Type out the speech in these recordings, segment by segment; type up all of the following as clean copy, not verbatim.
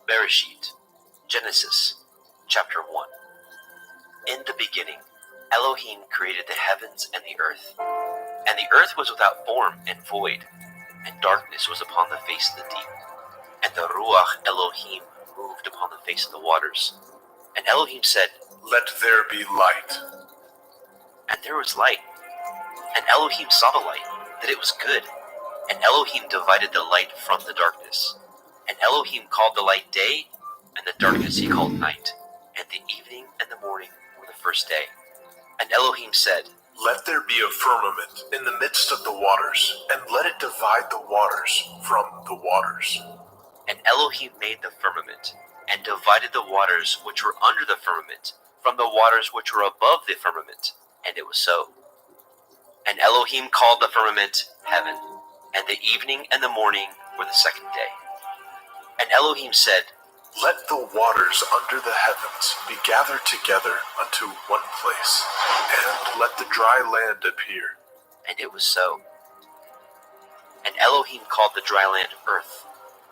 Bereshit, Genesis, chapter 1. In the beginning, Elohim created the heavens and the earth. And the earth was without form and void, and darkness was upon the face of the deep. And the Ruach Elohim moved upon the face of the waters. And Elohim said, "Let there be light." And there was light. And Elohim saw the light, that it was good. And Elohim divided the light from the darkness. And Elohim called the light day, and the darkness he called night. And the evening and the morning were the first day. And Elohim said, "Let there be a firmament in the midst of the waters, and let it divide the waters from the waters." And Elohim made the firmament, and divided the waters which were under the firmament from the waters which were above the firmament. And it was so. And Elohim called the firmament heaven, and the evening and the morning were the second day. And Elohim said, "Let the waters under the heavens be gathered together unto one place, and let the dry land appear." And it was so. And Elohim called the dry land earth,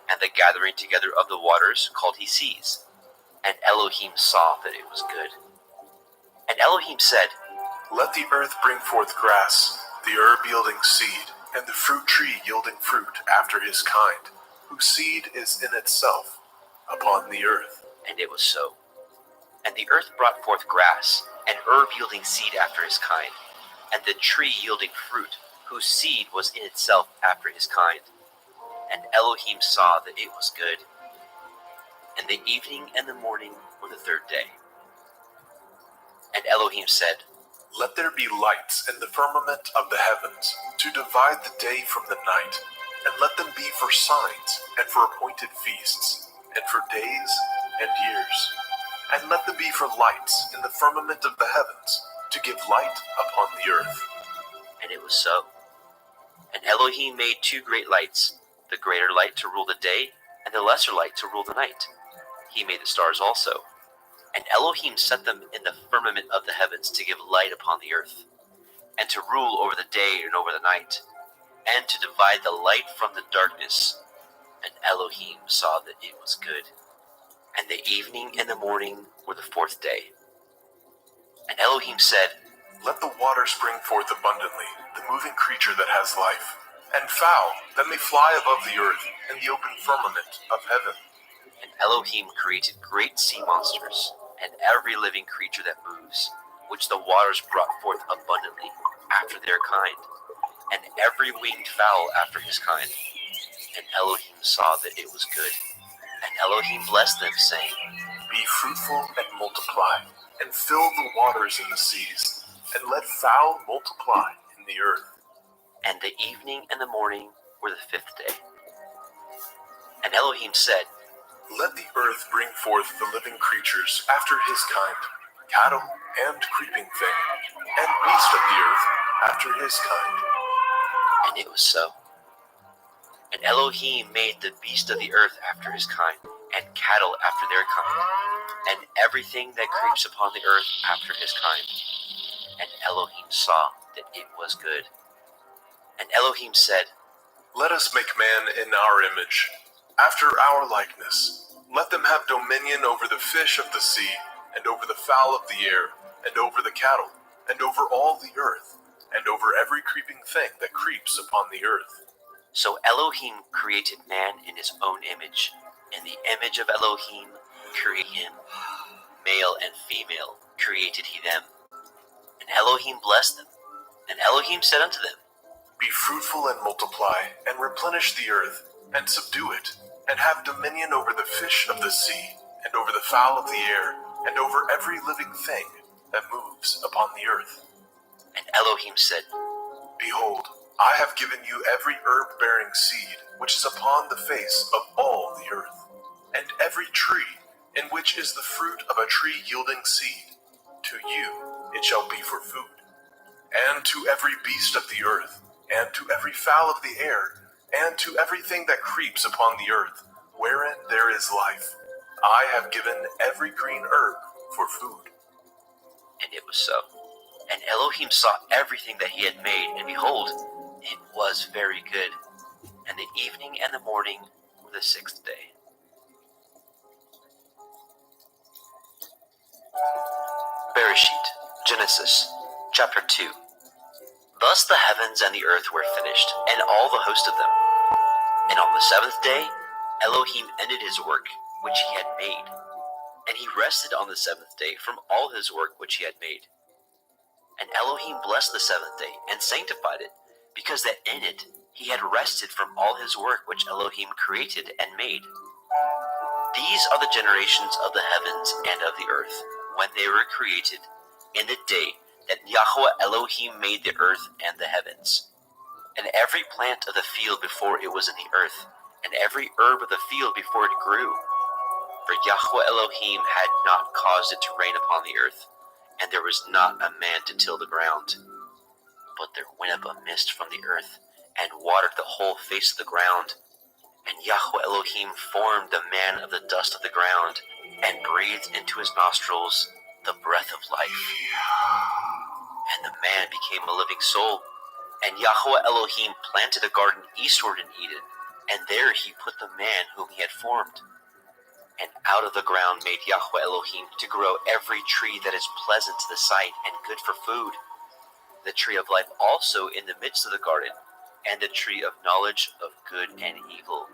and the gathering together of the waters called he seas. And Elohim saw that it was good. And Elohim said, "Let the earth bring forth grass, the herb yielding seed, and the fruit tree yielding fruit after his kind, whose seed is in itself upon the earth." And it was so. And the earth brought forth grass, and herb yielding seed after his kind, and the tree yielding fruit, whose seed was in itself after his kind. And Elohim saw that it was good. And the evening and the morning were the third day. And Elohim said, "Let there be lights in the firmament of the heavens, to divide the day from the night, and let them be for signs, and for appointed feasts, and for days and years. And let them be for lights in the firmament of the heavens, to give light upon the earth. And it was so. And Elohim made two great lights, the greater light to rule the day, and the lesser light to rule the night. He made the stars also. And Elohim set them in the firmament of the heavens to give light upon the earth, and to rule over the day and over the night, and to divide the light from the darkness. And Elohim saw that it was good. And the evening and the morning were the fourth day. And Elohim said, Let the waters bring forth abundantly the moving creature that has life, and fowl that may fly above the earth in the open firmament of heaven. And Elohim created great sea monsters, and every living creature that moves, which the waters brought forth abundantly after their kind, and every winged fowl after his kind. And Elohim saw that it was good. And Elohim blessed them, saying, Be fruitful and multiply, and fill the waters in the seas, and let fowl multiply in the earth. And the evening and the morning were the fifth day. And Elohim said, Let the earth bring forth the living creatures after his kind, cattle and creeping thing, and beast of the earth after his kind. And it was so. And Elohim made the beast of the earth after his kind, and cattle after their kind, and everything that creeps upon the earth after his kind. And Elohim saw that it was good. And Elohim said, Let us make man in our image, after our likeness. Let them have dominion over the fish of the sea, and over the fowl of the air, and over the cattle, and over all the earth, and over every creeping thing that creeps upon the earth. So Elohim created man in his own image. In the image of Elohim created him. Male and female created he them. And Elohim blessed them. And Elohim said unto them, Be fruitful and multiply, and replenish the earth, and subdue it, and have dominion over the fish of the sea, and over the fowl of the air, and over every living thing that moves upon the earth. And Elohim said, Behold, I have given you every herb-bearing seed which is upon the face of all the earth, and every tree in which is the fruit of a tree yielding seed. To you it shall be for food. And to every beast of the earth, and to every fowl of the air, and to everything that creeps upon the earth, wherein there is life, I have given every green herb for food. And it was so. And Elohim saw everything that he had made, and behold, it was very good. And the evening and the morning were the sixth day. Bereshit, Genesis, chapter 2. Thus the heavens and the earth were finished, and all the host of them. And on the seventh day, Elohim ended his work which he had made, and he rested on the seventh day from all his work which he had made. And Elohim blessed the seventh day, and sanctified it, because that in it he had rested from all his work which Elohim created and made. These are the generations of the heavens and of the earth, when they were created, in the day that Yahweh Elohim made the earth and the heavens. And every plant of the field before it was in the earth, and every herb of the field before it grew. For Yahweh Elohim had not caused it to rain upon the earth, and there was not a man to till the ground. But there went up a mist from the earth, and watered the whole face of the ground. And Yahweh Elohim formed the man of the dust of the ground, and breathed into his nostrils the breath of life. And the man became a living soul. And Yahweh Elohim planted a garden eastward in Eden, and there he put the man whom he had formed. And out of the ground made Yahweh Elohim to grow every tree that is pleasant to the sight and good for food, the tree of life also in the midst of the garden, and the tree of knowledge of good and evil.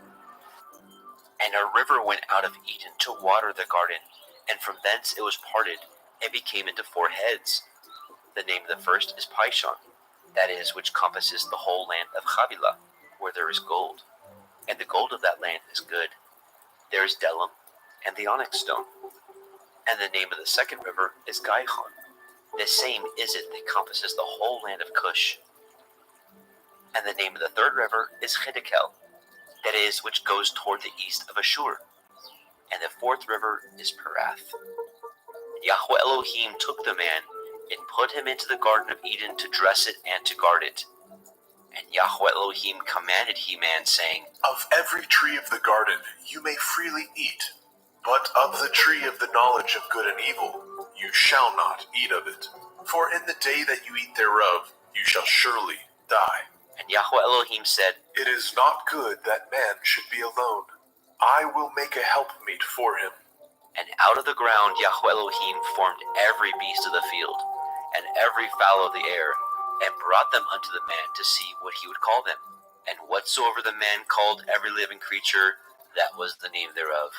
And a river went out of Eden to water the garden, and from thence it was parted, and became into four heads. The name of the first is Pishon, that is, which compasses the whole land of Havilah, where there is gold. And the gold of that land is good. There is Delam, and the onyx stone. And the name of the second river is Gihon. The same is it that compasses the whole land of Cush. And the name of the third river is Hiddekel, that is, which goes toward the east of Ashur. And the fourth river is Perath. Yahweh Elohim took the man, It put him into the Garden of Eden to dress it and to guard it. And Yahweh Elohim commanded He-Man, saying, Of every tree of the garden you may freely eat, but of the tree of the knowledge of good and evil you shall not eat of it. For in the day that you eat thereof you shall surely die. And Yahweh Elohim said, It is not good that man should be alone. I will make a helpmeet for him. And out of the ground Yahweh Elohim formed every beast of the field, and every fowl of the air, and brought them unto the man to see what he would call them. And whatsoever the man called every living creature, that was the name thereof.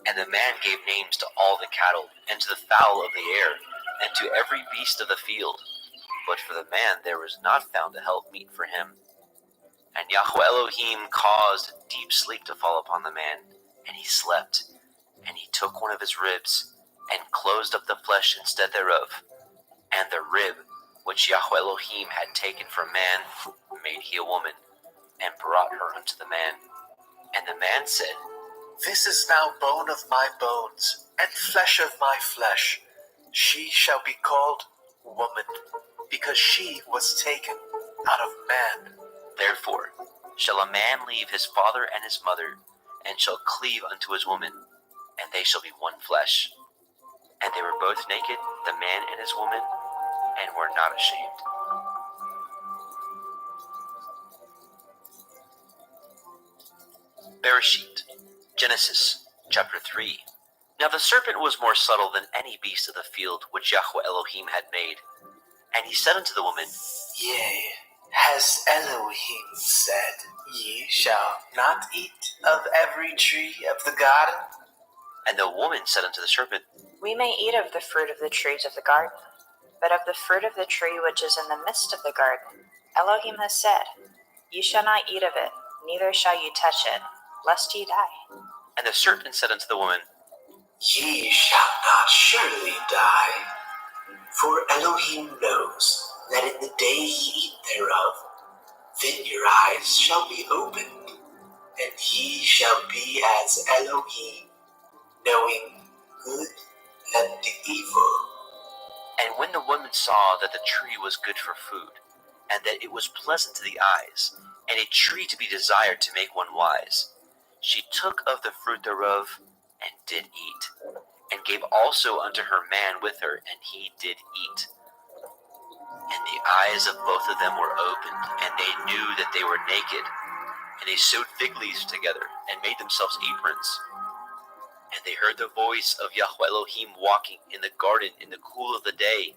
And the man gave names to all the cattle, and to the fowl of the air, and to every beast of the field. But for the man there was not found a helpmeet for him. And Yahweh Elohim caused deep sleep to fall upon the man, and he slept. And he took one of his ribs, and closed up the flesh instead thereof. And the rib which Yahweh Elohim had taken from man made he a woman, and brought her unto the man. And the man said, This is now bone of my bones, and flesh of my flesh. She shall be called woman, because she was taken out of man. Therefore shall a man leave his father and his mother, and shall cleave unto his woman, and they shall be one flesh. And they were both naked, the man and his woman, and were not ashamed. Bereshit, Genesis, chapter 3. Now the serpent was more subtle than any beast of the field which Yahweh Elohim had made. And he said unto the woman, Yea, has Elohim said, Ye shall not eat of every tree of the garden? And the woman said unto the serpent, We may eat of the fruit of the trees of the garden, but of the fruit of the tree which is in the midst of the garden, Elohim has said, You shall not eat of it, neither shall you touch it, lest ye die. And the serpent said unto the woman, Ye shall not surely die, for Elohim knows that in the day ye eat thereof, then your eyes shall be opened, and ye shall be as Elohim, knowing good and evil. And when the woman saw that the tree was good for food, and that it was pleasant to the eyes, and a tree to be desired to make one wise, she took of the fruit thereof, and did eat, and gave also unto her man with her, and he did eat. And the eyes of both of them were opened, and they knew that they were naked. And they sewed fig leaves together, and made themselves aprons. And they heard the voice of Yahweh Elohim walking in the garden in the cool of the day.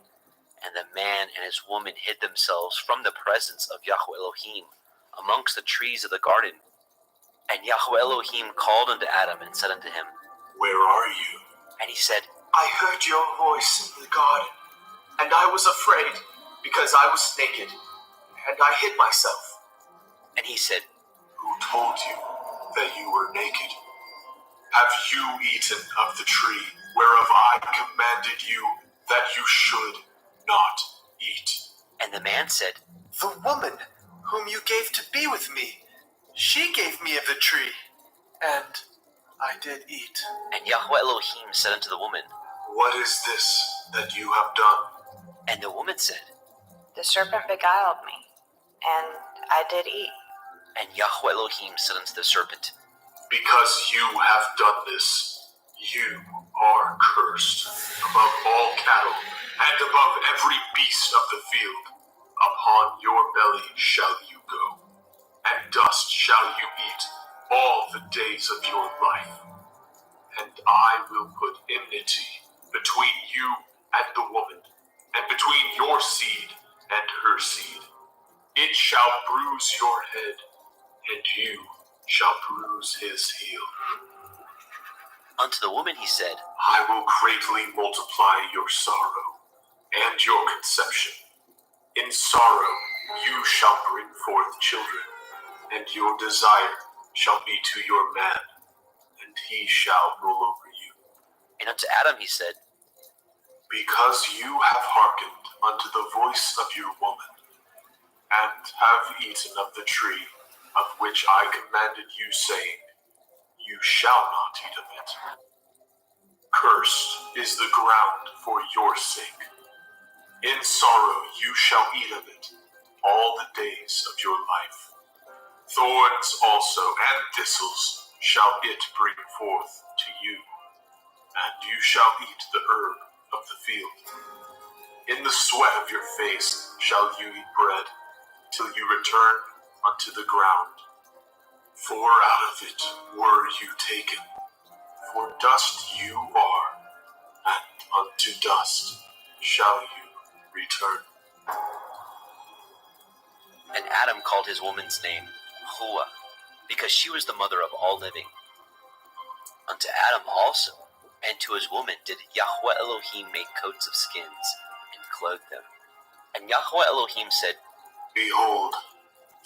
And the man and his woman hid themselves from the presence of Yahweh Elohim amongst the trees of the garden. And Yahweh Elohim called unto Adam, and said unto him, Where are you? And he said, I heard your voice in the garden, and I was afraid, because I was naked, and I hid myself. And he said, Who told you that you were naked? Have you eaten of the tree whereof I commanded you that you should not eat? And the man said, The woman whom you gave to be with me, she gave me of the tree, and I did eat. And Yahweh Elohim said unto the woman, What is this that you have done? And the woman said, The serpent beguiled me, and I did eat. And Yahweh Elohim said unto the serpent, Because you have done this, you are cursed above all cattle and above every beast of the field. Upon your belly shall you go, and dust shall you eat all the days of your life. And I will put enmity between you and the woman, and between your seed and her seed. It shall bruise your head, and you shall bruise his heel. Unto the woman he said, I will greatly multiply your sorrow and your conception. In sorrow you shall bring forth children, and your desire shall be to your man, and he shall rule over you. And unto Adam he said, Because you have hearkened unto the voice of your woman, and have eaten of the tree of which I commanded you, saying, You shall not eat of it. Cursed is the ground for your sake. In sorrow you shall eat of it all the days of your life. Thorns also and thistles shall it bring forth to you, and you shall eat the herb of the field. In the sweat of your face shall you eat bread, till you return unto the ground. For out of it were you taken, for dust you are, and unto dust shall you return. And Adam called his woman's name Hua, because she was the mother of all living. Unto Adam also, and to his woman did Yahweh Elohim make coats of skins, and clothed them. And Yahweh Elohim said, Behold,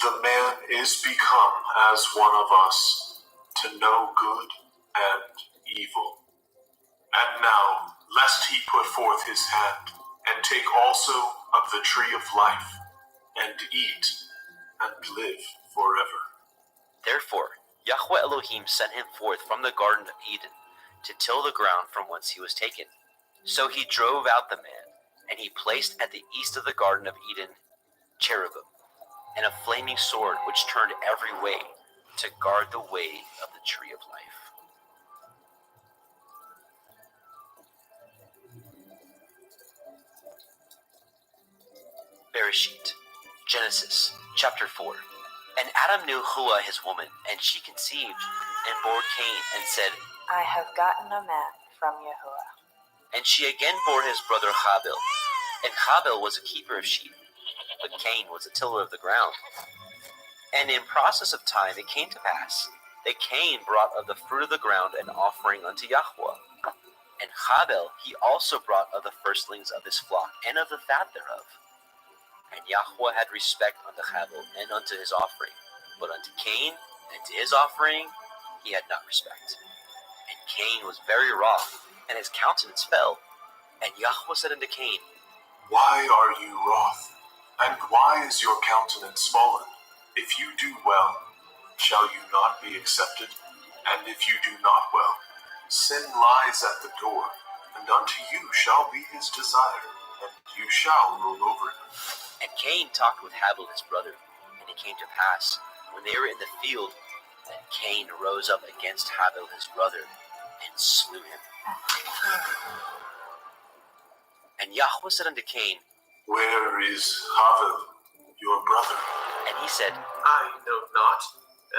the man is become as one of us, to know good and evil. And now, lest he put forth his hand, and take also of the tree of life, and eat, and live forever. Therefore Yahweh Elohim sent him forth from the Garden of Eden, to till the ground from whence he was taken. So he drove out the man, and he placed at the east of the Garden of Eden cherubim, and a flaming sword which turned every way, to guard the way of the tree of life. Bereshit, Genesis, chapter 4. And Adam knew Hua his woman, and she conceived, and bore Cain, and said, I have gotten a man from Yahuwah. And she again bore his brother Habil. And Habil was a keeper of sheep, but Cain was a tiller of the ground. And in process of time it came to pass that Cain brought of the fruit of the ground an offering unto Yahweh. And Habil he also brought of the firstlings of his flock, and of the fat thereof. And Yahweh had respect unto Habil and unto his offering, but unto Cain and to his offering he had not respect. And Cain was very wroth, and his countenance fell. And Yahweh said unto Cain, Why are you wroth? And why is your countenance fallen? If you do well, shall you not be accepted? And if you do not well, sin lies at the door, and unto you shall be his desire, and you shall rule over him. And Cain talked with Habil his brother. And it came to pass, when they were in the field, that Cain rose up against Habil his brother, and slew him. And Yahweh said unto Cain, Where is Havel, your brother? and he said, I know not.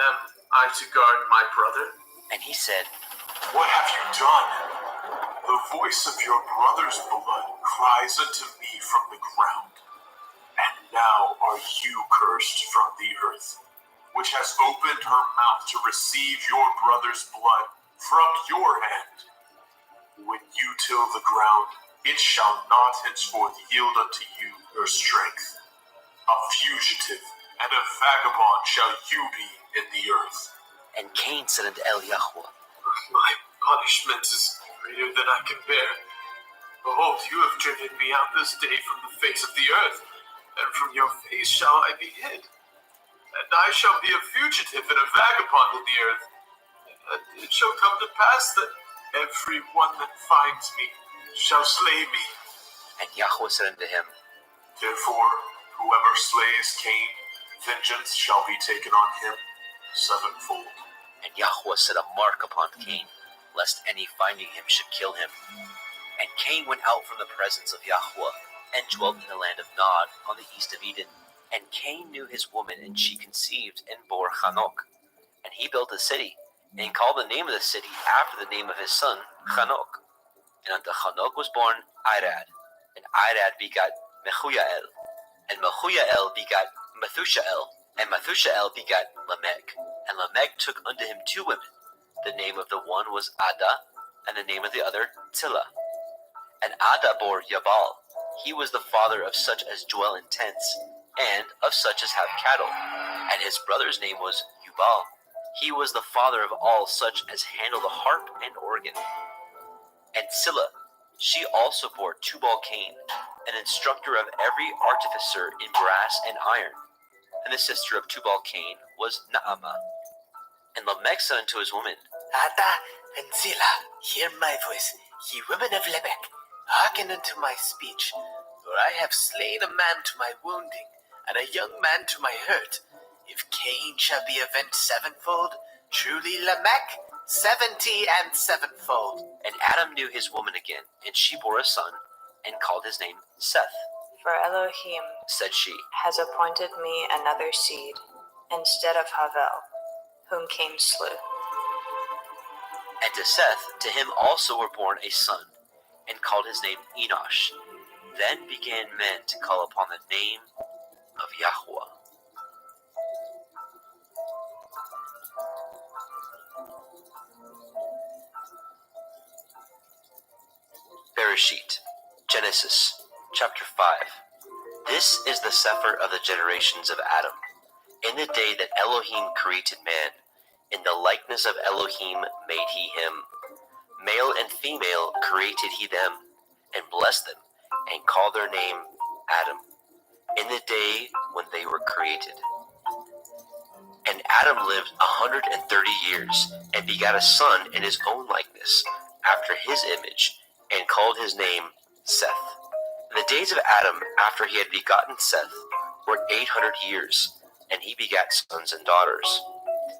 Am I to guard my brother? and he said, What have you done? The voice of your brother's blood cries unto me from the ground. And now are you cursed from the earth, which has opened her mouth to receive your brother's blood from your hand. When you till the ground, it shall not henceforth yield unto you your strength. A fugitive and a vagabond shall you be in the earth. And Cain said unto Yahweh, My punishment is greater than I can bear. Behold, you have driven me out this day from the face of the earth, and from your face shall I be hid. And I shall be a fugitive and a vagabond in the earth. And it shall come to pass that every one that finds me shall slay me. and Yahweh said unto him, Therefore, whoever slays Cain, vengeance shall be taken on him sevenfold. And Yahweh set a mark upon Cain, lest any finding him should kill him. And Cain went out from the presence of Yahweh, and dwelt in the land of Nod, on the east of Eden. And Cain knew his woman, and she conceived, and bore Hanok. And he built a city, and called the name of the city after the name of his son, Hanok. And unto Hanok was born Irad, and Irad begot Mehujael, and Mehujael begot Methushael, and Methushael begot Lamech. And Lamech took unto him two women. The name of the one was Ada, and the name of the other Tillah. And Ada bore Yabal. He was the father of such as dwell in tents, and of such as have cattle. And his brother's name was Yubal. He was the father of all such as handle the harp and organ. And Silla, she also bore Tubal-Cain, an instructor of every artificer in brass and iron. And the sister of Tubal-Cain was Naamah. And Lamech said unto his woman, Ada and Zillah, hear my voice, ye women of Lamech, hearken unto my speech. For I have slain a man to my wounding, and a young man to my hurt. If Cain shall be avenged sevenfold, truly Lamech 70 and sevenfold. And Adam knew his woman again, and she bore a son, and called his name Seth. For Elohim Said she, has appointed me another seed, instead of Havel, whom Cain slew. and to Seth, to him also were born a son, and called his name Enosh. Then began men to call upon the name of Yahweh. Bereshit, Genesis, chapter 5. This is the sefer of the generations of Adam. In the day that Elohim created man, in the likeness of Elohim made he him. Male and female created he them, and blessed them, and called their name Adam, in the day when they were created. And Adam lived 130 years, and begat a son in his own likeness, after his image, and called his name Seth. The days of Adam after he had begotten Seth were 800 years, and he begat sons and daughters.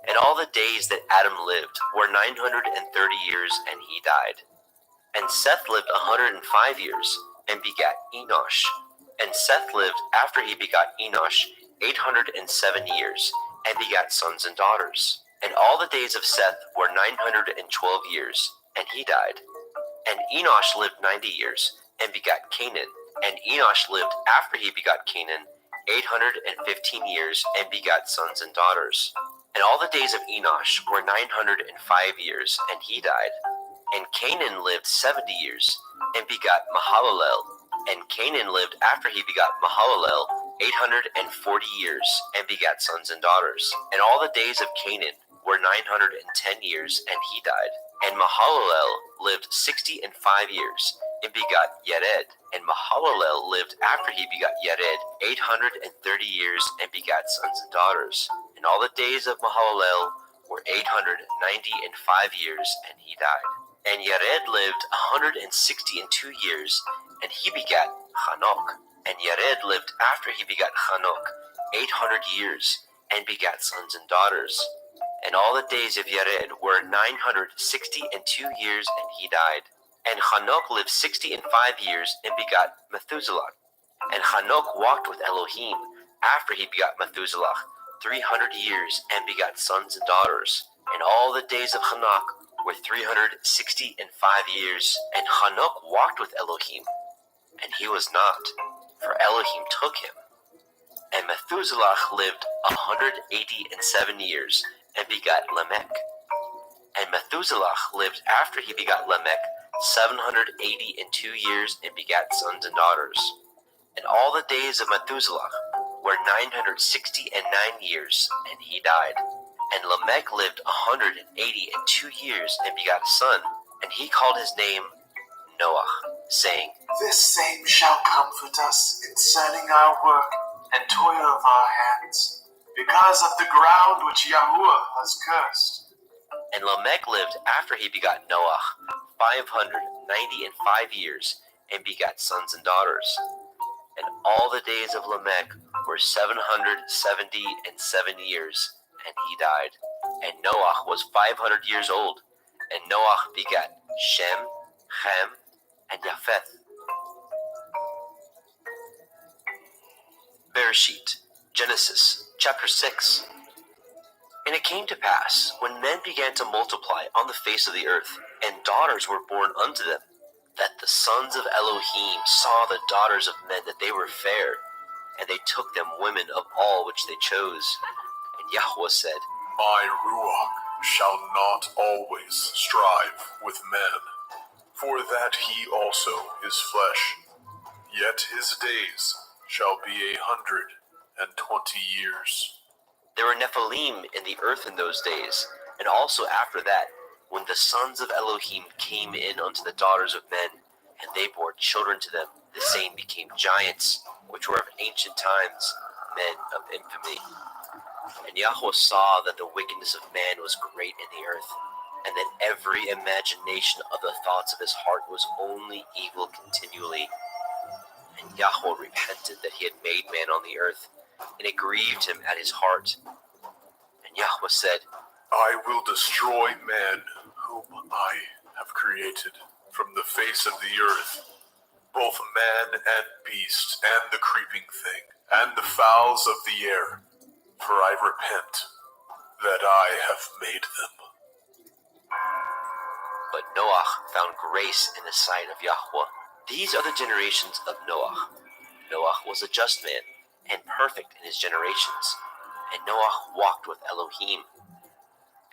And all the days that Adam lived were 930 years, and he died. And Seth lived 105 years, and begat Enosh. And Seth lived after he begot Enosh 807 years, and begat sons and daughters. And all the days of Seth were 912 years, and he died. And Enosh lived 90 years, and begat Canaan. And Enosh lived after he begot Canaan 815 years, and begat sons and daughters. And all the days of Enosh were 905 years, and he died. And Canaan lived 70 years, and begat Mahalalel. And Canaan lived after he begot Mahalalel 840 years, and begat sons and daughters. And all the days of Canaan were 910 years, and he died. And Mahalalel lived 65 years, and begot Yered. And Mahalalel lived after he begot Yered 830 years, and begat sons and daughters. And all the days of Mahalalel were 895 years, and he died. And Yered lived 162 years, and he begat Hanok. And Yered lived after he begat Hanok 800 years, and begat sons and daughters. And all the days of Yered were 962 years, and he died. And Hanok lived 65 years, and begat Methuselah. And Hanok walked with Elohim after he begot Methuselah 300 years, and begat sons and daughters. And all the days of Hanok were 365 years. And Hanok walked with Elohim, and he was not, for Elohim took him. And Methuselah lived 187 years, and begat Lamech. And Methuselah lived after he begot Lamech 782 years, and begat sons and daughters. And all the days of Methuselah were 969 years, and he died. And Lamech lived 182 years, and begat a son, and he called his name Noah, saying, This same shall comfort us concerning our work and toil of our hands, because of the ground which Yahuwah has cursed. And Lamech lived after he begot Noah 595 years, and begat sons and daughters. And all the days of Lamech were 777 years, and he died. And Noah was 500 years old, and Noah begat Shem, Ham, and Japheth. Bereshit, Genesis, chapter 6. And it came to pass, when men began to multiply on the face of the earth, and daughters were born unto them, that the sons of Elohim saw the daughters of men that they were fair, and they took them women of all which they chose. And Yahweh said, My Ruach shall not always strive with men, for that he also is flesh. Yet his days shall be 120 years. There were Nephilim in the earth in those days, and also after that, when the sons of Elohim came in unto the daughters of men, and they bore children to them, the same became giants, which were of ancient times, men of infamy. And Yahweh saw that the wickedness of man was great in the earth, and that every imagination of the thoughts of his heart was only evil continually. And Yahweh repented that he had made man on the earth, and it grieved him at his heart. And Yahweh said, I will destroy man whom I have created from the face of the earth, both man and beast, and the creeping thing, and the fowls of the air, for I repent that I have made them. But Noah found grace in the sight of Yahweh. These are the generations of Noah. Noah was a just man and perfect in his generations. And Noah walked with Elohim.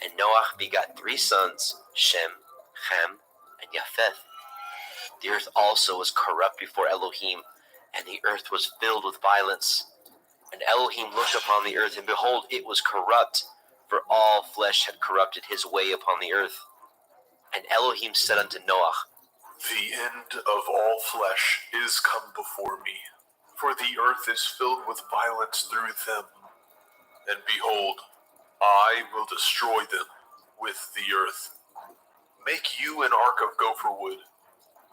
And Noah begot 3 sons, Shem, Ham, and Japheth. The earth also was corrupt before Elohim, and the earth was filled with violence. And Elohim looked upon the earth, and behold, it was corrupt, for all flesh had corrupted his way upon the earth. And Elohim said unto Noah, The end of all flesh is come before me, for the earth is filled with violence through them. And behold, I will destroy them with the earth. Make you an ark of gopher wood.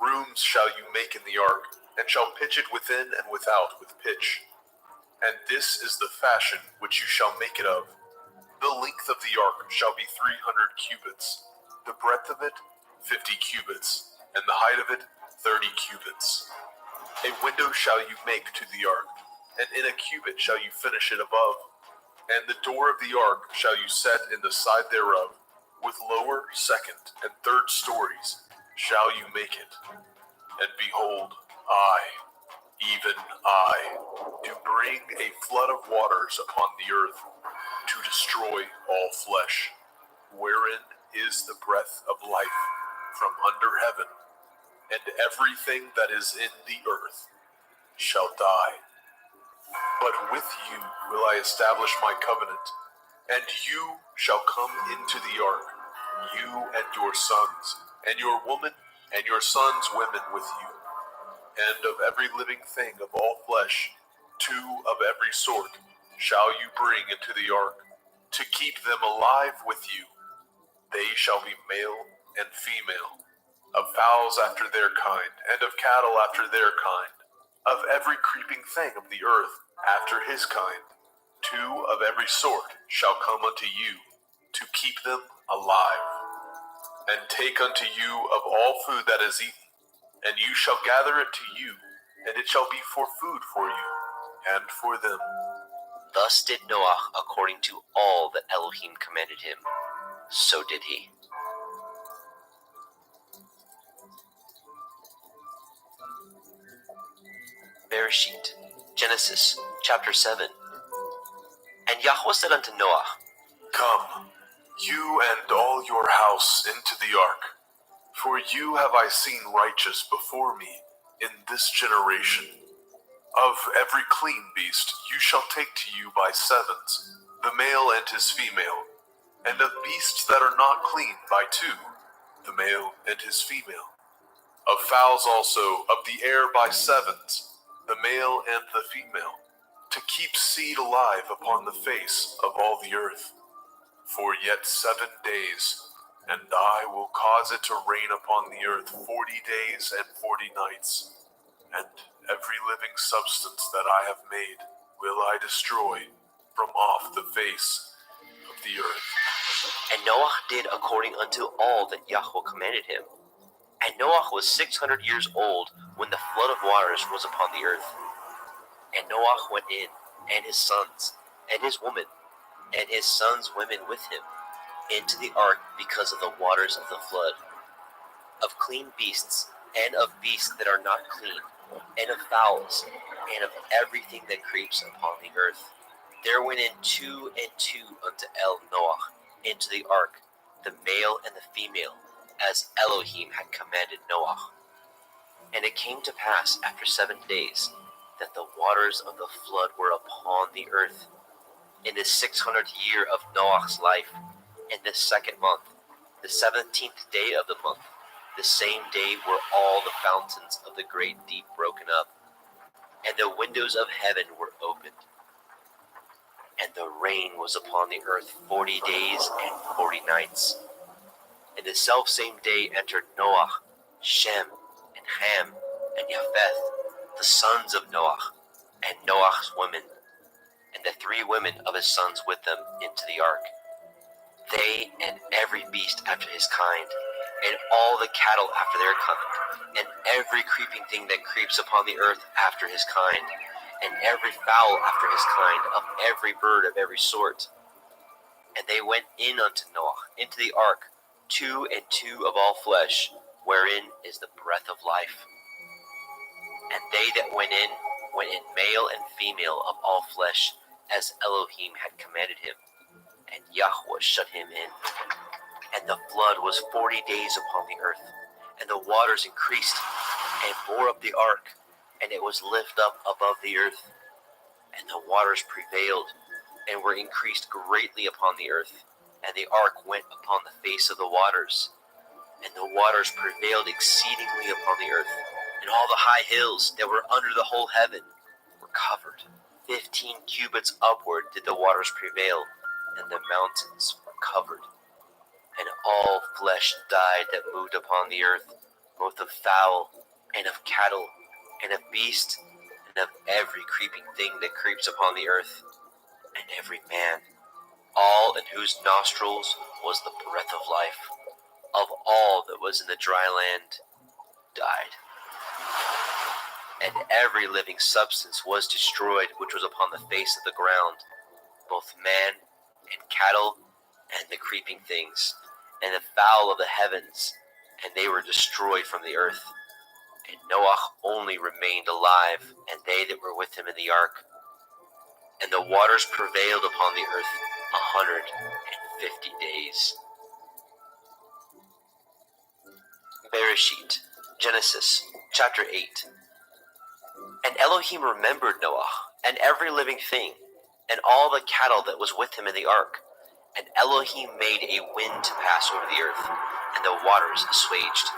Rooms shall you make in the ark, and shall pitch it within and without with pitch. And this is the fashion which you shall make it of. The length of the ark shall be 300 cubits, the breadth of it 50 cubits, and the height of it 30 cubits. A window shall you make to the ark, and in a cubit shall you finish it above. And the door of the ark shall you set in the side thereof, with lower, second, and third stories shall you make it. And behold, I, even I, do bring a flood of waters upon the earth, to destroy all flesh, wherein is the breath of life from under heaven, and everything that is in the earth shall die. But with you will I establish my covenant, and you shall come into the ark, you and your sons, and your woman, and your sons' women with you. And of every living thing of all flesh, 2 of every sort shall you bring into the ark, to keep them alive with you. They shall be male and female, of fowls after their kind, and of cattle after their kind, of every creeping thing of the earth after his kind. 2 of every sort shall come unto you, to keep them alive. And take unto you of all food that is eaten, and you shall gather it to you, and it shall be for food for you, and for them. Thus did Noah according to all that Elohim commanded him. So did he. Bereshit, Genesis, chapter 7. And Yahweh said unto Noah, Come, you and all your house into the ark, for you have I seen righteous before me in this generation. Of every clean beast you shall take to you by 7s, the male and his female, and of beasts that are not clean by 2, the male and his female. Of fowls also of the air by 7s, the male and the female, to keep seed alive upon the face of all the earth. For yet 7 days, and I will cause it to rain upon the earth 40 days and 40 nights, and every living substance that I have made will I destroy from off the face of the earth. And Noah did according unto all that Yahweh commanded him. And Noah was 600 years old when the flood of waters was upon the earth. And Noah went in, and his sons, and his woman, and his sons' women with him, into the ark because of the waters of the flood, of clean beasts, and of beasts that are not clean, and of fowls, and of everything that creeps upon the earth. There went in 2 and 2 unto Noah into the ark, the male and the female, as Elohim had commanded Noah. And it came to pass after 7 days that the waters of the flood were upon the earth. In the 600th year of Noah's life, in the 2nd month, the 17th day of the month, the same day were all the fountains of the great deep broken up, and the windows of heaven were opened. And the rain was upon the earth 40 days and 40 nights. In the selfsame day entered Noah, Shem, and Ham, and Japheth, the sons of Noah, and Noah's women, and the 3 women of his sons with them into the ark, they and every beast after his kind, and all the cattle after their kind, and every creeping thing that creeps upon the earth after his kind, and every fowl after his kind, of every bird of every sort. And they went in unto Noah into the ark, 2 and 2 of all flesh, wherein is the breath of life. And they that went in male and female of all flesh, as Elohim had commanded him. And Yahweh shut him in. And the flood was 40 days upon the earth, and the waters increased, and bore up the ark, and it was lifted up above the earth. And the waters prevailed, and were increased greatly upon the earth, and the ark went upon the face of the waters. And the waters prevailed exceedingly upon the earth, and all the high hills that were under the whole heaven were covered. 15 cubits upward did the waters prevail, and the mountains were covered. And all flesh died that moved upon the earth, both of fowl, and of cattle, and of beast, and of every creeping thing that creeps upon the earth, and every man, all in whose nostrils was the breath of life, of all that was in the dry land, died. And every living substance was destroyed which was upon the face of the ground, both man and cattle, and the creeping things, and the fowl of the heavens, and they were destroyed from the earth. And Noah only remained alive, and they that were with him in the ark. And the waters prevailed upon the earth 150 days. Bereshit, Genesis, chapter 8. And Elohim remembered Noah, and every living thing, and all the cattle that was with him in the ark. And Elohim made a wind to pass over the earth, and the waters assuaged.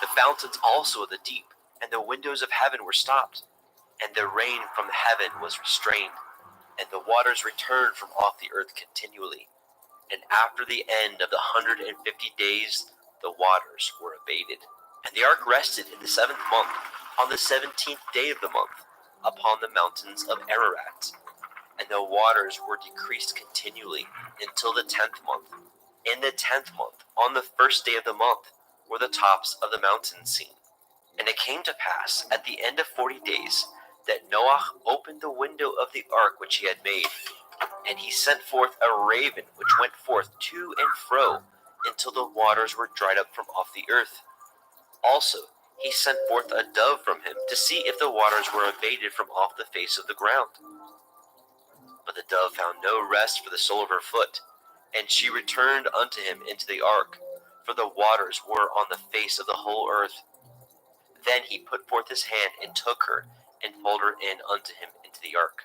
The fountains also of the deep, and the windows of heaven were stopped, and the rain from heaven was restrained, and the waters returned from off the earth continually. And after the end of the 150 days, the waters were abated. And the ark rested in the 7th month, on the 17th day of the month, upon the mountains of Ararat. And the waters were decreased continually until the 10th month. In the 10th month, on the 1st day of the month, were the tops of the mountains seen. And it came to pass, at the end of 40 days, that Noah opened the window of the ark which he had made, and he sent forth a raven which went forth to and fro until the waters were dried up from off the earth. Also he sent forth a dove from him to see if the waters were abated from off the face of the ground. But the dove found no rest for the sole of her foot, and she returned unto him into the ark, for the waters were on the face of the whole earth. Then he put forth his hand and took her, and pulled her in unto him into the ark.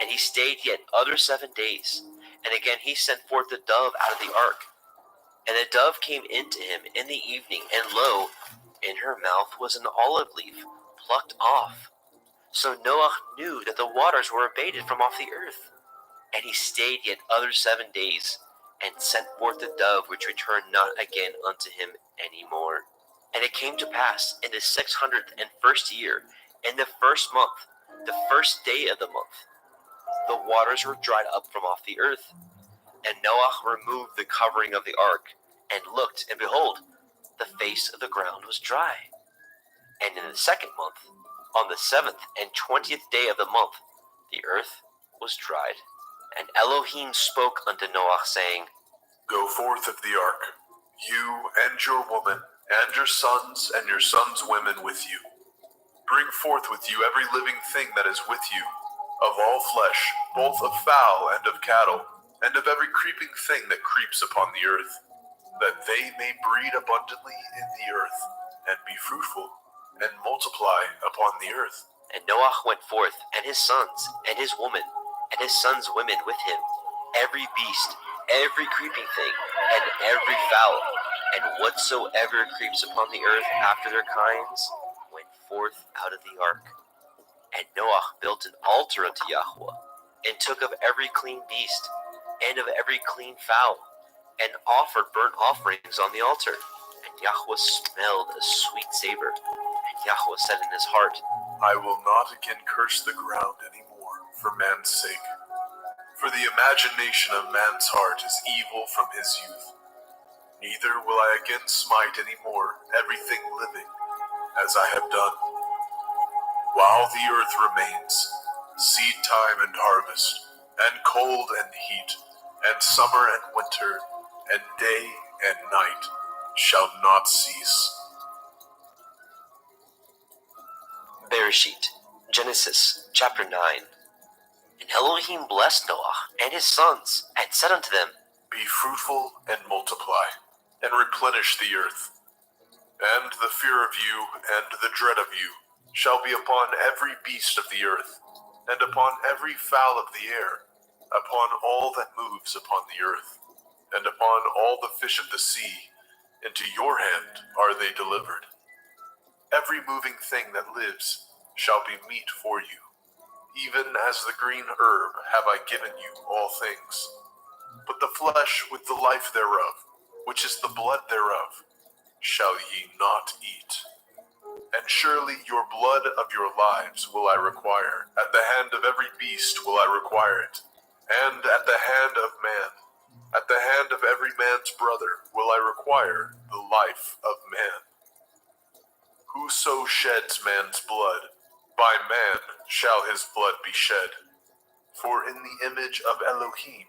And he stayed yet other 7 days, and again he sent forth the dove out of the ark. And the dove came into him in the evening, and lo, in her mouth was an olive leaf plucked off. So Noah knew that the waters were abated from off the earth. And he stayed yet other 7 days, and sent forth the dove, which returned not again unto him any more. And it came to pass in the 601st year, in the 1st month, the 1st day of the month, the waters were dried up from off the earth. And Noah removed the covering of the ark, and looked, and behold, the face of the ground was dry. And in the 2nd month, on the 7th and 20th day of the month, the earth was dried. And Elohim spoke unto Noah, saying, Go forth of the ark, you and your woman, and your sons women with you. Bring forth with you every living thing that is with you, of all flesh, both of fowl and of cattle, and of every creeping thing that creeps upon the earth, that they may breed abundantly in the earth, and be fruitful, and multiply upon the earth. And Noah went forth, and his sons, and his woman, and his sons' women with him, every beast, every creeping thing, and every fowl, and whatsoever creeps upon the earth after their kinds, went forth out of the ark. And Noah built an altar unto Yahweh, and took of every clean beast, and of every clean fowl, and offered burnt offerings on the altar. And Yahweh smelled a sweet savor. And Yahweh said in his heart, I will not again curse the ground any more for man's sake. For the imagination of man's heart is evil from his youth. Neither will I again smite any more everything living as I have done. While the earth remains, seed time and harvest, and cold and heat, and summer and winter, and day and night shall not cease. Bereshit, Genesis chapter 9. And Elohim blessed Noah and his sons, and said unto them, Be fruitful and multiply, and replenish the earth. And the fear of you and the dread of you shall be upon every beast of the earth, and upon every fowl of the air, upon all that moves upon the earth, and upon all the fish of the sea. Into your hand are they delivered. Every moving thing that lives shall be meat for you. Even as the green herb have I given you all things. But the flesh with the life thereof, which is the blood thereof, shall ye not eat. And surely your blood of your lives will I require. At the hand of every beast will I require it. And at the hand of man, at the hand of every man's brother will I require the life of man. Whoso sheds man's blood, by man shall his blood be shed. For in the image of Elohim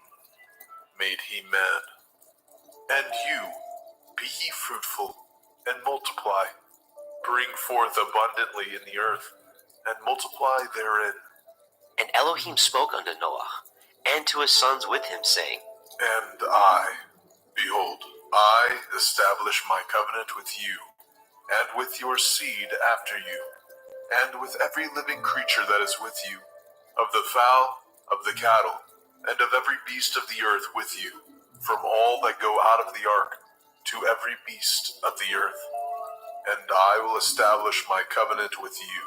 made he man. And you, be ye fruitful, and multiply. Bring forth abundantly in the earth, and multiply therein. And Elohim spoke unto Noah, and to his sons with him, saying, And I, behold, I establish my covenant with you, and with your seed after you, and with every living creature that is with you, of the fowl, of the cattle, and of every beast of the earth with you, from all that go out of the ark, to every beast of the earth. And I will establish my covenant with you.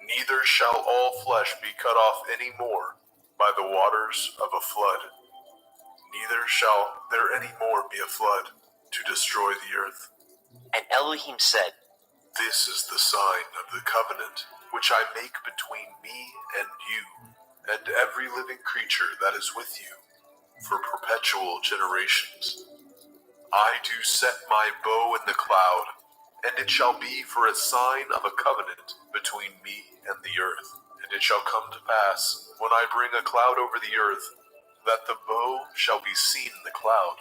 Neither shall all flesh be cut off any more by the waters of a flood. Neither shall there any more be a flood to destroy the earth. And Elohim said, This is the sign of the covenant which I make between me and you, and every living creature that is with you, for perpetual generations. I do set my bow in the cloud, and it shall be for a sign of a covenant between me and the earth. And it shall come to pass, when I bring a cloud over the earth, that the bow shall be seen in the cloud.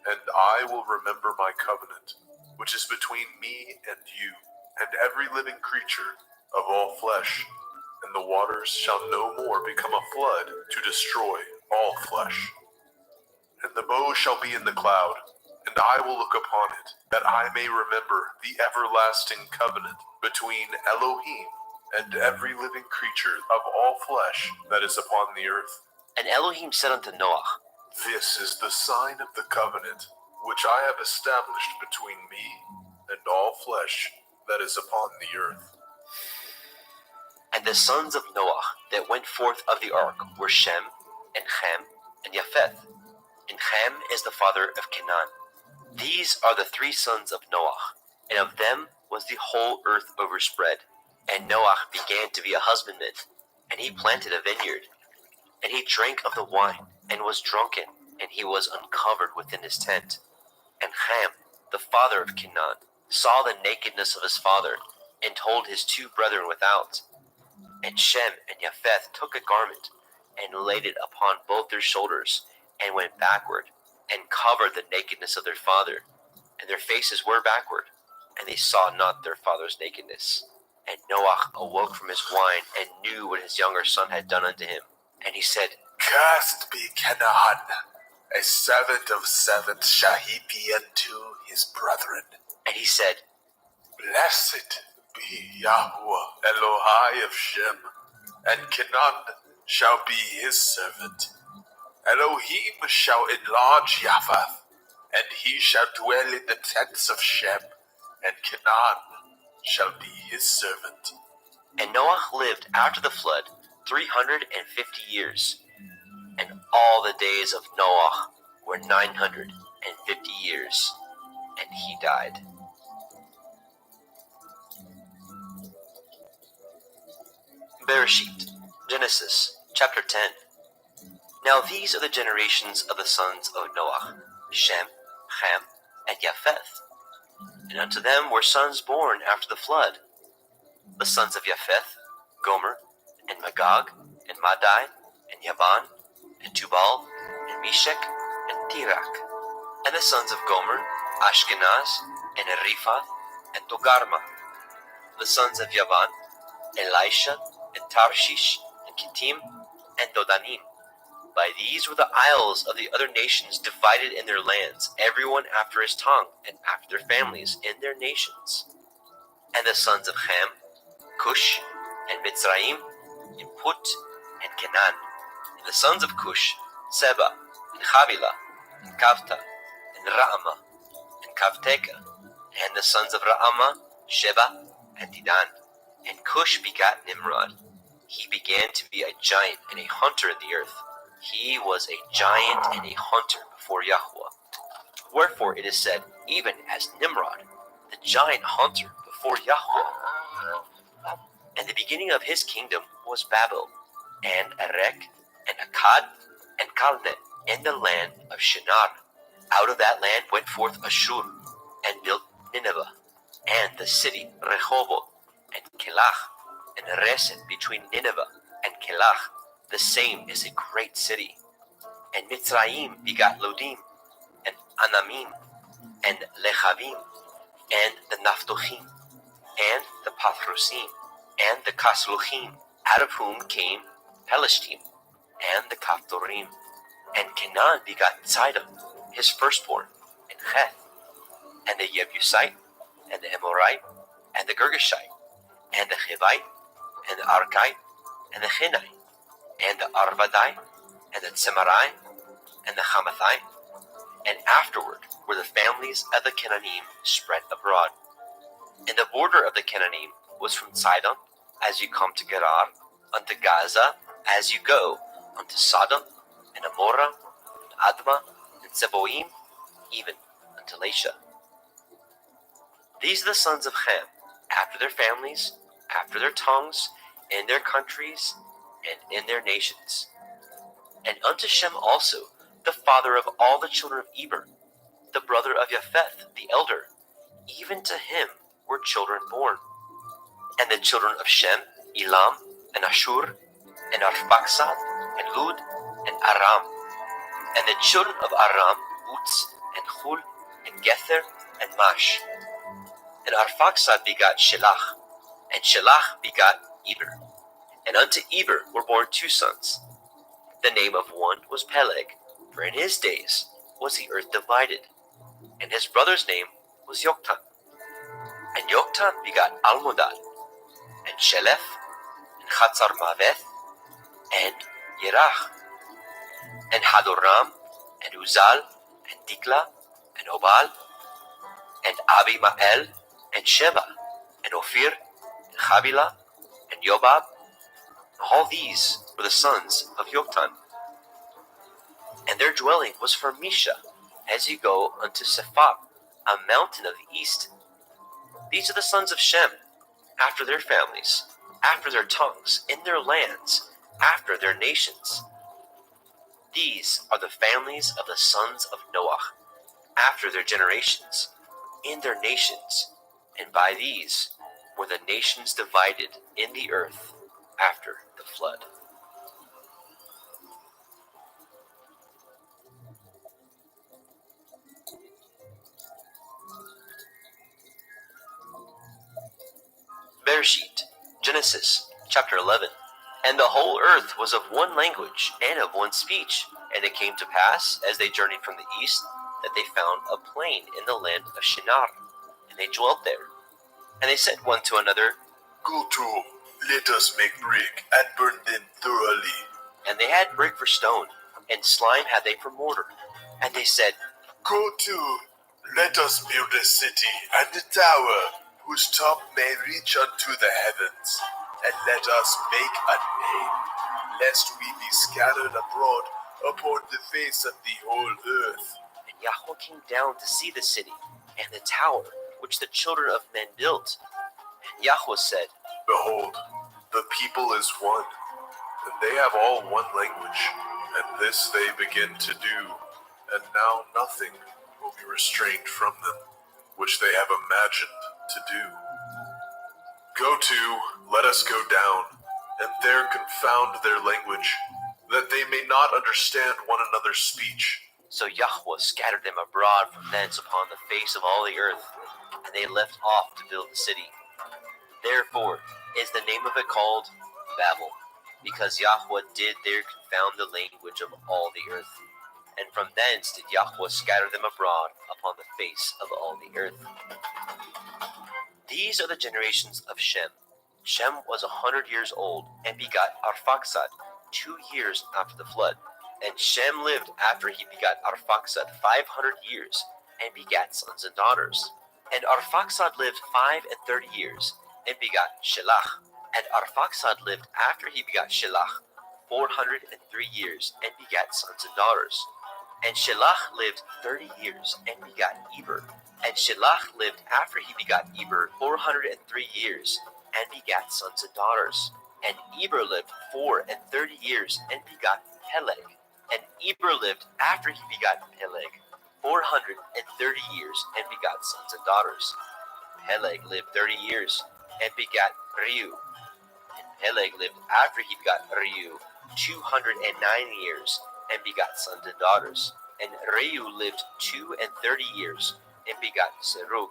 And I will remember my covenant, which is between me and you, and every living creature of all flesh. And the waters shall no more become a flood to destroy all flesh. And the bow shall be in the cloud, and I will look upon it, that I may remember the everlasting covenant between Elohim and every living creature of all flesh that is upon the earth. And Elohim said unto Noah, This is the sign of the covenant which I have established between me and all flesh that is upon the earth. And the sons of Noah that went forth of the ark were Shem, and Ham, and Japheth. And Ham is the father of Canaan. These are the three sons of Noah, and of them was the whole earth overspread. And Noah began to be a husbandman, and he planted a vineyard. And he drank of the wine, and was drunken, and he was uncovered within his tent. And Ham, the father of Canaan, saw the nakedness of his father, and told his two brethren without. And Shem and Japheth took a garment, and laid it upon both their shoulders, and went backward, and covered the nakedness of their father. And their faces were backward, and they saw not their father's nakedness. And Noah awoke from his wine, and knew what his younger son had done unto him. And he said, Cursed be Canaan, a servant of servants shall he be unto his brethren. And he said, Blessed be Yahweh Elohai of Shem, and Canaan shall be his servant. Elohim shall enlarge Japheth, and he shall dwell in the tents of Shem, and Canaan shall be his servant. And Noah lived after the flood 350 years, and all the days of Noah were 950 years, and he died. Bereshit, Genesis, chapter 10. Now these are the generations of the sons of Noah, Shem, Ham, and Japheth. And unto them were sons born after the flood. The sons of Japheth, Gomer, and Magog, and Madai, and Yavan, and Tubal, and Meshech, and Tirak. And the sons of Gomer, Ashkenaz, and Riphath, and Togarma. The sons of Yavan, Elisha, and Tarshish, and Kittim, and Dodanim. By these were the isles of the other nations divided in their lands, everyone after his tongue, and after their families, in their nations. And the sons of Ham, Cush, and Mitzrayim, and Put, and Canaan. And the sons of Cush, Seba, and Havilah, and Kavta, and Raamah, and Kavteka. And the sons of Raamah, Sheba, and Dedan. And Cush begat Nimrod. He began to be a giant and a hunter in the earth. He was a giant and a hunter before Yahweh. Wherefore it is said, even as Nimrod, the giant hunter before Yahweh. And the beginning of his kingdom was Babel, and Erech, and Akkad, and Calneh, in the land of Shinar. Out of that land went forth Ashur, and built Nineveh, and the city Rehoboth, and Kelach, and Resen between Nineveh and Kelach. The same is a great city. And Mitzrayim begat Lodim, and Anamim, and Lechavim, and the Naphtochim, and the Pathrusim, and the Kasluchim, out of whom came Pelishtim, and the Kaphtorim. And Canaan begat Sidon, his firstborn, and Heth, and the Jebusite, and the Amorite, and the Girgashite, and the Hivite, and the Arkite, and the Hinite, and the Arvadite, and the Tzemarite, and the Hamathite. And afterward were the families of the Canaanim spread abroad. And the border of the Canaanim was from Sidon, as you come to Gerar, unto Gaza, as you go unto Sodom, and Amorah, and Admah, and Zeboim, even unto Lasha. These are the sons of Ham, after their families, after their tongues, in their countries, and in their nations. And unto Shem also, the father of all the children of Eber, the brother of Japheth, the elder, even to him were children born. And the children of Shem, Elam, and Ashur, and Arphaxad, and Lud, and Aram. And the children of Aram, Uz, and Hul, and Gether, and Mash. And Arphaxad begat Shelach, and Shelach begat Eber. And unto Eber were born two sons. The name of one was Peleg, for in his days was the earth divided. And his brother's name was Yoktan. And Yoktan begat Almodad, and Shelef, and Chatzarmaveth, and Yerach, and Hadoram, and Uzal, and Dikla, and Obal, and Abimael, and Sheba, and Ophir, and Havilah, and Yobab. All these were the sons of Yoktan. And their dwelling was from Misha, as you go unto Sephah, a mountain of the east. These are the sons of Shem, after their families, after their tongues, in their lands, after their nations. These are the families of the sons of Noah, after their generations, in their nations, and by these were the nations divided in the earth after the flood. Bereshit, Genesis, chapter 11. And the whole earth was of one language and of one speech. And it came to pass, as they journeyed from the east, that they found a plain in the land of Shinar, and they dwelt there. And they said one to another, Go to, let us make brick and burn them thoroughly. And they had brick for stone, and slime had they for mortar. And they said, Go to, let us build a city and a tower, whose top may reach unto the heavens, and let us make a name, lest we be scattered abroad upon the face of the whole earth. And Yahweh came down to see the city, and the tower which the children of men built. And Yahweh said, Behold, The people is one, and they have all one language, and this they begin to do, and now nothing will be restrained from them, which they have imagined to do. Go to, let us go down, and there confound their language, that they may not understand one another's speech. So Yahweh scattered them abroad from thence upon the face of all the earth, and they left off to build the city. Therefore is the name of it called Babel, because Yahweh did there confound the language of all the earth. And from thence did Yahweh scatter them abroad upon the face of all the earth. These are the generations of Shem. Shem was 100 years old, and begot Arphaxad 2 years after the flood. And Shem lived after he begot Arphaxad 500 years, and begat sons and daughters. And Arphaxad lived 35 years, and begot Shelach. And Arphaxad lived after he begot Shelach 403 years, and begat sons and daughters. And Shelach lived 30 years, and begot Eber. And Shelach lived after he begot Eber 403 years, and begat sons and daughters. And Eber lived 34 years, and begot Peleg. And Eber lived after he begot Peleg 430 years, and begot sons and daughters. Peleg lived 30 years, and begat Reu. And Peleg lived after he begot Reu 209 years, and begot sons and daughters. And Reu lived 32 years, and begot Serug.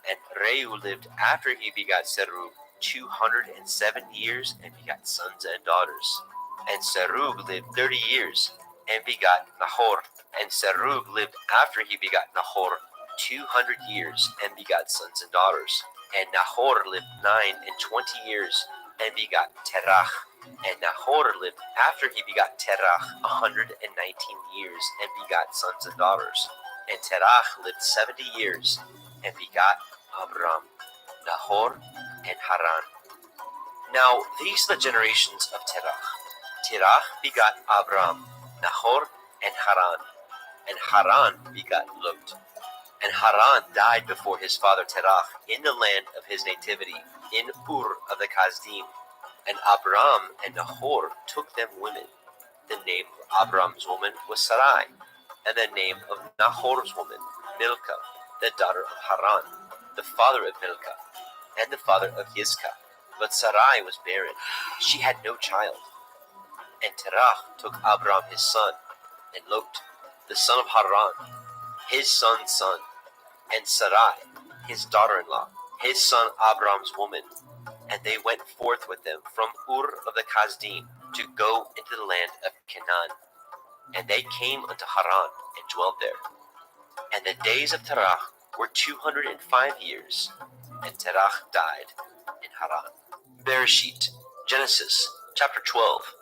And Reu lived after he begot Serug 207 years, and begot sons and daughters. And Serug lived 30 years, and begot Nahor. And Serug lived after he begot Nahor 200 years, and begot sons and daughters. And Nahor lived 29 years, and begot Terach. And Nahor lived after he begot Terach 119 years, and begot sons and daughters. And Terach lived 70 years, and begot Abram, Nahor, and Haran. Now these are the generations of Terach. Terach begot Abram, Nahor, and Haran. And Haran begot Lot. And Haran died before his father Terach in the land of his nativity, in Ur of the Kasdim. And Abram and Nahor took them women. The name of Abram's woman was Sarai, and the name of Nahor's woman, Milcah, the daughter of Haran, the father of Milcah, and the father of Yiscah. But Sarai was barren, she had no child. And Terach took Abram his son, and Lot, the son of Haran, his son's son, and Sarai, his daughter-in-law, his son Abram's woman. And they went forth with them from Ur of the Kasdim to go into the land of Canaan. And they came unto Haran and dwelt there. And the days of Terach were 205 years, and Terach died in Haran. Bereshit, Genesis, chapter 12.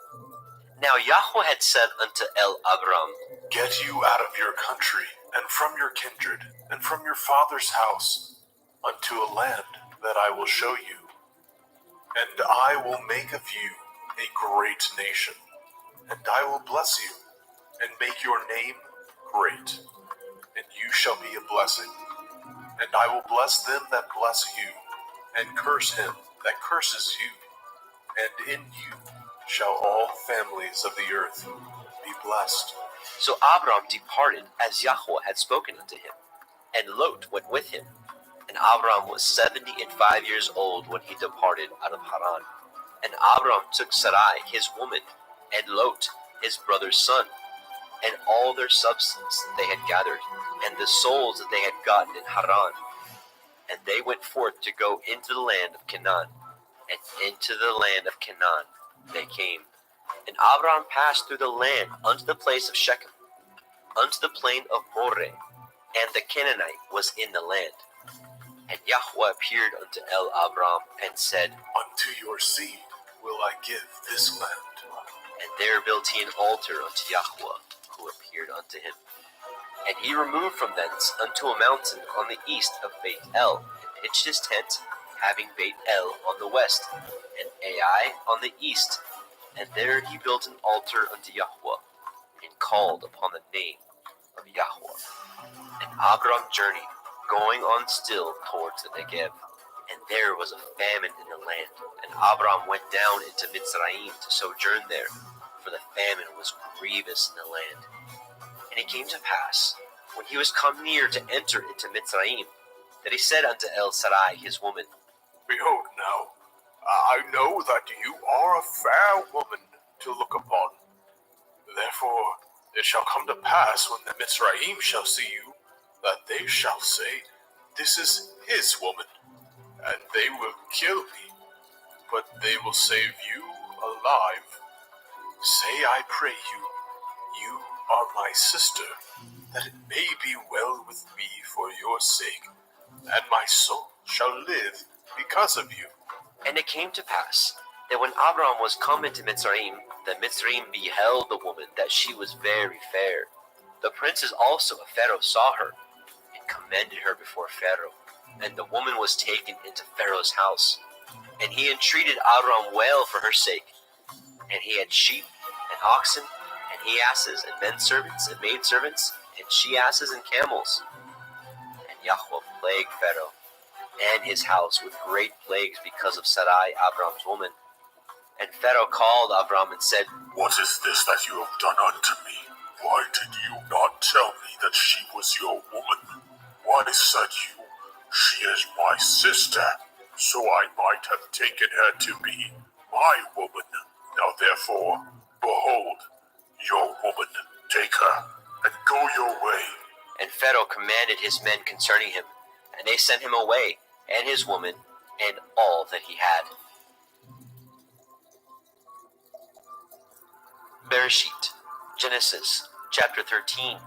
Now Yahweh had said unto Abram, Get you out of your country, and from your kindred, and from your father's house, unto a land that I will show you. And I will make of you a great nation, and I will bless you, and make your name great, and you shall be a blessing. And I will bless them that bless you, and curse him that curses you. And in you shall all families of the earth be blessed. So Abram departed as Yahweh had spoken unto him, and Lot went with him. And Abram was 75 years old when he departed out of Haran. And Abram took Sarai his woman, and Lot his brother's son, and all their substance that they had gathered, and the souls that they had gotten in Haran. And they went forth to go into the land of Canaan. And into the land of Canaan they came. And Abram passed through the land unto the place of Shechem, unto the plain of Moreh, and the Canaanite was in the land. And Yahweh appeared unto Abram and said, Unto your seed will I give this land. And there built he an altar unto Yahweh, who appeared unto him. And he removed from thence unto a mountain on the east of Beit El, and pitched his tent, having Beit El on the west, and Ai on the east. And there he built an altar unto Yahweh, and called upon the name of Yahweh. And Abram journeyed, going on still towards the Negev. And there was a famine in the land, and Abram went down into Mitzrayim to sojourn there, for the famine was grievous in the land. And it came to pass, when he was come near to enter into Mitzrayim, that he said unto El Sarai his woman, Behold now, I know that you are a fair woman to look upon. Therefore it shall come to pass when the Mitzrayim shall see you, that they shall say, This is his woman, and they will kill me, but they will save you alive. Say, I pray you, you are my sister, that it may be well with me for your sake, and my soul shall live because of you. And it came to pass, that when Abram was come into Mitzrayim, the Mitzrayim beheld the woman, that she was very fair. The princes also of Pharaoh saw her, and commended her before Pharaoh. And the woman was taken into Pharaoh's house. And he entreated Abram well for her sake. And he had sheep, and oxen, and he asses, and men servants, and maid servants, and she asses, and camels. And Yahweh plagued Pharaoh and his house with great plagues because of Sarai, Abram's woman. And Pharaoh called Abram and said, What is this that you have done unto me? Why did you not tell me that she was your woman? Why said you, She is my sister, so I might have taken her to be my woman? Now therefore, behold, your woman, take her, and go your way. And Pharaoh commanded his men concerning him, and they sent him away, and his woman, and all that he had. Bereshit, Genesis, chapter 13.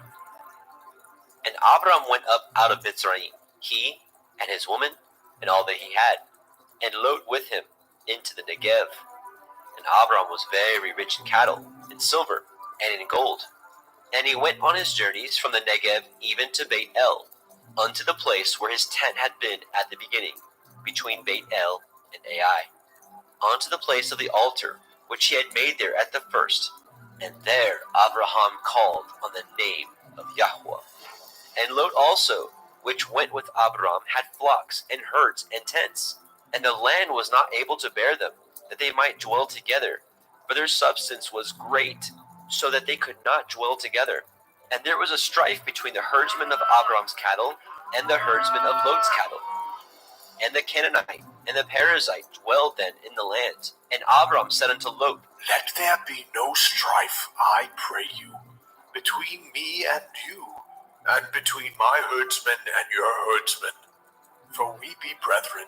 And Abram went up out of Mitzrayim, he, and his woman, and all that he had, and Lot with him, into the Negev. And Abram was very rich in cattle, in silver, and in gold. And he went on his journeys from the Negev even to Beit El, unto the place where his tent had been at the beginning, between Beit El and Ai, unto the place of the altar, which he had made there at the first. And there Abraham called on the name of Yahweh. And Lot also, which went with Abram, had flocks and herds and tents. And the land was not able to bear them, that they might dwell together, for their substance was great, so that they could not dwell together. And there was a strife between the herdsmen of Abram's cattle and the herdsmen of Lot's cattle. And the Canaanite and the Perizzite dwelled then in the land. And Abram said unto Lot, Let there be no strife, I pray you, between me and you, and between my herdsmen and your herdsmen, for we be brethren.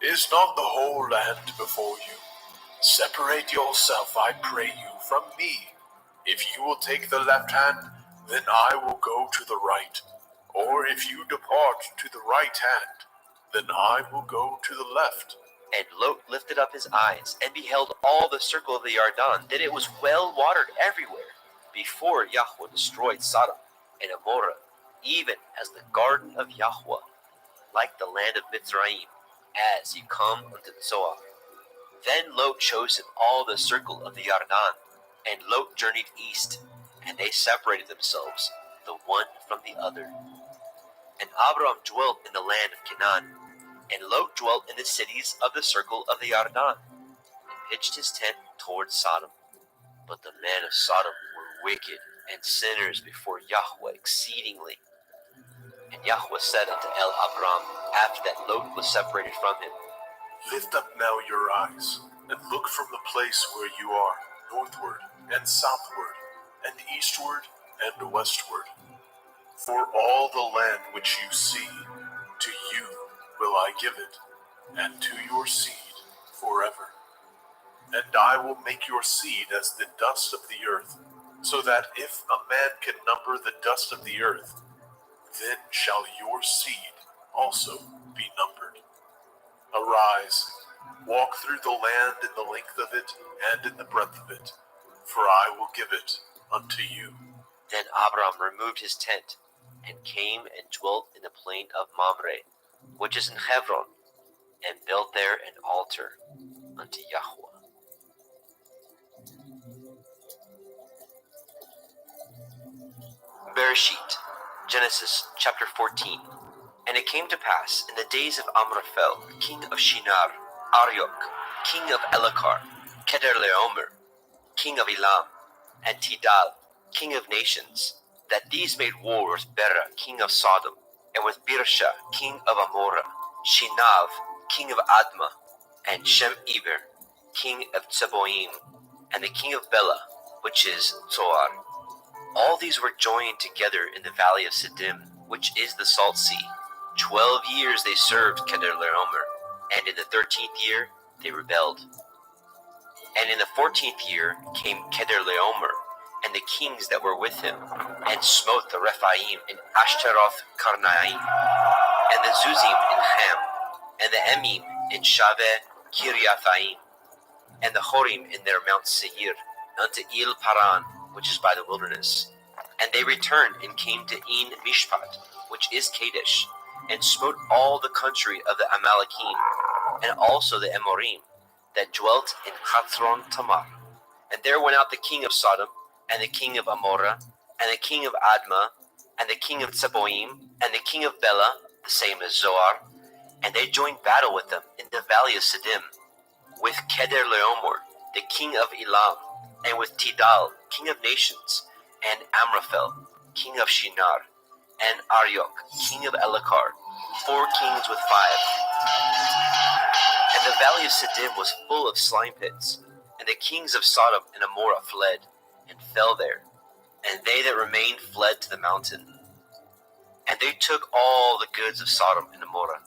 Is not the whole land before you? Separate yourself, I pray you, from me. If you will take the left hand, then I will go to the right. Or if you depart to the right hand, then I will go to the left. And Lot lifted up his eyes, and beheld all the circle of the Yarden, that it was well watered everywhere, before Yahweh destroyed Sodom and Amorah, even as the garden of Yahweh, like the land of Mitzrayim, as ye come unto Zoar. Then Lot chose him all the circle of the Yarden, and Lot journeyed east, and they separated themselves, the one from the other. And Abram dwelt in the land of Canaan, and Lot dwelt in the cities of the circle of the Yarden, and pitched his tent toward Sodom. But the men of Sodom were wicked and sinners before Yahweh exceedingly. And Yahweh said unto Abram, after that Lot was separated from him, Lift up now your eyes, and look from the place where you are, northward, and southward, and eastward, and westward. For all the land which you see, to you will I give it, and to your seed forever. And I will make your seed as the dust of the earth, so that if a man can number the dust of the earth, then shall your seed also be numbered. Arise, walk through the land in the length of it and in the breadth of it, for I will give it unto you. Then Abram removed his tent, and came and dwelt in the plain of Mamre, which is in Hebron, and built there an altar unto Yahweh. Bereshit, Genesis chapter 14. And And it came to pass in the days of Amraphel, king of Shinar, Arioch, king of Elakar, Kedorlaomer, king of Elam, and Tidal, king of nations, that these made war with Bera, king of Sodom, and with Birsha, king of Amorah, Shinav, king of Admah, and Shem-Eber, king of Tseboim, and the king of Bela, which is Zoar. All these were joined together in the valley of Siddim, which is the Salt Sea. 12 years they served Kedorlaomer, and in the 13th year they rebelled. And in the 14th year came Kedorlaomer and the kings that were with him, and smote the Rephaim in Ashtaroth Karnaim, and the Zuzim in Ham, and the Emim in Shaveh Kiriathaim, and the Horim in their Mount Seir, unto Il Paran, which is by the wilderness. And they returned and came to En Mishpat, which is Kadesh, and smote all the country of the Amalekim, and also the Amorim, that dwelt in Chathron Tamar. And there went out the king of Sodom, and the king of Amorah, and the king of Admah, and the king of Tseboim, and the king of Bela, the same as Zoar, and they joined battle with them in the valley of Siddim, with Kedorlaomer, the king of Elam, and with Tidal, king of nations, and Amraphel, king of Shinar, and Arioch, king of Elakar, 4 kings with 5. And the valley of Siddim was full of slime pits, and the kings of Sodom and Amorah fled, and fell there, and they that remained fled to the mountain. And they took all the goods of Sodom and Amorah,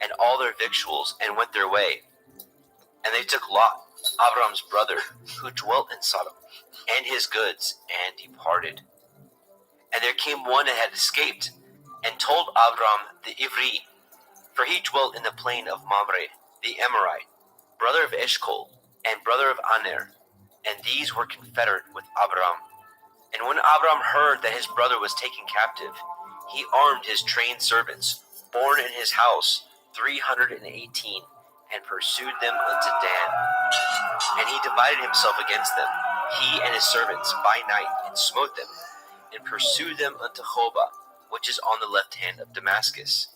and all their victuals, and went their way. And they took Lot, Abram's brother, who dwelt in Sodom, and his goods, and departed. And there came one that had escaped, and told Abram the Ivri, for he dwelt in the plain of Mamre, the Amorite, brother of Eshcol, and brother of Aner, and these were confederate with Abram. And when Abram heard that his brother was taken captive, he armed his trained servants, born in his house, 318, and pursued them unto Dan. And he divided himself against them, he and his servants, by night, and smote them, and pursued them unto Hobah, which is on the left hand of Damascus.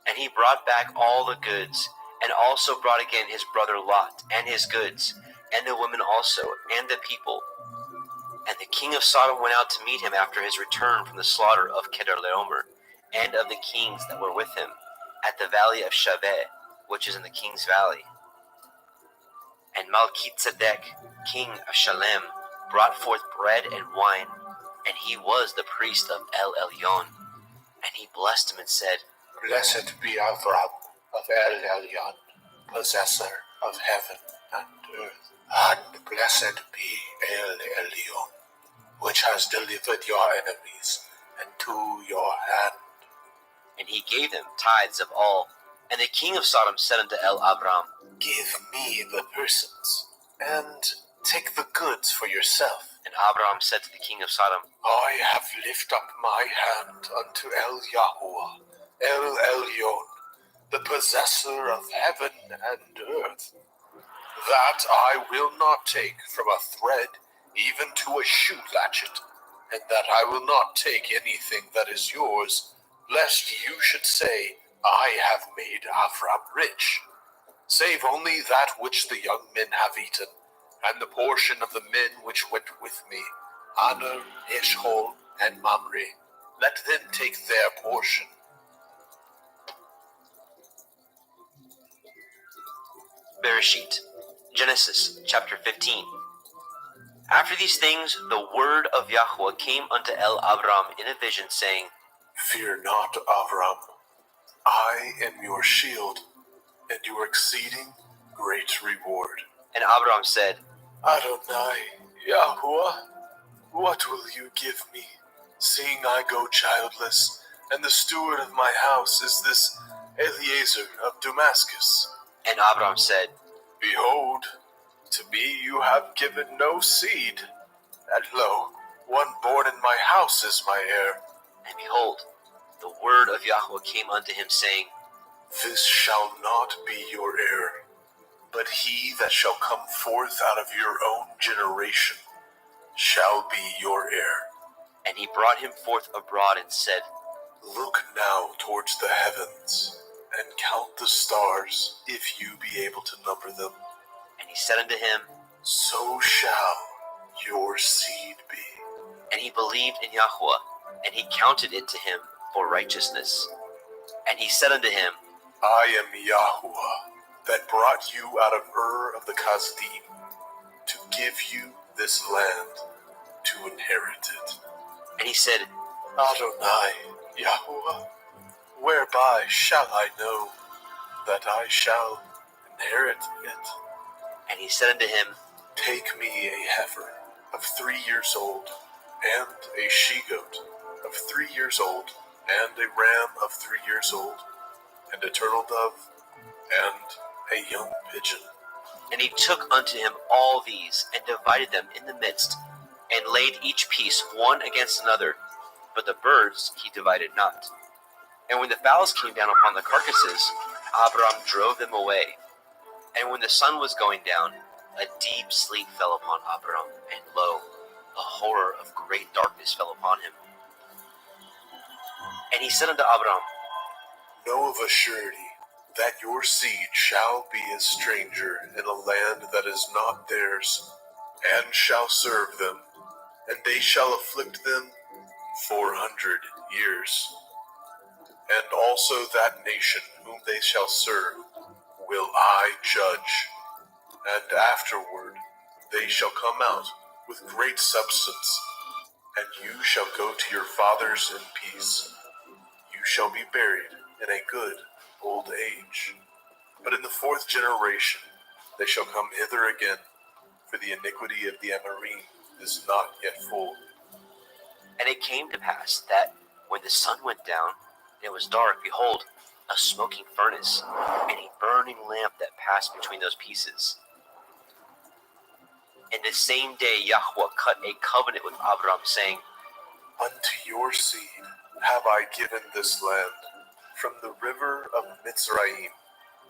And he brought back all the goods, and also brought again his brother Lot, and his goods, and the women also, and the people. And the king of Sodom went out to meet him after his return from the slaughter of Kedorlaomer, and of the kings that were with him, at the valley of Shaveh, which is in the king's valley. And Malkitzedek, king of Shalem, brought forth bread and wine, and he was the priest of El Elyon. And he blessed him and said, Blessed be Avram of El Elyon, possessor of heaven and earth. And blessed be El Elyon, which has delivered your enemies into your hand. And he gave them tithes of all. And the king of Sodom said unto El Abram, Give me the persons, and take the goods for yourself. And Abram said to the king of Sodom, I have lifted up my hand unto El Yahuwah, El Elyon, the possessor of heaven and earth, that I will not take from a thread even to a shoe latchet, and that I will not take anything that is yours, lest you should say, I have made Avram rich, save only that which the young men have eaten, and the portion of the men which went with me, Aner, Eshcol, and Mamre. Let them take their portion. Bereshit, Genesis chapter 15. After these things, the word of Yahweh came unto El Abram in a vision, saying, Fear not, Avram. I am your shield, and your exceeding great reward. And Abram said, Adonai, Yahuwah, what will you give me, seeing I go childless, and the steward of my house is this Eliezer of Damascus? And Abram said, Behold, to me you have given no seed, and lo, one born in my house is my heir. And behold, the word of Yahweh came unto him, saying, This shall not be your heir, but he that shall come forth out of your own generation shall be your heir. And he brought him forth abroad and said, Look now towards the heavens, and count the stars, if you be able to number them. And he said unto him, So shall your seed be. and he believed in Yahweh, and he counted it to him for righteousness. And he said unto him, I am Yahweh, that brought you out of Ur of the Kasdim, to give you this land to inherit it. and he said, Adonai, Yahweh, whereby shall I know that I shall inherit it? and he said unto him, Take me a heifer of 3 years old, and a she-goat of 3 years old, and a ram of 3 years old, and a turtle dove, and a young pigeon. And he took unto him all these, and divided them in the midst, and laid each piece one against another, but the birds he divided not. And when the fowls came down upon the carcasses, Abram drove them away. And when the sun was going down, a deep sleep fell upon Abram, and lo, a horror of great darkness fell upon him. And he said unto Abram, Know of a surety that your seed shall be a stranger in a land that is not theirs, and shall serve them, and they shall afflict them 400 years. And also that nation whom they shall serve will I judge, and afterward they shall come out with great substance, and you shall go to your fathers in peace. You shall be buried in a good old age. But in the 4th generation they shall come hither again, for the iniquity of the Amorim is not yet full. And it came to pass that, when the sun went down, and it was dark, behold, a smoking furnace, and a burning lamp that passed between those pieces. And the same day Yahweh cut a covenant with Abram, saying, Unto your seed have I given this land, from the river of Mitzrayim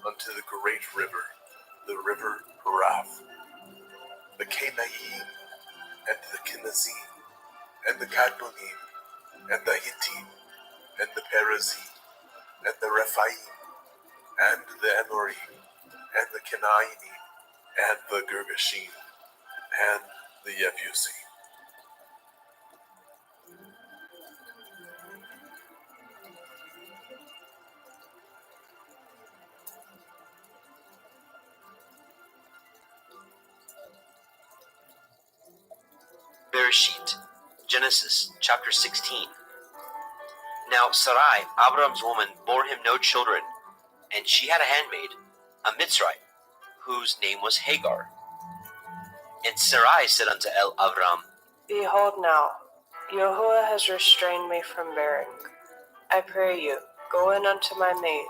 unto the great river, the river Parath, the Canaim, and the Kenazim, and the Kadmonim, and the Hittim, and the Perizim, and the Rephaim, and the Amorim, and the Kenainim, and the Girgashim, and the Yebusim. Bereshit, Genesis chapter 16. Now Sarai, Abram's woman, bore him no children, and she had a handmaid, a Mitzrite, whose name was Hagar. And Sarai said unto Abram, Behold now, Yahuwah has restrained me from bearing. I pray you, go in unto my maid.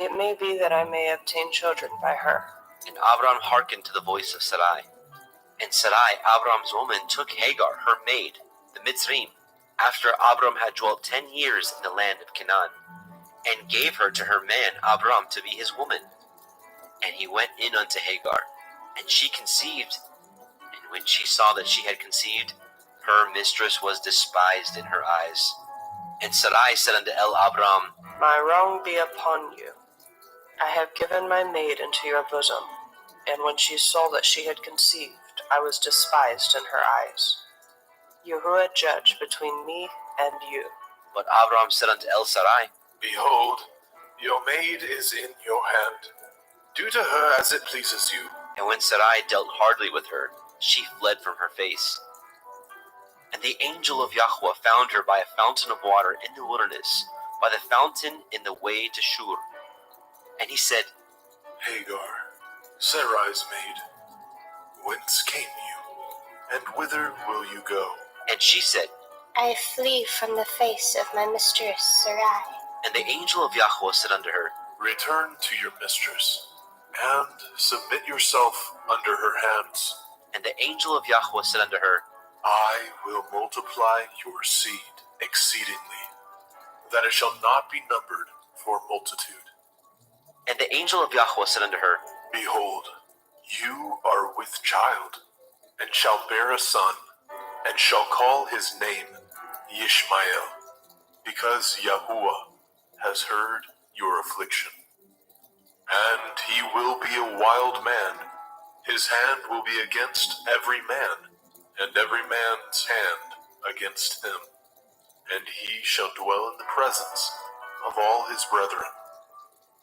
It may be that I may obtain children by her. and Abram hearkened to the voice of Sarai. And Sarai, Abram's woman, took Hagar, her maid, the Mitzrim, after Abram had dwelt 10 years in the land of Canaan, and gave her to her man Abram to be his woman. And he went in unto Hagar, and she conceived. And when she saw that she had conceived, her mistress was despised in her eyes. And Sarai said unto Abram, My wrong be upon you. I have given my maid into your bosom. And when she saw that she had conceived, I was despised in her eyes. Yahuwah judge between me and you. But Abram said unto Sarai, Behold, your maid is in your hand. Do to her as it pleases you. And when Sarai dealt hardly with her, she fled from her face. And the angel of Yahweh found her by a fountain of water in the wilderness, by the fountain in the way to Shur. And he said, Hagar, Sarai's maid, whence came you, and whither will you go? And she said, I flee from the face of my mistress Sarai. And the angel of Yahweh said unto her, Return to your mistress, and submit yourself under her hands. And the angel of Yahweh said unto her, I will multiply your seed exceedingly, that it shall not be numbered for multitude. And the angel of Yahweh said unto her, Behold, you are with child, and shall bear a son, and shall call his name Yishmael. because Yahuwah has heard your affliction. And he will be a wild man. His hand will be against every man, and every man's hand against him. And he shall dwell in the presence of all his brethren.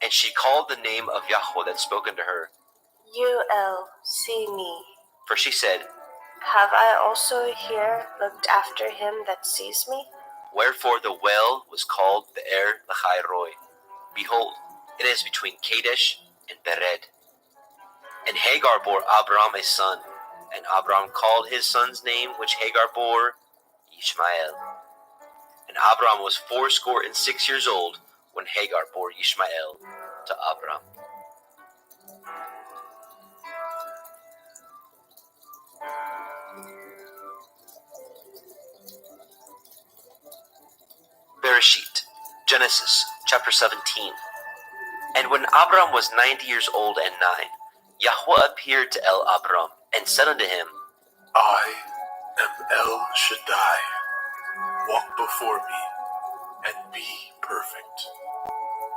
And she called the name of Yahweh that spoke unto her. You, El, see me. For she said, Have I also here looked after him that sees me? Wherefore the well was called Be'er Lahai Roi. Behold, it is between Kadesh and Bered. And Hagar bore Abram a son, and Abram called his son's name which Hagar bore Ishmael. And Abram was 86 years old when Hagar bore Ishmael to Abram. Bereshit, Genesis chapter 17. And when Abram was 90 years old and 9, Yahweh appeared to Abram and said unto him, I am El Shaddai. Walk before me and be perfect.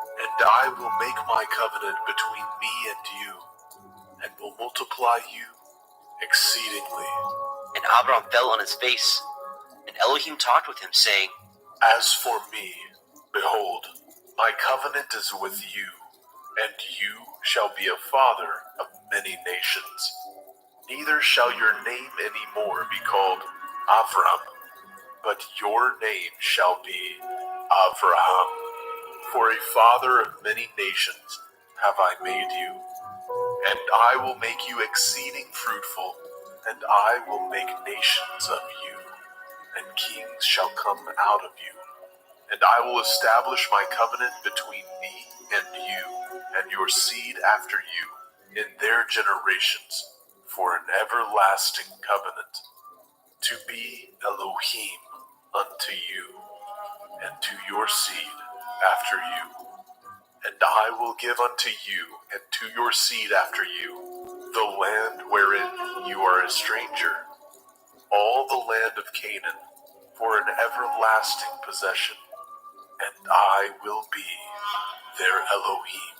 And I will make my covenant between me and you, and will multiply you exceedingly. And Abram fell on his face. And Elohim talked with him, saying, As for me, behold, my covenant is with you, and you shall be a father of many nations. Neither shall your name any more be called Avram, but your name shall be Avraham. For a father of many nations have I made you, and I will make you exceeding fruitful, and I will make nations of you, and kings shall come out of you. And I will establish my covenant between me and you, and your seed after you, in their generations, for an everlasting covenant, to be Elohim unto you, and to your seed after you. And I will give unto you, and to your seed after you, the land wherein you are a stranger, all the land of Canaan, for an everlasting possession, and I will be their Elohim.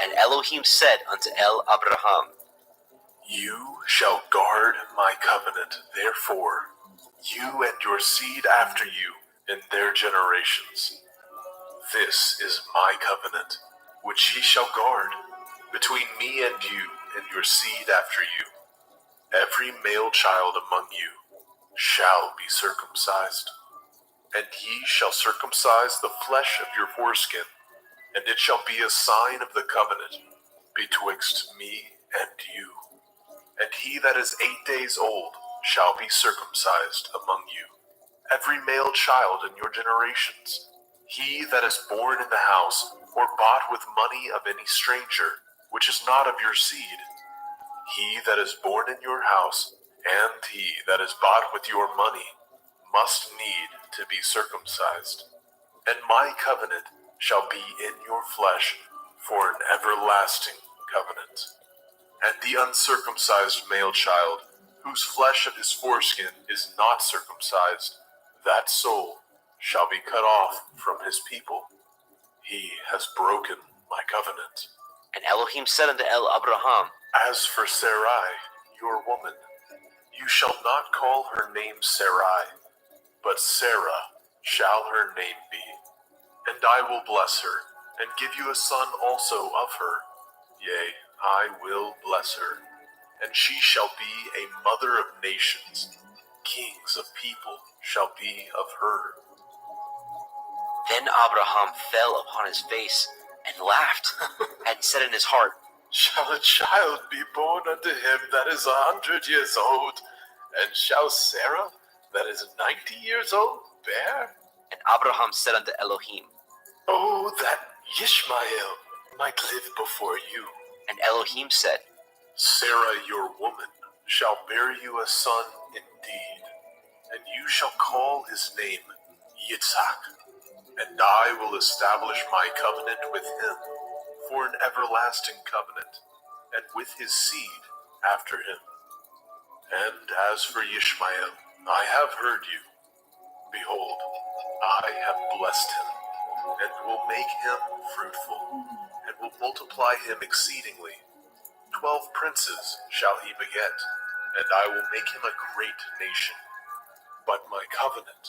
And Elohim said unto Abraham, You shall guard my covenant, therefore, you and your seed after you in their generations. This is my covenant, which ye shall guard, between me and you and your seed after you. Every male child among you shall be circumcised, and ye shall circumcise the flesh of your foreskin, and it shall be a sign of the covenant betwixt me and you. And he that is 8 days old shall be circumcised among you, every male child in your generations. He that is born in the house, or bought with money of any stranger, which is not of your seed, he that is born in your house, and he that is bought with your money, must need to be circumcised. And my covenant shall be in your flesh for an everlasting covenant. And the uncircumcised male child, whose flesh of his foreskin is not circumcised, that soul shall be cut off from his people. He has broken my covenant. and Elohim said unto Abraham, As for Sarai, your woman, you shall not call her name Sarai, but Sarah shall her name be. And I will bless her, and give you a son also of her. Yea, I will bless her, and she shall be a mother of nations. Kings of people shall be of her. Then Abraham fell upon his face and laughed, and said in his heart, Shall a child be born unto him that is 100 years old? And shall Sarah, that is 90 years old, bear? And Abraham said unto Elohim, Oh, that Ishmael might live before you. and Elohim said, Sarah, your woman, shall bear you a son indeed, and you shall call his name Yitzhak. And I will establish my covenant with him for an everlasting covenant, and with his seed after him. And as for Ishmael, I have heard you. Behold, I have blessed him, and will make him fruitful, and will multiply him exceedingly. 12 princes shall he beget, and I will make him a great nation. But my covenant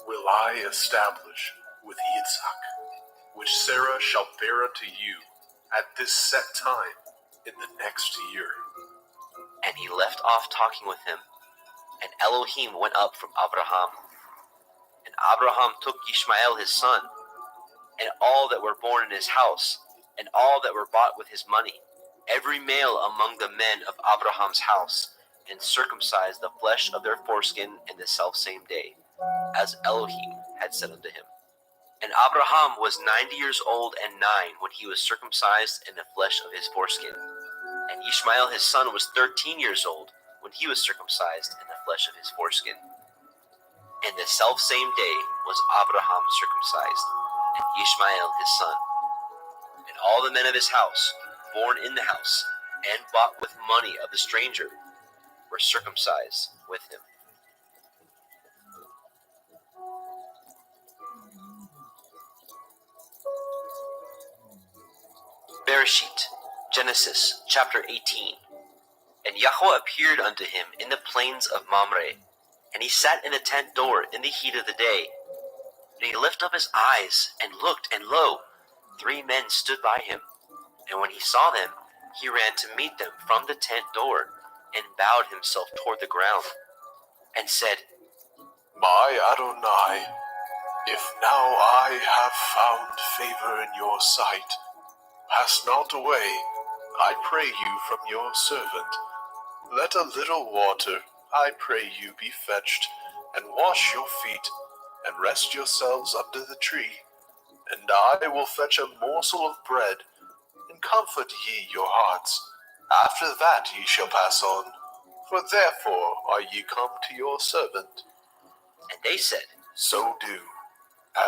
will I establish with Yitzhak, which Sarah shall bear unto you at this set time in the next year. And he left off talking with him, and Elohim went up from Abraham. And Abraham took Ishmael his son, and all that were born in his house, and all that were bought with his money, every male among the men of Abraham's house, and circumcised the flesh of their foreskin in the selfsame day, as Elohim had said unto him. And Abraham was 90 years old and 9 when he was circumcised in the flesh of his foreskin. And Ishmael his son was 13 years old when he was circumcised in the flesh of his foreskin. And the selfsame day was Abraham circumcised, and Ishmael his son. And all the men of his house, born in the house, and bought with money of the stranger, were circumcised with him. Bereshit, Genesis, chapter 18. And Yahweh appeared unto him in the plains of Mamre, and he sat in the tent door in the heat of the day. And he lifted up his eyes, and looked, and lo, 3 men stood by him. And when he saw them, he ran to meet them from the tent door, and bowed himself toward the ground, and said, My Adonai, if now I have found favor in your sight, pass not away, I pray you, from your servant. Let a little water, I pray you, be fetched, and wash your feet, and rest yourselves under the tree. And I will fetch a morsel of bread, and comfort ye your hearts. After that ye shall pass on, for therefore are ye come to your servant. And they said, So do,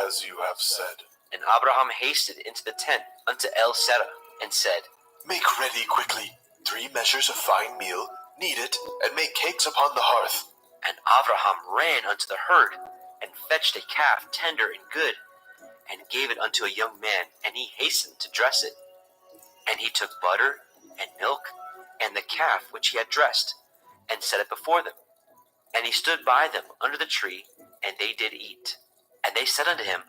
as you have said. And Abraham hasted into the tent unto El Serah, and said, Make ready quickly 3 measures of fine meal, knead it, and make cakes upon the hearth. And Abraham ran unto the herd, and fetched a calf tender and good, and gave it unto a young man, and he hastened to dress it. And he took butter, and milk, and the calf which he had dressed, and set it before them. And he stood by them under the tree, and they did eat. And they said unto him,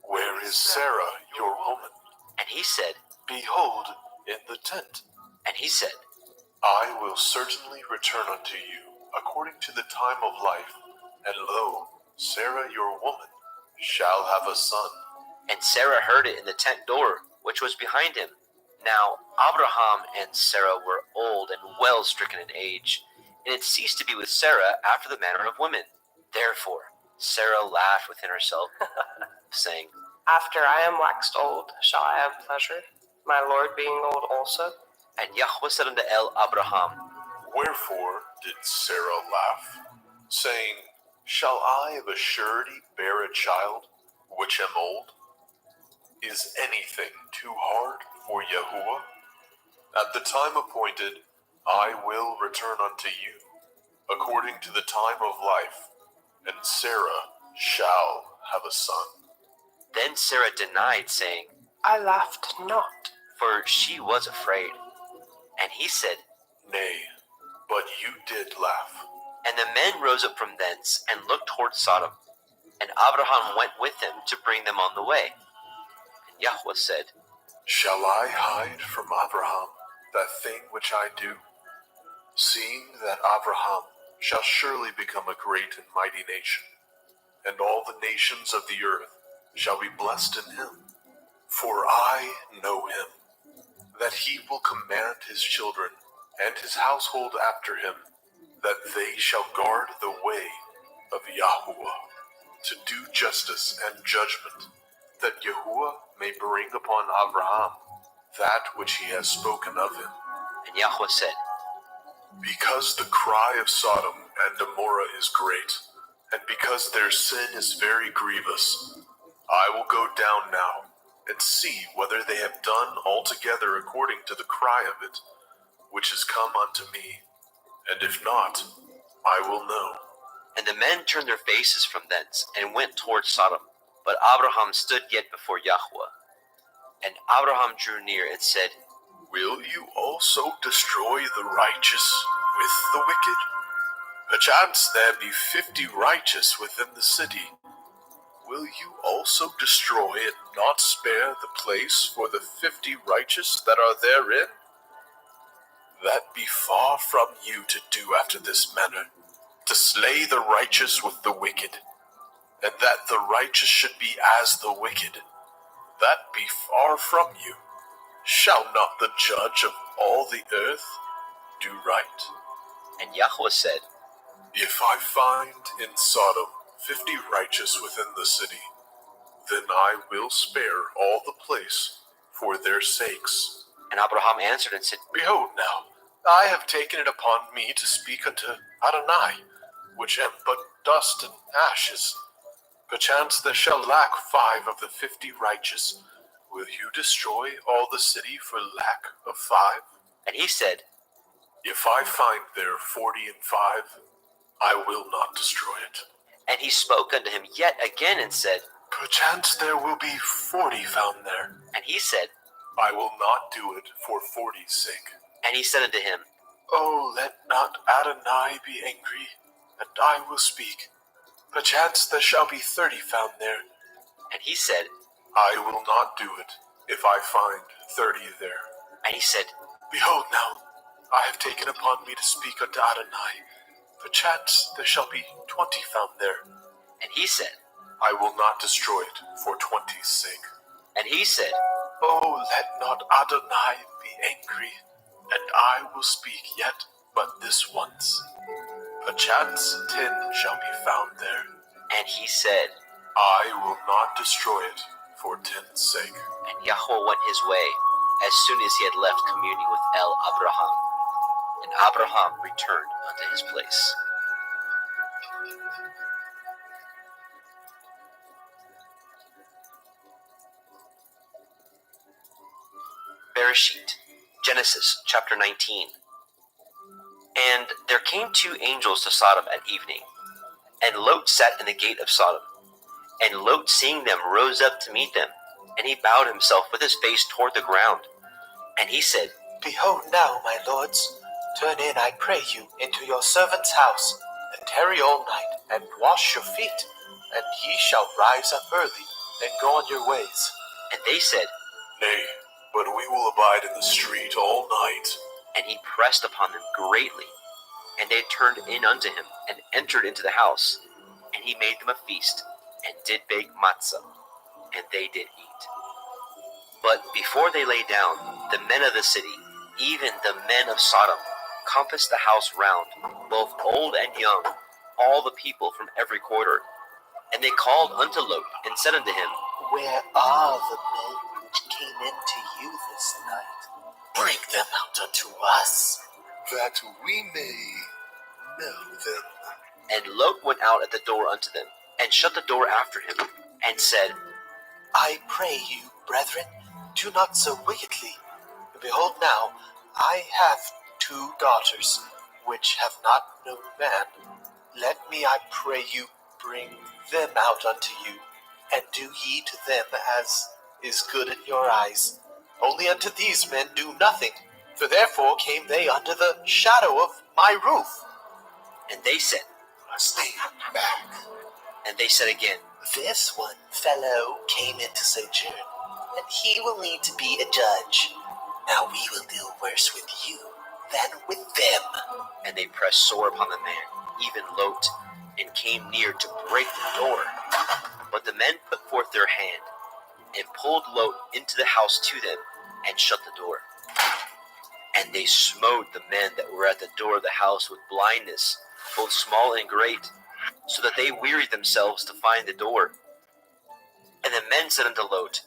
Where is Sarah, your woman? And he said, Behold, in the tent. And he said, I will certainly return unto you according to the time of life, and lo, Sarah your woman shall have a son. And Sarah heard it in the tent door, which was behind him. Now Abraham and Sarah were old and well stricken in age, and it ceased to be with Sarah after the manner of women. Therefore Sarah laughed within herself, saying, After I am waxed old, shall I have pleasure, my Lord being old also? And Yahweh said unto El Abraham, Wherefore did Sarah laugh, saying, Shall I of a surety bear a child, which am old? Is anything too hard for Yahuwah? At the time appointed, I will return unto you, according to the time of life, and Sarah shall have a son. Then Sarah denied, saying, I laughed not. for she was afraid. And he said, Nay, but you did laugh. And the men rose up from thence, and looked toward Sodom. And Abraham went with them to bring them on the way. And Yahweh said, Shall I hide from Abraham that thing which I do? Seeing that Abraham shall surely become a great and mighty nation, and all the nations of the earth shall be blessed in him. For I know him, that he will command his children and his household after him, that they shall guard the way of Yahuwah, to do justice and judgment, that Yahuwah may bring upon Abraham that which he has spoken of him. And Yahweh said, Because the cry of Sodom and Gomorrah is great, and because their sin is very grievous, I will go down now and see whether they have done altogether according to the cry of it, which is come unto me, and if not, I will know. And the men turned their faces from thence, and went toward Sodom. But Abraham stood yet before Yahweh. And Abraham drew near and said, Will you also destroy the righteous with the wicked? Perchance there be 50 righteous within the city. Will you also destroy and not spare the place for the 50 righteous that are therein? That be far from you to do after this manner, to slay the righteous with the wicked, and that the righteous should be as the wicked. That be far from you. Shall not the judge of all the earth do right? And Yahweh said, If I find in Sodom 50 righteous within the city, then I will spare all the place for their sakes. And Abraham answered and said, Behold now, I have taken it upon me to speak unto Adonai, which am but dust and ashes. Perchance there shall lack 5 of the 50 righteous. Will you destroy all the city for lack of 5? And he said, If I find there 40 and 5, I will not destroy it. And he spoke unto him yet again and said, Perchance there will be 40 found there. And he said, I will not do it for 40's sake. And he said unto him, Oh, let not Adonai be angry, and I will speak. Perchance there shall be 30 found there. And he said, I will not do it if I find 30 there. And he said, Behold now, I have taken upon me to speak unto Adonai. Perchance there shall be 20 found there. And he said, I will not destroy it for 20's sake. And he said, Oh, let not Adonai be angry, and I will speak yet but this once. Perchance 10 shall be found there. And he said, I will not destroy it for 10's sake. And Yahweh went his way, as soon as he had left communing with Abraham. And Abraham returned unto his place. Bereshit, Genesis chapter 19. And there came 2 angels to Sodom at evening, and Lot sat in the gate of Sodom. And Lot, seeing them, rose up to meet them, and he bowed himself with his face toward the ground. And he said, Behold now, my lords, turn in, I pray you, into your servant's house, and tarry all night, and wash your feet, and ye shall rise up early, and go on your ways. And they said, Nay, but we will abide in the street all night. And he pressed upon them greatly. And they turned in unto him, and entered into the house. And he made them a feast, and did bake matzah, and they did eat. But before they lay down, the men of the city, even the men of Sodom, compassed the house round, both old and young, all the people from every quarter. And they called unto Lot, and said unto him, Where are the men which came into you this night? Bring them out unto us, That we may know them. And Lot went out at the door unto them, and shut the door after him, and said, I pray you, brethren, do not so wickedly. Behold now, I have 2 daughters, which have not known man. Let me, I pray you, bring them out unto you, and do ye to them as is good in your eyes. Only unto these men do nothing, for therefore came they under the shadow of my roof. And they said, Stay back. And they said again, This one fellow came in to sojourn, and he will need to be a judge. Now we will deal worse with you than with them. And they pressed sore upon the man, even Lot, and came near to break the door. But the men put forth their hand, and pulled Lot into the house to them, and shut the door. And they smote the men that were at the door of the house with blindness, both small and great, so that they wearied themselves to find the door. And the men said unto Lot,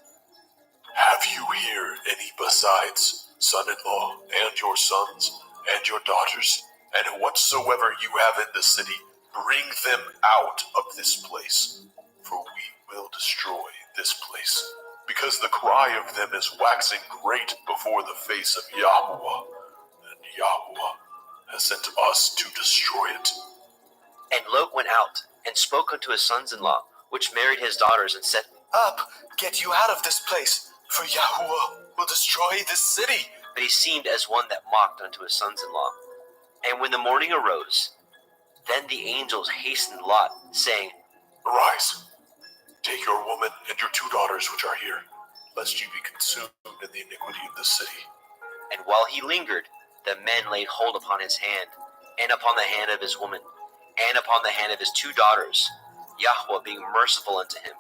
Have you here any besides son-in-law, and your sons, and your daughters? And whatsoever you have in the city, bring them out of this place. For we will destroy this place, because the cry of them is waxing great before the face of Yahweh, and Yahweh has sent us to destroy it. And Lot went out, and spoke unto his sons-in-law, which married his daughters, and said, Up, get you out of this place, for Yahuwah will destroy this city. But he seemed as one that mocked unto his sons-in-law. And when the morning arose, then the angels hastened Lot, saying, Arise, take your woman and your 2 daughters which are here, lest you be consumed in the iniquity of this city. And while he lingered, the men laid hold upon his hand, and upon the hand of his woman, and upon the hand of his 2 daughters, Yahweh being merciful unto him.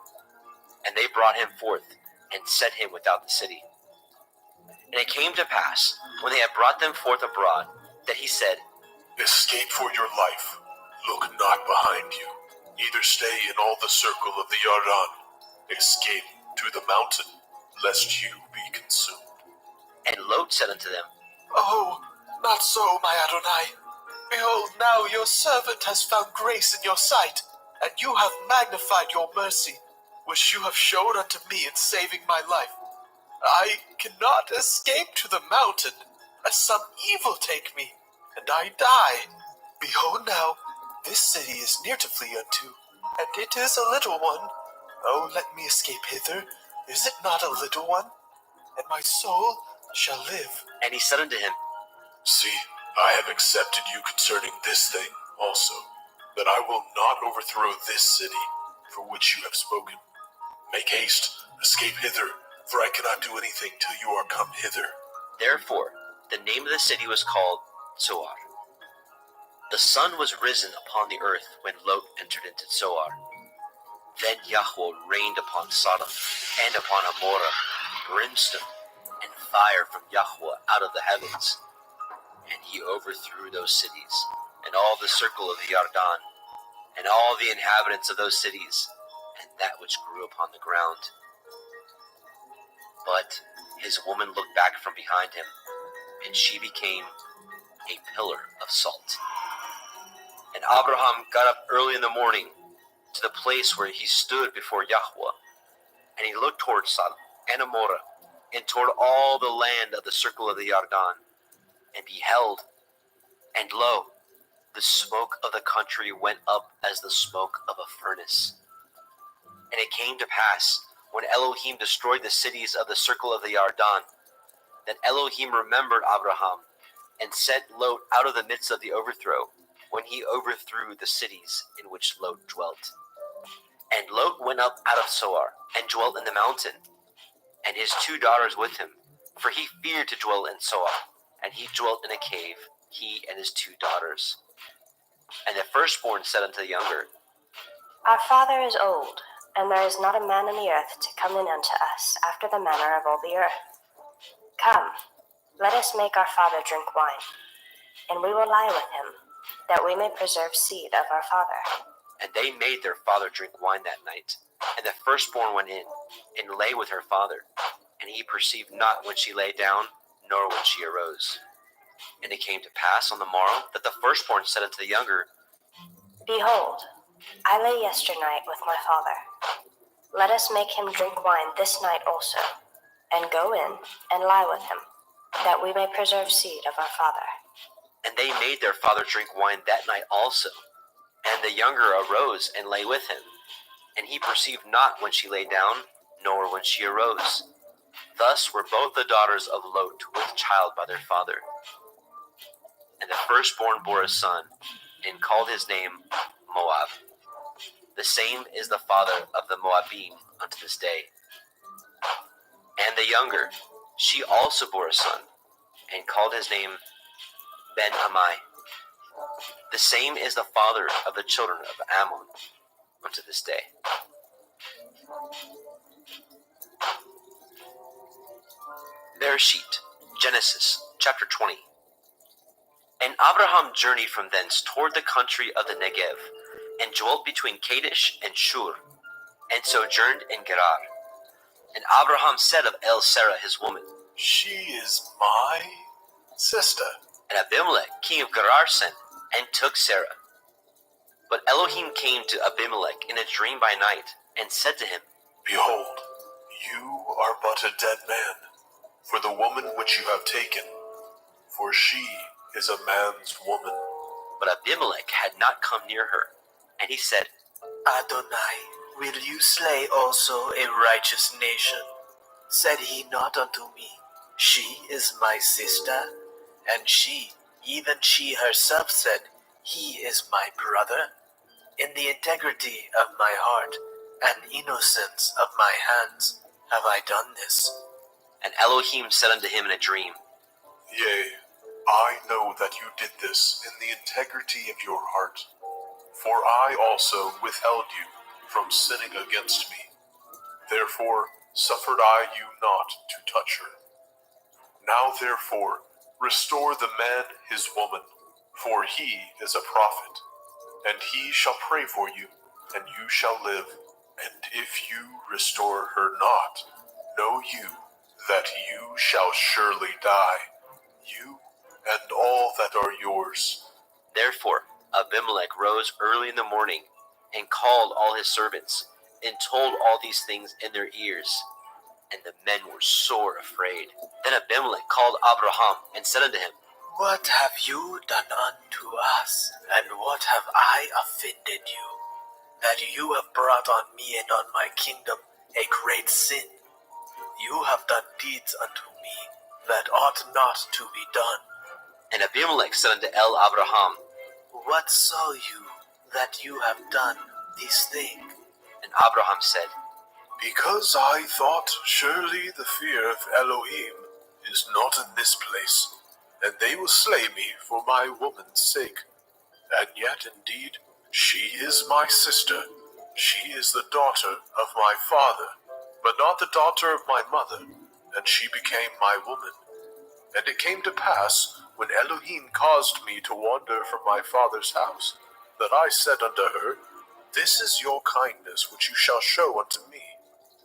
And they brought him forth, and set him without the city. And it came to pass, when they had brought them forth abroad, that he said, Escape for your life. Look not behind you, neither stay in all the circle of the Yarden. Escape to the mountain, lest you be consumed. And Lot said unto them, Oh, not so, my Adonai. Behold, now your servant has found grace in your sight, and you have magnified your mercy, which you have showed unto me in saving my life. I cannot escape to the mountain, lest some evil take me, and I die. Behold now, this city is near to flee unto, and it is a little one. Oh, let me escape hither. Is it not a little one? And my soul shall live. and he said unto him, See, I have accepted you concerning this thing also, that I will not overthrow this city for which you have spoken. Make haste, escape hither, for I cannot do anything till you are come hither. Therefore the name of the city was called Zoar. The sun was risen upon the earth when Lot entered into Zoar. Then Yahweh rained upon Sodom and upon Amorah brimstone and fire from Yahweh out of the heavens. And he overthrew those cities, and all the circle of the Yarden, and all the inhabitants of those cities, and that which grew upon the ground. But his woman looked back from behind him, and she became a pillar of salt. And Abraham got up early in the morning to the place where he stood before Yahweh, and he looked toward Sodom and Amorah, and toward all the land of the circle of the Yarden, and beheld, and lo, the smoke of the country went up as the smoke of a furnace. And it came to pass, when Elohim destroyed the cities of the circle of the Yarden, that Elohim remembered Abraham, and sent Lot out of the midst of the overthrow, when he overthrew the cities in which Lot dwelt. And Lot went up out of Zoar, and dwelt in the mountain, and his 2 daughters with him, for he feared to dwell in Zoar, and he dwelt in a cave, he and his 2 daughters. And the firstborn said unto the younger, Our father is old, and there is not a man in the earth to come in unto us after the manner of all the earth. Come, let us make our father drink wine, and we will lie with him, that we may preserve seed of our father. And they made their father drink wine that night. And the firstborn went in, and lay with her father. And he perceived not when she lay down, nor when she arose. And it came to pass on the morrow, that the firstborn said unto the younger, Behold, I lay yesternight with my father. Let us make him drink wine this night also, and go in and lie with him, that we may preserve seed of our father. And they made their father drink wine that night also. And the younger arose and lay with him. And he perceived not when she lay down, nor when she arose. Thus were both the daughters of Lot with child by their father. And the firstborn bore a son, and called his name Moab. The same is the father of the Moabim unto this day. And the younger, she also bore a son, and called his name Ben-Ammi. The same is the father of the children of Ammon unto this day. Bereshit, Genesis, chapter 20. And Abraham journeyed from thence toward the country of the Negev, and dwelt between Kadesh and Shur, and sojourned in Gerar. And Abraham said of El Sarah his woman, She is my sister. And Abimelech king of Gerar sent, and took Sarah. But Elohim came to Abimelech in a dream by night, and said to him, Behold, you are but a dead man, for the woman which you have taken, for she is a man's woman. But Abimelech had not come near her. And he said, Adonai, will you slay also a righteous nation? Said he not unto me, She is my sister? And she, even she herself said, He is my brother? In the integrity of my heart and innocence of my hands have I done this. And Elohim said unto him in a dream, Yea, I know that you did this in the integrity of your heart. For I also withheld you from sinning against me. Therefore suffered I you not to touch her. Now therefore restore the man his woman, for he is a prophet, and he shall pray for you, and you shall live. And if you restore her not, know you that you shall surely die, you and all that are yours. Therefore Abimelech rose early in the morning, and called all his servants, and told all these things in their ears. And the men were sore afraid. Then Abimelech called Abraham, and said unto him, What have you done unto us, and what have I offended you, that you have brought on me and on my kingdom a great sin? You have done deeds unto me that ought not to be done. And Abimelech said unto Abraham, What saw you that you have done this thing? And Abraham said, Because I thought surely the fear of Elohim is not in this place, and they will slay me for my woman's sake. And yet indeed she is my sister. She is the daughter of my father, but not the daughter of my mother, and she became my woman. And it came to pass, when Elohim caused me to wander from my father's house, that I said unto her, This is your kindness which you shall show unto me.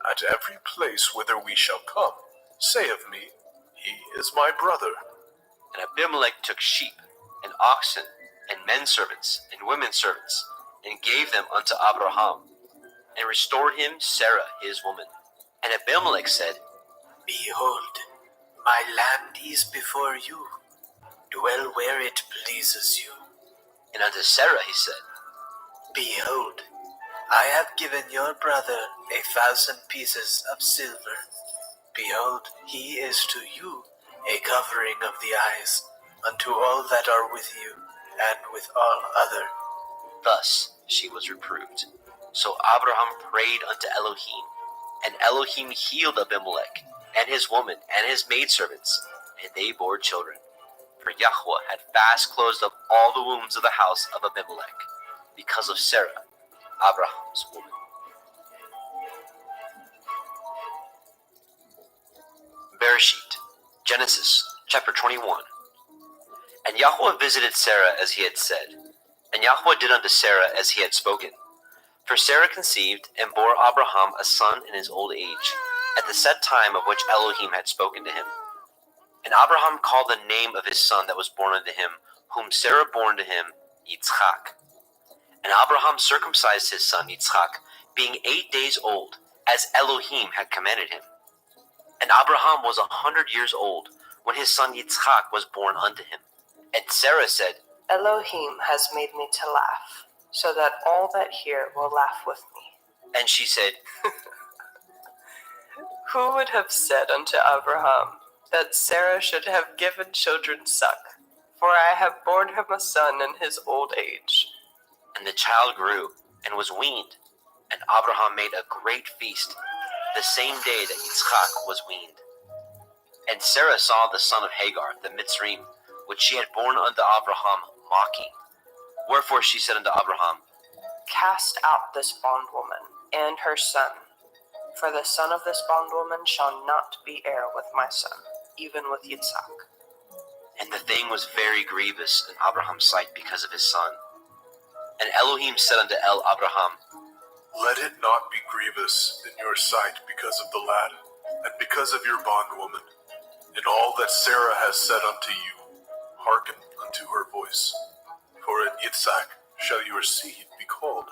At every place whither we shall come, say of me, He is my brother. And Abimelech took sheep, and oxen, and men servants, and women servants, and gave them unto Abraham, and restored him Sarah his woman. And Abimelech said, Behold, my land is before you. Dwell where it pleases you. And unto Sarah he said, Behold, I have given your brother 1,000 pieces of silver. Behold, he is to you a covering of the eyes, unto all that are with you, and with all other. Thus she was reproved. So Abraham prayed unto Elohim, and Elohim healed Abimelech, and his woman, and his maidservants, and they bore children. For Yahweh had fast closed up all the wombs of the house of Abimelech, because of Sarah, Abraham's woman. Bereshit, Genesis, chapter 21. And Yahweh visited Sarah as he had said, and Yahweh did unto Sarah as he had spoken. For Sarah conceived, and bore Abraham a son in his old age, at the set time of which Elohim had spoken to him. And Abraham called the name of his son that was born unto him, whom Sarah bore to him, Yitzchak. And Abraham circumcised his son Yitzchak, being 8 days old, as Elohim had commanded him. And Abraham was 100 years old, when his son Yitzchak was born unto him. And Sarah said, Elohim has made me to laugh, so that all that hear will laugh with me. And she said, Who would have said unto Abraham that Sarah should have given children suck? For I have borne him a son in his old age. And the child grew, and was weaned. And Abraham made a great feast, the same day that Yitzchak was weaned. And Sarah saw the son of Hagar, the Mitzrayim, which she had borne unto Abraham, mocking. Wherefore she said unto Abraham, Cast out this bondwoman and her son, for the son of this bondwoman shall not be heir with my son, even with Yitzhak. And the thing was very grievous in Abraham's sight because of his son. And Elohim said unto Abraham, Let it not be grievous in your sight because of the lad, and because of your bondwoman. In all that Sarah has said unto you, hearken unto her voice. For in Yitzhak shall your seed be called.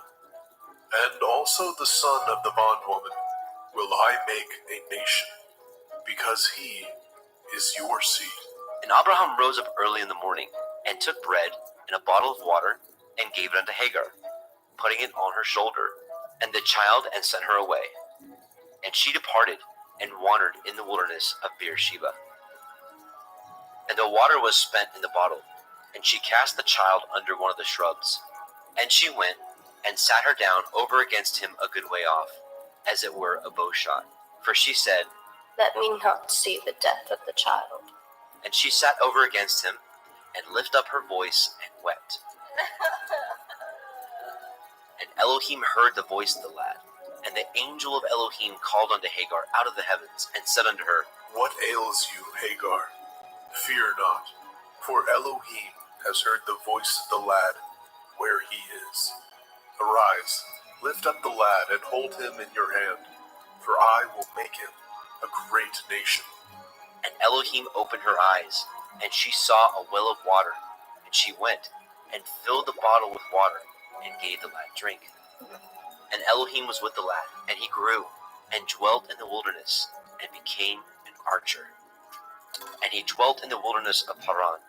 And also the son of the bondwoman will I make a nation, because he is your seed. And Abraham rose up early in the morning, and took bread and a bottle of water, and gave it unto Hagar. putting it on her shoulder, and the child, and sent her away. And she departed and wandered in the wilderness of Beersheba. And the water was spent in the bottle, and she cast the child under one of the shrubs. And she went and sat her down over against him a good way off, as it were a bow shot. For she said, Let me not see the death of the child. and she sat over against him, and lifted up her voice and wept. And Elohim heard the voice of the lad. And the angel of Elohim called unto Hagar out of the heavens, and said unto her, What ails you, Hagar? Fear not, for Elohim has heard the voice of the lad where he is. Arise, lift up the lad, and hold him in your hand, for I will make him a great nation. And Elohim opened her eyes, and she saw a well of water. And she went and filled the bottle with water, and gave the lad drink. And Elohim was with the lad, and he grew, and dwelt in the wilderness, and became an archer. And he dwelt in the wilderness of Paran,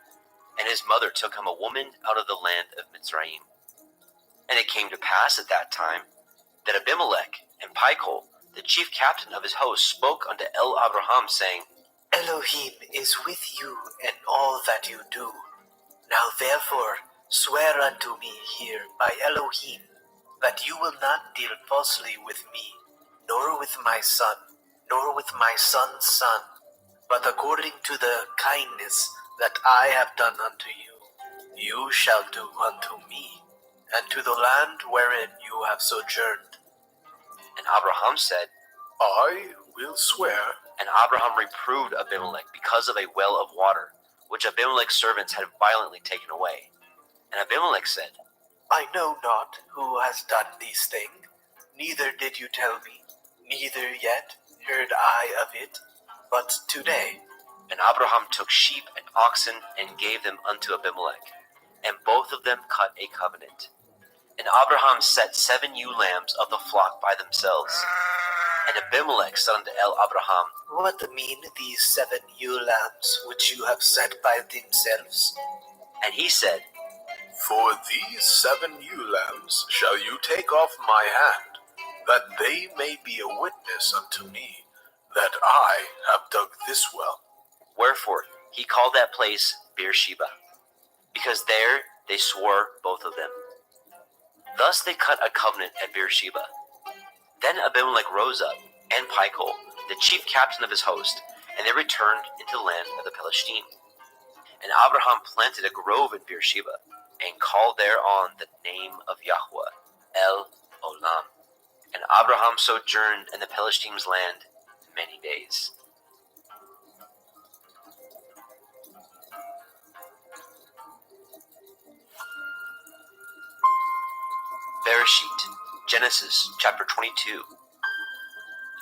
and his mother took him a woman out of the land of Mitzrayim. And it came to pass at that time, that Abimelech and Pichol, the chief captain of his host, spoke unto Abraham, saying, Elohim is with you in all that you do. Now therefore swear unto me here by Elohim, that you will not deal falsely with me, nor with my son, nor with my son's son, but according to the kindness that I have done unto you, you shall do unto me, and to the land wherein you have sojourned. And Abraham said, I will swear. and Abraham reproved Abimelech because of a well of water, which Abimelech's servants had violently taken away. And Abimelech said, I know not who has done these things, neither did you tell me, neither yet heard I of it, but today. And Abraham took sheep and oxen, and gave them unto Abimelech, and both of them cut a covenant. And Abraham set 7 ewe lambs of the flock by themselves. And Abimelech said unto Abraham, What mean these 7 ewe lambs which you have set by themselves? and he said, For these 7 ewe lambs shall you take off my hand, that they may be a witness unto me, that I have dug this well. Wherefore he called that place Beersheba, because there they swore both of them. Thus they cut a covenant at Beersheba. Then Abimelech rose up, and Pichol, the chief captain of his host, and they returned into the land of the Palestine. And Abraham planted a grove in Beersheba, and called thereon the name of Yahweh, El Olam. And Abraham sojourned in the Palestine's land many days. Bereshit, Genesis chapter 22.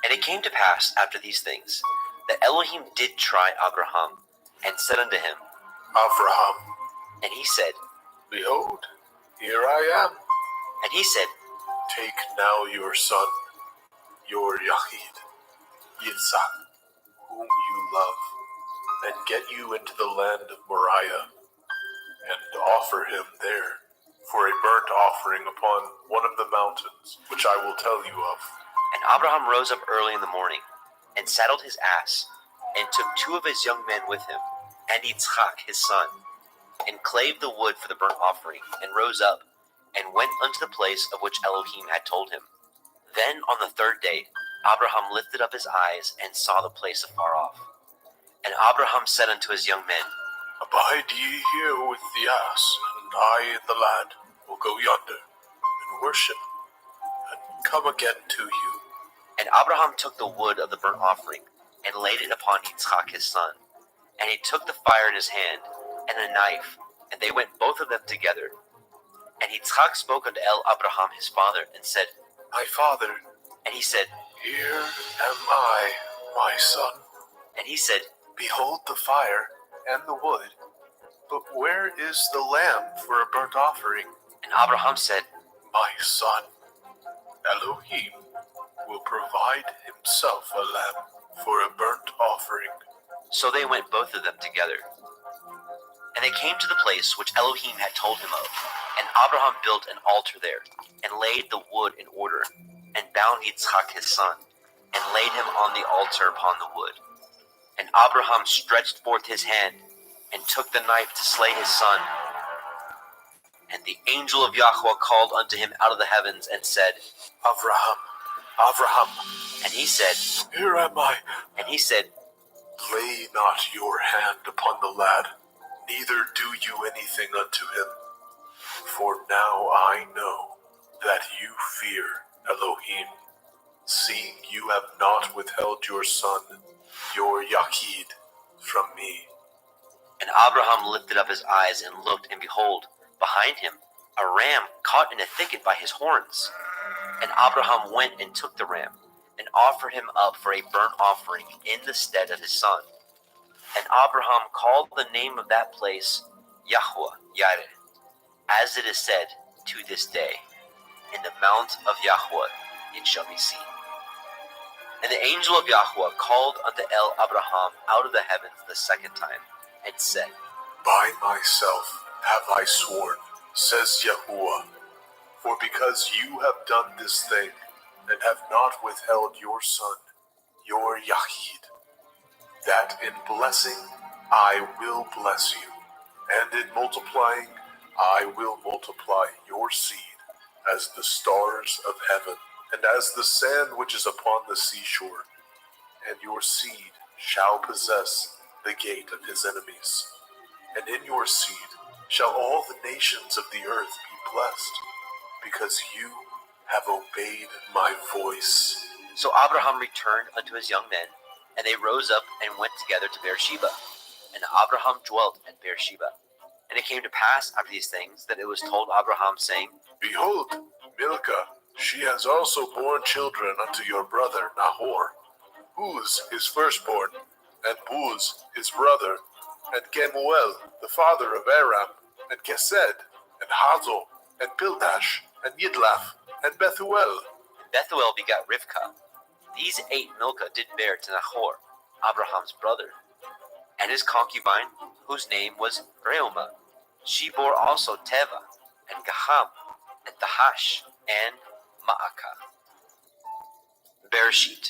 And it came to pass after these things, that Elohim did try Abraham, and said unto him, Avraham, and he said, behold, here I am. and he said, Take now your son, your Yahid, Yitzhak, whom you love, and get you into the land of Moriah, and offer him there for a burnt offering upon one of the mountains, which I will tell you of. And Abraham rose up early in the morning, and saddled his ass, and took 2 of his young men with him, and Yitzchak his son, and clave the wood for the burnt offering, and rose up, and went unto the place of which Elohim had told him. Then on the 3rd day Abraham lifted up his eyes, and saw the place afar off. And Abraham said unto his young men, Abide ye here with the ass, and I and the lad will go yonder, and worship, and come again to you. And Abraham took the wood of the burnt offering, and laid it upon Yitzchak his son. And he took the fire in his hand, and a knife, and they went both of them together. And Yitzchak spoke unto Abraham his father, and said, My father, and he said, here am I, my son. and he said, Behold the fire and the wood, but where is the lamb for a burnt offering? and Abraham said, My son, Elohim will provide himself a lamb for a burnt offering. So they went both of them together. And And they came to the place which Elohim had told him of, and Abraham built an altar there, and laid the wood in order, and bound Yitzchak his son, and laid him on the altar upon the wood. And Abraham stretched forth his hand, and took the knife to slay his son. And the angel of Yahweh called unto him out of the heavens, and said, Avraham, Avraham. And he said, Here am I. And he said, Lay not your hand upon the lad, neither do you anything unto him. For now I know that you fear Elohim, seeing you have not withheld your son, your Yachid, from me. And Abraham lifted up his eyes and looked, and behold, behind him a ram caught in a thicket by his horns. And Abraham went and took the ram, and offered him up for a burnt offering in the stead of his son. And Abraham called the name of that place Yahweh Yireh, as it is said to this day, in the mount of Yahweh it shall be seen. And the angel of Yahweh called unto Abraham out of the heavens the second time, and said, By myself have I sworn, says Yahuwah, for because you have done this thing, and have not withheld your son, your Yahid, that in blessing I will bless you, and in multiplying I will multiply your seed as the stars of heaven, and as the sand which is upon the seashore, and your seed shall possess the gate of his enemies. And in your seed shall all the nations of the earth be blessed, because you have obeyed my voice. So Abraham returned unto his young men, and they rose up and went together to Beersheba. And Abraham dwelt at Beersheba. And it came to pass after these things that it was told Abraham, saying, Behold, Milcah, she has also borne children unto your brother Nahor, Uz his firstborn, and Buz his brother, and Kemuel the father of Aram, and Kesed, and Hazo, and Pildash, and Yidlaf, and Bethuel. Bethuel begat Rivkah. These 8 Milcah did bear to Nahor, Abraham's brother, and his concubine, whose name was Reumah. She bore also Teva, and Gaham, and Tahash, and Maacah. Bereshit,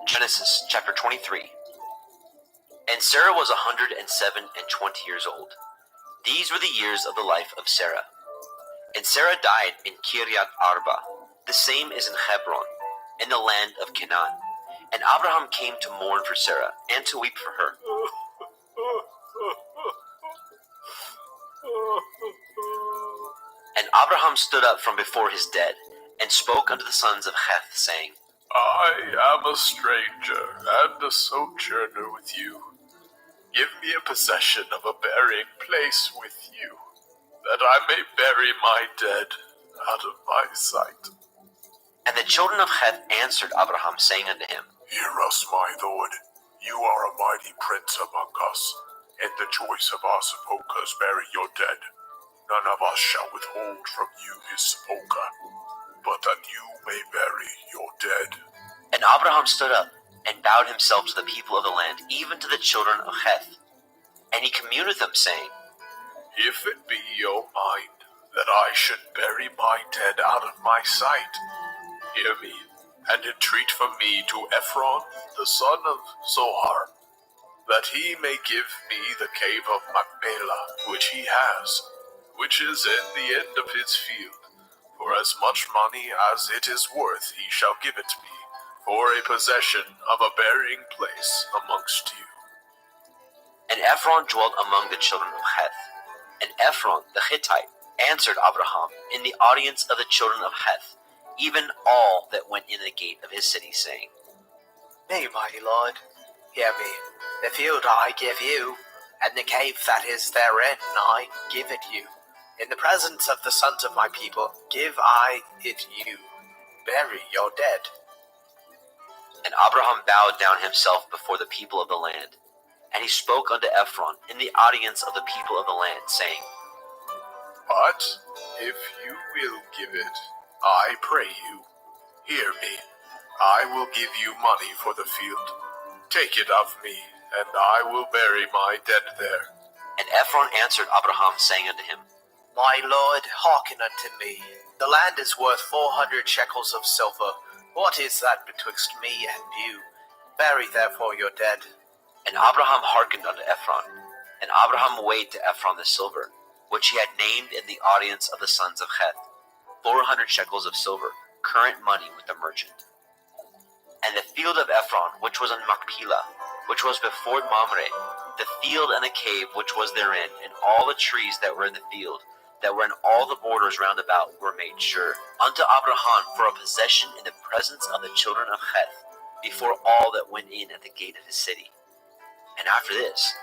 Genesis chapter 23. And Sarah was 107 years old. These were the years of the life of Sarah. And Sarah died in Kiryat Arba. The same is in Hebron, in the land of Canaan. And Abraham came to mourn for Sarah, and to weep for her. And Abraham stood up from before his dead, and spoke unto the sons of Heth, saying, I am a stranger and a sojourner with you. Give me a possession of a burying place with you, that I may bury my dead out of my sight. And the children of Heth answered Abraham, saying unto him, Hear us, my lord. You are a mighty prince among us. In the choice of our sepulchres bury your dead. None of us shall withhold from you his sepulchre, but that you may bury your dead. And Abraham stood up, and bowed himself to the people of the land, even to the children of Heth. And he communed with them, saying, If it be your mind that I should bury my dead out of my sight, hear me, and entreat from me to Ephron, the son of Zohar, that he may give me the cave of Machpelah, which he has, which is in the end of his field. For as much money as it is worth he shall give it me, for a possession of a burying place amongst you. And Ephron dwelt among the children of Heth. And Ephron the Hittite answered Abraham in the audience of the children of Heth, even all that went in the gate of his city, saying, Nay, mighty lord, hear me. The field I give you, and the cave that is therein I give it you. In the presence of the sons of my people give I it you. Bury your dead. And Abraham bowed down himself before the people of the land. And he spoke unto Ephron in the audience of the people of the land, saying, But if you will give it, I pray you, hear me. I will give you money for the field. Take it of me, and I will bury my dead there. And Ephron answered Abraham, saying unto him, My lord, hearken unto me. The land is worth 400 shekels of silver. What is that betwixt me and you? Bury therefore your dead. And Abraham hearkened unto Ephron. And Abraham weighed to Ephron the silver, which he had named in the audience of the sons of Heth, 400 shekels of silver, current money with the merchant. And the field of Ephron, which was in Machpelah, which was before Mamre, the field and the cave which was therein, and all the trees that were in the field, that were in all the borders round about, were made sure unto Abraham for a possession in the presence of the children of Heth, before all that went in at the gate of his city. And after this,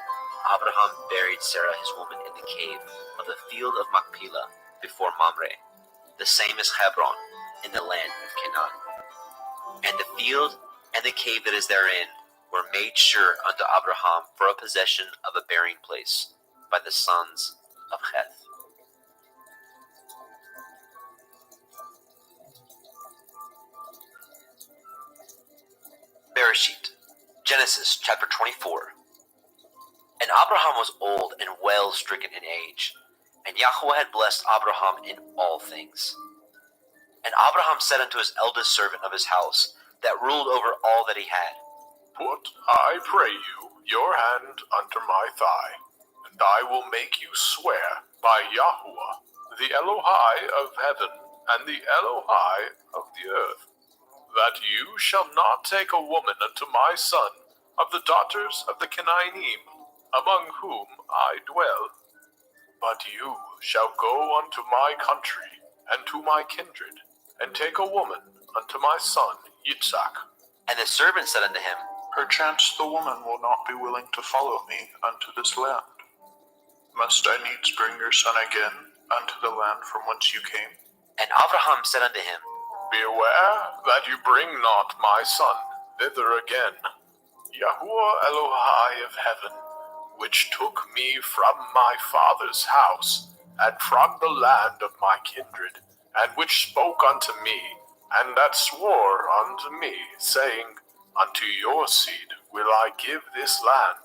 Abraham buried Sarah his woman in the cave of the field of Machpelah, before Mamre, the same as Hebron, in the land of Canaan. And the field and the cave that is therein were made sure unto Abraham for a possession of a burying place by the sons of Heth. Bereshit, Genesis chapter 24. And Abraham was old and well stricken in age, and Yahweh had blessed Abraham in all things. And Abraham said unto his eldest servant of his house, that ruled over all that he had, Put, I pray you, your hand under my thigh, and I will make you swear by Yahuwah, the Elohai of heaven and the Elohai of the earth, that you shall not take a woman unto my son of the daughters of the Canaanim, among whom I dwell. But you shall go unto my country and to my kindred, and take a woman unto my son Yitzhak. And the servant said unto him, Perchance the woman will not be willing to follow me unto this land. Must I needs bring your son again unto the land from whence you came? And Abraham said unto him, Beware that you bring not my son thither again. Yahuwah Elohai of heaven, which took me from my father's house, and from the land of my kindred, and which spoke unto me, and that swore unto me, saying, Unto your seed will I give this land.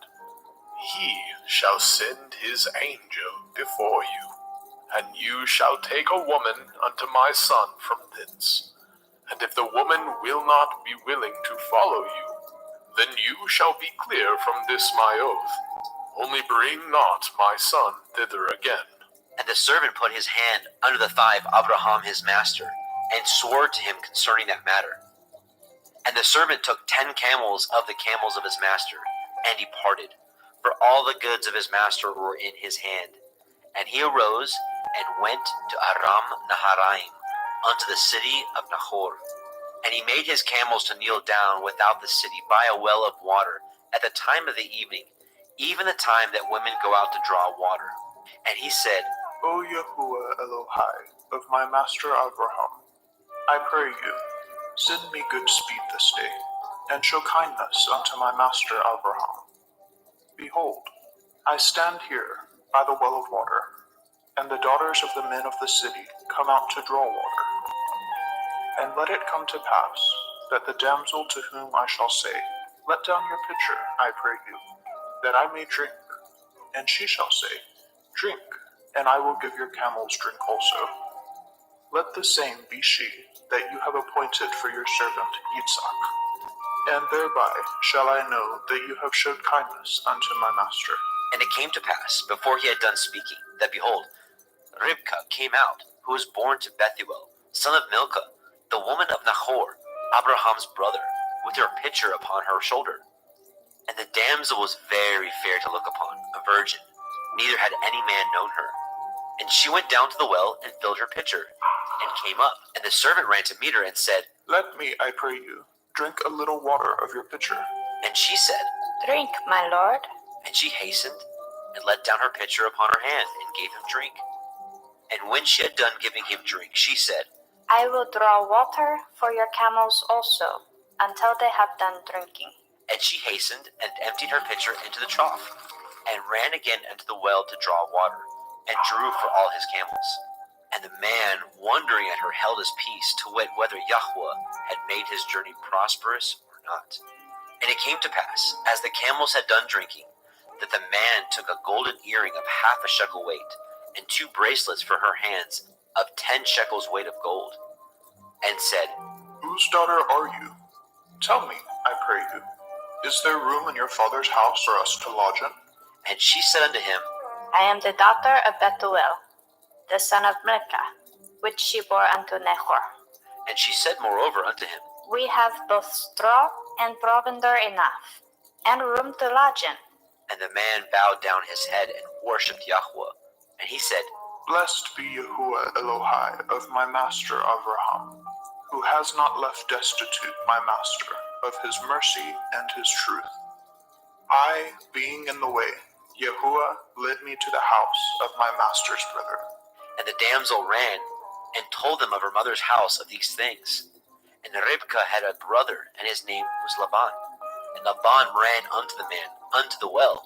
He shall send his angel before you, and you shall take a woman unto my son from thence. And if the woman will not be willing to follow you, then you shall be clear from this my oath. Only bring not my son thither again. And the servant put his hand under the thigh of Abraham his master, and swore to him concerning that matter. And the servant took 10 camels of the camels of his master, and departed, for all the goods of his master were in his hand. And he arose, and went to Aram Naharaim, unto the city of Nahor. And he made his camels to kneel down without the city by a well of water, at the time of the evening, even the time that women go out to draw water. And he said, O Yahuwah Elohai of my master Abraham, I pray you, send me good speed this day, and show kindness unto my master Abraham. Behold, I stand here by the well of water, and the daughters of the men of the city come out to draw water. And let it come to pass, that the damsel to whom I shall say, Let down your pitcher, I pray you, that I may drink. And she shall say, Drink, and I will give your camels drink also. Let the same be she that you have appointed for your servant Yitzhak. And thereby shall I know that you have showed kindness unto my master. And it came to pass, before he had done speaking, that behold, Ribkah came out, who was born to Bethuel, son of Milcah, the woman of Nahor, Abraham's brother, with her pitcher upon her shoulder. And the damsel was very fair to look upon, a virgin, neither had any man known her. And she went down to the well, and filled her pitcher, and came up. And the servant ran to meet her, and said, Let me, I pray you, drink a little water of your pitcher. And she said, Drink, my lord. And she hastened, and let down her pitcher upon her hand, and gave him drink. And when she had done giving him drink, she said, I will draw water for your camels also, until they have done drinking. And she hastened, and emptied her pitcher into the trough, and ran again unto the well to draw water, and drew for all his camels. And the man, wondering at her, held his peace, to wit whether Yahweh had made his journey prosperous or not. And it came to pass, as the camels had done drinking, that the man took a golden earring of half a shekel weight, and 2 bracelets for her hands of 10 shekels weight of gold, and said, Whose daughter are you? Tell me, I pray you. Is there room in your father's house for us to lodge in? And she said unto him, I am the daughter of Bethuel, the son of Milcah, which she bore unto Nahor. And she said moreover unto him, We have both straw and provender enough, and room to lodge in. And the man bowed down his head and worshipped Yahweh. And he said, Blessed be Yahuwah Elohai of my master Avraham, who has not left destitute my master of his mercy and his truth. I, being in the way, Yahuwah led me to the house of my master's brother. And the damsel ran and told them of her mother's house of these things. And Ribkah had a brother, and his name was Laban. And Laban ran unto the man, unto the well.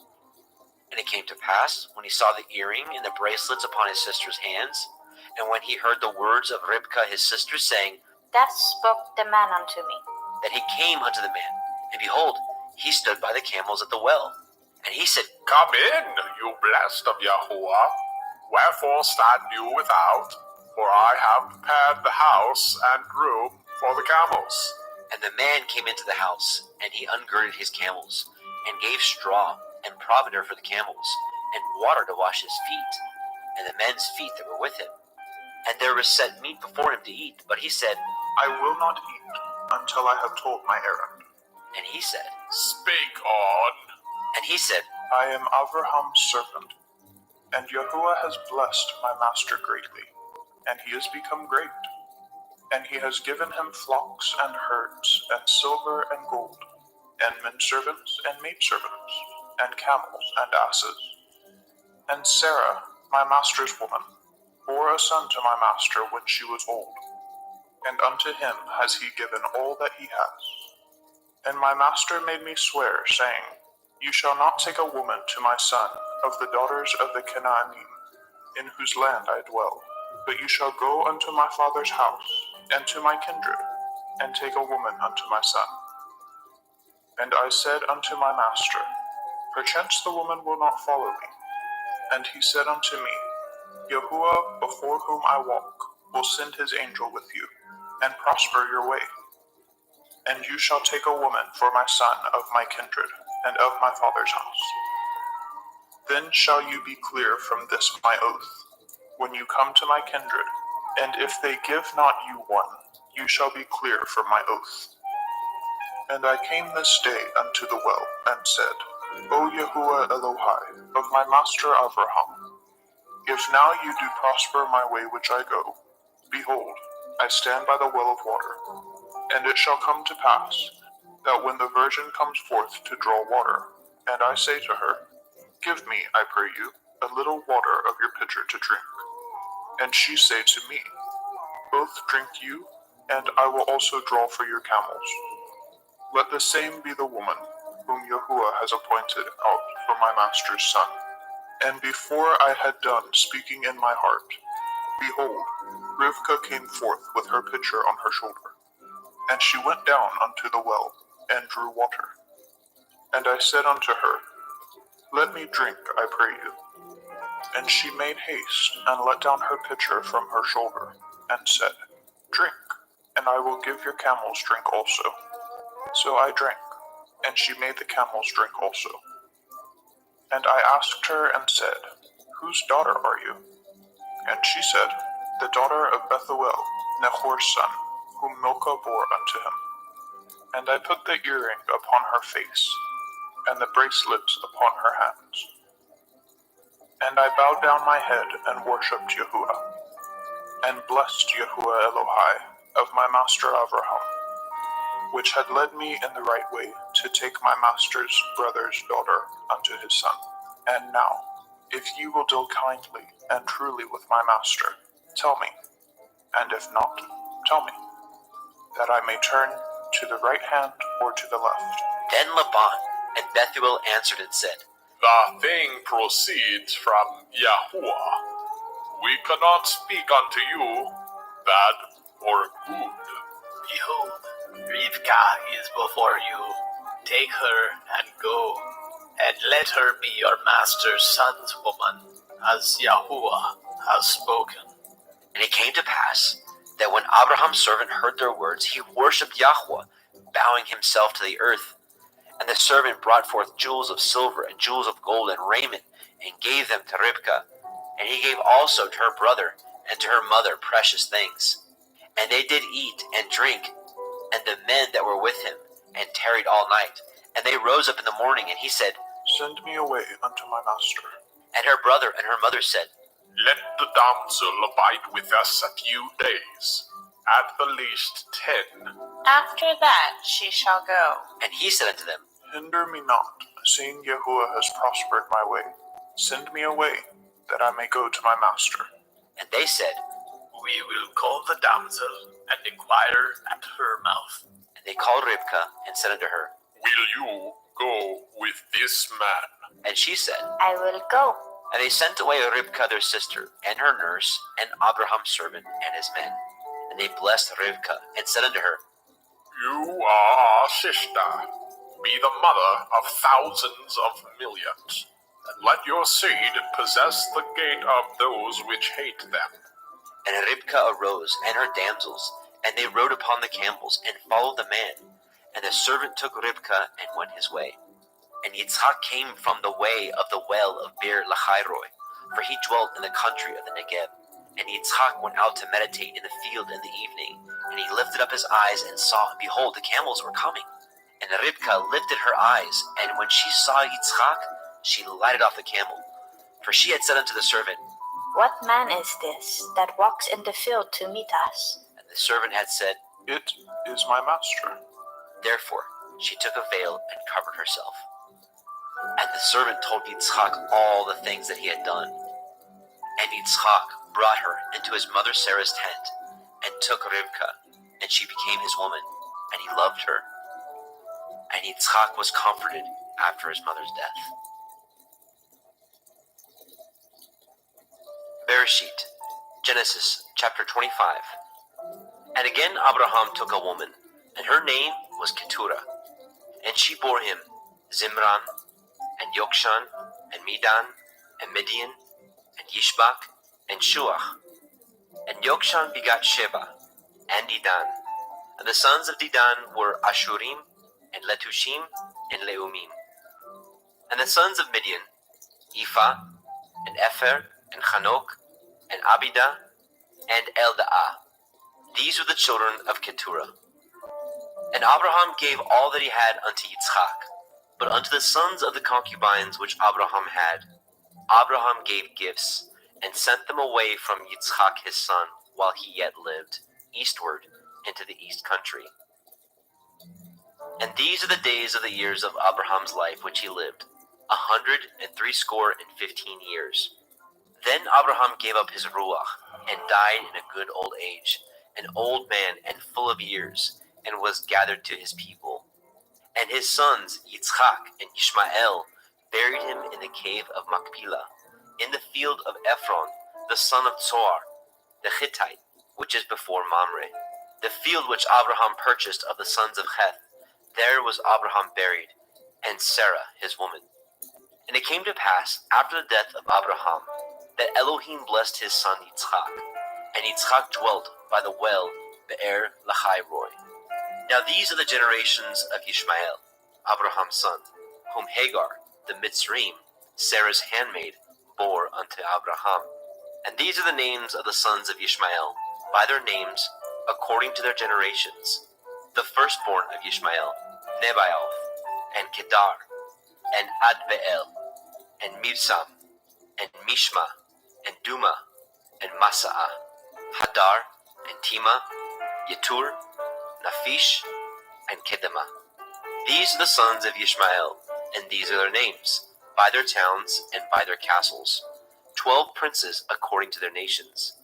And it came to pass, when he saw the earring and the bracelets upon his sister's hands, and when he heard the words of Ribkah his sister, saying, Thus spoke the man unto me. that he came unto the man, and behold, he stood by the camels at the well. And he said, Come in, you blessed of Yahuwah. Wherefore stand you without? For I have prepared the house and room for the camels. And the man came into the house, and he ungirded his camels, and gave straw and provender for the camels, and water to wash his feet, and the men's feet that were with him. And there was set meat before him to eat, but he said, I will not eat until I have told my errand. and he said, Speak on. and he said, I am Avraham's servant, and Yahuwah has blessed my master greatly, and he has become great. And he has given him flocks and herds, and silver and gold, and men servants and maidservants, and camels and asses. And Sarah, my master's woman, bore a son to my master when she was old, and unto him has he given all that he has. And my master made me swear, saying, You shall not take a woman to my son of the daughters of the Canaanim, in whose land I dwell, but you shall go unto my father's house, and to my kindred, and take a woman unto my son. And I said unto my master, Perchance the woman will not follow me. And he said unto me, Yahuwah, before whom I walk, will send his angel with you, and prosper your way. And you shall take a woman for my son of my kindred, and of my father's house. Then shall you be clear from this my oath, when you come to my kindred, and if they give not you one, you shall be clear from my oath. And I came this day unto the well, and said, O Yahuwah Elohai, of my master Avraham, if now you do prosper my way which I go, behold, I stand by the well of water. And it shall come to pass, that when the virgin comes forth to draw water, and I say to her, Give me, I pray you, a little water of your pitcher to drink. And she say to me, Both drink you, and I will also draw for your camels. Let the same be the woman whom Yahuwah has appointed out for my master's son. And before I had done speaking in my heart, behold, Rivkah came forth with her pitcher on her shoulder. And she went down unto the well, and drew water. And I said unto her, Let me drink, I pray you. And she made haste, and let down her pitcher from her shoulder, and said, Drink, and I will give your camels drink also. So I drank, and she made the camels drink also. And I asked her and said, Whose daughter are you? And she said, The daughter of Bethuel, Nahor's son, whom Milcah bore unto him. And I put the earring upon her face, and the bracelets upon her hands. And I bowed down my head and worshipped Yahuwah, and blessed Yahuwah Elohai of my master Avraham, which had led me in the right way to take my master's brother's daughter unto his son. And now, if you will deal kindly and truly with my master, tell me, and if not, tell me, that I may turn to the right hand or to the left. Then Laban and Bethuel answered and said, The thing proceeds from Yahuwah. We cannot speak unto you bad or good. Behold, Rivkah is before you. Take her and go, and let her be your master's son's woman, as Yahuwah has spoken. And it came to pass that when Abraham's servant heard their words, he worshipped Yahweh, bowing himself to the earth. And the servant brought forth jewels of silver and jewels of gold and raiment, and gave them to Ribkah. And he gave also to her brother and to her mother precious things. And they did eat and drink, and the men that were with him, and tarried all night. And they rose up in the morning, and he said, Send me away unto my master. and her brother and her mother said, Let the damsel abide with us a few days, at the least 10. After that she shall go. And he said unto them, Hinder me not, seeing Yahuwah has prospered my way. Send me away, that I may go to my master. and they said, We will call the damsel and inquire at her mouth. and they called Ribkah and said unto her, Will you go with this man? and she said, I will go. and they sent away Ribkah their sister, and her nurse, and Abraham's servant, and his men. And they blessed Ribkah, and said unto her, You are our sister. Be the mother of thousands of millions, and let your seed possess the gate of those which hate them. And Ribkah arose, and her damsels, and they rode upon the camels, and followed the man. And the servant took Ribkah, and went his way. And Yitzhak came from the way of the well of Beer Lachairoi, for he dwelt in the country of the Negev. And Yitzhak went out to meditate in the field in the evening, and he lifted up his eyes and saw, and behold, the camels were coming. And Ribkah lifted her eyes, and when she saw Yitzhak, she lighted off the camel. For she had said unto the servant, What man is this that walks in the field to meet us? and the servant had said, It is my master. Therefore she took a veil and covered herself. And the servant told Yitzhak all the things that he had done. And Yitzhak brought her into his mother Sarah's tent, and took Ribkah, and she became his woman, and he loved her. And Yitzhak was comforted after his mother's death. Bereshit, Genesis chapter 25. And again Abraham took a woman, and her name was Keturah. And she bore him Zimran, and Yokshan, and Medan, and Midian, and Yishbak, and Shuach. And Yokshan begot Sheba, and Dedan. And the sons of Dedan were Ashurim, and Letushim, and Leumim. And the sons of Midian, Ephah, and Epher, and Chanok, and Abidah, and Eldaah. These were the children of Keturah. And Abraham gave all that he had unto Yitzhak. But unto the sons of the concubines which Abraham had, Abraham gave gifts, and sent them away from Yitzhak his son, while he yet lived, eastward into the east country. And these are the days of the years of Abraham's life which he lived, 160 years. Then Abraham gave up his ruach, and died in a good old age, an old man and full of years, and was gathered to his people. And his sons, Yitzhak and Ishmael, buried him in the cave of Machpelah, in the field of Ephron, the son of Zohar, the Hittite, which is before Mamre, the field which Abraham purchased of the sons of Heth. There was Abraham buried, and Sarah his woman. And it came to pass, after the death of Abraham, that Elohim blessed his son Yitzhak, and Yitzhak dwelt by the well Be'er Lachairoi. Now these are the generations of Ishmael, Abraham's son, whom Hagar, the Mitzrayim, Sarah's handmaid, bore unto Abraham. And these are the names of the sons of Ishmael, by their names, according to their generations. The firstborn of Ishmael, Nebaioth, and Kedar, and Adbeel, and Mibsam, and Mishma, and Duma, and Masaah, Hadar, and Tima, Yetur, Naphish, and Kedema. These are the sons of Ishmael, and these are their names, by their towns and by their castles, 12 princes according to their nations.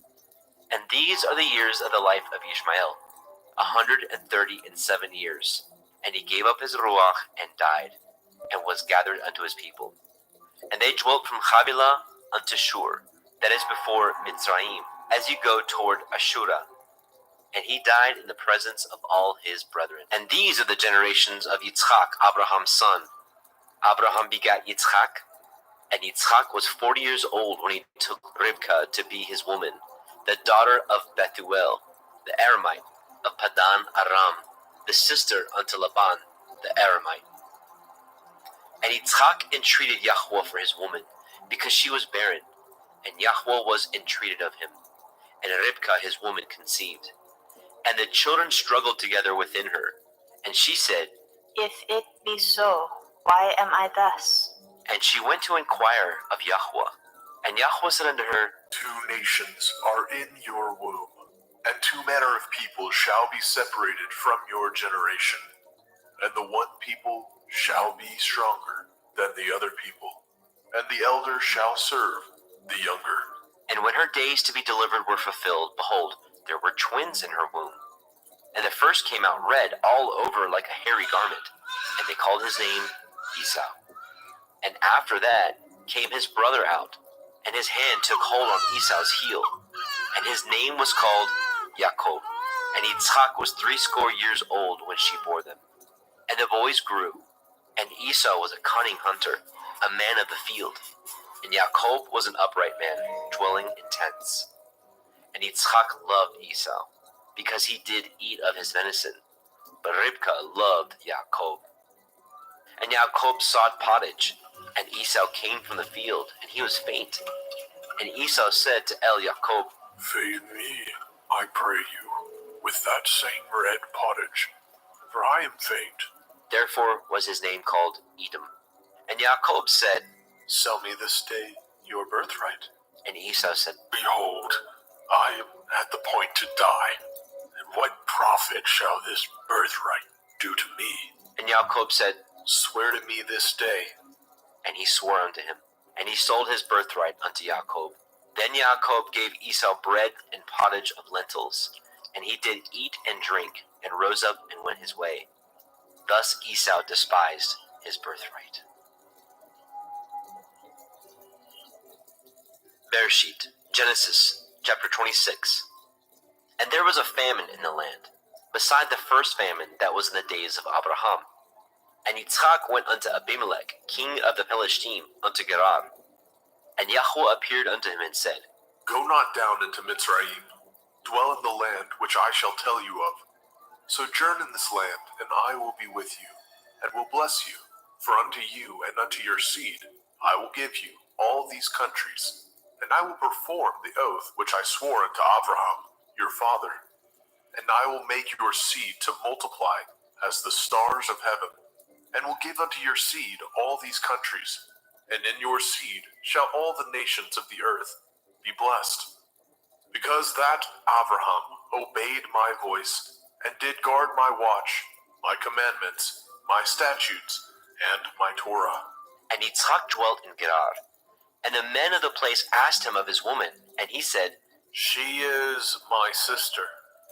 And these are the years of the life of Ishmael, 137 years. And he gave up his ruach and died, and was gathered unto his people. And they dwelt from Havilah unto Shur, that is before Mitzrayim, as you go toward Ashura. And he died in the presence of all his brethren. And these are the generations of Yitzhak, Abraham's son, Abraham begat Yitzchak, and Yitzchak was 40 years old when he took Rivkah to be his woman, the daughter of Bethuel, the Aramite, of Padan Aram, the sister unto Laban, the Aramite. And Yitzchak entreated Yahweh for his woman, because she was barren, and Yahweh was entreated of him. And Rivkah his woman conceived. And the children struggled together within her. And she said, If it be so, why am I thus? and she went to inquire of Yahweh. And Yahweh said unto her, 2 nations are in your womb, and 2 manner of people shall be separated from your generation. And the one people shall be stronger than the other people, and the elder shall serve the younger. And when her days to be delivered were fulfilled, behold, there were twins in her womb. And the first came out red all over like a hairy garment, and they called his name Esau. And after that came his brother out, and his hand took hold on Esau's heel, and his name was called Jacob. And Yitzchak was 80 years old when she bore them. And the boys grew, and Esau was a cunning hunter, a man of the field, and Jacob was an upright man, dwelling in tents. And Yitzchak loved Esau, because he did eat of his venison, but Rivkah loved Jacob. And Jacob sought pottage, and Esau came from the field, and he was faint. And Esau said to Jacob, Feed me, I pray you, with that same red pottage, for I am faint. Therefore was his name called Edom. And Jacob said, Sell me this day your birthright. and Esau said, Behold, I am at the point to die, and what profit shall this birthright do to me? and Jacob said, Swear to me this day. and he swore unto him. And he sold his birthright unto Jacob. Then Jacob gave Esau bread and pottage of lentils, and he did eat and drink, and rose up and went his way. Thus Esau despised his birthright. Bereshit, Genesis, chapter 26. And there was a famine in the land, beside the first famine that was in the days of Abraham. And Yitzchak went unto Abimelech, king of the Pelishtim, unto Gerar. And Yahweh appeared unto him and said, Go not down into Mitzrayim. Dwell in the land which I shall tell you of. Sojourn in this land, and I will be with you, and will bless you. For unto you and unto your seed I will give you all these countries, and I will perform the oath which I swore unto Abraham your father. And I will make your seed to multiply as the stars of heaven, and will give unto your seed all these countries, and in your seed shall all the nations of the earth be blessed. Because that Abraham obeyed my voice, and did guard my watch, my commandments, my statutes, and my Torah. And Yitzchak dwelt in Gerar. And the men of the place asked him of his woman, and he said, She is my sister.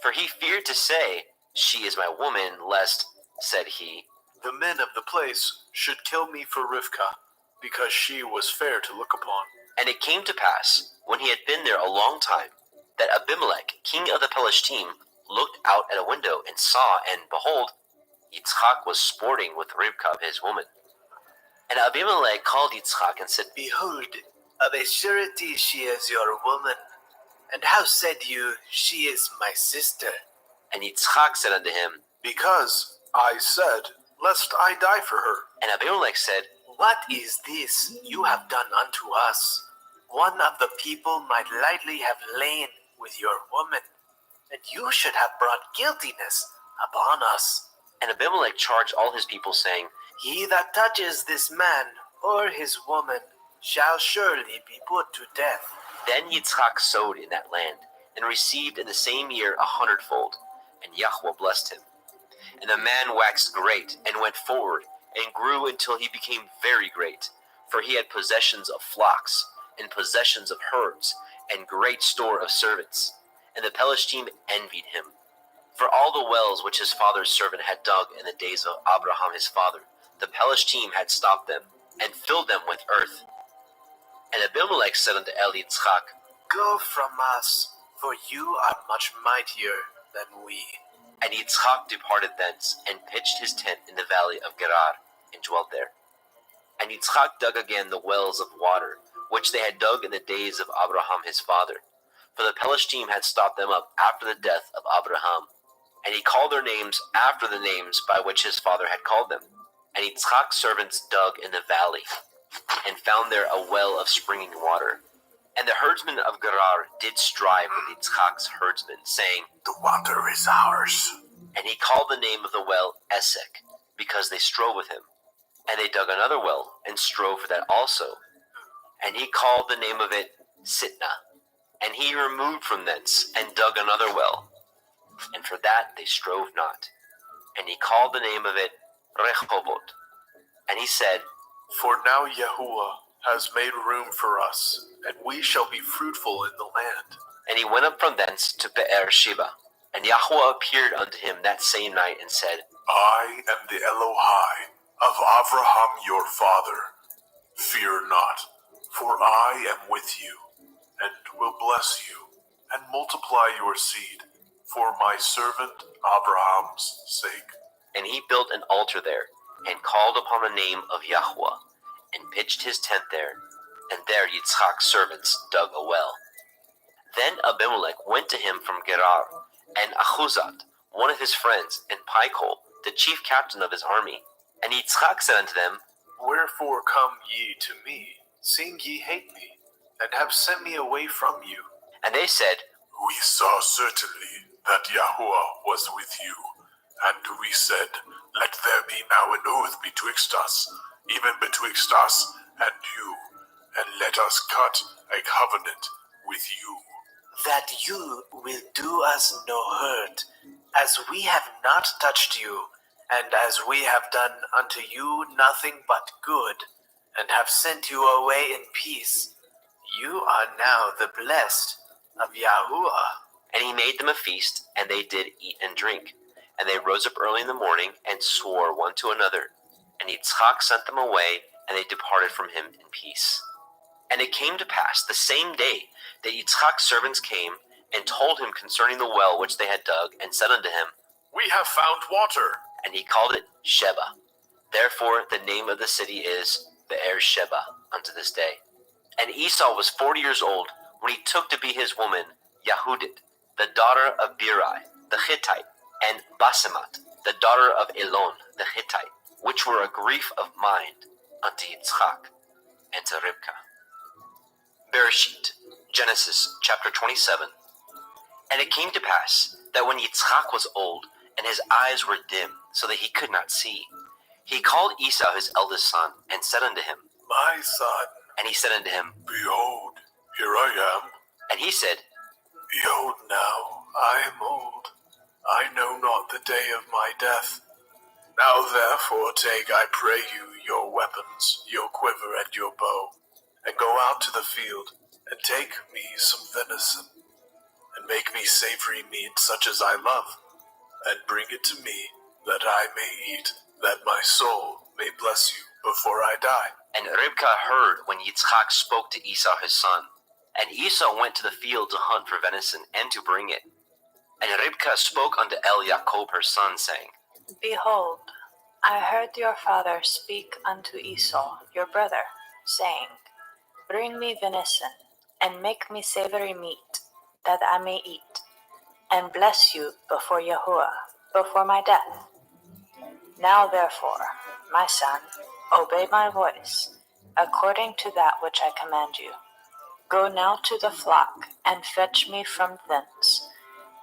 for he feared to say, She is my woman, lest, said he, The men of the place should kill me for Rivkah, because she was fair to look upon. And it came to pass, when he had been there a long time, that Abimelech, king of the Pelishtim, looked out at a window and saw, and behold, Yitzchak was sporting with Rivkah his woman. And Abimelech called Yitzchak and said, Behold, of a surety she is your woman. And how said you, She is my sister? And Yitzchak said unto him, Because I said, lest I die for her. and Abimelech said, What is this you have done unto us? One of the people might lightly have lain with your woman, and you should have brought guiltiness upon us. And Abimelech charged all his people, saying, He that touches this man or his woman shall surely be put to death. Then Yitzchak sowed in that land, and received in the same year 100-fold, and Yahweh blessed him. And the man waxed great, and went forward, and grew until he became very great, for he had possessions of flocks, and possessions of herds, and great store of servants. And the Pelishtim envied him. For all the wells which his father's servant had dug in the days of Abraham his father, the Pelishtim had stopped them, and filled them with earth. And Abimelech said unto Yitzchak, Go from us, for you are much mightier than we. And Yitzchak departed thence, and pitched his tent in the valley of Gerar, and dwelt there. And Yitzchak dug again the wells of water, which they had dug in the days of Abraham his father. For the Pelishtim had stopped them up after the death of Abraham. And he called their names after the names by which his father had called them. And Yitzchak's servants dug in the valley, and found there a well of springing water. And the herdsmen of Gerar did strive with Yitzchak's herdsmen, saying, The water is ours. And he called the name of the well Esek, because they strove with him. And they dug another well, and strove for that also. And he called the name of it Sitnah. And he removed from thence, and dug another well. And for that they strove not. And he called the name of it Rehoboth. And he said, For now Yahuwah has made room for us, and we shall be fruitful in the land. And he went up from thence to Be'er Sheba. And Yahweh appeared unto him that same night, and said, I am the Elohai of Abraham your father. Fear not, for I am with you, and will bless you, and multiply your seed, for my servant Abraham's sake. And he built an altar there, and called upon the name of Yahweh, and pitched his tent there, and there Yitzchak's servants dug a well. Then Abimelech went to him from Gerar, and Achuzat, one of his friends, and Pichol, the chief captain of his army. And Yitzchak said unto them, Wherefore come ye to me, seeing ye hate me, and have sent me away from you? And they said, We saw certainly that Yahuwah was with you, and we said, Let there be now an oath betwixt us, even betwixt us and you, and let us cut a covenant with you. That you will do us no hurt, as we have not touched you, and as we have done unto you nothing but good, and have sent you away in peace. You are now the blessed of Yahuwah. And he made them a feast, and they did eat and drink. And they rose up early in the morning, and swore one to another. And Yitzchak sent them away, and they departed from him in peace. And it came to pass the same day that Yitzchak's servants came, and told him concerning the well which they had dug, and said unto him, We have found water. And he called it Sheba. Therefore the name of the city is Be'er Sheba unto this day. And Esau was 40 years old when he took to be his woman Yahudit, the daughter of Beeri the Hittite, and Basemat, the daughter of Elon the Hittite, which were a grief of mind unto Yitzchak and to Rivka. Bereshit, Genesis chapter 27. And it came to pass that when Yitzchak was old, and his eyes were dim, so that he could not see, he called Esau his eldest son, and said unto him, My son, And he said unto him, behold, here I am. And he said, Behold now, I am old. I know not the day of my death. Now therefore take, I pray you, your weapons, your quiver and your bow, and go out to the field, and take me some venison, and make me savory meat such as I love, and bring it to me, that I may eat, that my soul may bless you before I die. And Rivka heard when Yitzchak spoke to Esau his son. And Esau went to the field to hunt for venison, and to bring it. And Rivka spoke unto Jacob her son, saying, Behold, I heard your father speak unto Esau, your brother, saying, Bring me venison, and make me savory meat, that I may eat, and bless you before Yahuwah, before my death. Now therefore, my son, obey my voice, according to that which I command you. Go now to the flock, and fetch me from thence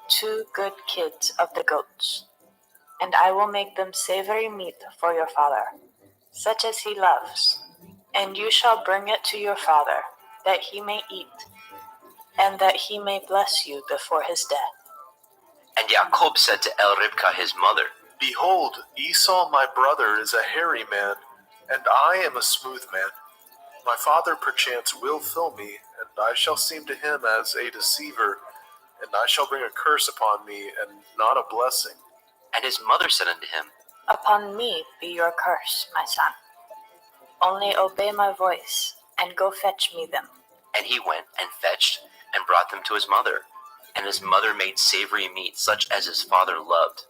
2 good kids of the goats, and I will make them savory meat for your father, such as he loves. And you shall bring it to your father, that he may eat, and that he may bless you before his death. And Jacob said to Rivka his mother, Behold, Esau my brother is a hairy man, and I am a smooth man. My father perchance will fill me, and I shall seem to him as a deceiver, and I shall bring a curse upon me, and not a blessing. And his mother said unto him, Upon me be your curse, my son. Only obey my voice, and go fetch me them. And he went and fetched, and brought them to his mother. And his mother made savory meat, such as his father loved.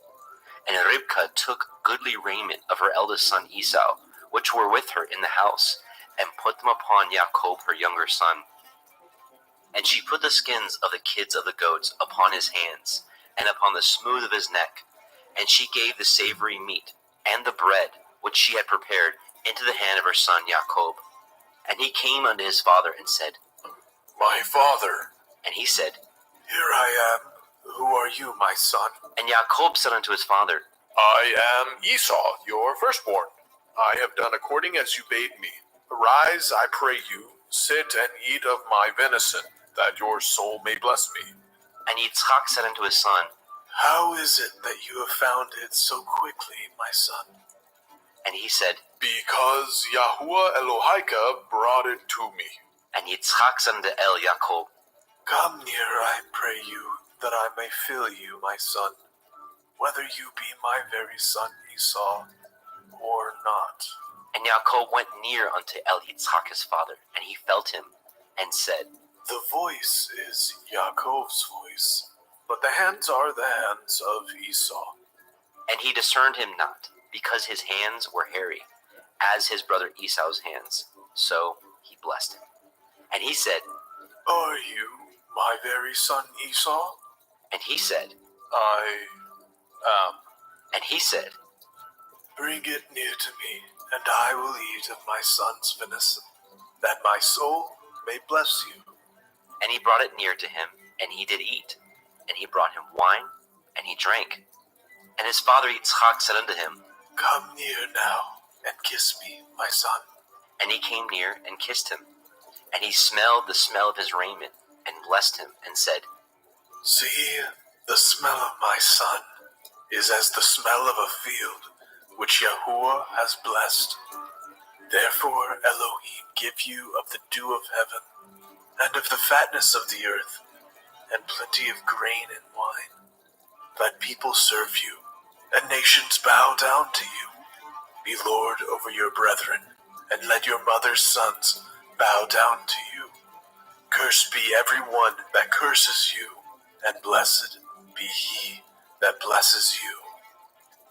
And Rivka took goodly raiment of her eldest son Esau, which were with her in the house, and put them upon Jacob her younger son. And she put the skins of the kids of the goats upon his hands, and upon the smooth of his neck. And she gave the savory meat, and the bread, which she had prepared, into the hand of her son Jacob. And he came unto his father, and said, My father. And he said, Here I am. Who are you, my son? And Jacob said unto his father, I am Esau, your firstborn. I have done according as you bade me. Arise, I pray you, sit and eat of my venison, that your soul may bless me. And Yitzchak said unto his son, How is it that you have found it so quickly, my son? And he said, Because Yahuwah Elohika brought it to me. And Yitzchak said unto El Jacob, Come near, I pray you, that I may fill you, my son, whether you be my very son Esau or not. And Jacob went near unto El Yitzchak his father, and he felt him, and said, The voice is Yaakov's voice, But the hands are the hands of Esau. And he discerned him not, because his hands were hairy, as his brother Esau's hands. So he blessed him. And he said, Are you my very son Esau? And he said, I am. And he said, Bring it near to me, and I will eat of my son's venison, that my soul may bless you. And he brought it near to him, and he did eat. And he brought him wine, and he drank. And his father Yitzchak said unto him, Come near now, and kiss me, my son. And he came near, and kissed him. And he smelled the smell of his raiment, and blessed him, and said, See, the smell of my son is as the smell of a field, which Yahuwah has blessed. Therefore Elohim give you of the dew of heaven, and of the fatness of the earth, and plenty of grain and wine. Let people serve you, and nations bow down to you. Be Lord over your brethren, and let your mother's sons bow down to you. Cursed be every one that curses you, and blessed be he that blesses you.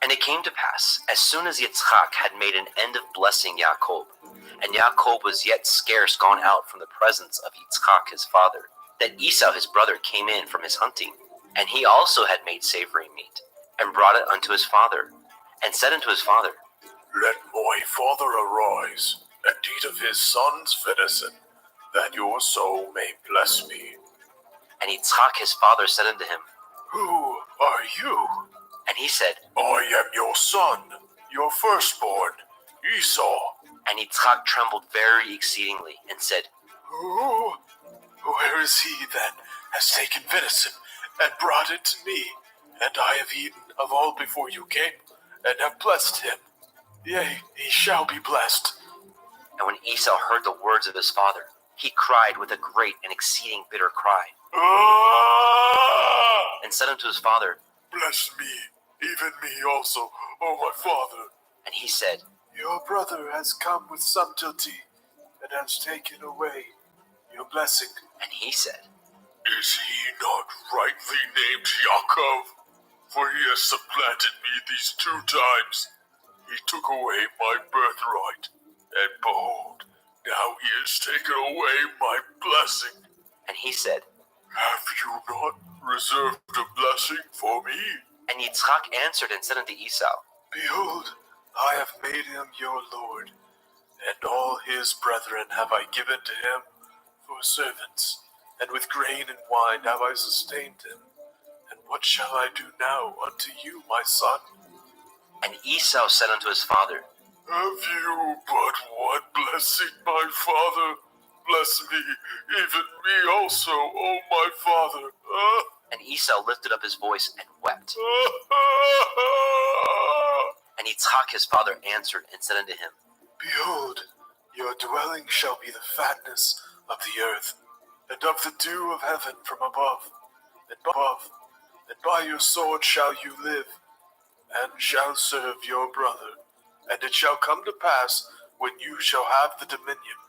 And it came to pass, as soon as Yitzchak had made an end of blessing Jacob, and Jacob was yet scarce gone out from the presence of Yitzchak his father, that Esau his brother came in from his hunting. And he also had made savory meat, and brought it unto his father, and said unto his father, Let my father arise, and eat of his son's venison, that your soul may bless me. And Yitzchak his father said unto him, Who are you? And he said, I am your son, your firstborn, Esau. And Yitzchak trembled very exceedingly, and said, Oh, where is he that has taken venison, and brought it to me? And I have eaten of all before you came, and have blessed him. Yea, he shall be blessed. And when Esau heard the words of his father, he cried with a great and exceeding bitter cry, and said unto his father, Bless me, even me also, O my father. And he said, Your brother has come with subtlety, and has taken away your blessing. And he said, Is he not rightly named Yaakov? For he has supplanted me these 2 times. He took away my birthright, and behold, now he has taken away my blessing. And he said, Have you not reserved a blessing for me? And Yitzchak answered and said unto Esau, Behold, I have made him your lord, and all his brethren have I given to him for servants, and with grain and wine have I sustained him. And what shall I do now unto you, my son? And Esau said unto his father, Have you but one blessing, my father? Bless me, even me also, O my father. And Esau lifted up his voice and wept. And Yitzchak his father answered and said unto him, Behold, your dwelling shall be the fatness of the earth, and of the dew of heaven from above, and by your sword shall you live, and shall serve your brother. And it shall come to pass, when you shall have the dominion,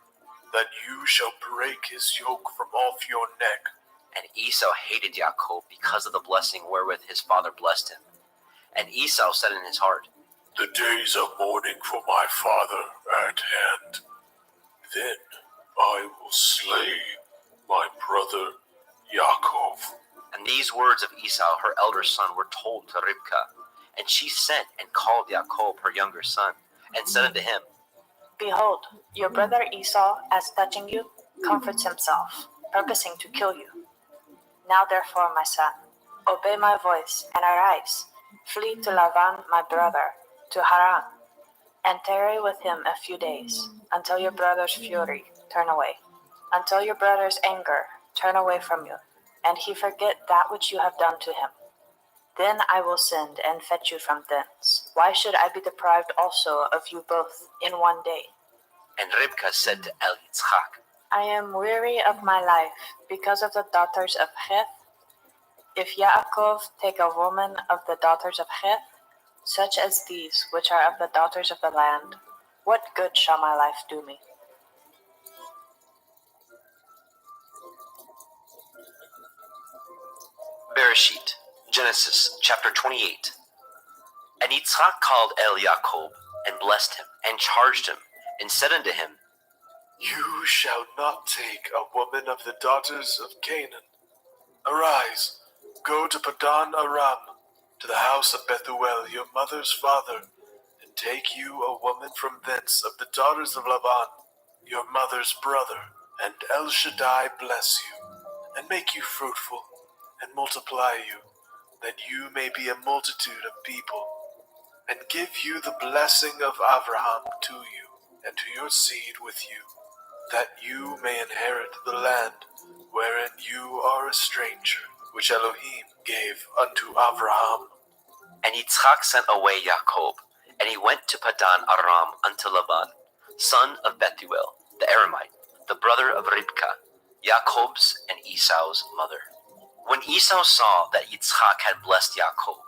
that you shall break his yoke from off your neck. And Esau hated Jacob because of the blessing wherewith his father blessed him. And Esau said in his heart, The days of mourning for my father at hand. Then I will slay my brother Yaakov. And these words of Esau, her elder son, were told to Rivkah. And she sent and called Yaakov, her younger son, and said unto him, Behold, your brother Esau, as touching you, comforts himself, purposing to kill you. Now therefore, my son, obey my voice, and arise. Flee to Laban my brother, to Haran, and tarry with him a few days, until your brother's fury turn away, until your brother's anger turn away from you, and he forget that which you have done to him. Then I will send and fetch you from thence. Why should I be deprived also of you both in one day? And Rivkah said to Yitzchak, I am weary of my life because of the daughters of Heth. If Yaakov take a woman of the daughters of Heth, such as these which are of the daughters of the land, what good shall my life do me? Bereshit, Genesis chapter 28. And Yitzchak called Yaakov, and blessed him, and charged him, and said unto him, You shall not take a woman of the daughters of Canaan. Arise, go to Padan Aram, to the house of Bethuel, your mother's father, and take you a woman from thence of the daughters of Laban, your mother's brother, and El Shaddai bless you, and make you fruitful, and multiply you, that you may be a multitude of people, and give you the blessing of Abraham to you, and to your seed with you, that you may inherit the land wherein you are a stranger, which Elohim gave unto Abraham. And Yitzchak sent away Yaakov, and he went to Padan Aram unto Laban, son of Bethuel, the Aramite, the brother of Ribkah, Yaakov's and Esau's mother. When Esau saw that Yitzchak had blessed Yaakov,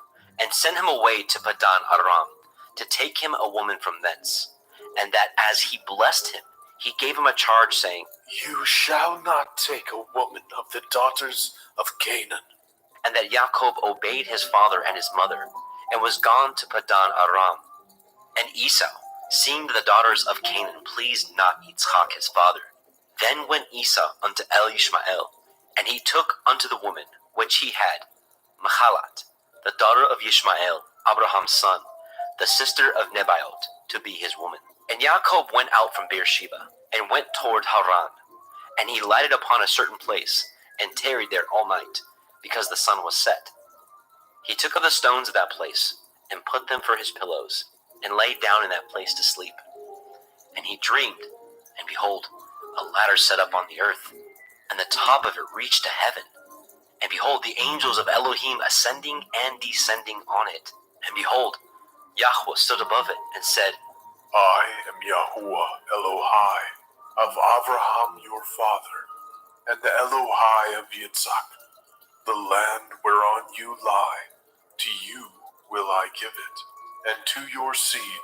and sent him away to Padan Aram, to take him a woman from thence, and that as he blessed him, he gave him a charge, saying, You shall not take a woman of the daughters of Canaan. And that Yaakov obeyed his father and his mother, and was gone to Padan Aram. And Esau, seeing the daughters of Canaan pleased not Yitzchak his father, then went Esau unto Ishmael, and he took unto the woman which he had, Mahalat, the daughter of Ishmael, Abraham's son, the sister of Nebaioth, to be his woman. And Yaakov went out from Beersheba, and went toward Haran. And he lighted upon a certain place, and tarried there all night, because the sun was set. He took of the stones of that place, and put them for his pillows, and lay down in that place to sleep. And he dreamed, and behold, a ladder set up on the earth, and the top of it reached to heaven. And behold, the angels of Elohim ascending and descending on it. And behold, Yahweh stood above it, and said, I am Yahuwah Elohai, of Abraham your father, and the Elohai of Yitzhak. The land whereon you lie, to you will I give it, and to your seed.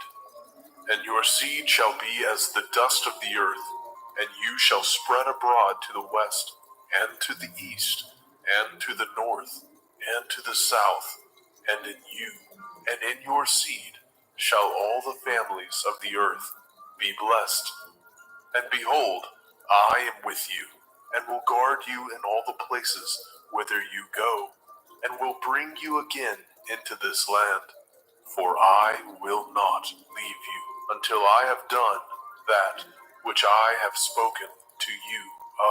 And your seed shall be as the dust of the earth, and you shall spread abroad to the west, and to the east, and to the north, and to the south. And in you, and in your seed, shall all the families of the earth be blessed. And behold, I am with you, and will guard you in all the places whither you go, and will bring you again into this land. For I will not leave you until I have done that which I have spoken to you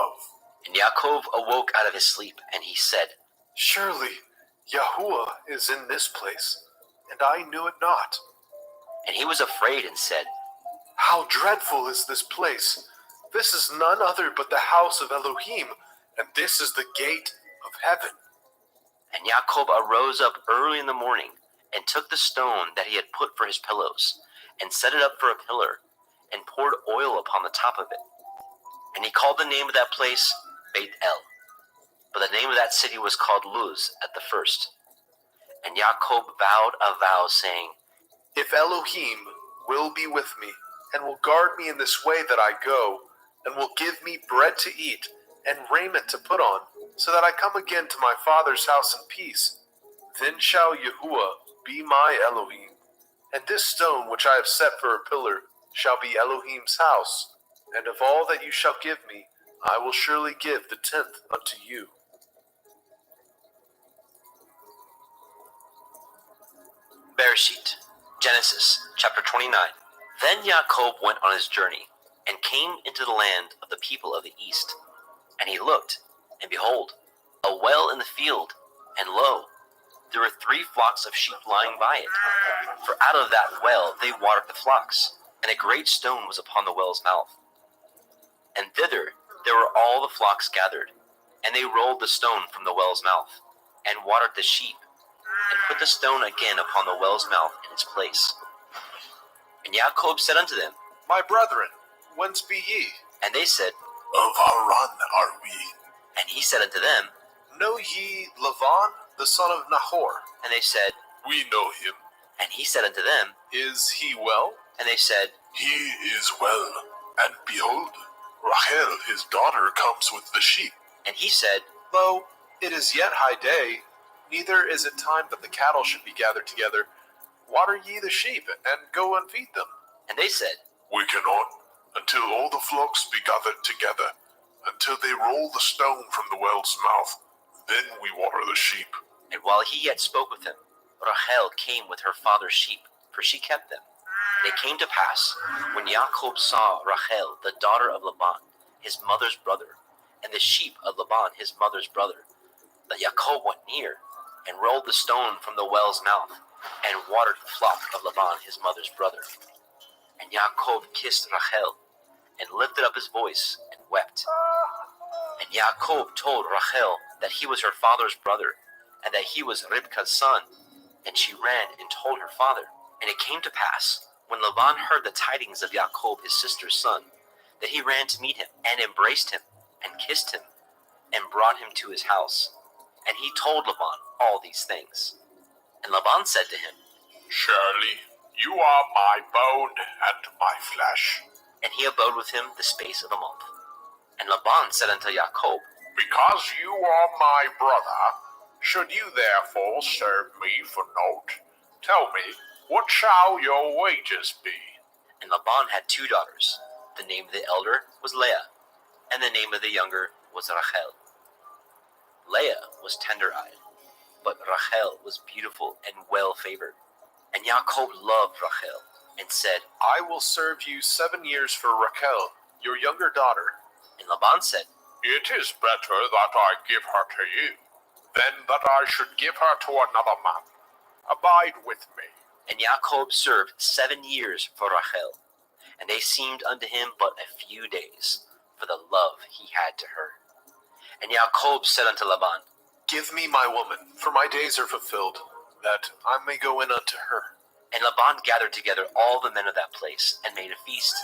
of. And Yaakov awoke out of his sleep, and he said, Surely Yahuwah is in this place, and I knew it not. And he was afraid, and said, How dreadful is this place! This is none other but the house of Elohim, and this is the gate of heaven. And Yaakov arose up early in the morning, and took the stone that he had put for his pillows, and set it up for a pillar, and poured oil upon the top of it. And he called the name of that place Beit El, but the name of that city was called Luz at the first. And Yaakov vowed a vow, saying, If Elohim will be with me, and will guard me in this way that I go, and will give me bread to eat, and raiment to put on, so that I come again to my father's house in peace, then shall Yahuwah be my Elohim, and this stone which I have set for a pillar shall be Elohim's house, and of all that you shall give me, I will surely give the 10th unto you. Bereshit, Genesis, chapter 29. Then Jacob went on his journey, and came into the land of the people of the east. And he looked, and behold, a well in the field, and lo, there were 3 flocks of sheep lying by it. For out of that well they watered the flocks, and a great stone was upon the well's mouth. And thither there were all the flocks gathered, and they rolled the stone from the well's mouth, and watered the sheep, and put the stone again upon the well's mouth in its place. And Jacob said unto them, My brethren, whence be ye? and they said, Of Haran are we. and he said unto them, Know ye Laban, the son of Nahor? and they said, We know him. and he said unto them, Is he well? and they said, He is well. And behold, Rachel his daughter comes with the sheep. and he said, Lo, it is yet high day, neither is it time that the cattle should be gathered together. Water ye the sheep, and go and feed them. and they said, We cannot, until all the flocks be gathered together, until they roll the stone from the well's mouth. Then we water the sheep. And while he yet spoke with him, Rachel came with her father's sheep, for she kept them. And it came to pass, when Jacob saw Rachel, the daughter of Laban, his mother's brother, and the sheep of Laban, his mother's brother, that Jacob went near, and rolled the stone from the well's mouth, and watered the flock of Laban, his mother's brother. And Jacob kissed Rachel, and lifted up his voice, and wept. And Jacob told Rachel that he was her father's brother, and that he was Ribka's son. And she ran and told her father. And it came to pass, when Laban heard the tidings of Jacob his sister's son, that he ran to meet him, and embraced him, and kissed him, and brought him to his house. And he told Laban all these things. And Laban said to him, Surely you are my bone and my flesh. and he abode with him the space of a month. And Laban said unto Jacob, Because you are my brother, should you therefore serve me for naught? Tell me, what shall your wages be? and Laban had 2 daughters. The name of the elder was Leah, and the name of the younger was Rachel. Leah was tender-eyed, but Rachel was beautiful and well-favored. And Jacob loved Rachel, and said, I will serve you 7 years for Rachel, your younger daughter. and Laban said, It is better that I give her to you, than that I should give her to another man. Abide with me. and Jacob served 7 years for Rachel, and they seemed unto him but a few days, for the love he had to her. And Jacob said unto Laban, Give me my woman, for my days are fulfilled, that I may go in unto her. and Laban gathered together all the men of that place, and made a feast.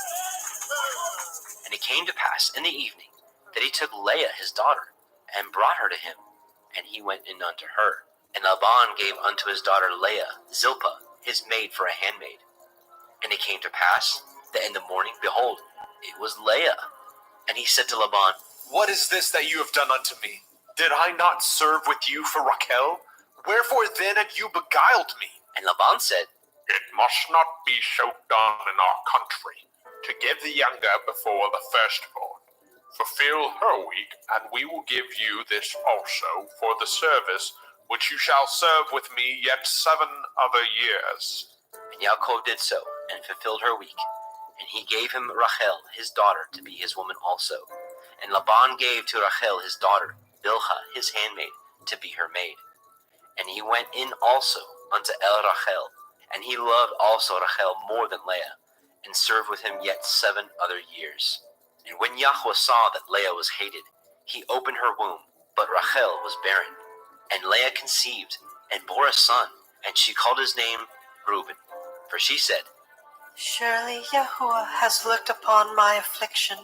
And it came to pass in the evening, that he took Leah his daughter, and brought her to him, and he went in unto her. And Laban gave unto his daughter Leah Zilpah, his maid, for a handmaid. And it came to pass, that in the morning, behold, it was Leah. And he said to Laban, What is this that you have done unto me? Did I not serve with you for Rachel? Wherefore then had you beguiled me? And Laban said, It must not be so done in our country, to give the younger before the firstborn. Fulfill her week, and we will give you this also for the service which you shall serve with me yet 7 other years. And Jacob did so, and fulfilled her week. And he gave him Rachel his daughter to be his woman also. And Laban gave to Rachel his daughter Bilhah his handmaid to be her maid. And he went in also unto Rachel, and he loved also Rachel more than Leah, and served with him yet 7 other years. And when Yahweh saw that Leah was hated, he opened her womb, but Rachel was barren. And Leah conceived, and bore a son, and she called his name Reuben. For she said, Surely Yahuwah has looked upon my affliction.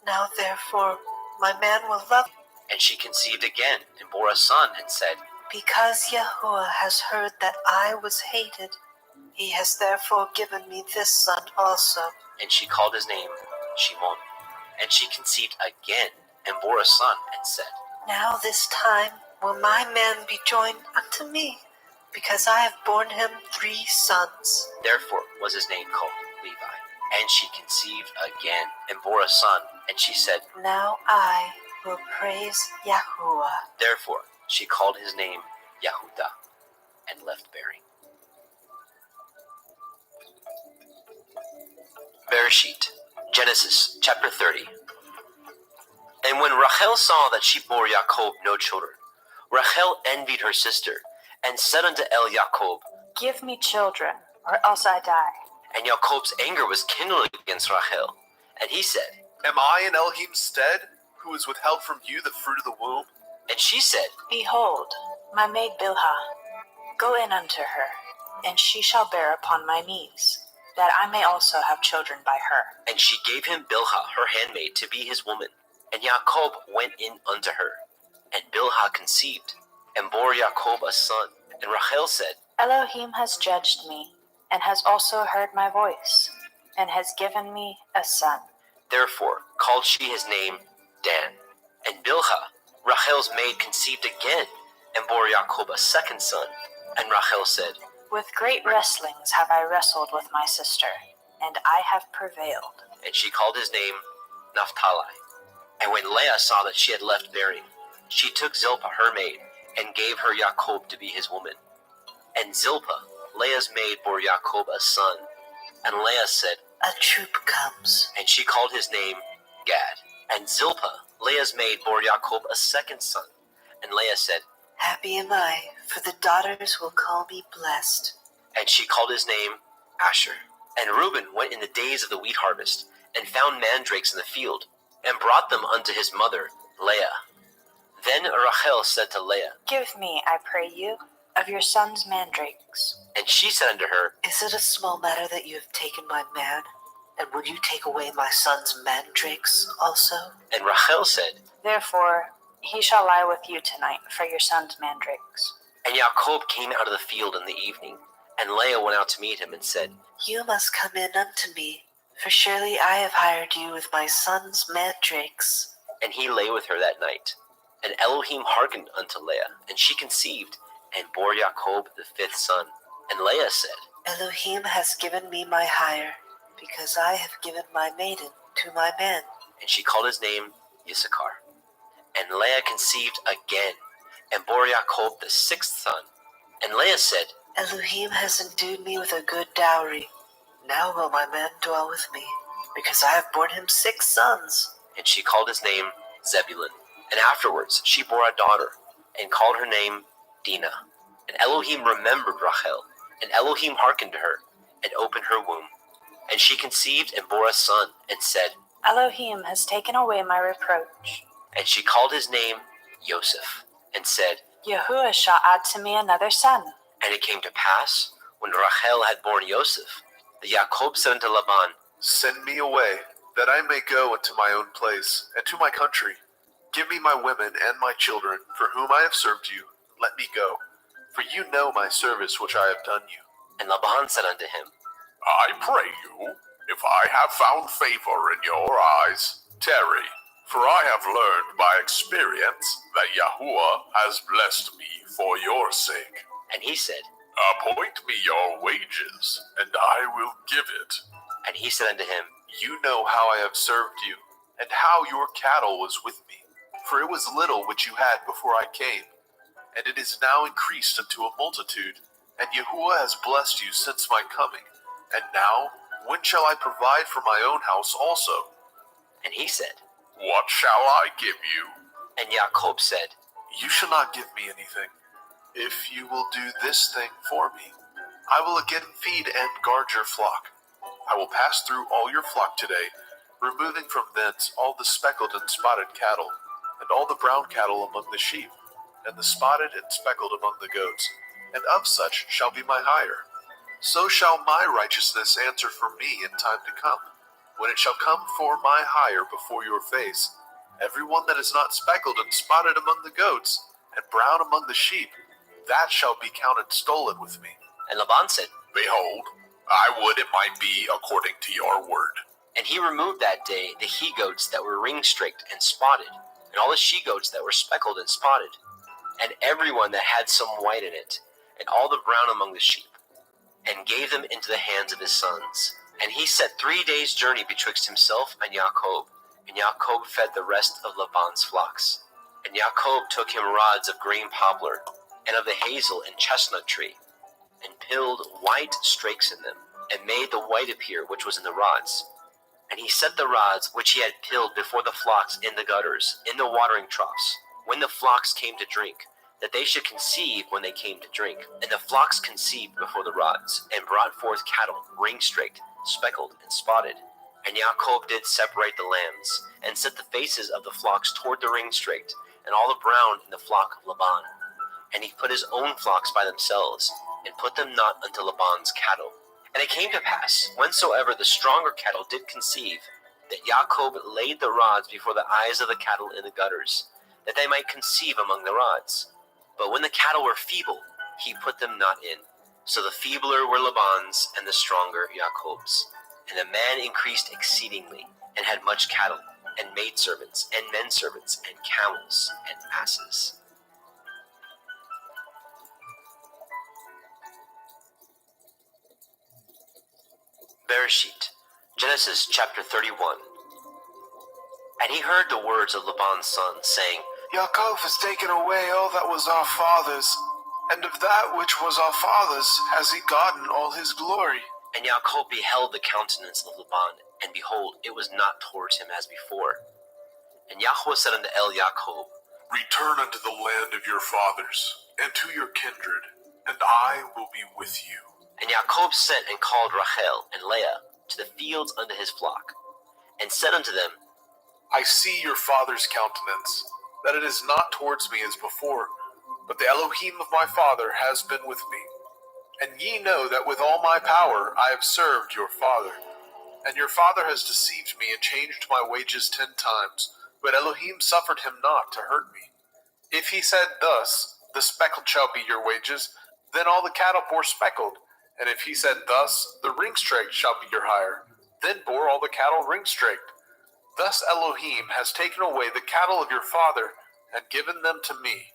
Now therefore my man will love me. and she conceived again, and bore a son, and said, Because Yahuwah has heard that I was hated, he has therefore given me this son also. and she called his name Shimon. And she conceived again, and bore a son, and said, Now this time will my man be joined unto me, because I have borne him 3 sons. Therefore was his name called Levi. And she conceived again and bore a son, and she said, Now I will praise Yahuwah. Therefore she called his name Yehudah, and left bearing. Bereshit, Genesis chapter 30. And when Rachel saw that she bore Jacob no children, Rachel envied her sister, and said unto Jacob, Give me children, or else I die. And Jacob's anger was kindled against Rachel, and he said, Am I in Elohim's stead, who has withheld from you the fruit of the womb? And she said, Behold, my maid Bilhah, go in unto her, and she shall bear upon my knees, that I may also have children by her. And she gave him Bilhah her handmaid to be his woman. And Jacob went in unto her, and Bilhah conceived, and bore Jacob a son. And Rachel said, Elohim has judged me, and has also heard my voice, and has given me a son. Therefore called she his name Dan. And Bilhah, Rachel's maid, conceived again, and bore Jacob a second son. And Rachel said, With great wrestlings have I wrestled with my sister, and I have prevailed. And she called his name Naphtali. And when Leah saw that she had left bearing, she took Zilpah her maid, and gave her Jacob to be his woman. And Zilpah, Leah's maid, bore Jacob a son. And Leah said, A troop comes. and she called his name Gad. And Zilpah, Leah's maid, bore Jacob a second son. And Leah said, Happy am I, for the daughters will call me blessed. and she called his name Asher. And Reuben went in the days of the wheat harvest, and found mandrakes in the field, and brought them unto his mother, Leah. Then Rachel said to Leah, Give me, I pray you, of your son's mandrakes. and she said unto her, Is it a small matter that you have taken my man? And would you take away my son's mandrakes also? And Rachel said, Therefore he shall lie with you tonight for your son's mandrakes. and Jacob came out of the field in the evening, and Leah went out to meet him, and said, You must come in unto me, for surely I have hired you with my son's mandrakes. and he lay with her that night. And Elohim hearkened unto Leah, and she conceived, and bore Jacob the fifth son. And Leah said, Elohim has given me my hire, because I have given my maiden to my man. and she called his name Issachar. And Leah conceived again, and bore Jacob the sixth son. And Leah said, Elohim has endued me with a good dowry. Now will my man dwell with me, because I have borne him 6 sons. and she called his name Zebulun. And afterwards she bore a daughter, and called her name Dinah. And Elohim remembered Rachel, and Elohim hearkened to her, and opened her womb. And she conceived and bore a son, and said, Elohim has taken away my reproach. and she called his name Joseph, and said, Yahuwah shall add to me another son. And it came to pass, when Rachel had borne Joseph, that Jacob said unto Laban, Send me away, that I may go unto my own place, and to my country. Give me my women and my children, for whom I have served you. Let me go, for you know my service which I have done you. And Laban said unto him, I pray you, if I have found favor in your eyes, tarry, for I have learned by experience that Yahuwah has blessed me for your sake. And he said, Appoint me your wages, and I will give it. and he said unto him, You know how I have served you, and how your cattle was with me. For it was little which you had before I came, and it is now increased unto a multitude. And Yahuwah has blessed you since my coming. And now, when shall I provide for my own house also? and he said, What shall I give you? and Jacob said, You shall not give me anything. If you will do this thing for me, I will again feed and guard your flock. I will pass through all your flock today, removing from thence all the speckled and spotted cattle, and all the brown cattle among the sheep, and the spotted and speckled among the goats, and of such shall be my hire. So shall my righteousness answer for me in time to come, when it shall come for my hire before your face. Every one that is not speckled and spotted among the goats, and brown among the sheep, that shall be counted stolen with me. And Laban said, Behold, I would it might be according to your word. and he removed that day the he-goats that were ring-streaked and spotted, and all the she-goats that were speckled and spotted, and every one that had some white in it, and all the brown among the sheep, and gave them into the hands of his sons. And he set 3 days' journey betwixt himself and Jacob, and Jacob fed the rest of Laban's flocks. And Jacob took him rods of green poplar, and of the hazel and chestnut tree, and pilled white strakes in them, and made the white appear which was in the rods. And he set the rods which he had pilled before the flocks in the gutters, in the watering troughs, when the flocks came to drink, that they should conceive when they came to drink. And the flocks conceived before the rods, and brought forth cattle, ring-straked, speckled, and spotted. And Jacob did separate the lambs, and set the faces of the flocks toward the ring-straked, and all the brown in the flock of Laban. And he put his own flocks by themselves, and put them not unto Laban's cattle. And it came to pass, whensoever the stronger cattle did conceive, that Jacob laid the rods before the eyes of the cattle in the gutters, that they might conceive among the rods. But when the cattle were feeble, he put them not in. So the feebler were Laban's, and the stronger Jacob's. And the man increased exceedingly, and had much cattle, and maidservants, and menservants, and camels, and asses. Bereshit, Genesis chapter 31. And he heard the words of Laban's son, saying, Yaakov has taken away all that was our father's, and of that which was our father's has he gotten all his glory. And Jacob beheld the countenance of Laban, and behold, it was not towards him as before. And Yahweh said unto Jacob, Return unto the land of your fathers, and to your kindred, and I will be with you. And Jacob sent and called Rachel and Leah to the fields unto his flock, and said unto them, I see your father's countenance, that it is not towards me as before, but the Elohim of my father has been with me. And ye know that with all my power I have served your father. And your father has deceived me and changed my wages 10 times, but Elohim suffered him not to hurt me. If he said thus, the speckled shall be your wages, then all the cattle bore speckled. And if he said thus, the ring-straked shall be your hire, then bore all the cattle ring-straked. Thus Elohim has taken away the cattle of your father, and given them to me.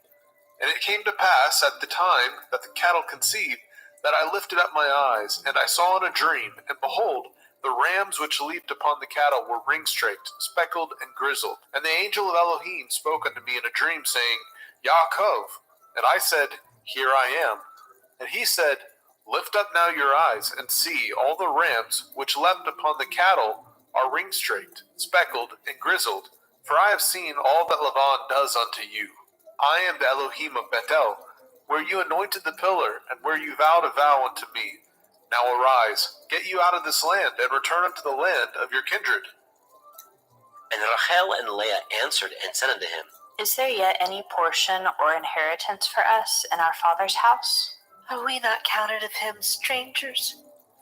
And it came to pass at the time that the cattle conceived, that I lifted up my eyes, and I saw in a dream, and behold, the rams which leaped upon the cattle were ring-straked, speckled, and grizzled. And the angel of Elohim spoke unto me in a dream, saying, Yaakov. And I said, Here I am. And he said, Lift up now your eyes, and see, all the rams which leapt upon the cattle are ring-straked, speckled, and grizzled. For I have seen all that Laban does unto you. I am the Elohim of Bethel, where you anointed the pillar, and where you vowed a vow unto me. Now arise, get you out of this land, and return unto the land of your kindred. And Rachel and Leah answered and said unto him, Is there yet any portion or inheritance for us in our father's house? Are we not counted of him strangers?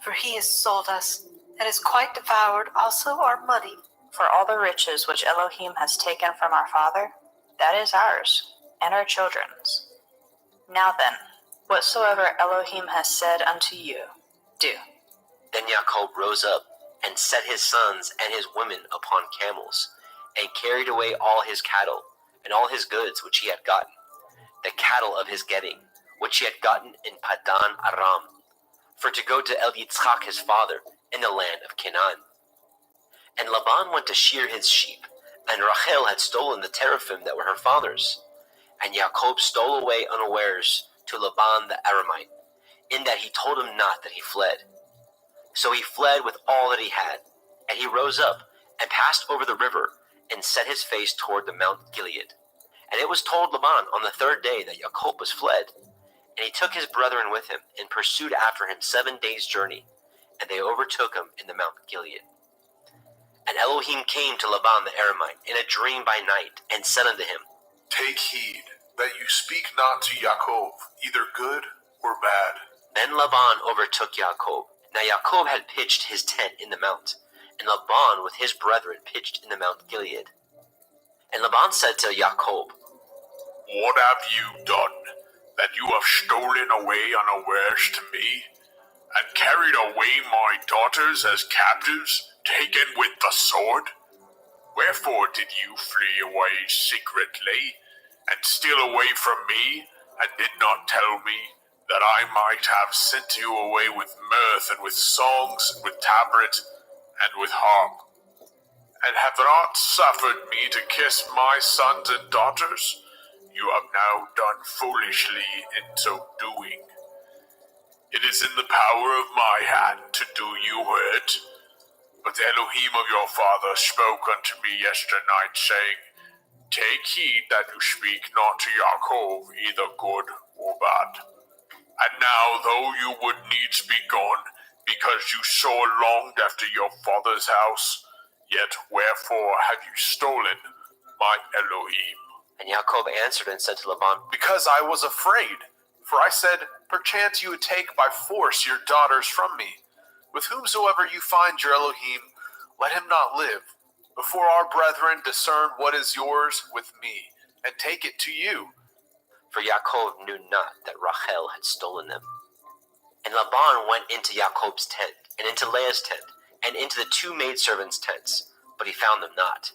For he has sold us, and has quite devoured also our money. For all the riches which Elohim has taken from our father, that is ours, and our children's. Now then, whatsoever Elohim has said unto you, do. Then Jacob rose up, and set his sons and his women upon camels, and carried away all his cattle, and all his goods which he had gotten, the cattle of his getting, which he had gotten in Padan Aram, for to go to Yitzchak his father in the land of Canaan. And Laban went to shear his sheep, and Rachel had stolen the teraphim that were her father's. And Jacob stole away unawares to Laban the Aramite, in that he told him not that he fled. So he fled with all that he had, and he rose up, and passed over the river, and set his face toward the Mount Gilead. And it was told Laban on the 3rd day that Jacob was fled. And he took his brethren with him, and pursued after him 7 days' journey, and they overtook him in the Mount Gilead. And Elohim came to Laban the Aramite in a dream by night, and said unto him, Take heed that you speak not to Yaakov, either good or bad. Then Laban overtook Jacob. Now Jacob had pitched his tent in the mount, and Laban with his brethren pitched in the Mount Gilead. And Laban said to Jacob, What have you done, that you have stolen away unawares to me, and carried away my daughters as captives, taken with the sword? Wherefore did you flee away secretly, and steal away from me, and did not tell me, that I might have sent you away with mirth and with songs, and with tabret and with harp, and have not suffered me to kiss my sons and daughters, you have now done foolishly in so doing. It is in the power of my hand to do you hurt, but the Elohim of your father spoke unto me yesternight, saying, Take heed that you speak not to Yaakov either good or bad. And now, though you would needs be gone, because you sore longed after your father's house, yet wherefore have you stolen my Elohim? And Yaakov answered and said to Laban, Because I was afraid, for I said, Perchance you would take by force your daughters from me. With whomsoever you find your Elohim, let him not live, before our brethren discern what is yours with me, and take it to you. for Yaakov knew not that Rachel had stolen them. And Laban went into Jacob's tent, and into Leah's tent, and into the two maidservants' tents, but he found them not.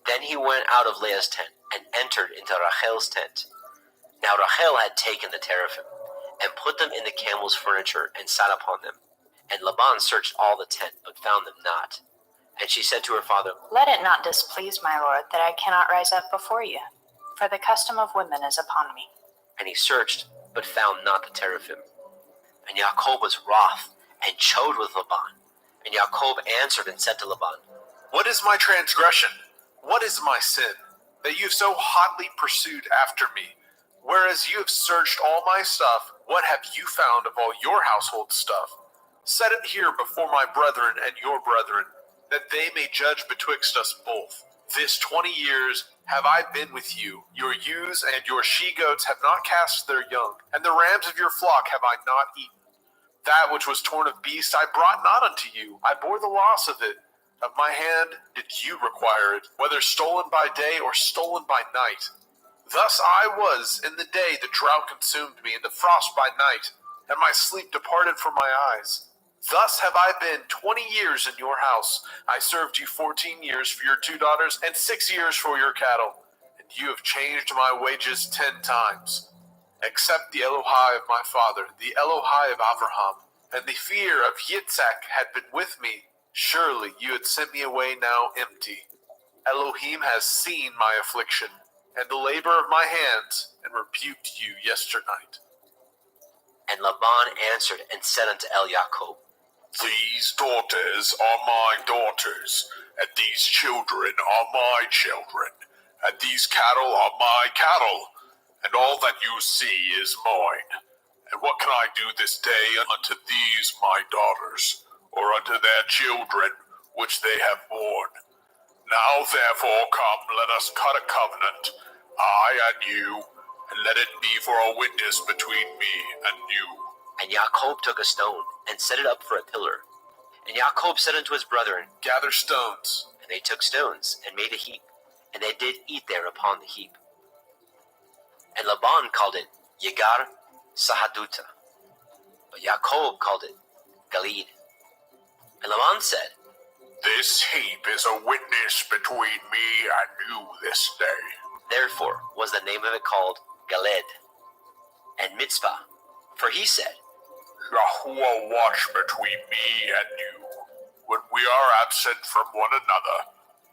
Then he went out of Leah's tent, and entered into Rachel's tent. Now Rachel had taken the teraphim, and put them in the camel's furniture, and sat upon them. And Laban searched all the tent, but found them not. And she said to her father, Let it not displease my lord that I cannot rise up before you, for the custom of women is upon me. And he searched, but found not the teraphim. And Jacob was wroth, and chode with Laban. And Jacob answered and said to Laban, What is my transgression? What is my sin, that you have so hotly pursued after me? Whereas you have searched all my stuff, what have you found of all your household stuff? Set it here before my brethren and your brethren, that they may judge betwixt us both. This 20 years have I been with you. Your ewes and your she-goats have not cast their young, and the rams of your flock have I not eaten. That which was torn of beast I brought not unto you. I bore the loss of it. Of my hand did you require it, whether stolen by day or stolen by night. Thus I was in the day the drought consumed me, and the frost by night, and my sleep departed from my eyes. Thus have I been 20 years in your house. I served you 14 years for your 2 daughters, and 6 years for your cattle. And you have changed my wages 10 times. Except the Elohai of my father, the Elohai of Abraham, and the fear of Yitzhak had been with me, surely you had sent me away now empty. Elohim has seen my affliction, and the labor of my hands, and rebuked you yesternight. And Laban answered and said unto Jacob, These daughters are my daughters, and these children are my children, and these cattle are my cattle, and all that you see is mine. And what can I do this day unto these my daughters, or unto their children which they have borne? Now therefore come, let us cut a covenant, I and you, and let it be for a witness between me and you. And Jacob took a stone, and set it up for a pillar. And Jacob said unto his brethren, Gather stones. And they took stones, and made a heap, and they did eat there upon the heap. And Laban called it Yegar Sahaduta, but Jacob called it Galid. And Laban said, This heap is a witness between me and you this day. Therefore was the name of it called Galed. And Mitzvah, for he said, Yahuwah watch between me and you, when we are absent from one another.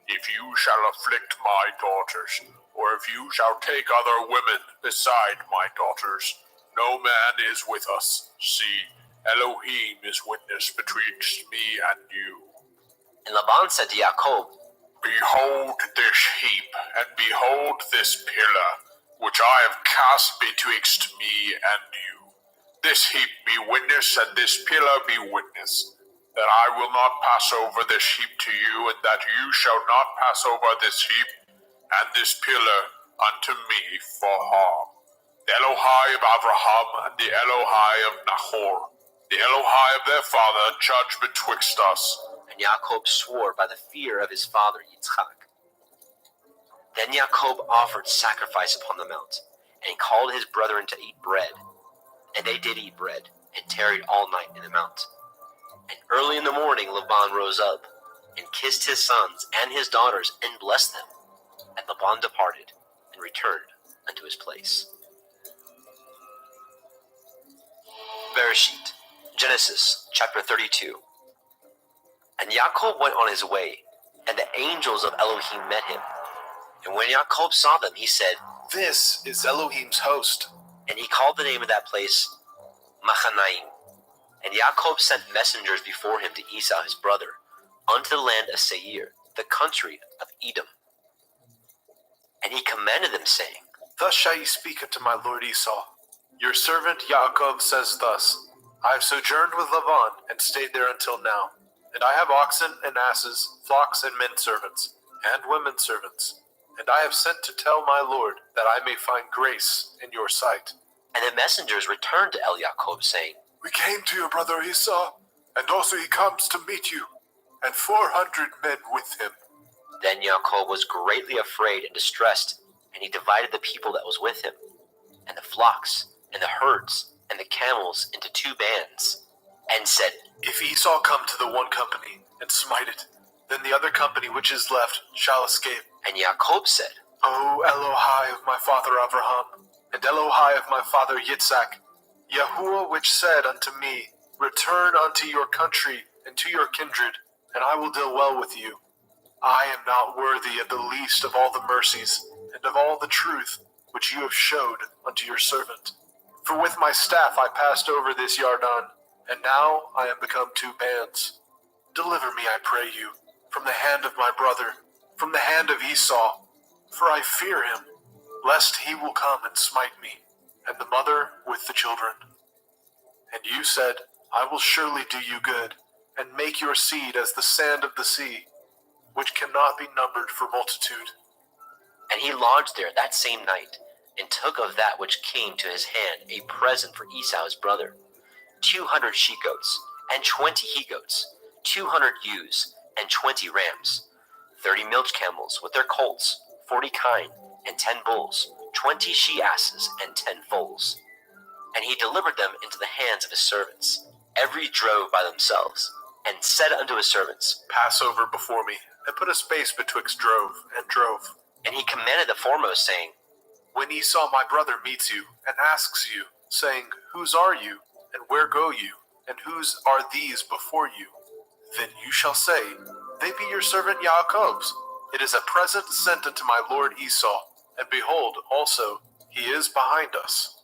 If you shall afflict my daughters, or if you shall take other women beside my daughters, no man is with us. See, Elohim is witness betwixt me and you. And Laban said to Jacob, Behold this heap, and behold this pillar, which I have cast betwixt me and you. This heap be witness, and this pillar be witness, that I will not pass over this heap to you, and that you shall not pass over this heap and this pillar unto me for harm. The Elohai of Abraham and the Elohai of Nahor, the Elohai of their father, judge betwixt us. And Jacob swore by the fear of his father Yitzchak. Then Jacob offered sacrifice upon the mount, and called his brethren to eat bread. And they did eat bread, and tarried all night in the mount. And early in the morning Laban rose up, and kissed his sons and his daughters, and blessed them. And Laban departed, and returned unto his place. Bereshit, Genesis chapter 32. And Yaakov went on his way, and the angels of Elohim met him. And when Yaakov saw them, he said, This is Elohim's host. and he called the name of that place Machanaim. And Yaakov sent messengers before him to Esau his brother, unto the land of Seir, the country of Edom. And he commanded them, saying, Thus shall ye speak unto my lord Esau. Your servant Yaakov says thus, I have sojourned with Laban, and stayed there until now. And I have oxen and asses, flocks and men servants, and women servants. And I have sent to tell my lord, that I may find grace in your sight. And the messengers returned to Yaakov, saying, We came to your brother Esau, and also he comes to meet you, and 400 men with him. Then Yaakov was greatly afraid and distressed, and he divided the people that was with him, and the flocks, and the herds, and the camels into 2 bands, and said, If Esau come to the one company, and smite it, then the other company which is left shall escape. And Yaakov said, O Elohai of my father Abraham, and Elohai of my father Yitzhak, Yahuwah which said unto me, Return unto your country and to your kindred, and I will deal well with you. I am not worthy of the least of all the mercies, and of all the truth which you have showed unto your servant. For with my staff I passed over this Yarden, and now I am become 2 bands. Deliver me, I pray you, from the hand of my brother, from the hand of Esau, for I fear him, lest he will come and smite me, and the mother with the children. And you said, I will surely do you good, and make your seed as the sand of the sea, which cannot be numbered for multitude. And he lodged there that same night, and took of that which came to his hand a present for Esau his brother, 200 she-goats, and 20 he-goats, 200 ewes, and 20 rams, 30 milch camels with their colts, 40 kine, and 10 bulls, 20 she-asses, and 10 foals. And he delivered them into the hands of his servants, every drove by themselves, and said unto his servants, Pass over before me, and put a space betwixt drove and drove. And he commanded the foremost, saying, When Esau my brother meets you, and asks you, saying, Whose are you, and where go you, and whose are these before you? Then you shall say, They be your servant Yaakov's. It is a present sent unto my lord Esau, and behold, also, he is behind us.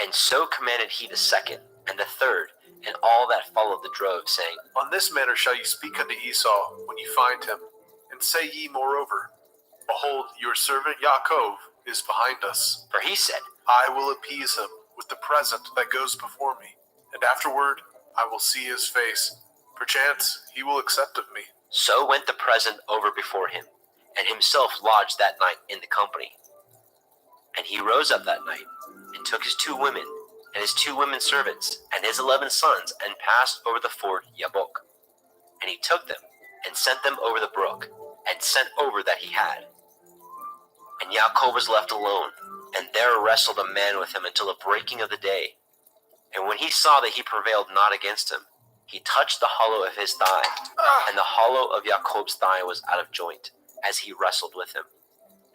And so commanded he the second, and the third, and all that followed the drove, saying, On this manner shall ye speak unto Esau when ye find him, and say ye moreover, Behold, your servant Yaakov is behind us. For he said, I will appease him with the present that goes before me, and afterward I will see his face. Perchance he will accept of me. So went the present over before him, and himself lodged that night in the company. And he rose up that night, and took his 2 women, and his 2 women servants, and his 11 sons, and passed over the ford Yabok. And he took them, and sent them over the brook, and sent over that he had. And Yaakov was left alone, and there wrestled a man with him until the breaking of the day. And when he saw that he prevailed not against him, he touched the hollow of his thigh, and the hollow of Yaakov's thigh was out of joint, as he wrestled with him.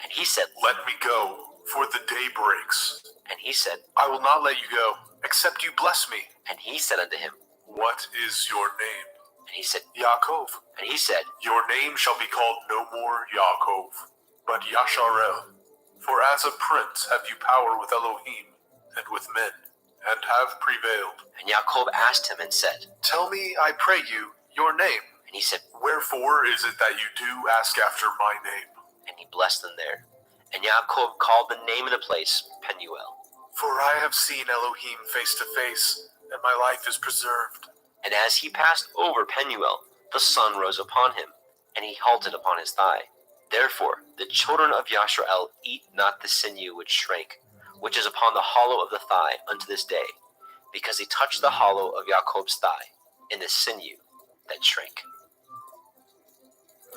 And he said, Let me go, for the day breaks. And he said, I will not let you go, except you bless me. And he said unto him, What is your name? And he said, Yaakov. And he said, Your name shall be called no more Yaakov, but Yasharel. For as a prince have you power with Elohim and with men, and have prevailed. And Yaakov asked him and said, Tell me, I pray you, your name. And he said, Wherefore is it that you do ask after my name? And he blessed them there. And Yaakov called the name of the place Penuel. For I have seen Elohim face to face, and my life is preserved. And as he passed over Penuel, the sun rose upon him, and he halted upon his thigh. Therefore the children of Yasharel eat not the sinew which shrank, which is upon the hollow of the thigh unto this day, because he touched the hollow of Yaakov's thigh in the sinew that shrank.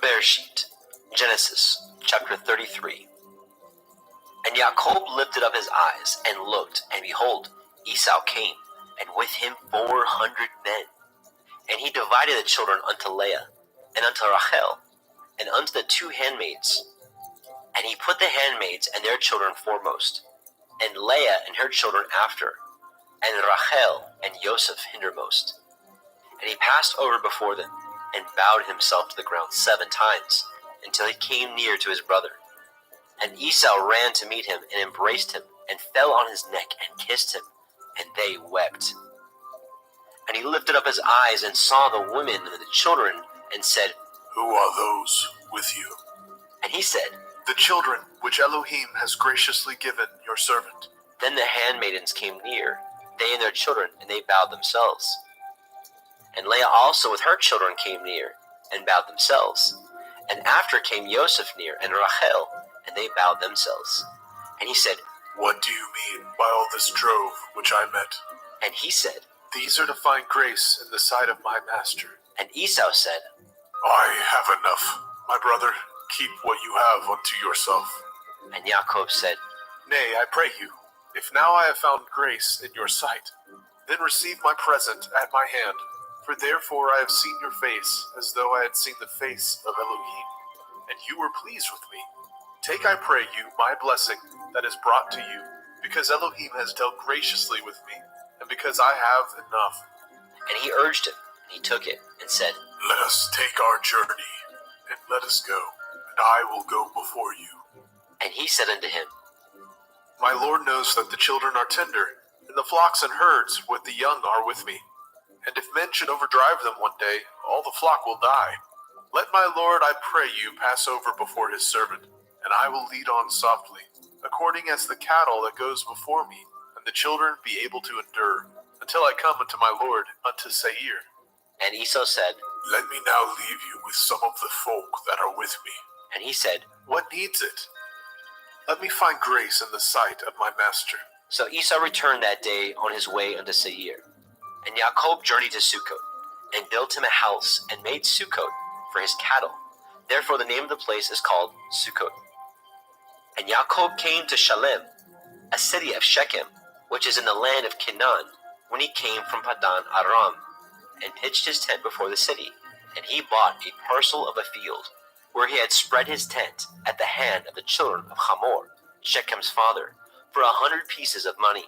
Bereshit, Genesis chapter 33. And Yaakov lifted up his eyes and looked, and behold, Esau came, and with him 400 men. And he divided the children unto Leah, and unto Rachel, and unto the 2 handmaids. And he put the handmaids and their children foremost, and Leah and her children after, and Rachel and Joseph hindermost. And he passed over before them, and bowed himself to the ground 7 times, until he came near to his brother. And Esau ran to meet him, and embraced him, and fell on his neck, and kissed him, and they wept. And he lifted up his eyes, and saw the women and the children, and said, Who are those with you? And he said, The children which Elohim has graciously given your servant. Then the handmaidens came near, they and their children, and they bowed themselves. And Leah also with her children came near, and bowed themselves. And after came Joseph near, and Rachel, and they bowed themselves. And he said, What do you mean by all this drove which I met? And he said, These are to find grace in the sight of my master. And Esau said, I have enough. My brother, keep what you have unto yourself. And Jacob said, Nay, I pray you, if now I have found grace in your sight, then receive my present at my hand, for therefore I have seen your face, as though I had seen the face of Elohim, and you were pleased with me. Take, I pray you, my blessing that is brought to you, because Elohim has dealt graciously with me, and because I have enough. And he urged him, and he took it, and said, Let us take our journey, and let us go, and I will go before you. And he said unto him, My Lord knows that the children are tender, and the flocks and herds with the young are with me. And if men should overdrive them one day, all the flock will die. Let my Lord, I pray you, pass over before his servant, and I will lead on softly, according as the cattle that goes before me, and the children be able to endure, until I come unto my Lord, unto Seir. And Esau said, Let me now leave you with some of the folk that are with me. And he said, What needs it? Let me find grace in the sight of my master. So Esau returned that day on his way unto Seir. And Jacob journeyed to Sukkot, and built him a house, and made Sukkot for his cattle. Therefore the name of the place is called Sukkot. And Jacob came to Shalem, a city of Shechem, which is in the land of Canaan, when he came from Padan Aram, and pitched his tent before the city. And he bought a parcel of a field, where he had spread his tent at the hand of the children of Hamor, Shechem's father, for 100 pieces of money.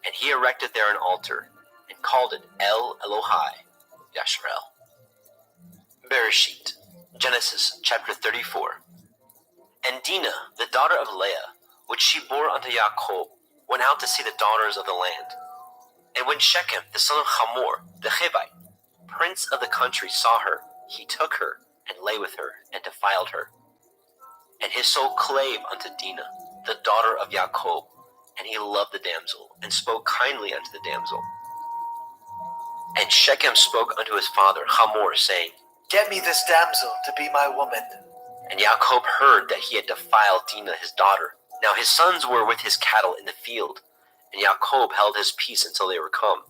And he erected there an altar, and called it El Elohai Yashrel. Bereshit, Genesis chapter 34. And Dinah, the daughter of Leah, which she bore unto Jacob, went out to see the daughters of the land. And when Shechem, the son of Hamor, the Hivite, prince of the country, saw her, he took her, and lay with her, and defiled her. And his soul clave unto Dinah, the daughter of Jacob, and he loved the damsel, and spoke kindly unto the damsel. And Shechem spoke unto his father Hamor, saying, Get me this damsel to be my woman. And Jacob heard that he had defiled Dinah his daughter. Now his sons were with his cattle in the field, and Jacob held his peace until they were come.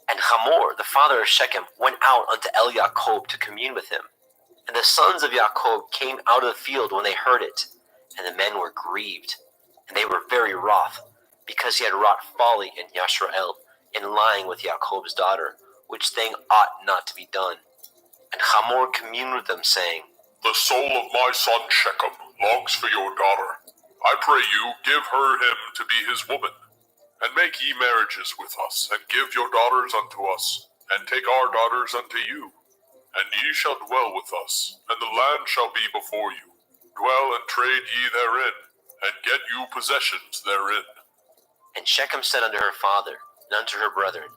And Hamor, the father of Shechem, went out unto El Jacob to commune with him. And the sons of Jacob came out of the field when they heard it, and the men were grieved, and they were very wroth, because he had wrought folly in Yashrael, in lying with Jacob's daughter, which thing ought not to be done. And Hamor communed with them, saying, The soul of my son Shechem longs for your daughter. I pray you, give her him to be his woman, and make ye marriages with us, and give your daughters unto us, and take our daughters unto you. And ye shall dwell with us, and the land shall be before you. Dwell and trade ye therein, and get you possessions therein. And Shechem said unto her father, and unto her brethren,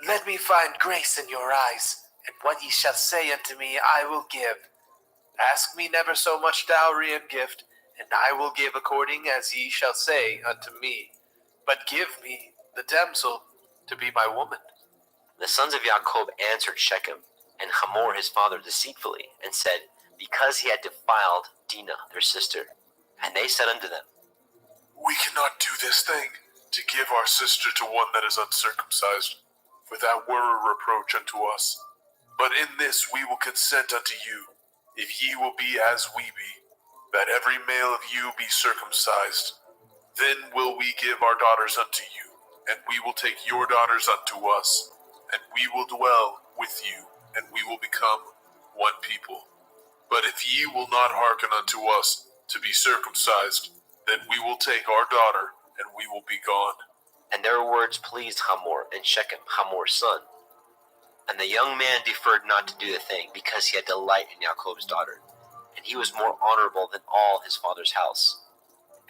Let me find grace in your eyes, and what ye shall say unto me I will give. Ask me never so much dowry and gift, and I will give according as ye shall say unto me. But give me the damsel to be my woman. The sons of Jacob answered Shechem and Hamor his father deceitfully, and said, Because he had defiled Dinah their sister. And they said unto them, We cannot do this thing, to give our sister to one that is uncircumcised, for that were a reproach unto us. But in this we will consent unto you, if ye will be as we be, that every male of you be circumcised. Then will we give our daughters unto you, and we will take your daughters unto us, and we will dwell with you, and we will become one people. But if ye will not hearken unto us to be circumcised, then we will take our daughter, and we will be gone. And their words pleased Hamor, and Shechem, Hamor's son. And the young man deferred not to do the thing, because he had delight in Jacob's daughter, and he was more honorable than all his father's house.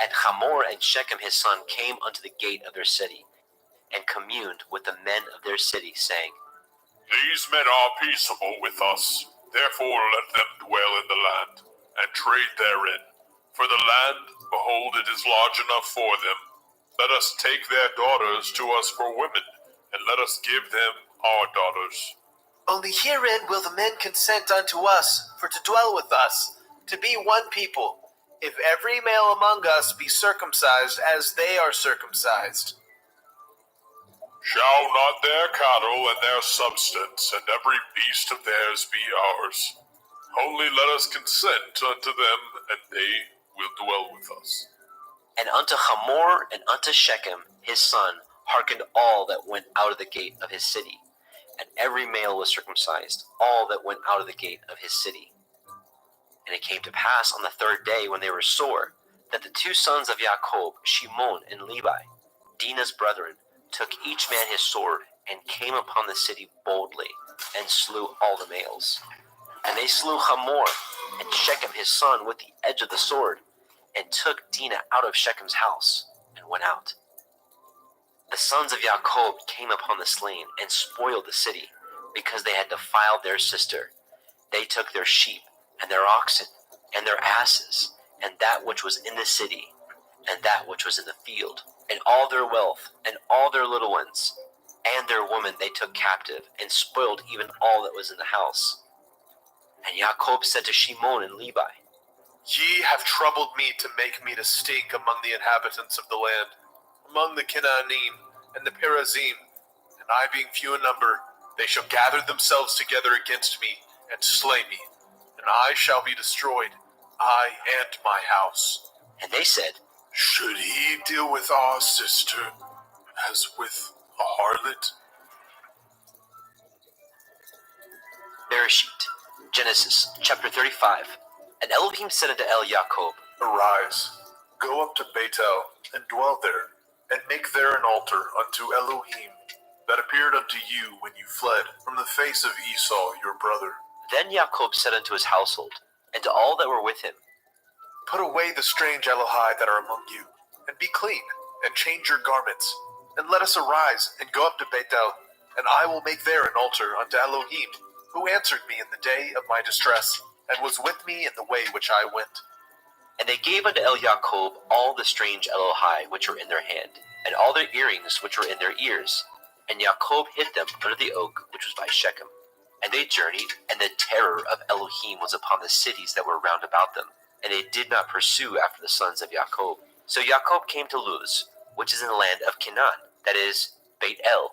And Hamor and Shechem his son came unto the gate of their city, and communed with the men of their city, saying, These men are peaceable with us, therefore let them dwell in the land, and trade therein. For the land, behold, it is large enough for them. Let us take their daughters to us for women, and let us give them our daughters. Only herein will the men consent unto us, for to dwell with us, to be one people, if every male among us be circumcised as they are circumcised. Shall not their cattle and their substance and every beast of theirs be ours? Only let us consent unto them, and they will dwell with us. And unto Hamor and unto Shechem his son hearkened all that went out of the gate of his city, and every male was circumcised, all that went out of the gate of his city. And it came to pass on the third day, when they were sore, that the two sons of Jacob, Shimon and Levi, Dinah's brethren, took each man his sword, and came upon the city boldly, and slew all the males. And they slew Hamor and Shechem his son with the edge of the sword, and took Dinah out of Shechem's house, and went out. The sons of Jacob came upon the slain, and spoiled the city, because they had defiled their sister. They took their sheep, and their oxen, and their asses, and that which was in the city, and that which was in the field, and all their wealth, and all their little ones, and their women they took captive, and spoiled even all that was in the house. And Jacob said to Shimon and Levi, Ye have troubled me to make me to stink among the inhabitants of the land, among the Canaanim and the Perizim, and I being few in number, they shall gather themselves together against me, and slay me, and I shall be destroyed, I and my house. and they said, Should he deal with our sister as with a harlot? Bereshit, Genesis, chapter 35. And Elohim said unto Jacob, Arise, go up to Bethel, and dwell there, and make there an altar unto Elohim, that appeared unto you when you fled from the face of Esau your brother. Then Jacob said unto his household, and to all that were with him, Put away the strange Elohai that are among you, and be clean, and change your garments, and let us arise, and go up to Bethel, and I will make there an altar unto Elohim, who answered me in the day of my distress, and was with me in the way which I went. And they gave unto Jacob all the strange Elohai which were in their hand, and all their earrings which were in their ears. And Jacob hid them under the oak which was by Shechem. And they journeyed, and the terror of Elohim was upon the cities that were round about them, and they did not pursue after the sons of Jacob. So Jacob came to Luz, which is in the land of Canaan, that is, Beit El,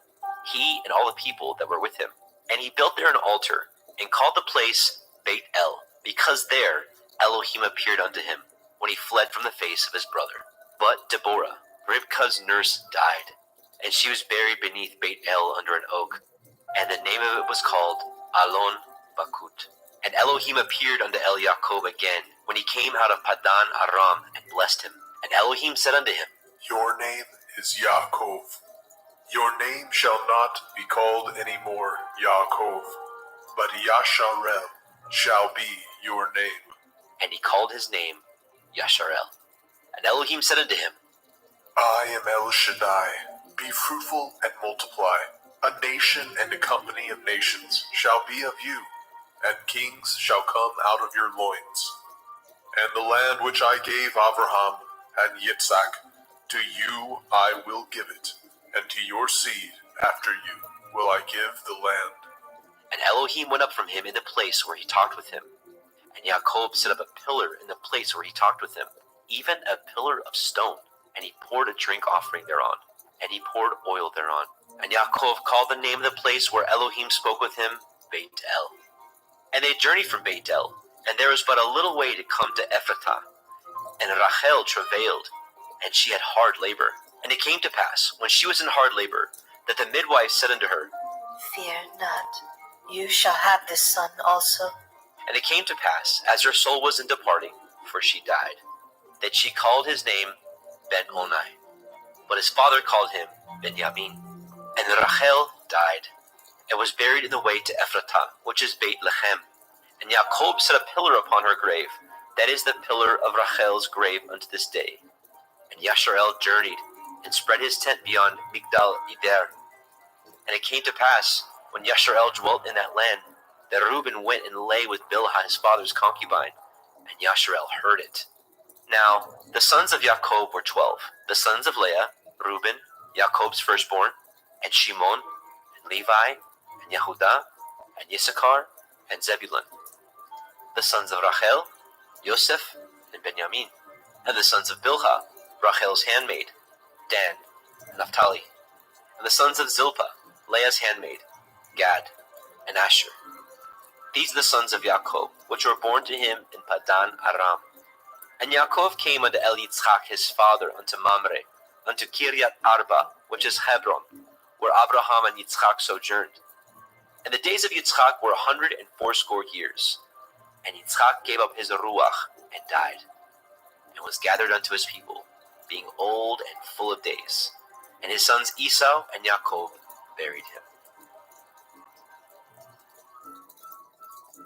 he and all the people that were with him. And he built there an altar, and called the place Beit El, because there Elohim appeared unto him, when he fled from the face of his brother. But Deborah, Rivkah's nurse, died, and she was buried beneath Beit El under an oak, and the name of it was called Alon Bakut. And Elohim appeared unto Jacob again, when he came out of Padan Aram, and blessed him. And Elohim said unto him, Your name is Yaakov. Your name shall not be called any more Yaakov, but Yasharel shall be your name. and he called his name Yasharel. And Elohim said unto him, I am El Shaddai. Be fruitful and multiply. A nation and a company of nations shall be of you, and kings shall come out of your loins. And the land which I gave Abraham and Yitzhak, to you I will give it, and to your seed after you will I give the land. And Elohim went up from him in the place where he talked with him. And Jacob set up a pillar in the place where he talked with him, even a pillar of stone. And he poured a drink offering thereon, and he poured oil thereon. And Jacob called the name of the place where Elohim spoke with him, Beit El. And they journeyed from Beit El, and there was but a little way to come to Ephrathah. And Rachel travailed, and she had hard labor. And it came to pass, when she was in hard labor, that the midwife said unto her, Fear not, you shall have this son also. And it came to pass, as her soul was in departing, for she died, that she called his name Ben-Onai. But his father called him Benjamin. And Rachel died, and was buried in the way to Ephratah, which is Beit Lechem. And Jacob set a pillar upon her grave. That is the pillar of Rachel's grave unto this day. And Yasharel journeyed, and spread his tent beyond Migdal Eder. And it came to pass, when Yasharel dwelt in that land, that Reuben went and lay with Bilhah his father's concubine, and Yasharel heard it. Now the sons of Jacob were 12, the sons of Leah, Reuben, Jacob's firstborn, and Shimon, and Levi, and Yehudah, and Issachar, and Zebulun. The sons of Rachel, Yosef, and Benjamin. And the sons of Bilhah, Rachel's handmaid, Dan, and Naphtali. And the sons of Zilpah, Leah's handmaid, Gad, and Asher. These are the sons of Jacob, which were born to him in Padan Aram. And Yaakov came unto Yitzchak his father, unto Mamre, unto Kiryat Arba, which is Hebron, where Abraham and Yitzchak sojourned. And the days of Yitzchak were 180 years. And Yitzchak gave up his ruach, and died, and was gathered unto his people, being old and full of days. And his sons Esau and Jacob buried him.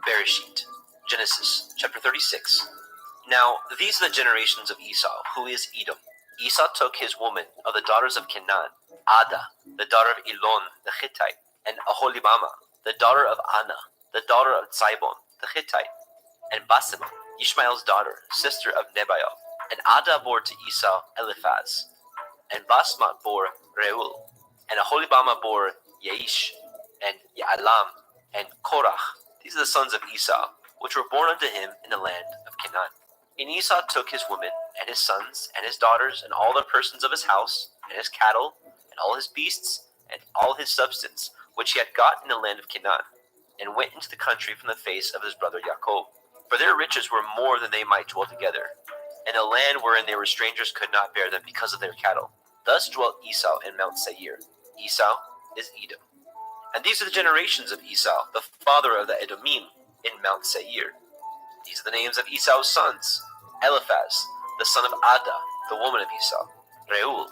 Bereshit, Genesis, chapter 36. Now these are the generations of Esau, who is Edom. Esau took his woman of the daughters of Canaan, Ada, the daughter of Elon the Hittite, and Aholibama, the daughter of Anna, the daughter of Zibon the Hittite, and Basemath, Ishmael's daughter, sister of Nebaioth. And Ada bore to Esau Eliphaz, and Basemath bore Reuel, and Aholibama bore Yaish, and Ya'alam, and Korach. These are the sons of Esau, which were born unto him in the land of Canaan. And Esau took his women, and his sons, and his daughters, and all the persons of his house, and his cattle, and all his beasts, and all his substance, which he had got in the land of Canaan, and went into the country from the face of his brother Jacob. For their riches were more than they might dwell together, and the land wherein they were strangers could not bear them because of their cattle. Thus dwelt Esau in Mount Seir. Esau is Edom. And these are the generations of Esau, the father of the Edomim, in Mount Seir. These are the names of Esau's sons: Eliphaz, the son of Ada, the woman of Esau; Reuel,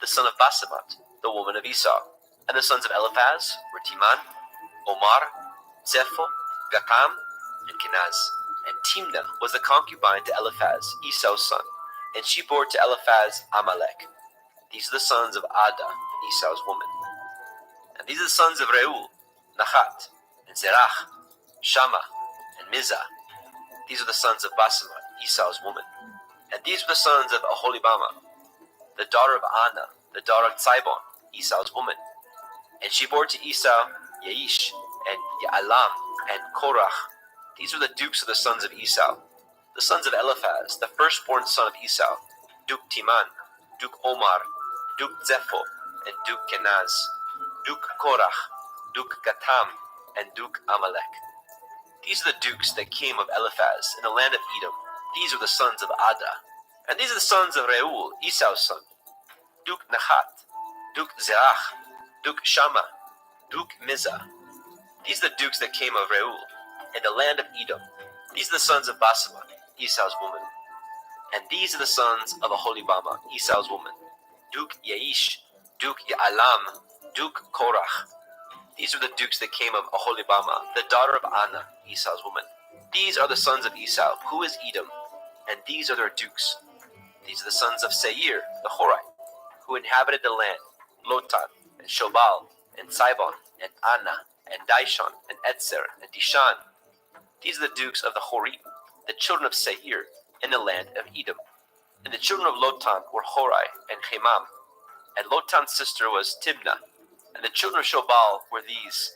the son of Basemath, the woman of Esau. And the sons of Eliphaz were Timan, Omar, Zepho, Gatam, and Kenaz. And Timnah was the concubine to Eliphaz, Esau's son, and she bore to Eliphaz Amalek. These are the sons of Ada, Esau's woman. And these are the sons of Reuel, Nahat, and Zerach, Shammah, and Mizah. These are the sons of Basemath, Esau's woman. And these were the sons of Aholibama, the daughter of Anna, the daughter of Zibon, Esau's woman. And she bore to Esau Yaish, and Ya'alam, and Korach. These were the dukes of the sons of Esau. The sons of Eliphaz, the firstborn son of Esau: Duke Timan, Duke Omar, Duke Zepho, and Duke Kenaz, Duke Korach, Duke Gatam, and Duke Amalek. These are the dukes that came of Eliphaz in the land of Edom. These are the sons of Ada. And these are the sons of Reuel, Esau's son: Duke Nahat, Duke Zerach, Duke Shammah, Duke Mizah. These are the dukes that came of Reuel in the land of Edom. These are the sons of Basemath, Esau's woman. And these are the sons of Aholibama, Esau's woman: Duke Yaish, Duke Ya'alam, Duke Korach. These are the dukes that came of Aholibama, the daughter of Anna, Esau's woman. These are the sons of Esau, who is Edom, and these are their dukes. These are the sons of Seir, the Horite, who inhabited the land: Lotan, and Shobal, and Sibon, and Anna, and Dishon, and Etzer, and Dishan. These are the dukes of the Horim, the children of Seir, in the land of Edom. And the children of Lotan were Horai and Hemam, and Lotan's sister was Timnah. And the children of Shobal were these: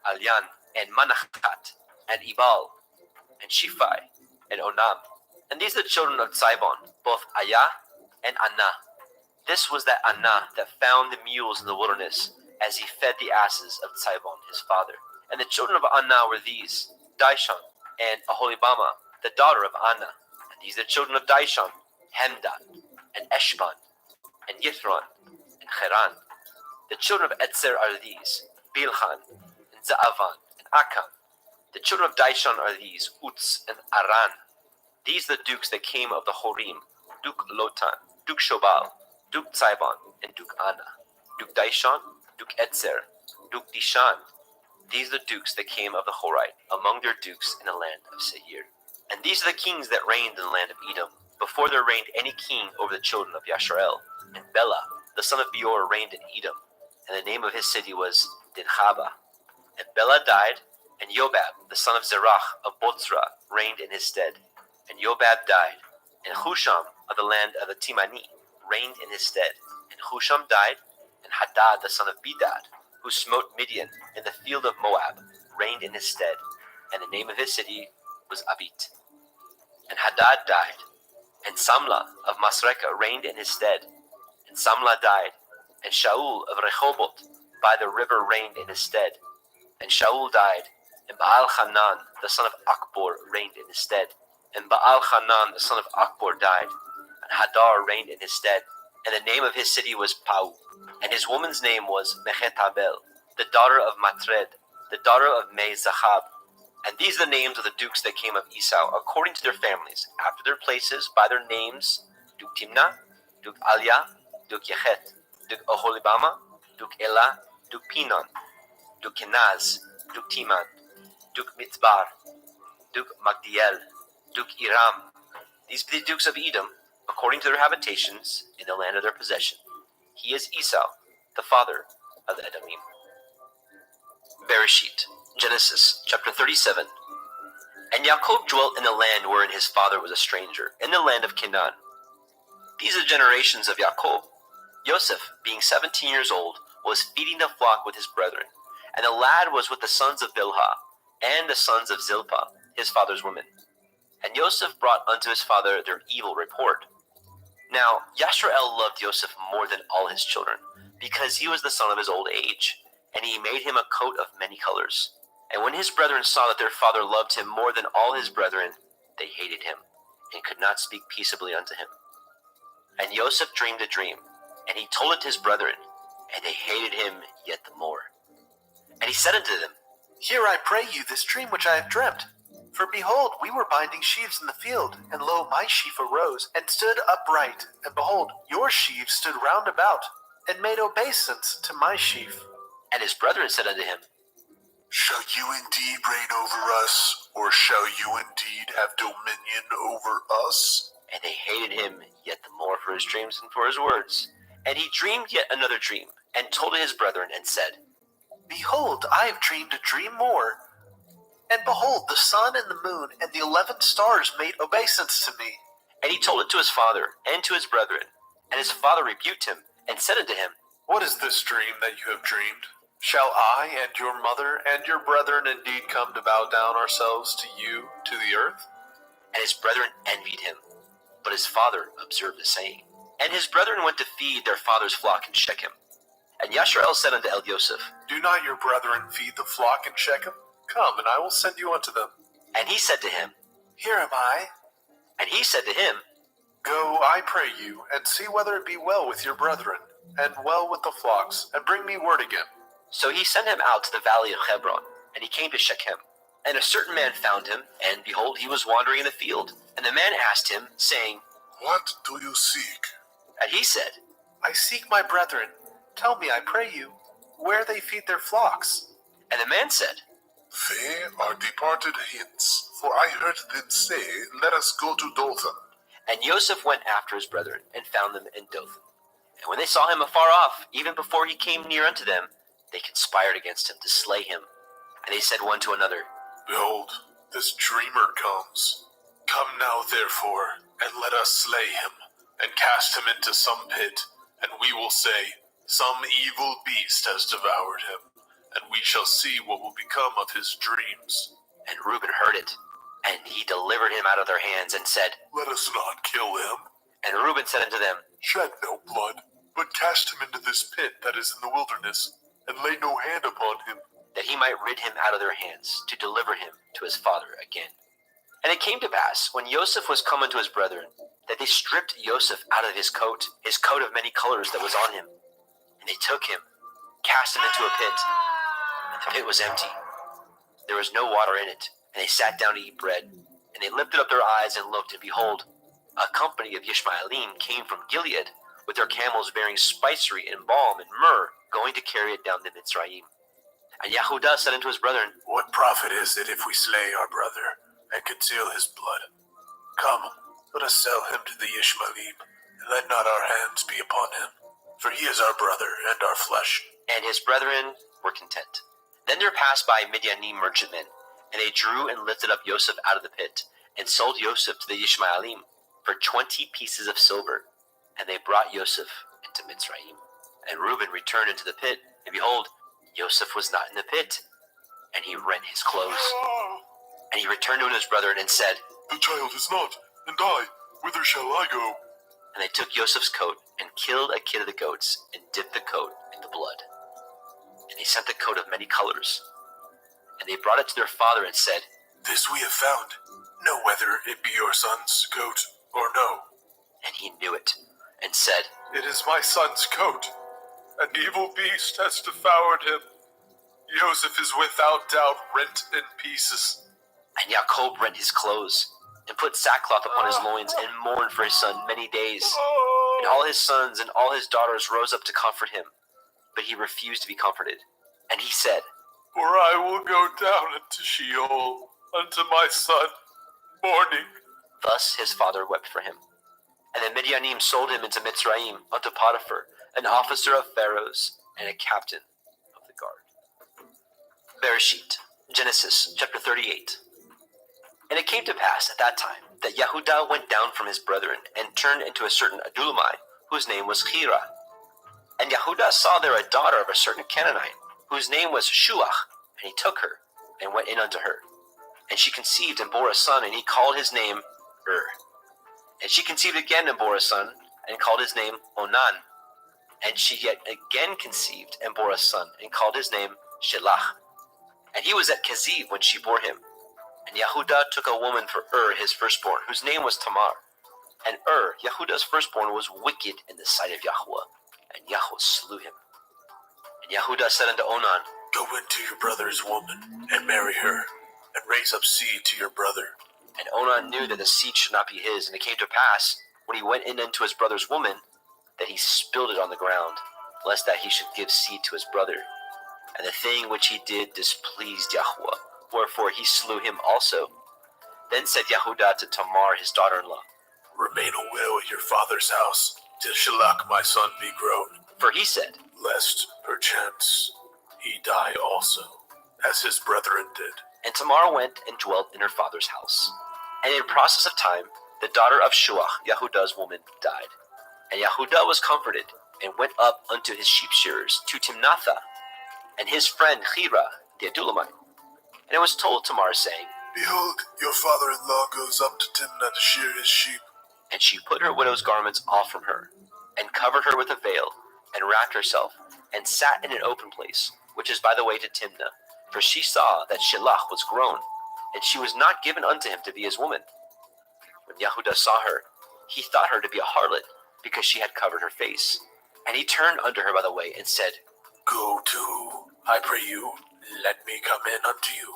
Alyan, and Manachat, and Ebal, and Shiphi, and Onam. And these are the children of Zibon, both Ayah and Anah. This was that Anah that found the mules in the wilderness, as he fed the asses of Zibon his father. And the children of Anah were these: Dishon, and Aholibama, the daughter of Anna. And these are the children of Dishon: Hemdan, and Eshban, and Yithron, and Cheran. The children of Etzer are these: Bilhan, and Zaavan, and Akan. The children of Dishon are these: Utz, and Aran. These are the dukes that came of the Horim: Duke Lotan, Duke Shobal, Duke Zibon, and Duke Anna. Duke Dishon Duke Etzer, Duke Dishan. These are the dukes that came of the Horite, among their dukes in the land of Seir. And these are the kings that reigned in the land of Edom, before there reigned any king over the children of Yasharel. And Bela, the son of Beor, reigned in Edom, and the name of his city was Dinhaba. And Bela died, and Yobab, the son of Zerach of Botzra, reigned in his stead. And Yobab died, and Husham of the land of the Timani reigned in his stead. And Husham died, and Hadad, the son of Bedad, who smote Midian in the field of Moab, reigned in his stead, and the name of his city was Abit. And Hadad died, and Samlah of Masrekah reigned in his stead, and Samlah died, and Shaul of Rehoboth by the river reigned in his stead, and Shaul died, and Baal Hanan the son of Akbor reigned in his stead, and Baal Hanan the son of Akbor died, and Hadar reigned in his stead, and the name of his city was Pau, and his woman's name was Mechetabel, the daughter of Matred, the daughter of Me-Zahab. And these are the names of the dukes that came of Esau, according to their families, after their places, by their names: Duke Timnah, Duke Alia, Duke Yechet, Duke Oholibama, Duke Elah, Duke Pinon, Duke Kenaz, Duke Timan, Duke Mitzbar, Duke Magdiel, Duke Iram. These be the dukes of Edom, according to their habitations, in the land of their possession. He is Esau, the father of the Edomim. Bereshit, Genesis, chapter 37. And Yaakov dwelt in the land wherein his father was a stranger, in the land of Canaan. These are the generations of Yaakov. Yosef, being 17 years old, was feeding the flock with his brethren, and the lad was with the sons of Bilhah, and the sons of Zilpah, his father's woman. And Yosef brought unto his father their evil report. Now Yashrael loved Yosef more than all his children, because he was the son of his old age, and he made him a coat of many colors. And when his brethren saw that their father loved him more than all his brethren, they hated him, and could not speak peaceably unto him. And Yosef dreamed a dream, and he told it to his brethren, and they hated him yet the more. And he said unto them, Hear, I pray you, this dream which I have dreamt. For behold, we were binding sheaves in the field, and lo, my sheaf arose, and stood upright, and behold, your sheaves stood round about, and made obeisance to my sheaf. And his brethren said unto him, Shall you indeed reign over us, or shall you indeed have dominion over us? And they hated him yet the more for his dreams and for his words. And he dreamed yet another dream, and told it his brethren, and said, Behold, I have dreamed a dream more. And behold, the sun and the moon and the 11 stars made obeisance to me. And he told it to his father and to his brethren. And his father rebuked him, and said unto him, What is this dream that you have dreamed? Shall I and your mother and your brethren indeed come to bow down ourselves to you, to the earth? And his brethren envied him. But his father observed the saying. And his brethren went to feed their father's flock in Shechem. And Yashrael said unto Yosef, Do not your brethren feed the flock in Shechem? Come, and I will send you unto them. And he said to him, Here am I. And he said to him, Go, I pray you, and see whether it be well with your brethren, and well with the flocks, and bring me word again. So he sent him out to the valley of Hebron, and he came to Shechem. And a certain man found him, and behold, he was wandering in the field. And the man asked him, saying, What do you seek? And he said, I seek my brethren. Tell me, I pray you, where they feed their flocks. And the man said, They are departed hence, for I heard them say, Let us go to Dothan. And Yosef went after his brethren, and found them in Dothan. And when they saw him afar off, even before he came near unto them, they conspired against him to slay him. And they said one to another, Behold, this dreamer comes. Come now, therefore, and let us slay him, and cast him into some pit, and we will say, Some evil beast has devoured him, and we shall see what will become of his dreams. And Reuben heard it, and he delivered him out of their hands, and said, Let us not kill him. And Reuben said unto them, Shed no blood, but cast him into this pit that is in the wilderness, and lay no hand upon him. that he might rid him out of their hands, to deliver him to his father again. And it came to pass, when Joseph was come unto his brethren, that they stripped Joseph out of his coat of many colors that was on him. And they took him, cast him into a pit, and the pit was empty. There was no water in it, and they sat down to eat bread. And they lifted up their eyes and looked, and behold, a company of Ishmaelim came from Gilead, with their camels bearing spicery and balm and myrrh, going to carry it down to Mitzrayim. And Yehuda said unto his brethren, What profit is it if we slay our brother and conceal his blood? Come, let us sell him to the Ishmaelim, and let not our hands be upon him, for he is our brother and our flesh. And his brethren were content. Then there passed by Midianim merchantmen, and they drew and lifted up Yosef out of the pit, and sold Yosef to the Ishmaelim for 20 pieces of silver. And they brought Yosef into Mitzrayim. And Reuben returned into the pit, and behold, Yosef was not in the pit, and he rent his clothes. And he returned to his brethren and said, The child is not, and I, whither shall I go? And they took Joseph's coat, and killed a kid of the goats, and dipped the coat in the blood. And they sent the coat of many colors. And they brought it to their father and said, This we have found. Know whether it be your son's coat or no. And he knew it, and said, It is my son's coat. An evil beast has devoured him. Joseph is without doubt rent in pieces. And Jacob rent his clothes, and put sackcloth upon his loins, and mourned for his son many days. And all his sons and all his daughters rose up to comfort him, but he refused to be comforted. And he said, For I will go down into Sheol unto my son, mourning. Thus his father wept for him. And the Midianim sold him into Mitzrayim unto Potiphar, an officer of Pharaoh's, and a captain of the guard. Bereshit, Genesis chapter 38. And it came to pass at that time that Yehuda went down from his brethren, and turned into a certain Adullamite, whose name was Hira. And Yehuda saw there a daughter of a certain Canaanite, whose name was Shuach, and he took her, and went in unto her. And she conceived and bore a son, and he called his name And she conceived again and bore a son, and called his name Onan. And she yet again conceived and bore a son, and called his name Shelach. And he was at Keziv when she bore him. And Yehuda took a woman for his firstborn, whose name was Tamar. And Yehuda's firstborn, was wicked in the sight of Yahweh, and Yahweh slew him. And Yehuda said unto Onan, Go into your brother's woman, and marry her, and raise up seed to your brother. And Onan knew that the seed should not be his. And it came to pass, when he went in unto his brother's woman, that he spilled it on the ground, lest that he should give seed to his brother. And the thing which he did displeased Yahweh, wherefore he slew him also. Then said Yehuda to Tamar his daughter-in-law, Remain a widow at your father's house, till Shelach my son be grown. For he said, Lest, perchance, he die also, as his brethren did. And Tamar went and dwelt in her father's house. And in process of time, the daughter of Shuach, Yehuda's woman, died. And Yehuda was comforted, and went up unto his sheep shearers, to Timnatha, and his friend Hira, the Adullamite. And it was told Tamar, saying, Behold, your father-in-law goes up to Timnah to shear his sheep. And she put her widow's garments off from her, and covered her with a veil, and wrapped herself, and sat in an open place, which is by the way to Timnah. For she saw that Shelach was grown, and she was not given unto him to be his woman. When Yehuda saw her, he thought her to be a harlot, because she had covered her face. And he turned unto her by the way, and said, Go to, I pray you, let me come in unto you.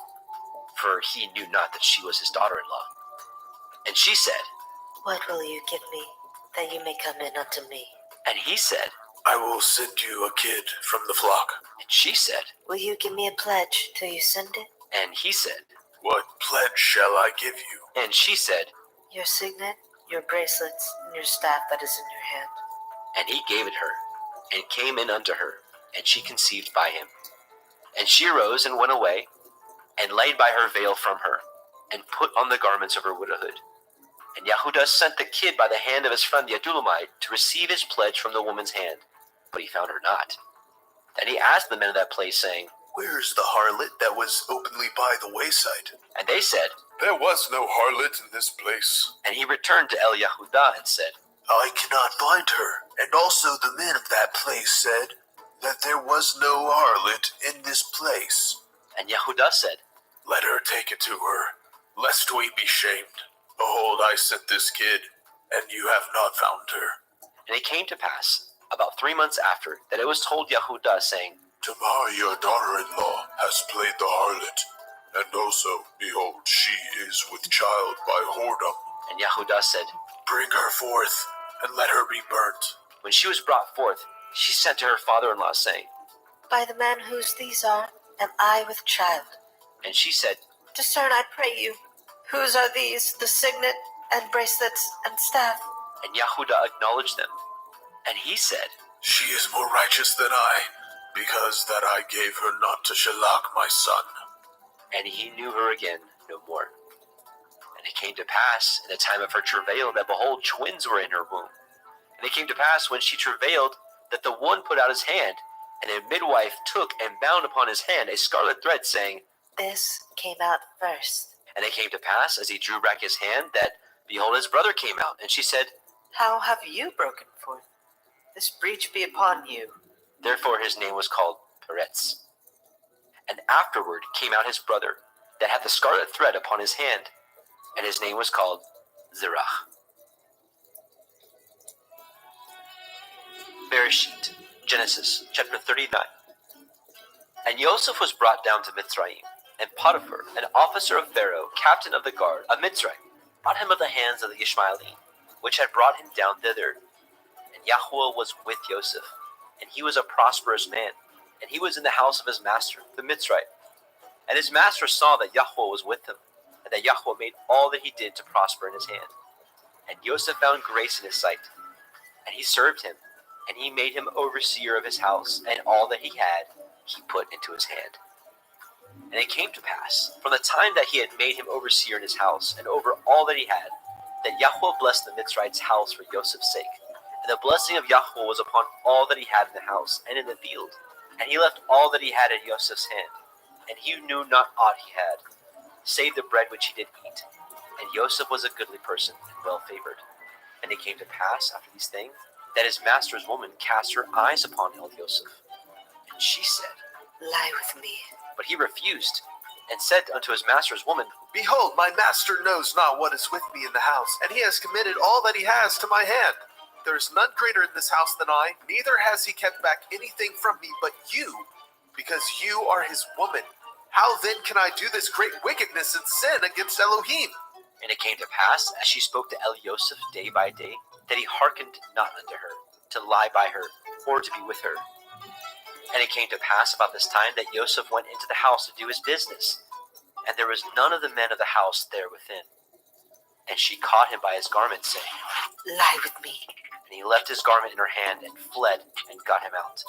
For he knew not that she was his daughter-in-law. And she said, What will you give me, that you may come in unto me? And he said, I will send you a kid from the flock. And she said, Will you give me a pledge till you send it? And he said, What pledge shall I give you? And she said, Your signet, your bracelets, and your staff that is in your hand. And he gave it her, and came in unto her, and she conceived by him. And she arose and went away, and laid by her veil from her, and put on the garments of her widowhood. And Yehuda sent the kid by the hand of his friend the Adullamite to receive his pledge from the woman's hand, but he found her not. Then he asked the men of that place, saying, Where's the harlot that was openly by the wayside? And they said, There was no harlot in this place. And he returned to El Yehuda and said, I cannot find her. And also the men of that place said that there was no harlot in this place. And Yehuda said, Let her take it to her, lest we be shamed. Behold, I sent this kid, and you have not found her. And it came to pass, about 3 months after, that it was told Yehuda, saying, Tamar, your daughter-in-law, has played the harlot, and also, behold, she is with child by whoredom. And Yehuda said, Bring her forth, and let her be burnt. When she was brought forth, she sent to her father-in-law, saying, By the man whose these are, am I with child. And she said, Discern, I pray you, whose are these, the signet and bracelets and staff? And Yahudah acknowledged them. And he said, She is more righteous than I, because that I gave her not to Shalach my son. And he knew her again no more. And it came to pass in the time of her travail that, behold, twins were in her womb. And it came to pass when she travailed that the one put out his hand, and a midwife took and bound upon his hand a scarlet thread, saying, This came out first. And it came to pass, as he drew back his hand, that, behold, his brother came out. And she said, How have you broken forth? This breach be upon you. Therefore his name was called Peretz. And afterward came out his brother, that had the scarlet thread upon his hand, and his name was called Zerach. Bereshit, Genesis, chapter 39. And Joseph was brought down to Mitzrayim, and Potiphar, an officer of Pharaoh, captain of the guard of Mitzrayim, brought him of the hands of the Ishmaelim, which had brought him down thither. And Yahuwah was with Joseph, and he was a prosperous man, and he was in the house of his master, the Mitzrayim. And his master saw that Yahuwah was with him, and that Yahuwah made all that he did to prosper in his hand. And Joseph found grace in his sight, and he served him, and he made him overseer of his house, and all that he had he put into his hand. And it came to pass, from the time that he had made him overseer in his house, and over all that he had, that Yahuwah blessed the Mitzrayim's house for Joseph's sake. And the blessing of Yahuwah was upon all that he had in the house and in the field. And he left all that he had in Joseph's hand, and he knew not aught he had, save the bread which he did eat. And Joseph was a goodly person, and well favored. And it came to pass after these things, that his master's woman cast her eyes upon Joseph. And she said, Lie with me. But he refused, and said unto his master's woman, Behold, my master knows not what is with me in the house, and he has committed all that he has to my hand. There is none greater in this house than I, neither has he kept back anything from me but you, because you are his woman. How then can I do this great wickedness and sin against Elohim? And it came to pass, as she spoke to Joseph day by day, that he hearkened not unto her, to lie by her, or to be with her. And it came to pass about this time that Joseph went into the house to do his business, and there was none of the men of the house there within. And she caught him by his garment, saying, Lie with me. And he left his garment in her hand, and fled, and got him out.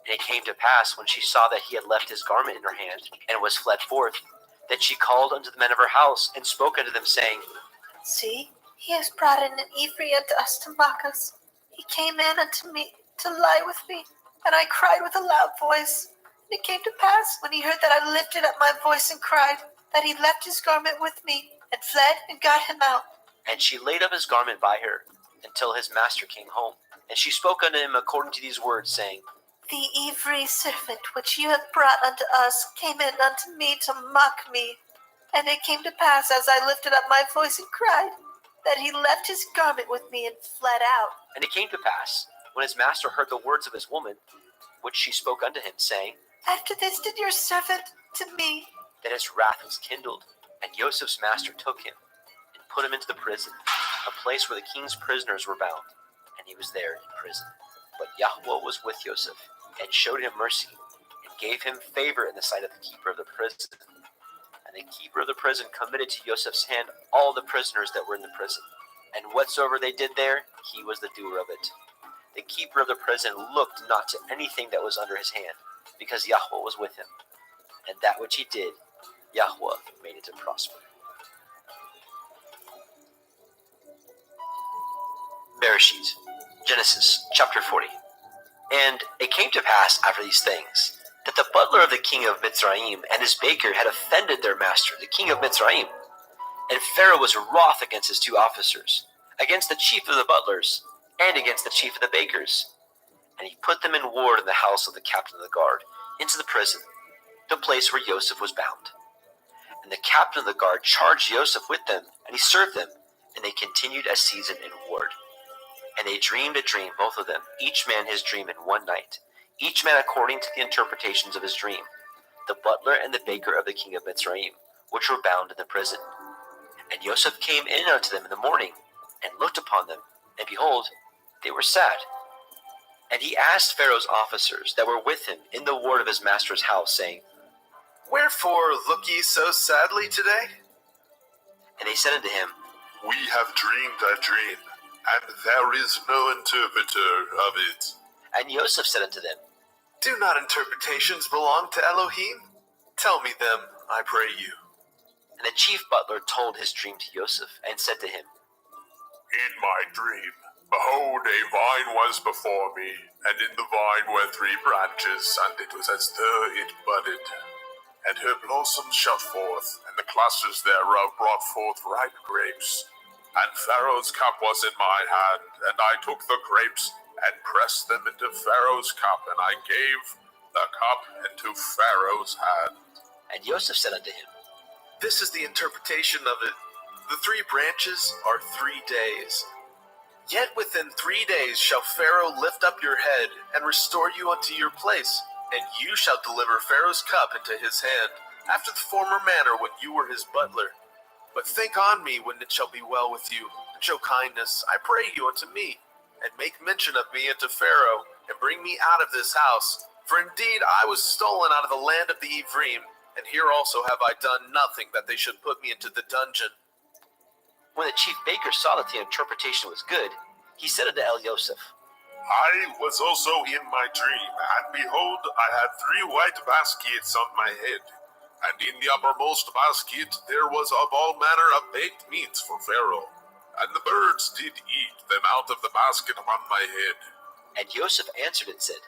And it came to pass, when she saw that he had left his garment in her hand, and was fled forth, that she called unto the men of her house, and spoke unto them, saying, See, he has brought in an Ephraim unto us to mock us. He came in unto me to lie with me, and I cried with a loud voice. And it came to pass, when he heard that I lifted up my voice and cried, that he left his garment with me, and fled, and got him out. And she laid up his garment by her, until his master came home. And she spoke unto him according to these words, saying, The Ephraim servant which you have brought unto us came in unto me to mock me. And it came to pass, as I lifted up my voice and cried, that he left his garment with me and fled out. And it came to pass, when his master heard the words of his woman, which she spoke unto him, saying, After this did your servant to me. that his wrath was kindled. And Joseph's master took him, and put him into the prison, a place where the king's prisoners were bound, and he was there in prison. But Yahuwah was with Joseph, and showed him mercy, and gave him favor in the sight of the keeper of the prison. And the keeper of the prison committed to Joseph's hand all the prisoners that were in the prison. And whatsoever they did there, he was the doer of it. The keeper of the prison looked not to anything that was under his hand, because Yahuwah was with him. And that which he did, Yahuwah made it to prosper. Bereshit, Genesis, chapter 40. And it came to pass after these things, that the butler of the king of Mitzrayim and his baker had offended their master, the king of Mitzrayim. And Pharaoh was wroth against his two officers, against the chief of the butlers, and against the chief of the bakers. And he put them in ward in the house of the captain of the guard, into the prison, the place where Joseph was bound. And the captain of the guard charged Joseph with them, and he served them, and they continued a season in ward. And they dreamed a dream, both of them, each man his dream in one night, each man according to the interpretations of his dream, the butler and the baker of the king of Mitzrayim, which were bound in the prison. And Joseph came in unto them in the morning, and looked upon them, and behold, they were sad. And he asked Pharaoh's officers that were with him in the ward of his master's house, saying, Wherefore look ye so sadly today? And they said unto him, We have dreamed a dream, and there is no interpreter of it. And Joseph said unto them, Do not interpretations belong to Elohim? Tell me them, I pray you. And the chief butler told his dream to Joseph, and said to him, In my dream, behold, a vine was before me, and in the vine were 3 branches, and it was as though it budded. And her blossoms shot forth, and the clusters thereof brought forth ripe grapes. And Pharaoh's cup was in my hand, and I took the grapes, and pressed them into Pharaoh's cup, and I gave the cup into Pharaoh's hand. And Joseph said unto him, This is the interpretation of it. The 3 branches are 3 days. Yet within 3 days shall Pharaoh lift up your head, and restore you unto your place, and you shall deliver Pharaoh's cup into his hand, after the former manner when you were his butler. But think on me when it shall be well with you, and show kindness, I pray you, unto me, and make mention of me unto Pharaoh, and bring me out of this house. For indeed I was stolen out of the land of the Ephraim, and here also have I done nothing that they should put me into the dungeon. When the chief baker saw that the interpretation was good, he said unto Elioseph, I was also in my dream, and behold, I had 3 white baskets on my head. And in the uppermost basket there was of all manner of baked meats for Pharaoh. And the birds did eat them out of the basket upon my head. And Joseph answered and said,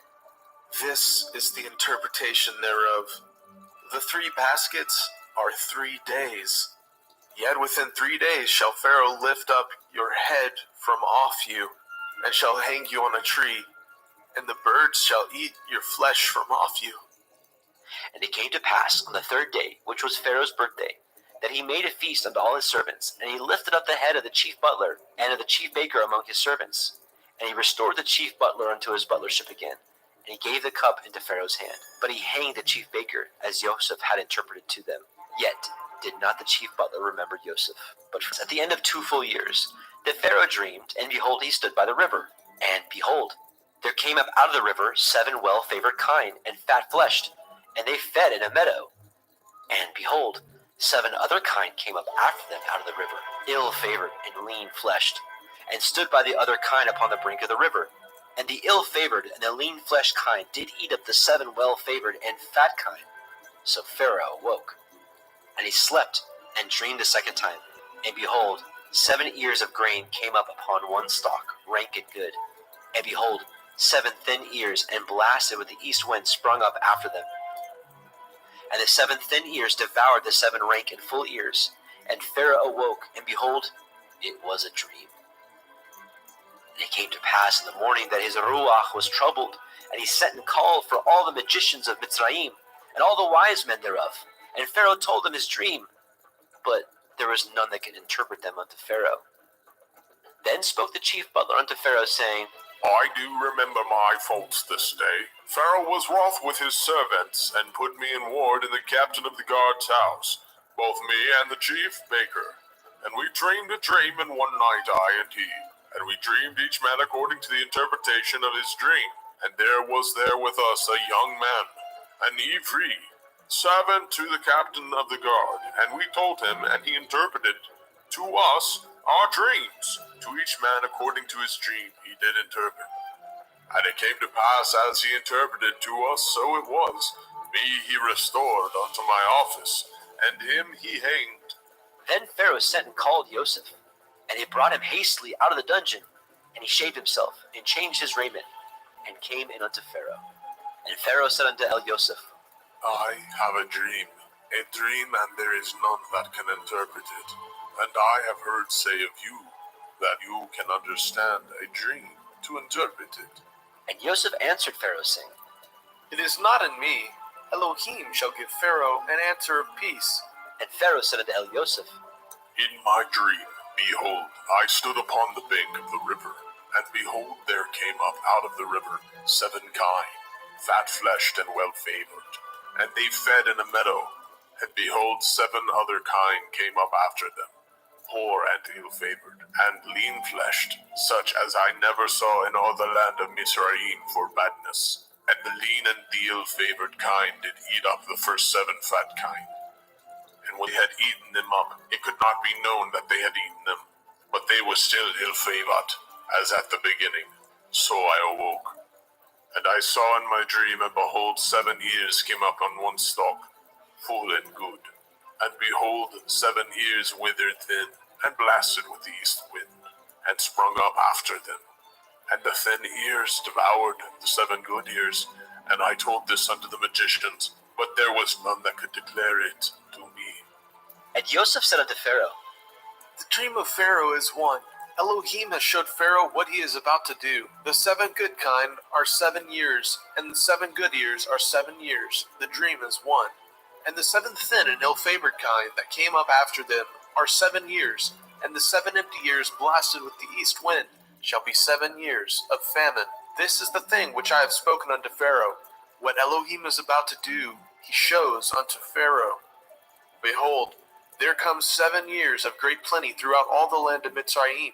This is the interpretation thereof. The 3 baskets are 3 days. Yet within 3 days shall Pharaoh lift up your head from off you, and shall hang you on a tree, and the birds shall eat your flesh from off you. And it came to pass on the 3rd day, which was Pharaoh's birthday, that he made a feast unto all his servants, and he lifted up the head of the chief butler and of the chief baker among his servants. And he restored the chief butler unto his butlership again, and he gave the cup into Pharaoh's hand. But he hanged the chief baker, as Joseph had interpreted to them. Yet did not the chief butler remember Joseph. But at the end of 2 full years, the Pharaoh dreamed, and behold, he stood by the river. And behold, there came up out of the river 7 well-favored kine, and fat-fleshed, and they fed in a meadow. And behold, 7 other kine came up after them out of the river, ill-favored and lean-fleshed, and stood by the other kine upon the brink of the river. And the ill-favored and the lean-fleshed kine did eat up the 7 well-favored and fat kine. So Pharaoh awoke, and he slept, and dreamed a 2nd time. And behold, 7 ears of grain came up upon one stalk, rank and good. And behold, 7 thin ears, and blasted with the east wind, sprung up after them. And the 7 thin ears devoured the 7 rank and full ears. And Pharaoh awoke, and behold, it was a dream. And it came to pass in the morning that his ruach was troubled, and he sent and called for all the magicians of Mitzrayim, and all the wise men thereof. And Pharaoh told them his dream, but there was none that could interpret them unto Pharaoh. Then spoke the chief butler unto Pharaoh, saying, I do remember my faults this day. Pharaoh was wroth with his servants, and put me in ward in the captain of the guard's house, both me and the chief baker. And we dreamed a dream in one night, I and he. And we dreamed each man according to the interpretation of his dream. And there was with us a young man, an Ivri, servant to the captain of the guard. And we told him, and he interpreted to us our dreams. To each man according to his dream he did interpret. And it came to pass as he interpreted to us, so it was. Me he restored unto my office, and him he hanged. Then Pharaoh sent and called Joseph, and he brought him hastily out of the dungeon. And he shaved himself, and changed his raiment, and came in unto Pharaoh. And Pharaoh said unto Elioseph, I have a dream, and there is none that can interpret it. And I have heard say of you, that you can understand a dream to interpret it. And Joseph answered Pharaoh, saying, It is not in me. Elohim shall give Pharaoh an answer of peace. And Pharaoh said unto Elioseph, In my dream, behold, I stood upon the bank of the river, and behold, there came up out of the river 7 kine, fat-fleshed and well-favored, and they fed in a meadow. And behold, 7 other kine came up after them, poor and ill-favored, and lean-fleshed, such as I never saw in all the land of Mizraim for badness. And the lean and the ill-favored kind did eat up the first 7 fat kine. And when they had eaten them up, it could not be known that they had eaten them. But they were still ill-favored, as at the beginning. So I awoke. And I saw in my dream, and behold, 7 ears came up on one stalk, full and good. And behold, 7 ears withered thin, and blasted with the east wind, and sprung up after them. And the thin ears devoured the 7 good ears. And I told this unto the magicians, but there was none that could declare it to me. And Joseph said unto Pharaoh, The dream of Pharaoh is one. Elohim has showed Pharaoh what he is about to do. The 7 good kind are 7 years, and the 7 good ears are 7 years. The dream is one. And the 7 thin and ill-favored kind that came up after them are 7 years, and the 7 empty ears blasted with the east wind shall be 7 years of famine. This is the thing which I have spoken unto Pharaoh. What Elohim is about to do, he shows unto Pharaoh. Behold, there come 7 years of great plenty throughout all the land of Mitzrayim.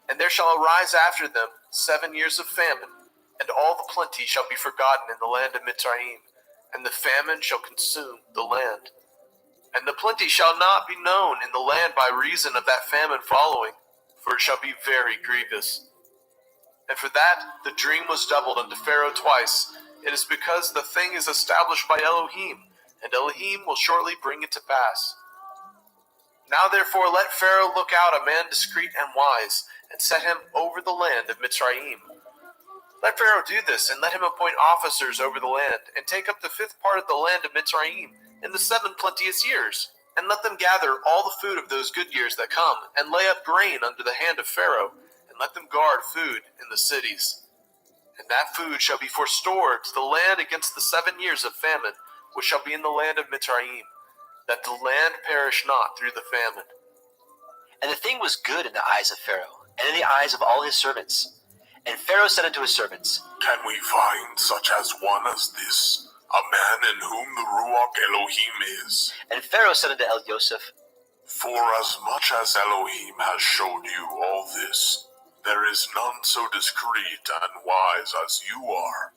And there shall arise after them 7 years of famine, and all the plenty shall be forgotten in the land of Mitzrayim, and the famine shall consume the land. And the plenty shall not be known in the land by reason of that famine following, for it shall be very grievous. And for that the dream was doubled unto Pharaoh twice. It is because the thing is established by Elohim, and Elohim will shortly bring it to pass. Now therefore let Pharaoh look out a man discreet and wise, and set him over the land of Mitzrayim. Let Pharaoh do this, and let him appoint officers over the land, and take up the 5th part of the land of Mitzrayim in the 7 plenteous years, and let them gather all the food of those good years that come, and lay up grain under the hand of Pharaoh, and let them guard food in the cities. And that food shall be forestored to the land against the 7 years of famine, which shall be in the land of Mitzrayim, that the land perish not through the famine. And the thing was good in the eyes of Pharaoh, and in the eyes of all his servants. And Pharaoh said unto his servants, Can we find such as one as this, a man in whom the Ruach Elohim is? And Pharaoh said unto Joseph, For as much as Elohim has showed you all this, there is none so discreet and wise as you are.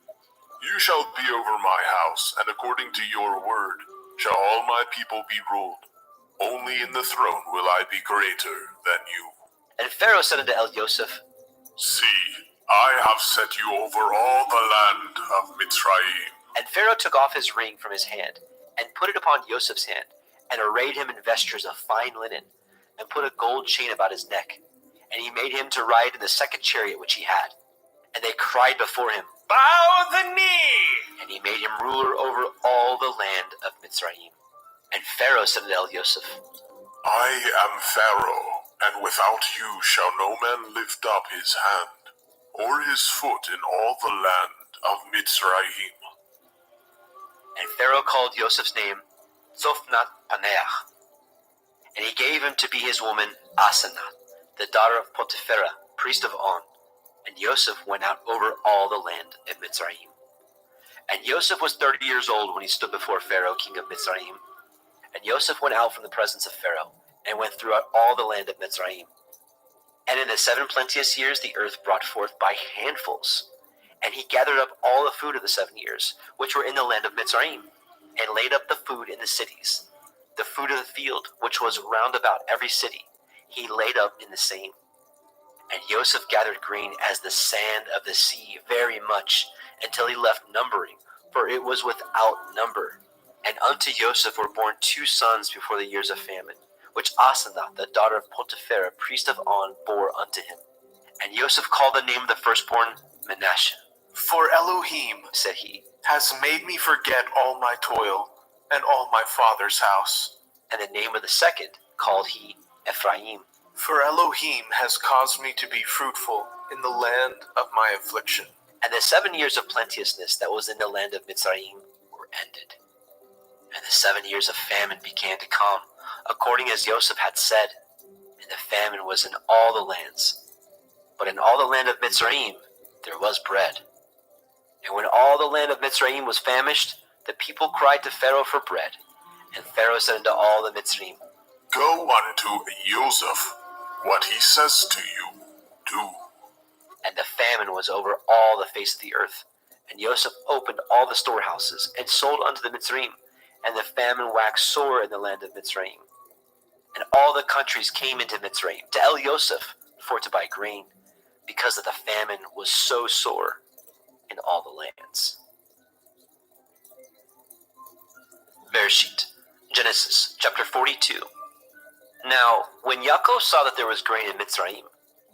You shall be over my house, and according to your word shall all my people be ruled. Only in the throne will I be greater than you. And Pharaoh said unto Joseph, See, I have set you over all the land of Mitzrayim. And Pharaoh took off his ring from his hand, and put it upon Joseph's hand, and arrayed him in vestures of fine linen, and put a gold chain about his neck. And he made him to ride in the 2nd chariot which he had. And they cried before him, Bow the knee! And he made him ruler over all the land of Mitzrayim. And Pharaoh said unto Joseph, I am Pharaoh, and without you shall no man lift up his hand, or his foot in all the land of Mitzrayim. And Pharaoh called Joseph's name Zophnath Paneach. And he gave him to be his woman Asenath, the daughter of Potipherah, priest of On. And Joseph went out over all the land of Mitzrayim. And Joseph was 30 years old when he stood before Pharaoh, king of Mitzrayim. And Joseph went out from the presence of Pharaoh, and went throughout all the land of Mitzrayim. And in the 7 plenteous years the earth brought forth by handfuls. And he gathered up all the food of the 7 years, which were in the land of Mitzrayim, and laid up the food in the cities. The food of the field, which was round about every city, he laid up in the same. And Joseph gathered grain as the sand of the sea very much, until he left numbering, for it was without number. And unto Joseph were born 2 sons before the years of famine, which Asenath, the daughter of Potipherah, priest of On, bore unto him. And Joseph called the name of the firstborn Manasseh. For Elohim, Said he, has made me forget all my toil, and all my father's house. and the name of the second called he Ephraim. For Elohim has caused me to be fruitful in the land of my affliction. And the 7 years of plenteousness that was in the land of Mitzrayim were ended. And the 7 years of famine began to come, according as Joseph had said. And the famine was in all the lands. But in all the land of Mitzrayim there was bread. And when all the land of Mitzrayim was famished, the people cried to Pharaoh for bread. And Pharaoh said unto all the Mitzrayim, Go unto Joseph. What he says to you, do. And the famine was over all the face of the earth. And Joseph opened all the storehouses, and sold unto the Mitzrayim. And the famine waxed sore in the land of Mitzrayim. And all the countries came into Mitzrayim to El Yosef for to buy grain, because that the famine was so sore in all the lands. Bereshit, Genesis chapter 42. Now, when Yaakov saw that there was grain in Mitzrayim,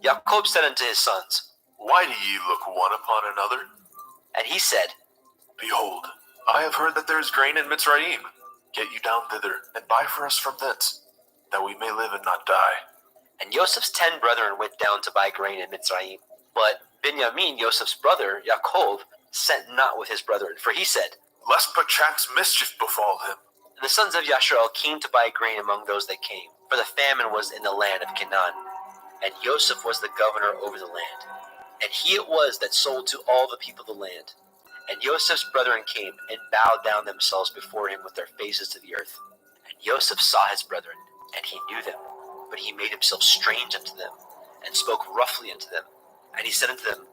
Yaakov said unto his sons, Why do ye look one upon another? and he said, Behold, I have heard that there is grain in Mitzrayim. Get you down thither, and buy for us from thence, that we may live and not die. And Joseph's 10 brethren went down to buy grain in Mitzrayim. But Benjamin, Joseph's brother, Yaakov, sent not with his brethren, for he said, Lest perchance mischief befall him. And the sons of Yasharel came to buy grain among those that came, for the famine was in the land of Canaan. And Joseph was the governor over the land. And he it was that sold to all the people of the land. And Joseph's brethren came and bowed down themselves before him with their faces to the earth. And Joseph saw his brethren, and he knew them. But he made himself strange unto them, and spoke roughly unto them. And he said unto them,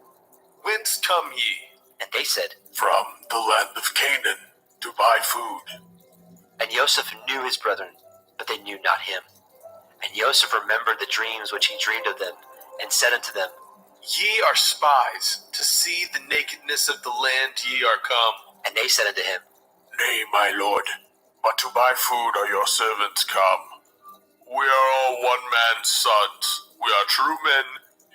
Whence come ye? And they said, From the land of Canaan, to buy food. And Joseph knew his brethren, but they knew not him. And Joseph remembered the dreams which he dreamed of them, and said unto them, Ye are spies, to see the nakedness of the land ye are come. And they said unto him, Nay, my lord, but to buy food are your servants come. We are all one man's sons. We are true men.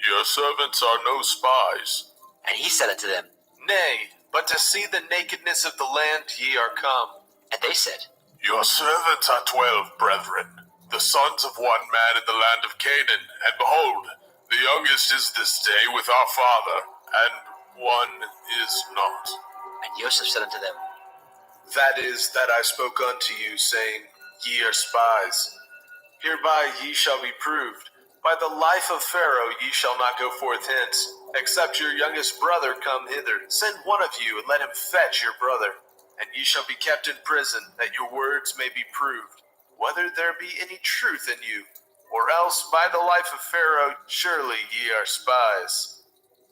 Your servants are no spies. And he said unto them, Nay, but to see the nakedness of the land ye are come. And they said, Your servants are 12 brethren, the sons of one man in the land of Canaan. And behold, the youngest is this day with our father, and one is not. And Joseph said unto them, That is that I spoke unto you, saying, Ye are spies. Hereby ye shall be proved. By the life of Pharaoh ye shall not go forth hence, except your youngest brother come hither. Send one of you, and let him fetch your brother. And ye shall be kept in prison, that your words may be proved, whether there be any truth in you. Or else by the life of Pharaoh surely ye are spies.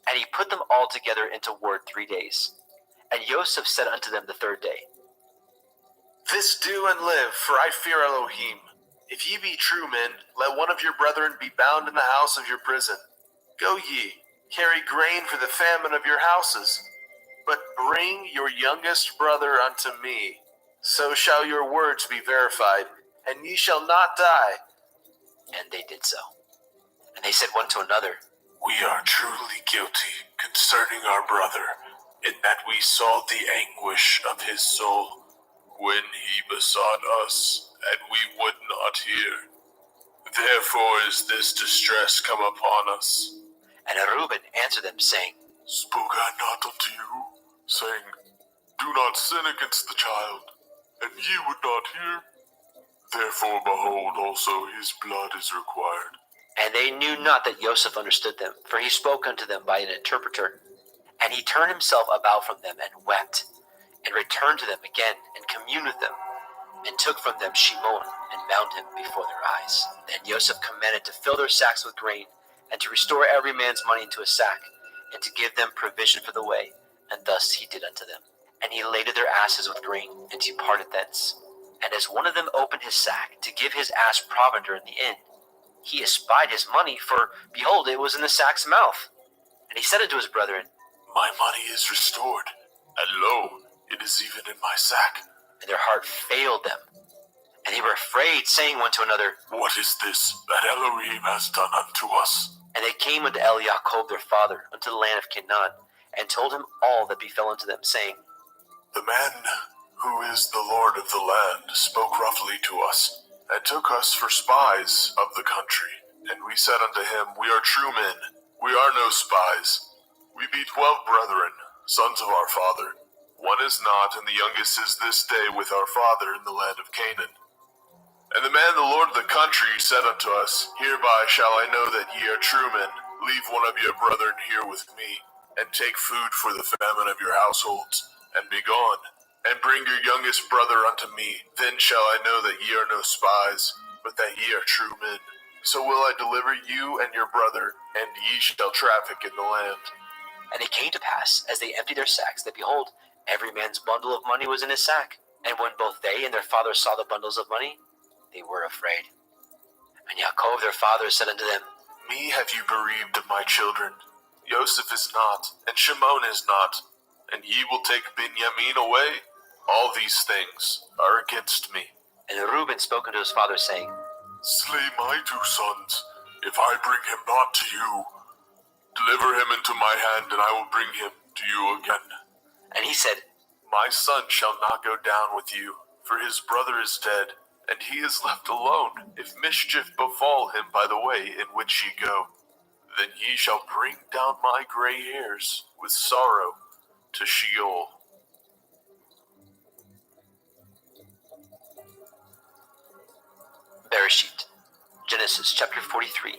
And he put them all together into ward 3 days. And Joseph said unto them the 3rd day, This do and live, for I fear Elohim. If ye be true men, let one of your brethren be bound in the house of your prison. Go ye, carry grain for the famine of your houses. But bring your youngest brother unto me. So shall your words be verified, and ye shall not die. And they did so. And they said one to another, We are truly guilty concerning our brother, in that we saw the anguish of his soul when he besought us, and we would not hear. Therefore is this distress come upon us. And Reuben answered them, saying, Spoke I not unto you, saying, Do not sin against the child, and ye would not hear? Therefore, behold, also his blood is required. And they knew not that Joseph understood them, for he spoke unto them by an interpreter. And he turned himself about from them, and wept, and returned to them again, and communed with them, and took from them Shimon, and bound him before their eyes. Then Joseph commanded to fill their sacks with grain, and to restore every man's money into a sack, and to give them provision for the way, and thus he did unto them. And he laded their asses with grain, and departed thence. And as one of them opened his sack, to give his ass provender in the inn, he espied his money, for, behold, it was in the sack's mouth. And he said unto his brethren, My money is restored, and lo, it is even in my sack. And their heart failed them. And they were afraid, saying one to another, What is this that Elohim has done unto us? And they came unto El Yaakov their father, unto the land of Canaan, and told him all that befell unto them, saying, The man who is the Lord of the land spoke roughly to us, and took us for spies of the country. And we said unto him, We are true men, we are no spies. We be 12 brethren, sons of our father. One is not, and the youngest is this day with our father in the land of Canaan. And the man, the Lord of the country, said unto us, Hereby shall I know that ye are true men. Leave one of your brethren here with me, and take food for the famine of your households, and be gone. And bring your youngest brother unto me. Then shall I know that ye are no spies, but that ye are true men. So will I deliver you and your brother, and ye shall traffic in the land. And it came to pass, as they emptied their sacks, that behold, every man's bundle of money was in his sack. And when both they and their father saw the bundles of money, they were afraid. And Yaakov their father said unto them, Me have you bereaved of my children. Joseph is not, and Shimon is not, and ye will take Benjamin away? All these things are against me. And Reuben spoke unto his father, saying, Slay my 2 sons, if I bring him not to you. Deliver him into my hand, and I will bring him to you again. And he said, My son shall not go down with you, for his brother is dead, and he is left alone, if mischief befall him by the way in which ye go. Then ye shall bring down my gray hairs with sorrow to Sheol. Bereshit, Genesis chapter 43.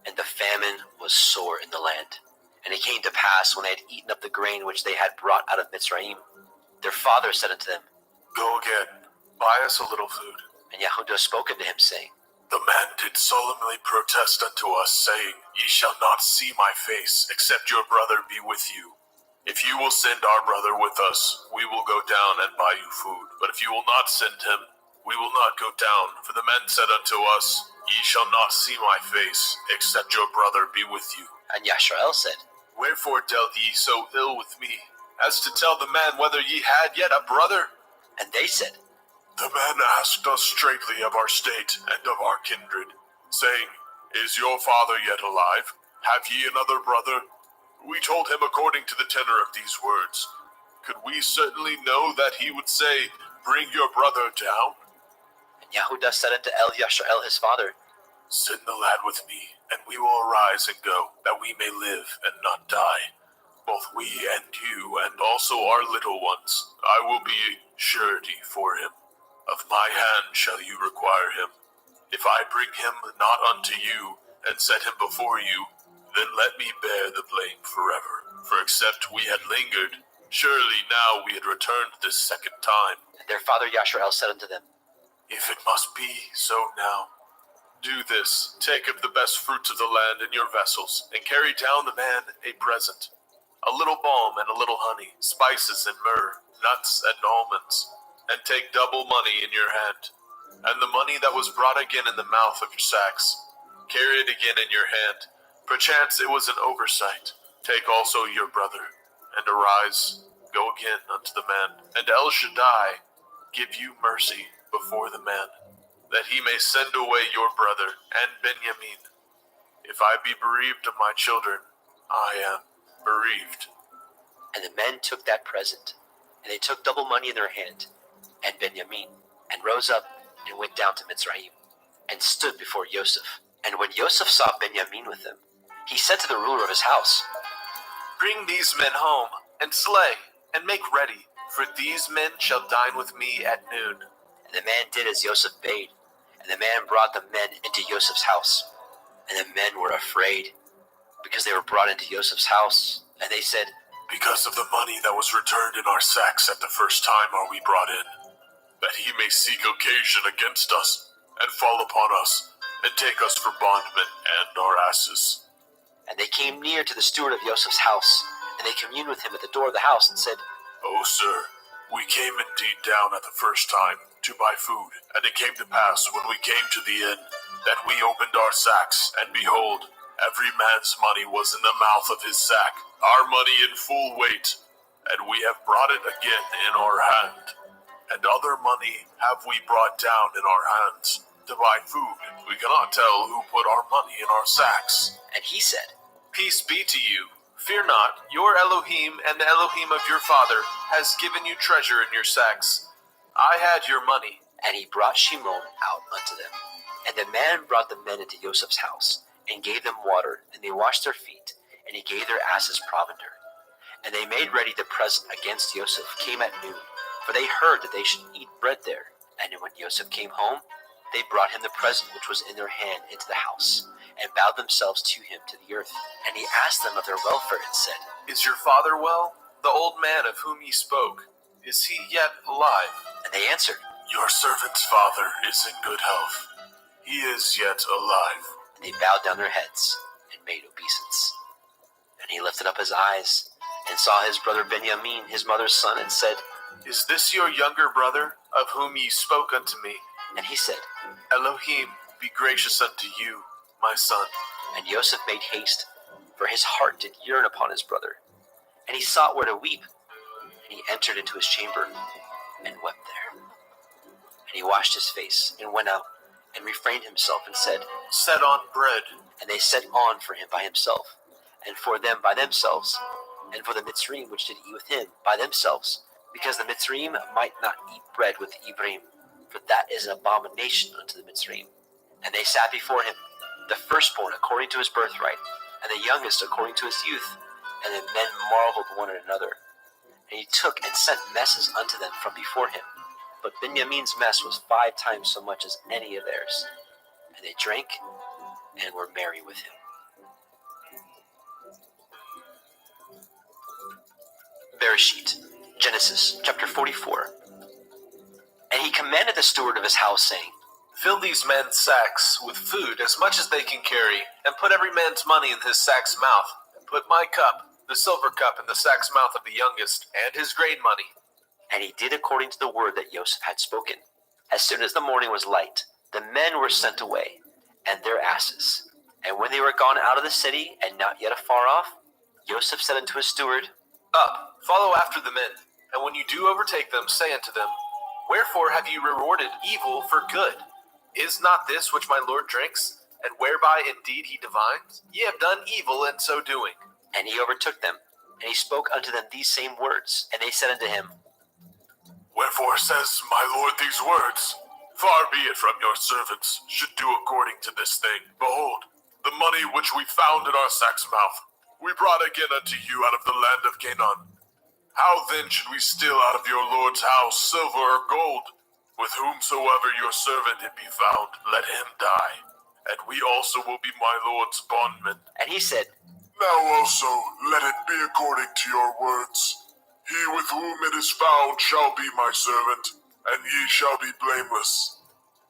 And the famine was sore in the land. And it came to pass, when they had eaten up the grain which they had brought out of Mitzrayim, their father said unto them, Go again, buy us a little food. And Yehudah spoke unto him, saying, The man did solemnly protest unto us, saying, Ye shall not see my face, except your brother be with you. If you will send our brother with us, we will go down and buy you food. But if you will not send him, we will not go down. For the men said unto us, Ye shall not see my face, except your brother be with you. And Yashrael said, Wherefore dealt ye so ill with me, as to tell the man whether ye had yet a brother? And they said, The man asked us straightly of our state and of our kindred, saying, Is your father yet alive? Have ye another brother? We told him according to the tenor of these words. Could we certainly know that he would say, Bring your brother down? And Yehudah said unto Yashrael his father, Send the lad with me, and we will arise and go, that we may live and not die. Both we and you, and also our little ones. I will be surety for him. Of my hand shall you require him. If I bring him not unto you, and set him before you, then let me bear the blame forever. For except we had lingered, surely now we had returned this second time. And their father Yashrael said unto them, If it must be so now, do this, take of the best fruits of the land in your vessels, and carry down the man a present. A little balm and a little honey, spices and myrrh, nuts and almonds, and take double money in your hand. And the money that was brought again in the mouth of your sacks, carry it again in your hand. Perchance it was an oversight. Take also your brother, and arise, go again unto the man. And El Shaddai give you mercy before the man, that he may send away your brother and Benjamin. If I be bereaved of my children, I am bereaved. And the men took that present, and they took double money in their hand, and Benjamin, and rose up, and went down to Mitzrayim, and stood before Joseph. And when Joseph saw Benjamin with them, he said to the ruler of his house, Bring these men home, and slay, and make ready, for these men shall dine with me at noon. And the man did as Joseph bade, and the man brought the men into Joseph's house. And the men were afraid, because they were brought into Joseph's house. And they said, Because of the money that was returned in our sacks at the first time are we brought in, that he may seek occasion against us, and fall upon us, and take us for bondmen and our asses. And they came near to the steward of Joseph's house, and they communed with him at the door of the house, and said, O sir, we came indeed down at the first time to buy food, and it came to pass when we came to the inn, that we opened our sacks, and behold, every man's money was in the mouth of his sack, our money in full weight, and we have brought it again in our hand. And other money have we brought down in our hands to buy food. We cannot tell who put our money in our sacks. And he said, Peace be to you. Fear not, your Elohim and the Elohim of your father has given you treasure in your sacks. I had your money. And he brought Shimon out unto them. And the man brought the men into Joseph's house, and gave them water, and they washed their feet, and he gave their asses provender. And they made ready the present against Joseph, came at noon, for they heard that they should eat bread there. And when Joseph came home, they brought him the present which was in their hand into the house, and bowed themselves to him to the earth. And he asked them of their welfare, and said, Is your father well? The old man of whom ye spoke, is he yet alive? And they answered, Your servant's father is in good health. He is yet alive. And they bowed down their heads and made obeisance. And he lifted up his eyes and saw his brother Benjamin, his mother's son, and said, Is this your younger brother, of whom ye spoke unto me? and he said, Elohim be gracious unto you, my son. and Joseph made haste, for his heart did yearn upon his brother. And he sought where to weep, and he entered into his chamber and wept there. And he washed his face and went out and refrained himself and said, Set on bread. And they set on for him by himself, and for them by themselves, and for the Mitzrayim which did eat with him by themselves, because the Mitzrayim might not eat bread with the Ibrim, for that is an abomination unto the Mitzrayim. And they sat before him, the firstborn according to his birthright, and the youngest according to his youth. And the men marveled one at another. And he took and sent messes unto them from before him. But Benjamin's mess was 5 times so much as any of theirs. And they drank and were merry with him. Bereshit, Genesis chapter 44. And he commanded the steward of his house, saying, Fill these men's sacks with food as much as they can carry, and put every man's money in his sack's mouth, and put my cup, the silver cup, in the sack's mouth of the youngest, and his grain money. And he did according to the word that Joseph had spoken. As soon as the morning was light, the men were sent away, and their asses. And when they were gone out of the city, and not yet afar off, Joseph said unto his steward, Up, follow after the men, and when you do overtake them, say unto them, Wherefore have ye rewarded evil for good? Is not this which my Lord drinks, and whereby indeed he divines? Ye have done evil in so doing. And he overtook them, and he spoke unto them these same words. And they said unto him, Wherefore says my Lord these words? Far be it from your servants should do according to this thing. Behold, the money which we found in our sack's mouth, we brought again unto you out of the land of Canaan. How then should we steal out of your Lord's house silver or gold? With whomsoever your servant it be found, let him die, and we also will be my Lord's bondmen. and he said, Now also let it be according to your words. He with whom it is found shall be my servant, and ye shall be blameless.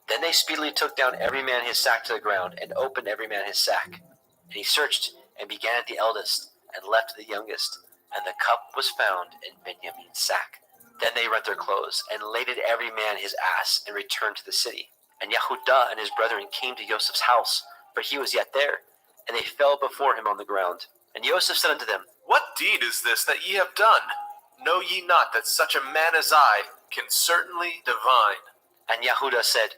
Then they speedily took down every man his sack to the ground, and opened every man his sack. And he searched, and began at the eldest, and left the youngest. And the cup was found in Benjamin's sack. Then they rent their clothes, and laded every man his ass, and returned to the city. And Yehudah and his brethren came to Joseph's house, for he was yet there. And they fell before him on the ground. And Joseph said unto them, What deed is this that ye have done? Know ye not that such a man as I can certainly divine? And Yehudah said,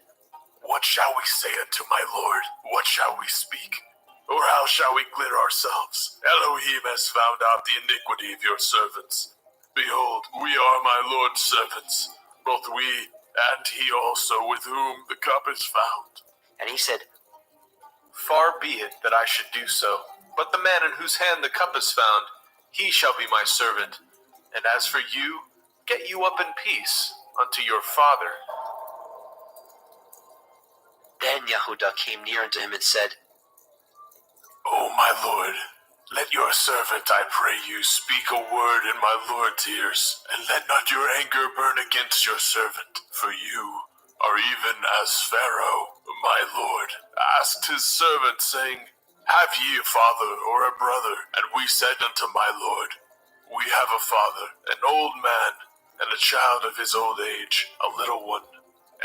What shall we say unto my Lord? What shall we speak? Or how shall we clear ourselves? Elohim has found out the iniquity of your servants. Behold, we are my Lord's servants, both we and he also with whom the cup is found. And he said, Far be it that I should do so. But the man in whose hand the cup is found, he shall be my servant. And as for you, get you up in peace unto your father. Then Yehudah came near unto him and said, O my Lord, let your servant, I pray you, speak a word in my Lord's ears, and let not your anger burn against your servant, for you are even as Pharaoh, my Lord, asked his servant, saying, Have ye a father or a brother? And we said unto my Lord, We have a father, an old man, and a child of his old age, a little one,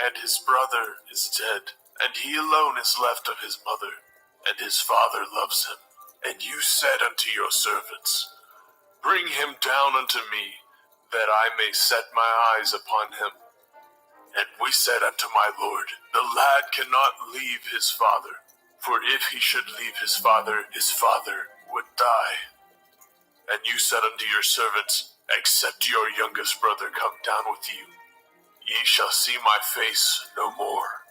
and his brother is dead, and he alone is left of his mother, and his father loves him. And you said unto your servants, Bring him down unto me, that I may set my eyes upon him. And we said unto my Lord, The lad cannot leave his father, for if he should leave his father would die. And you said unto your servants, Except your youngest brother come down with you, ye shall see my face no more.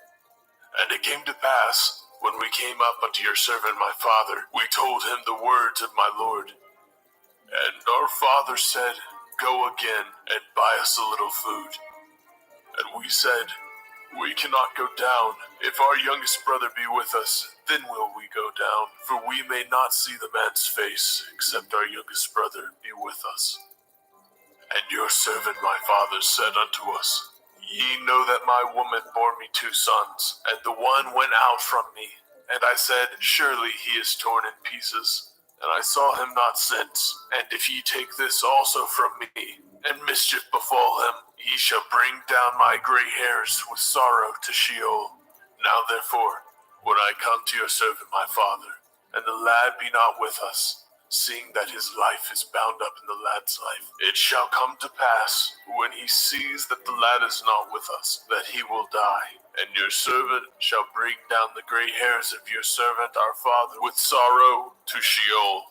And it came to pass, when we came up unto your servant my father, we told him the words of my Lord. And our father said, Go again, and buy us a little food. And we said, We cannot go down. If our youngest brother be with us, then will we go down. For we may not see the man's face, except our youngest brother be with us. And your servant my father said unto us, Ye know that my woman bore me 2 sons, and the one went out from me. And I said, Surely he is torn in pieces. And I saw him not since. And if ye take this also from me, and mischief befall him, ye shall bring down my gray hairs with sorrow to Sheol. Now therefore, when I come to your servant my father, and the lad be not with us, seeing that his life is bound up in the lad's life, it shall come to pass, when he sees that the lad is not with us, that he will die. And your servant shall bring down the gray hairs of your servant our father with sorrow to Sheol.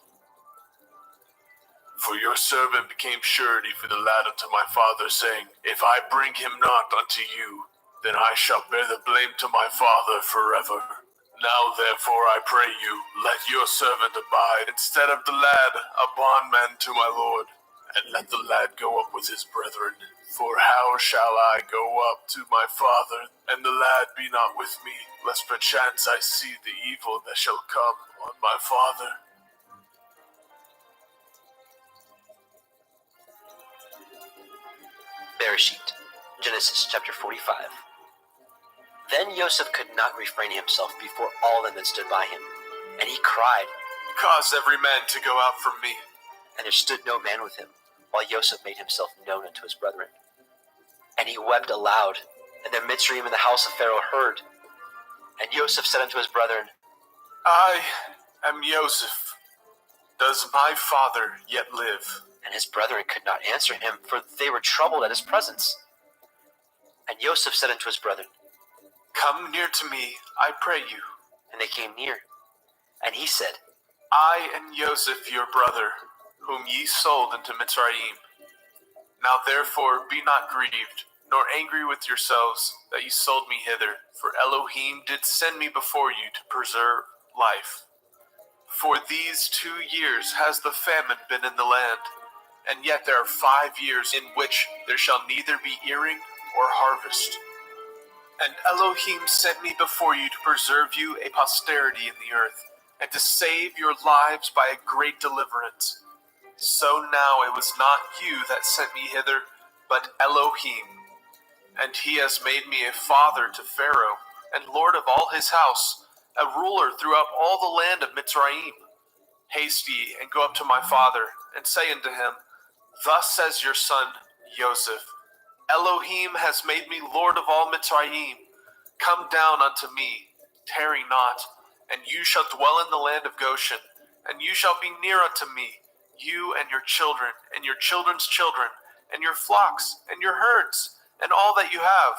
For your servant became surety for the lad unto my father, saying, If I bring him not unto you, then I shall bear the blame to my father forever. Now therefore I pray you, let your servant abide instead of the lad, a bondman to my lord, and let the lad go up with his brethren. For how shall I go up to my father, and the lad be not with me, lest perchance I see the evil that shall come on my father? Bereshit, Genesis chapter 45. Then Joseph could not refrain himself before all them that stood by him, and he cried, Cause every man to go out from me. and there stood no man with him, while Joseph made himself known unto his brethren. And he wept aloud, and the Mitzrayim in the house of Pharaoh heard. And Joseph said unto his brethren, I am Joseph. Does my father yet live? And his brethren could not answer him, for they were troubled at his presence. And Joseph said unto his brethren, Come near to me, I pray you. and they came near. And he said, I am Joseph your brother, whom ye sold into Mitzrayim. Now therefore be not grieved, nor angry with yourselves that ye sold me hither, for Elohim did send me before you to preserve life. For these 2 years has the famine been in the land, and yet there are 5 years in which there shall neither be earing or harvest. And Elohim sent me before you to preserve you a posterity in the earth, and to save your lives by a great deliverance. So now it was not you that sent me hither, but Elohim. And he has made me a father to Pharaoh, and lord of all his house, a ruler throughout all the land of Mitzrayim. Haste ye, and go up to my father, and say unto him, Thus says your son, Joseph, Elohim has made me lord of all Mitzrayim. Come down unto me, tarry not, and you shall dwell in the land of Goshen, and you shall be near unto me, you and your children, and your children's children, and your flocks, and your herds, and all that you have.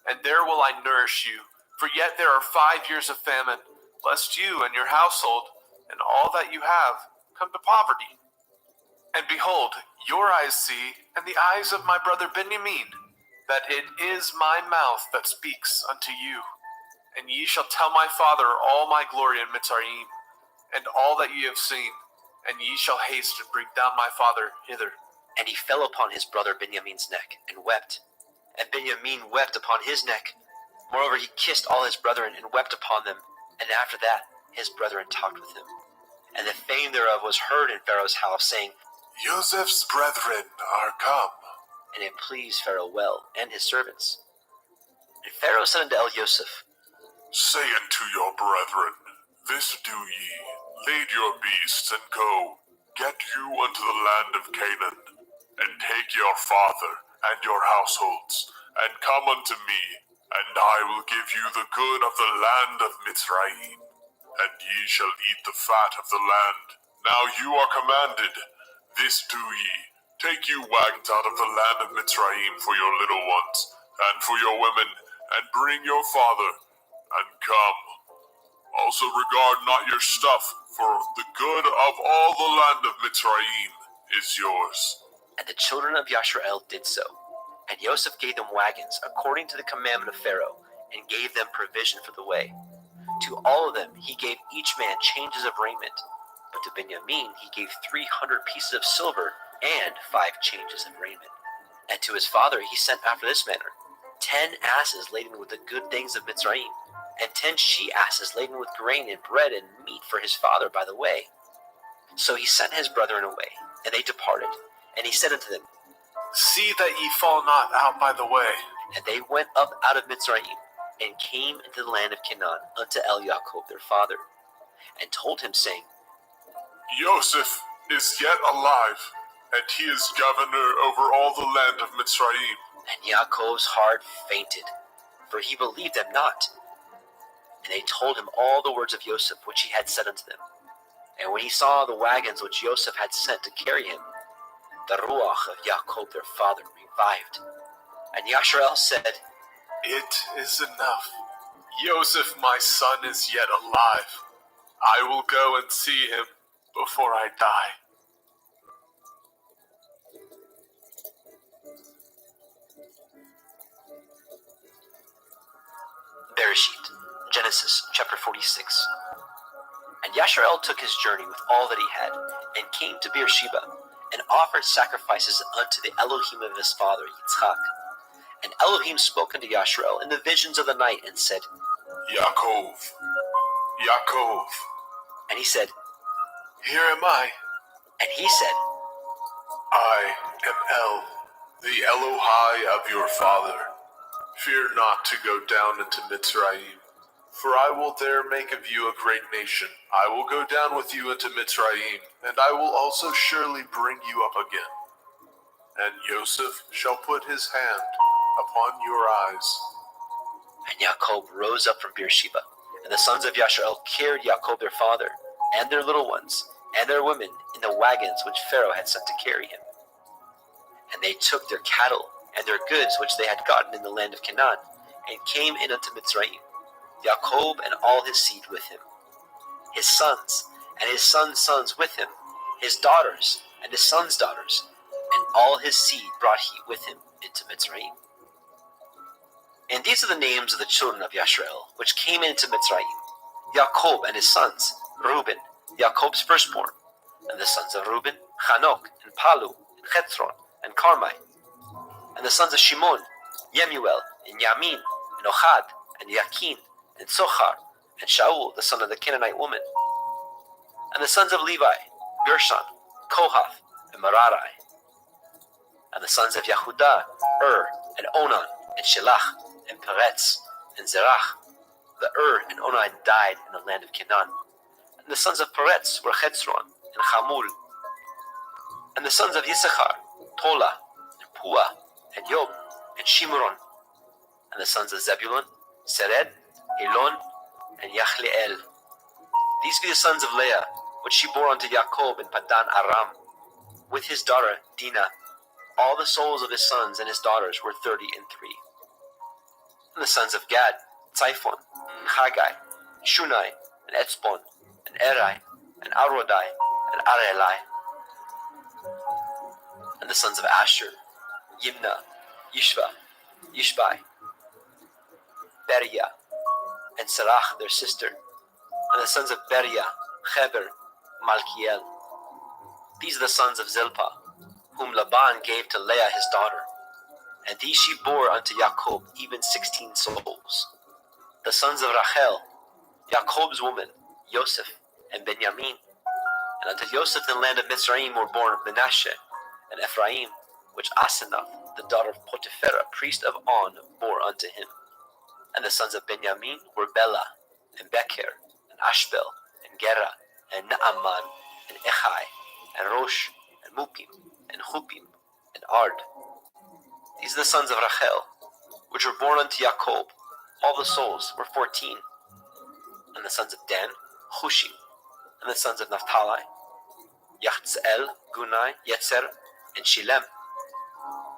And there will I nourish you, for yet there are 5 years of famine, lest you and your household, and all that you have, come to poverty. And behold, your eyes see, and the eyes of my brother Benjamin, that it is my mouth that speaks unto you. And ye shall tell my father all my glory in Mitzrayim, and all that ye have seen, and ye shall haste and bring down my father hither. And he fell upon his brother Benjamin's neck, and wept. And Benjamin wept upon his neck. Moreover, he kissed all his brethren, and wept upon them. And after that, his brethren talked with him. And the fame thereof was heard in Pharaoh's house, saying, Joseph's brethren are come. And it pleased Pharaoh well, and his servants. And Pharaoh said unto Joseph, Say unto your brethren, This do ye, lead your beasts, and go, get you unto the land of Canaan, and take your father and your households, and come unto me, and I will give you the good of the land of Mitzrayim, and ye shall eat the fat of the land. Now you are commanded, this do ye, take you wagons out of the land of Mitzrayim for your little ones, and for your women, and bring your father, and come. Also regard not your stuff, for the good of all the land of Mitzrayim is yours. And the children of Yashrael did so. And Joseph gave them wagons, according to the commandment of Pharaoh, and gave them provision for the way. To all of them he gave each man changes of raiment. But to Benjamin he gave 300 pieces of silver, and 5 changes of raiment. And to his father he sent after this manner, 10 asses laden with the good things of Mitzrayim, and 10 she-asses laden with grain and bread and meat for his father by the way. So he sent his brethren away, and they departed. And he said unto them, See that ye fall not out by the way, And they went up out of Mitzrayim, and came into the land of Canaan unto Yaakov their father, and told him, saying, Joseph is yet alive, and he is governor over all the land of Mitzrayim. And Yaakov's heart fainted, for he believed them not. And they told him all the words of Joseph which he had said unto them. And when he saw the wagons which Joseph had sent to carry him, the ruach of Yaakov their father revived. And Yashrael said, It is enough. Joseph, my son, is yet alive. I will go and see him before I die. Bereshit, Genesis chapter 46. And Yashrael took his journey with all that he had, and came to Beersheba, and offered sacrifices unto the Elohim of his father Yitzchak. And Elohim spoke unto Yashrael in the visions of the night, and said, Yaakov, Yaakov. And he said, Here am I. And he said, I am El, the Elohai of your father. Fear not to go down into Mitzrayim, for I will there make of you a great nation. I will go down with you into Mitzrayim, and I will also surely bring you up again. And Joseph shall put his hand upon your eyes. And Yaakov rose up from Beersheba, and the sons of Yashrael carried Yaakov their father, and their little ones, and their women, in the wagons which Pharaoh had sent to carry him. And they took their cattle and their goods which they had gotten in the land of Canaan, and came in unto Mitzrayim, Yaakov and all his seed with him, his sons and his sons' sons with him, his daughters and his sons' daughters, and all his seed brought he with him into Mitzrayim. And these are the names of the children of Yashrael, which came into Mitzrayim: Yaakov and his sons, Reuben, Yaakov's firstborn, and the sons of Reuben, Chanok, and Palu, and Chethron, and Carmi, and the sons of Shimon, Yemuel, and Yamin, and Ohad, and Yakin, and Sochar, and Shaul, the son of the Canaanite woman, and the sons of Levi, Gershon, Kohath, and Merari, and the sons of Yehudah, and Onan, and Shelach, and Peretz, and Zerach. The and Onan died in the land of Canaan. And the sons of Peretz were Chetzron, and Chamul. And the sons of Yisachar, Tola, and Pua, and Yob, and Shimron. And the sons of Zebulun, Sered, Elon, and Yachleel. These be the sons of Leah, which she bore unto Jacob in Padan Aram, with his daughter Dinah. All the souls of his sons and his daughters were 33. And the sons of Gad, Tzipon, and Haggai, and Shunai, and Etzbon, and Eri, and Arodai, and Arelai. And the sons of Asher, Yimna, Yishva, Yishbai, Beriah, and Serach their sister. And the sons of Beriah, Heber, Malkiel. These are the sons of Zilpah, whom Laban gave to Leah his daughter. And these she bore unto Jacob, even 16 souls. The sons of Rachel, Jacob's woman, Joseph, and Benjamin. And unto Joseph in the land of Mitzrayim were born Menashe and Ephraim, which Asenath, the daughter of Potiphera, priest of On, bore unto him. And the sons of Benjamin were Bela, and Becher, and Ashbel, and Gera, and Naaman, and Echai, and Rosh, and Mupim, and Hupim, and Ard. These are the sons of Rachel, which were born unto Jacob. All the souls were 14. And the sons of Dan, Hushim. And the sons of Naphtali, Yachzeel, Gunai, Yetzer, and Shilem.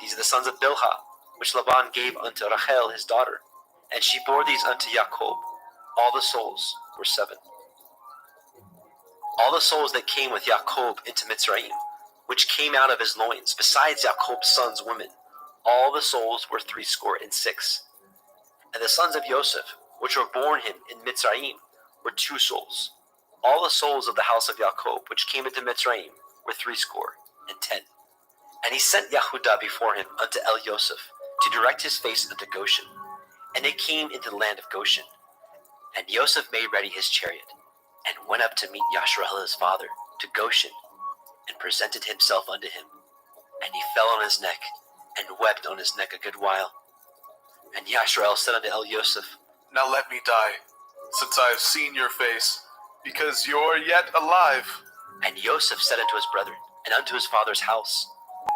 These are the sons of Bilhah, which Laban gave unto Rachel his daughter. And she bore these unto Jacob. All the souls were 7. All the souls that came with Jacob into Mitzrayim, which came out of his loins, besides Jacob's sons' women, all the souls were 66. And the sons of Joseph, which were born him in Mitzrayim, were 2 souls. All the souls of the house of Jacob, which came into Mitzrayim, were 70. And he sent Yehudah before him unto El Joseph, to direct his face unto Goshen. And they came into the land of Goshen. And Joseph made ready his chariot, and went up to meet Yashrael his father, to Goshen, and presented himself unto him. And he fell on his neck, and wept on his neck a good while. And Yashrael said unto El Yosef, Now let me die, since I have seen your face, because you are yet alive. And Yosef said unto his brethren, and unto his father's house,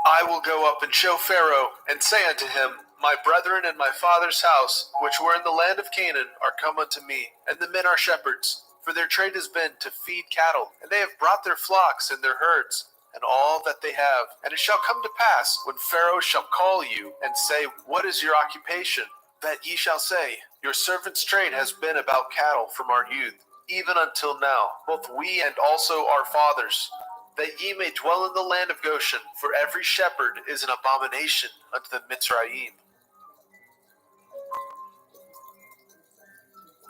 I will go up and show Pharaoh, and say unto him, My brethren and my father's house, which were in the land of Canaan, are come unto me, and the men are shepherds. For their trade has been to feed cattle, and they have brought their flocks and their herds, and all that they have. And it shall come to pass, when Pharaoh shall call you, and say, What is your occupation? That ye shall say, Your servant's trade has been about cattle from our youth, even until now, both we and also our fathers, that ye may dwell in the land of Goshen, for every shepherd is an abomination unto the Mitzrayim.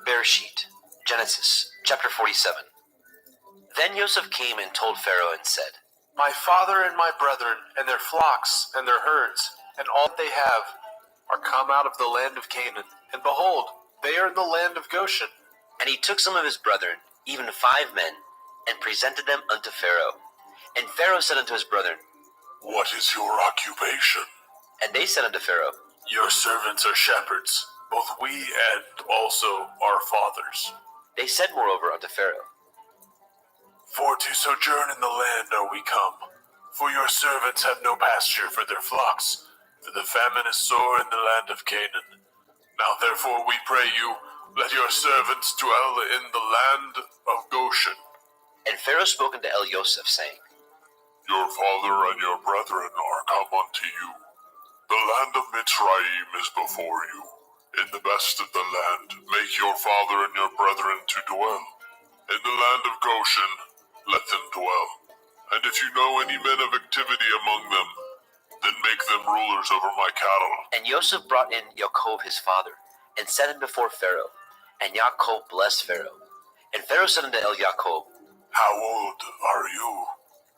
Bereshit, Genesis, chapter 47. Then Yosef came and told Pharaoh and said, My father and my brethren, and their flocks, and their herds, and all that they have, are come out of the land of Canaan. And behold, they are in the land of Goshen. And he took some of his brethren, even 5 men, and presented them unto Pharaoh. And Pharaoh said unto his brethren, What is your occupation? And they said unto Pharaoh, Your servants are shepherds, both we and also our fathers. They said moreover unto Pharaoh, For to sojourn in the land are we come. For your servants have no pasture for their flocks, for the famine is sore in the land of Canaan. Now therefore we pray you, let your servants dwell in the land of Goshen. And Pharaoh spoke unto El Yosef, saying, Your father and your brethren are come unto you. The land of Mitzrayim is before you. In the best of the land make your father and your brethren to dwell. In the land of Goshen let them dwell. And if you know any men of activity among them, then make them rulers over my cattle. And Yosef brought in Yaakov his father, and set him before Pharaoh. And Yaakov blessed Pharaoh. And Pharaoh said unto El Yaakov, How old are you?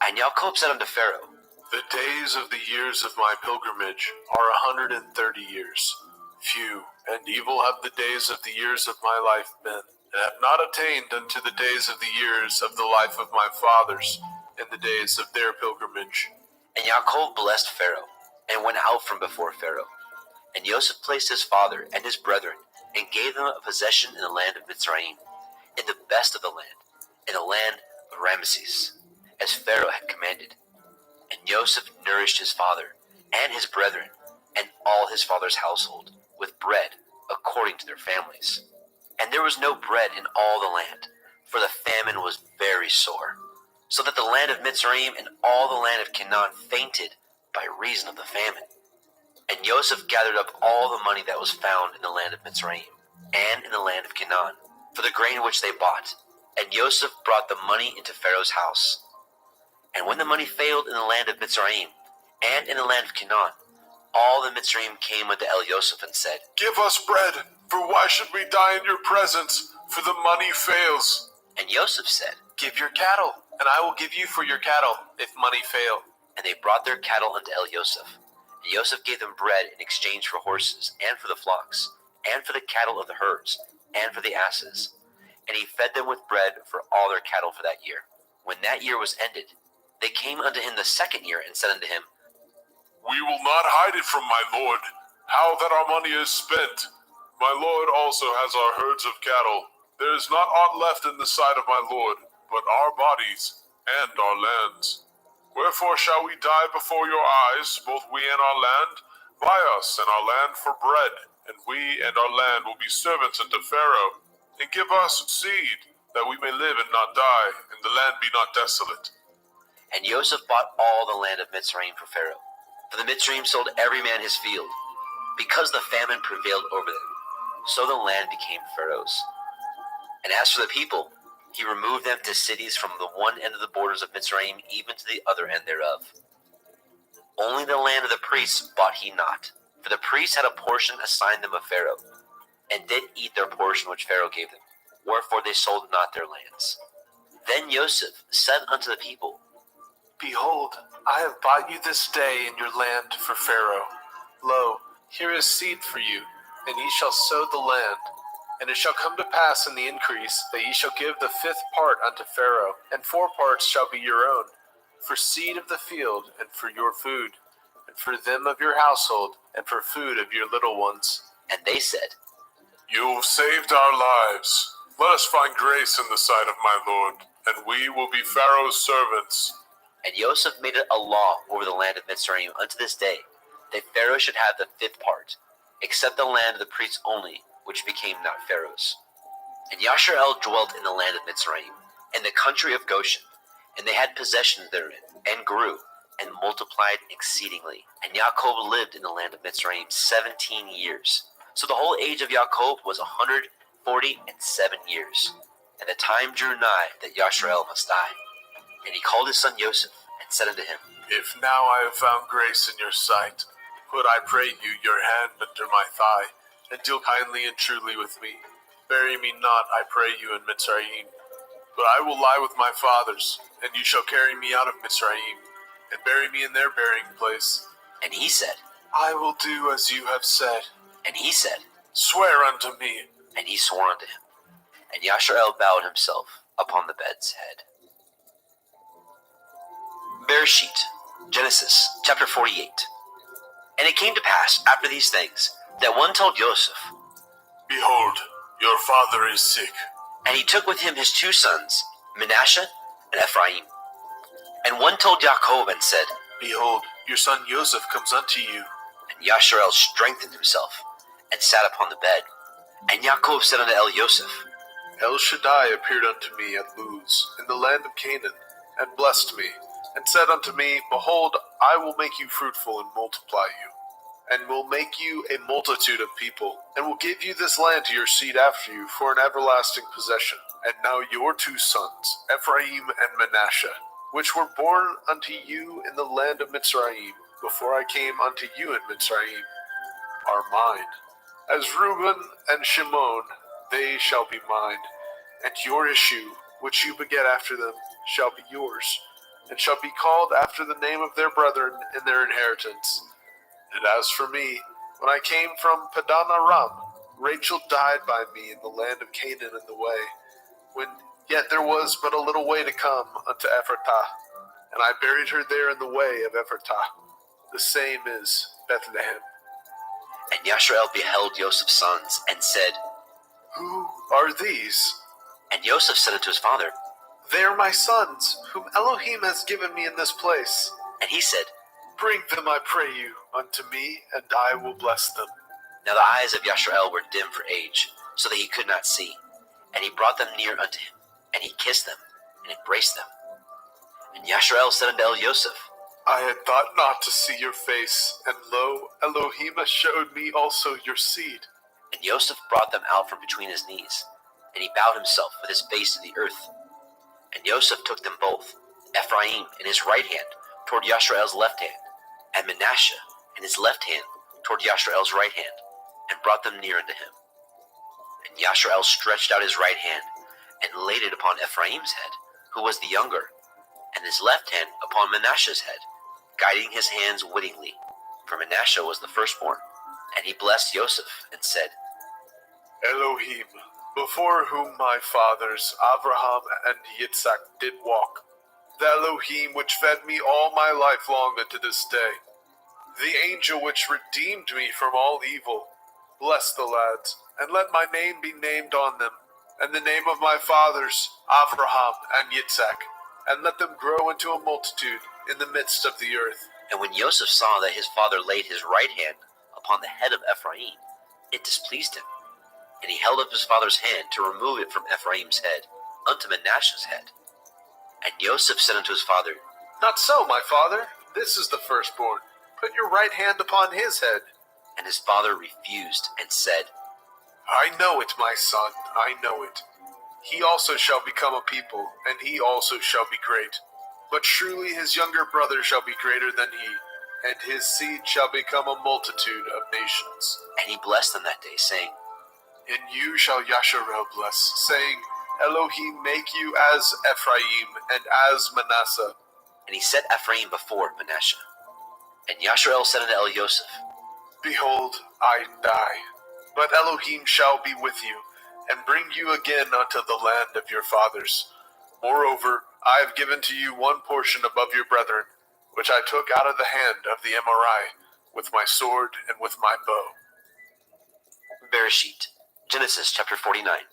And Yaakov said unto Pharaoh, The days of the years of my pilgrimage are 130 years. Few and evil have the days of the years of my life been, and have not attained unto the days of the years of the life of my fathers, in the days of their pilgrimage. And Yaakov blessed Pharaoh, and went out from before Pharaoh. And Yosef placed his father and his brethren, and gave them a possession in the land of Mitzrayim, in the best of the land, in the land of Ramesses, as Pharaoh had commanded. And Yosef nourished his father and his brethren, and all his father's household, with bread according to their families. And there was no bread in all the land, for the famine was very sore, so that the land of Mitzrayim and all the land of Canaan fainted by reason of the famine. And Yosef gathered up all the money that was found in the land of Mitzrayim and in the land of Canaan, for the grain which they bought. And Yosef brought the money into Pharaoh's house. And when the money failed in the land of Mitzrayim and in the land of Canaan, all the Mitzrayim came unto El Yosef and said, Give us bread, for why should we die in your presence? For the money fails. And Yosef said, Give your cattle, and I will give you for your cattle, if money fail. And they brought their cattle unto El Yosef. And Yosef gave them bread in exchange for horses, and for the flocks, and for the cattle of the herds, and for the asses. And he fed them with bread for all their cattle for that year. When that year was ended, they came unto him the second year, and said unto him, We will not hide it from my lord, how that our money is spent. My lord also has our herds of cattle. There is not aught left in the sight of my lord, but our bodies and our lands. Wherefore shall we die before your eyes, both we and our land? Buy us and our land for bread, and we and our land will be servants unto Pharaoh. And give us seed, that we may live and not die, and the land be not desolate. And Yosef bought all the land of Mitzrayim for Pharaoh. For the Mitzrayim sold every man his field, because the famine prevailed over them. So the land became Pharaoh's. And as for the people, he removed them to cities from the one end of the borders of Mitzrayim even to the other end thereof. Only the land of the priests bought he not, for the priests had a portion assigned them of Pharaoh, and did eat their portion which Pharaoh gave them, wherefore they sold not their lands. Then Yosef said unto the people, Behold, I have bought you this day in your land for Pharaoh. Lo, here is seed for you, and ye shall sow the land. And it shall come to pass in the increase that ye shall give the 5th part unto Pharaoh, and 4 parts shall be your own, for seed of the field, and for your food, and for them of your household, and for food of your little ones. And they said, You've saved our lives. Let us find grace in the sight of my lord, and we will be Pharaoh's servants. And Joseph made it a law over the land of Mitzrayim unto this day, that Pharaoh should have the fifth part, except the land of the priests only, which became not Pharaoh's. And Yasharel dwelt in the land of Mitzrayim, in the country of Goshen, and they had possession therein, and grew, and multiplied exceedingly. And Yaakov lived in the land of Mitzrayim 17 years. So the whole age of Yaakov was 147 years. And the time drew nigh that Yasharel must die. And he called his son Joseph, and said unto him, If now I have found grace in your sight, put, I pray you, your hand under my thigh, and deal kindly and truly with me. Bury me not, I pray you, in Mitzrayim. But I will lie with my fathers, and you shall carry me out of Mitzrayim, and bury me in their burying place. And he said, I will do as you have said. And he said, Swear unto me. And he swore unto him. And Yasharel bowed himself upon the bed's head. Bereshit, Genesis, chapter 48. And it came to pass, after these things, that one told Joseph, Behold, your father is sick. and he took with him his two sons, Manasseh and Ephraim. And one told Yaakov and said, Behold, your son Joseph comes unto you. And Yasharel strengthened himself, and sat upon the bed. And Yaakov said unto Joseph, El Shaddai appeared unto me at Luz, in the land of Canaan, and blessed me, and said unto me, Behold, I will make you fruitful and multiply you, and will make you a multitude of people, and will give you this land to your seed after you for an everlasting possession. And now your two sons, Ephraim and Manasseh, which were born unto you in the land of Mitzrayim, before I came unto you in Mitzrayim, are mine. As Reuben and Shimon, they shall be mine, and your issue, which you beget after them, shall be yours, and shall be called after the name of their brethren in their inheritance. And as for me, when I came from Padan Aram, Rachel died by me in the land of Canaan in the way, when yet there was but a little way to come unto Ephratah, and I buried her there in the way of Ephratah. The same is Bethlehem. And Yasharel beheld Joseph's sons, and said, Who are these? And Joseph said unto his father, They are my sons, whom Elohim has given me in this place. And he said, Bring them, I pray you, unto me, and I will bless them. Now the eyes of Yasharel were dim for age, so that he could not see. And he brought them near unto him, and he kissed them, and embraced them. And Yasharel said unto Joseph, I had thought not to see your face, and lo, Elohim has showed me also your seed. And Joseph brought them out from between his knees, and he bowed himself with his face to the earth. And Joseph took them both, Ephraim in his right hand toward Yasharel's left hand, and Manasseh in his left hand toward Yasharel's right hand, and brought them near unto him. And Yasharel stretched out his right hand, and laid it upon Ephraim's head, who was the younger, and his left hand upon Manasseh's head, guiding his hands wittingly, for Manasseh was the firstborn. And he blessed Joseph, and said, Elohim, before whom my fathers Abraham and Yitzhak did walk, the Elohim which fed me all my life long unto this day, the angel which redeemed me from all evil, bless the lads, and let my name be named on them, and the name of my fathers Abraham and Yitzhak, and let them grow into a multitude in the midst of the earth. And when Joseph saw that his father laid his right hand upon the head of Ephraim, it displeased him. And he held up his father's hand to remove it from Ephraim's head unto Manasseh's head. And Joseph said unto his father, Not so, my father. This is the firstborn. Put your right hand upon his head. And his father refused, and said, I know it, my son, I know it. He also shall become a people, and he also shall be great. But truly his younger brother shall be greater than he, and his seed shall become a multitude of nations. And he blessed them that day, saying, In you shall Yasharel bless, saying, Elohim make you as Ephraim and as Manasseh. And he set Ephraim before Manasseh. And Yasharel said unto Joseph, Behold, I die, but Elohim shall be with you, and bring you again unto the land of your fathers. Moreover, I have given to you one portion above your brethren, which I took out of the hand of the Amorite, with my sword and with my bow. Bereshit, Genesis chapter 49.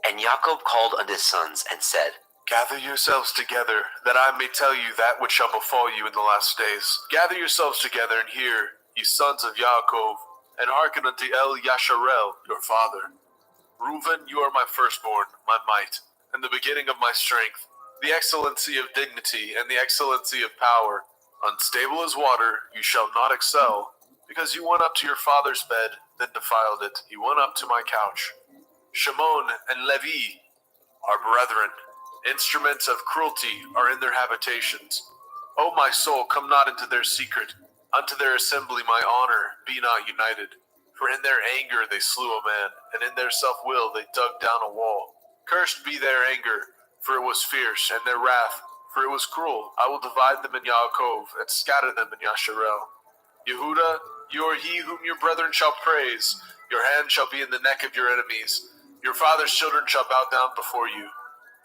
And Jacob called unto his sons and said, Gather yourselves together, that I may tell you that which shall befall you in the last days. Gather yourselves together and hear, ye sons of Yaakov, and hearken unto Yasharel, your father. Reuben, you are my firstborn, my might, and the beginning of my strength, the excellency of dignity and the excellency of power. Unstable as water, you shall not excel, because you went up to your father's bed, then defiled it. You went up to my couch. Shimon and Levi are brethren. Instruments of cruelty are in their habitations. O my soul, come not into their secret. Unto their assembly my honor be not united. For in their anger they slew a man, and in their self-will they dug down a wall. Cursed be their anger, for it was fierce, and their wrath, for it was cruel. I will divide them in Yaakov, and scatter them in Yasharel. Yehuda, you are he whom your brethren shall praise. Your hand shall be in the neck of your enemies. Your father's children shall bow down before you.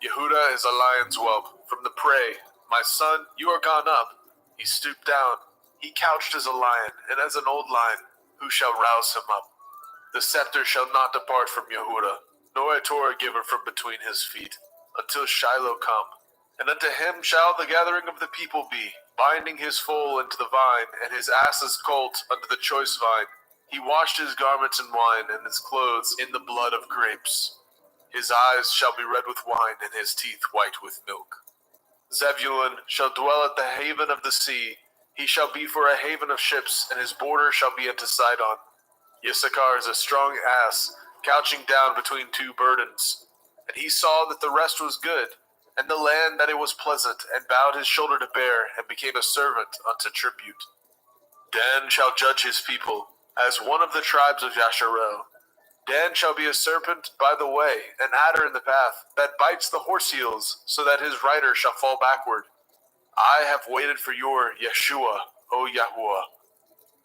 Yehuda is a lion's whelp from the prey. My son, you are gone up. He stooped down. He couched as a lion, and as an old lion, who shall rouse him up? The scepter shall not depart from Yehuda, nor a Torah giver from between his feet, until Shiloh come. And unto him shall the gathering of the people be, binding his foal into the vine, and his ass's colt unto the choice vine. He washed his garments in wine, and his clothes in the blood of grapes. His eyes shall be red with wine, and his teeth white with milk. Zebulun shall dwell at the haven of the sea. He shall be for a haven of ships, and his border shall be unto Sidon. Issachar is a strong ass, couching down between two burdens. And he saw that the rest was good, and the land that it was pleasant, and bowed his shoulder to bear, and became a servant unto tribute. Dan shall judge his people, as one of the tribes of Yasharel. Dan shall be a serpent by the way, an adder in the path, that bites the horse heels, so that his rider shall fall backward. I have waited for your Yeshua, O Yahuwah.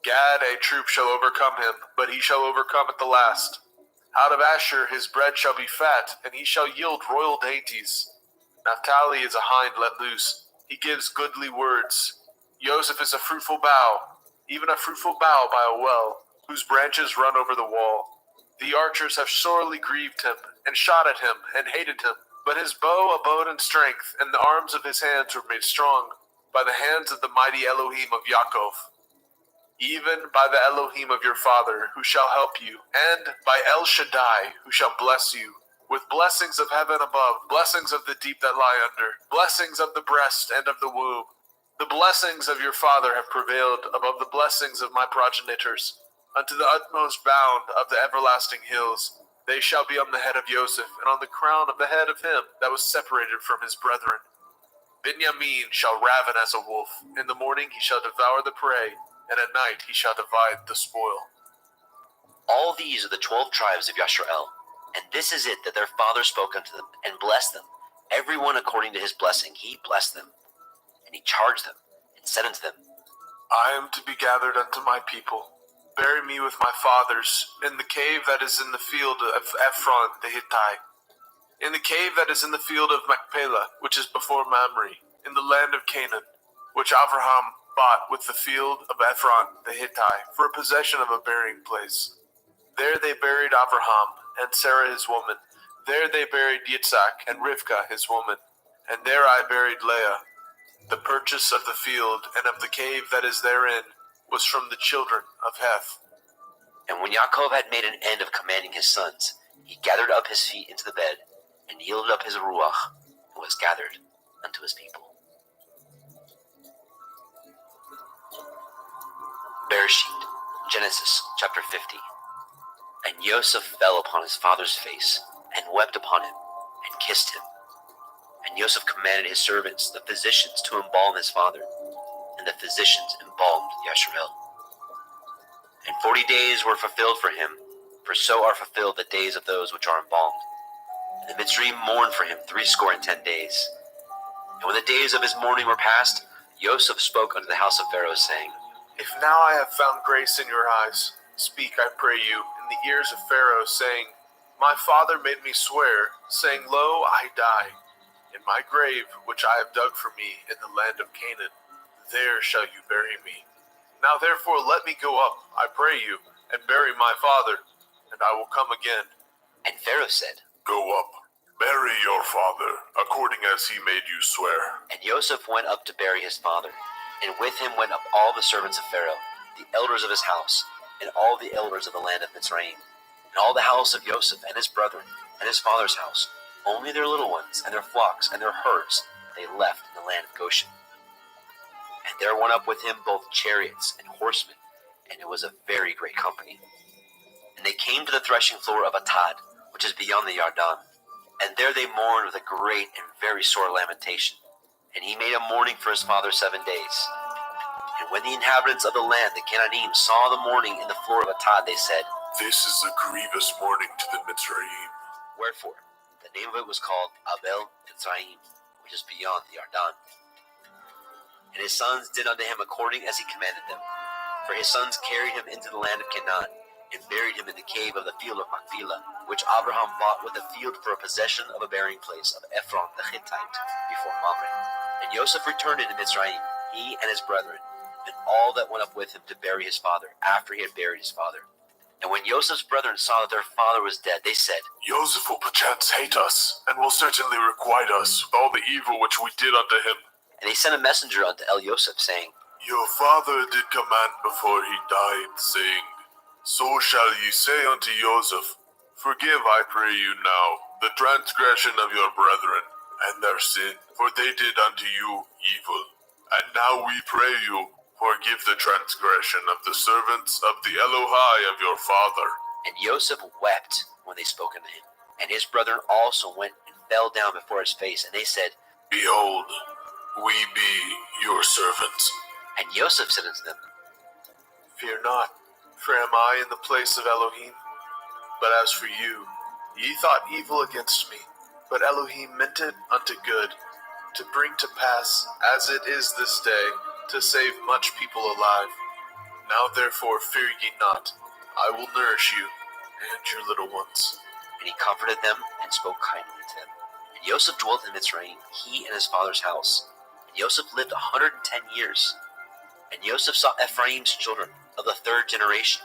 Gad, a troop shall overcome him, but he shall overcome at the last. Out of Asher his bread shall be fat, and he shall yield royal dainties. Naphtali is a hind let loose. He gives goodly words. Joseph is a fruitful bough, even a fruitful bough by a well, whose branches run over the wall. The archers have sorely grieved him, and shot at him, and hated him. But his bow abode in strength, and the arms of his hands were made strong, by the hands of the mighty Elohim of Yaakov. Even by the Elohim of your father, who shall help you, and by El Shaddai, who shall bless you, with blessings of heaven above, blessings of the deep that lie under, blessings of the breast and of the womb. The blessings of your father have prevailed above the blessings of my progenitors, unto the utmost bound of the everlasting hills. They shall be on the head of Joseph, and on the crown of the head of him that was separated from his brethren. Benjamin shall raven as a wolf. In the morning he shall devour the prey, and at night he shall divide the spoil. All these are the 12 tribes of Yasharel, and this is it that their father spoke unto them, and blessed them. Every one according to his blessing he blessed them. And he charged them, and said unto them, I am to be gathered unto my people. Bury me with my fathers, in the cave that is in the field of Ephron the Hittite, in the cave that is in the field of Machpelah, which is before Mamre, in the land of Canaan, which Abraham bought with the field of Ephron the Hittite, for a possession of a burying place. There they buried Abraham, and Sarah his woman. There they buried Yitzhak, and Rivkah his woman. And there I buried Leah. The purchase of the field, and of the cave that is therein, was from the children of Heth. And when Yaakov had made an end of commanding his sons, he gathered up his feet into the bed, and yielded up his ruach, and was gathered unto his people. Bereshit, Genesis chapter 50. And Joseph fell upon his father's face, and wept upon him, and kissed him. And Joseph commanded his servants, the physicians, to embalm his father, and the physicians embalmed Yasharel. And 40 days were fulfilled for him, for so are fulfilled the days of those which are embalmed. And the Mitzrayim mourned for him 60 days. And when the days of his mourning were past, Joseph spoke unto the house of Pharaoh, saying, If now I have found grace in your eyes, speak, I pray you, in the ears of Pharaoh, saying, My father made me swear, saying, Lo, I die. In my grave, which I have dug for me in the land of Canaan, there shall you bury me. Now therefore let me go up, I pray you, and bury my father. and I will come again. And Pharaoh said, Go up, bury your father, according as he made you swear. And Joseph went up to bury his father, and with him went up all the servants of Pharaoh, the elders of his house, and all the elders of the land of Mitzrayim, and all the house of Joseph and his brethren, and his father's house. Only their little ones, and their flocks, and their herds, they left in the land of Goshen. And there went up with him both chariots and horsemen, and it was a very great company. And they came to the threshing floor of Atad, which is beyond the Yarden. And there they mourned with a great and very sore lamentation. And he made a mourning for his father 7 days. And when the inhabitants of the land, the Canaanim, saw the mourning in the floor of Atad, they said, This is a grievous mourning to the Mitzrayim. Wherefore, the name of it was called Abel Mitzrayim, which is beyond the Yarden. And his sons did unto him according as he commanded them. For his sons carried him into the land of Canaan, and buried him in the cave of the field of Machpelah, which Abraham bought with a field for a possession of a burying place of Ephron the Hittite, before Mamre. And Joseph returned into Mitzrayim, he and his brethren, and all that went up with him to bury his father, after he had buried his father. And when Joseph's brethren saw that their father was dead, they said, Joseph will perchance hate us, and will certainly requite us with all the evil which we did unto him. And they sent a messenger unto Joseph, saying, Your father did command before he died, saying, So shall ye say unto Joseph, Forgive, I pray you now, the transgression of your brethren, and their sin, for they did unto you evil. And now we pray you, forgive the transgression of the servants of the Elohai of your father. And Joseph wept when they spoke unto him. And his brethren also went and fell down before his face, and they said, Behold, we be your servants. And Joseph said unto them, Fear not, for am I in the place of Elohim? But as for you, ye thought evil against me, but Elohim meant it unto good, to bring to pass, as it is this day, to save much people alive. Now therefore fear ye not, I will nourish you, and your little ones. And he comforted them, and spoke kindly to them. And Joseph dwelt in Mitzrayim, he and his father's house. And Joseph lived 110 years. And Joseph saw Ephraim's children of the third generation.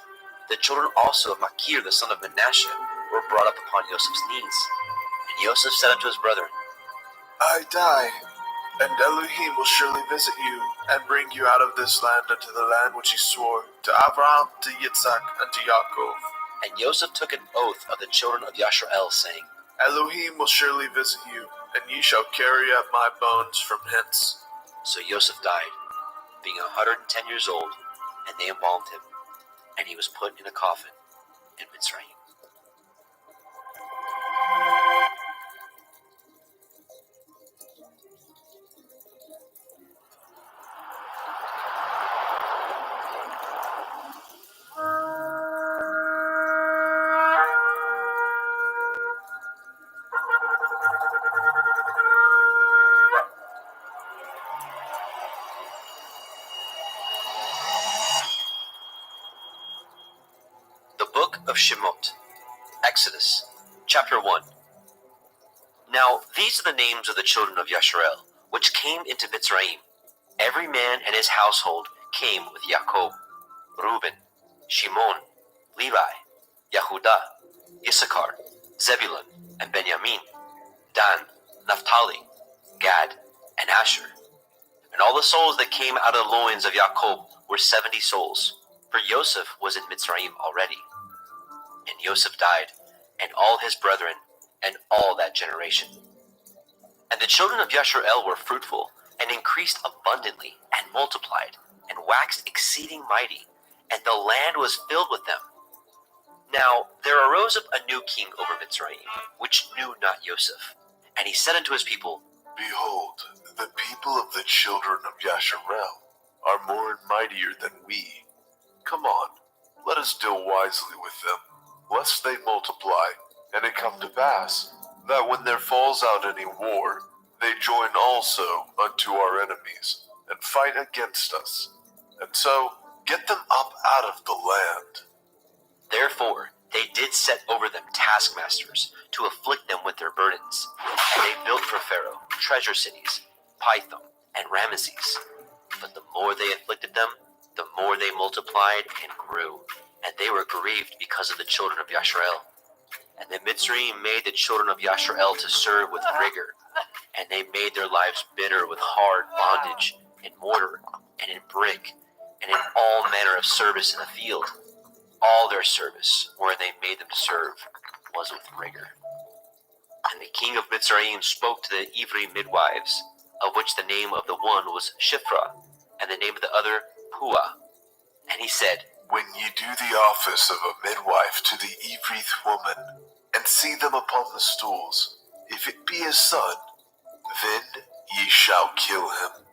The children also of Machir the son of Manasseh were brought up upon Joseph's knees. And Joseph said unto his brethren, I die, and Elohim will surely visit you, and bring you out of this land unto the land which he swore to Abraham, to Yitzhak, and to Yaakov. And Joseph took an oath of the children of Yasharel, saying, Elohim will surely visit you, and ye shall carry up my bones from hence. So Joseph died, being 110 years old, and they embalmed him, and he was put in a coffin in Mitzrayim. The Book of Shemot, Exodus, chapter 1. Now these are the names of the children of Yasharel, which came into Mitzrayim. Every man and his household came with Jacob: Reuben, Shimon, Levi, Yehudah, Issachar, Zebulun, and Benjamin, Dan, Naphtali, Gad, and Asher. And all the souls that came out of the loins of Jacob were 70 souls, for Joseph was in Mitzrayim already. And Joseph died, and all his brethren, and all that generation. And the children of Yasharel were fruitful, and increased abundantly, and multiplied, and waxed exceeding mighty, and the land was filled with them. Now there arose up a new king over Mitzrayim, which knew not Joseph. And he said unto his people, Behold, the people of the children of Yasharel are more and mightier than we. Come on, let us deal wisely with them, lest they multiply, and it come to pass, that when there falls out any war, they join also unto our enemies, and fight against us, and so get them up out of the land. Therefore they did set over them taskmasters, to afflict them with their burdens. And they built for Pharaoh treasure cities, Pithom, and Ramesses. But the more they afflicted them, the more they multiplied and grew. and they were grieved because of the children of Yasharel. And the Mitzrayim made the children of Yasharel to serve with rigor, and they made their lives bitter with hard bondage in mortar and in brick and in all manner of service in the field. All their service, where they made them to serve, was with rigor. And the king of Mitzrayim spoke to the Ivri midwives, of which the name of the one was Shiphrah, and the name of the other Puah. And he said, When ye do the office of a midwife to the Evrith woman, and see them upon the stools, if it be a son, then ye shall kill him.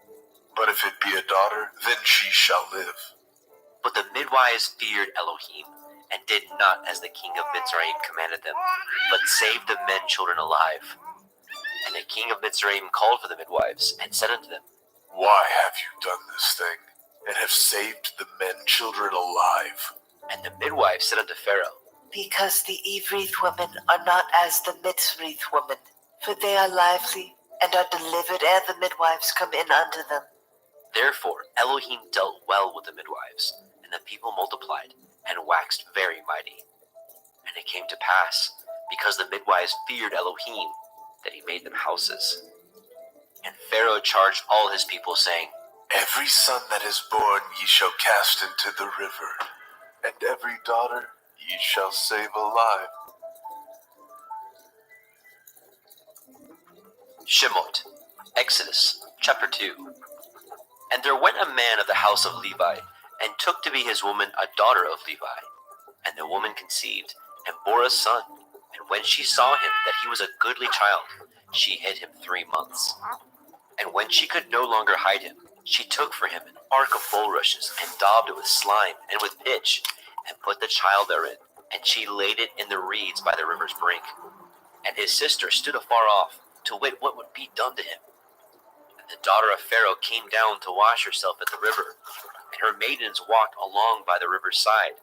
But if it be a daughter, then she shall live. But the midwives feared Elohim, and did not as the king of Mitzrayim commanded them, but saved the men children alive. And the king of Mitzrayim called for the midwives, and said unto them, Why have you done this thing, and have saved the men children alive? And the midwives said unto Pharaoh, Because the Evrith women are not as the Mitzrith women, for they are lively, and are delivered ere the midwives come in unto them. Therefore Elohim dealt well with the midwives, and the people multiplied, and waxed very mighty. And it came to pass, because the midwives feared Elohim, that he made them houses. And Pharaoh charged all his people, saying, Every son that is born ye shall cast into the river, and every daughter ye shall save alive. Shemot, Exodus, chapter 2. And there went a man of the house of Levi, and took to be his woman a daughter of Levi. And the woman conceived, and bore a son. And when she saw him that he was a goodly child, she hid him 3 months. And when she could no longer hide him, she took for him an ark of bulrushes, and daubed it with slime and with pitch, and put the child therein, and she laid it in the reeds by the river's brink. And his sister stood afar off, to wait what would be done to him. And the daughter of Pharaoh came down to wash herself at the river, and her maidens walked along by the river's side.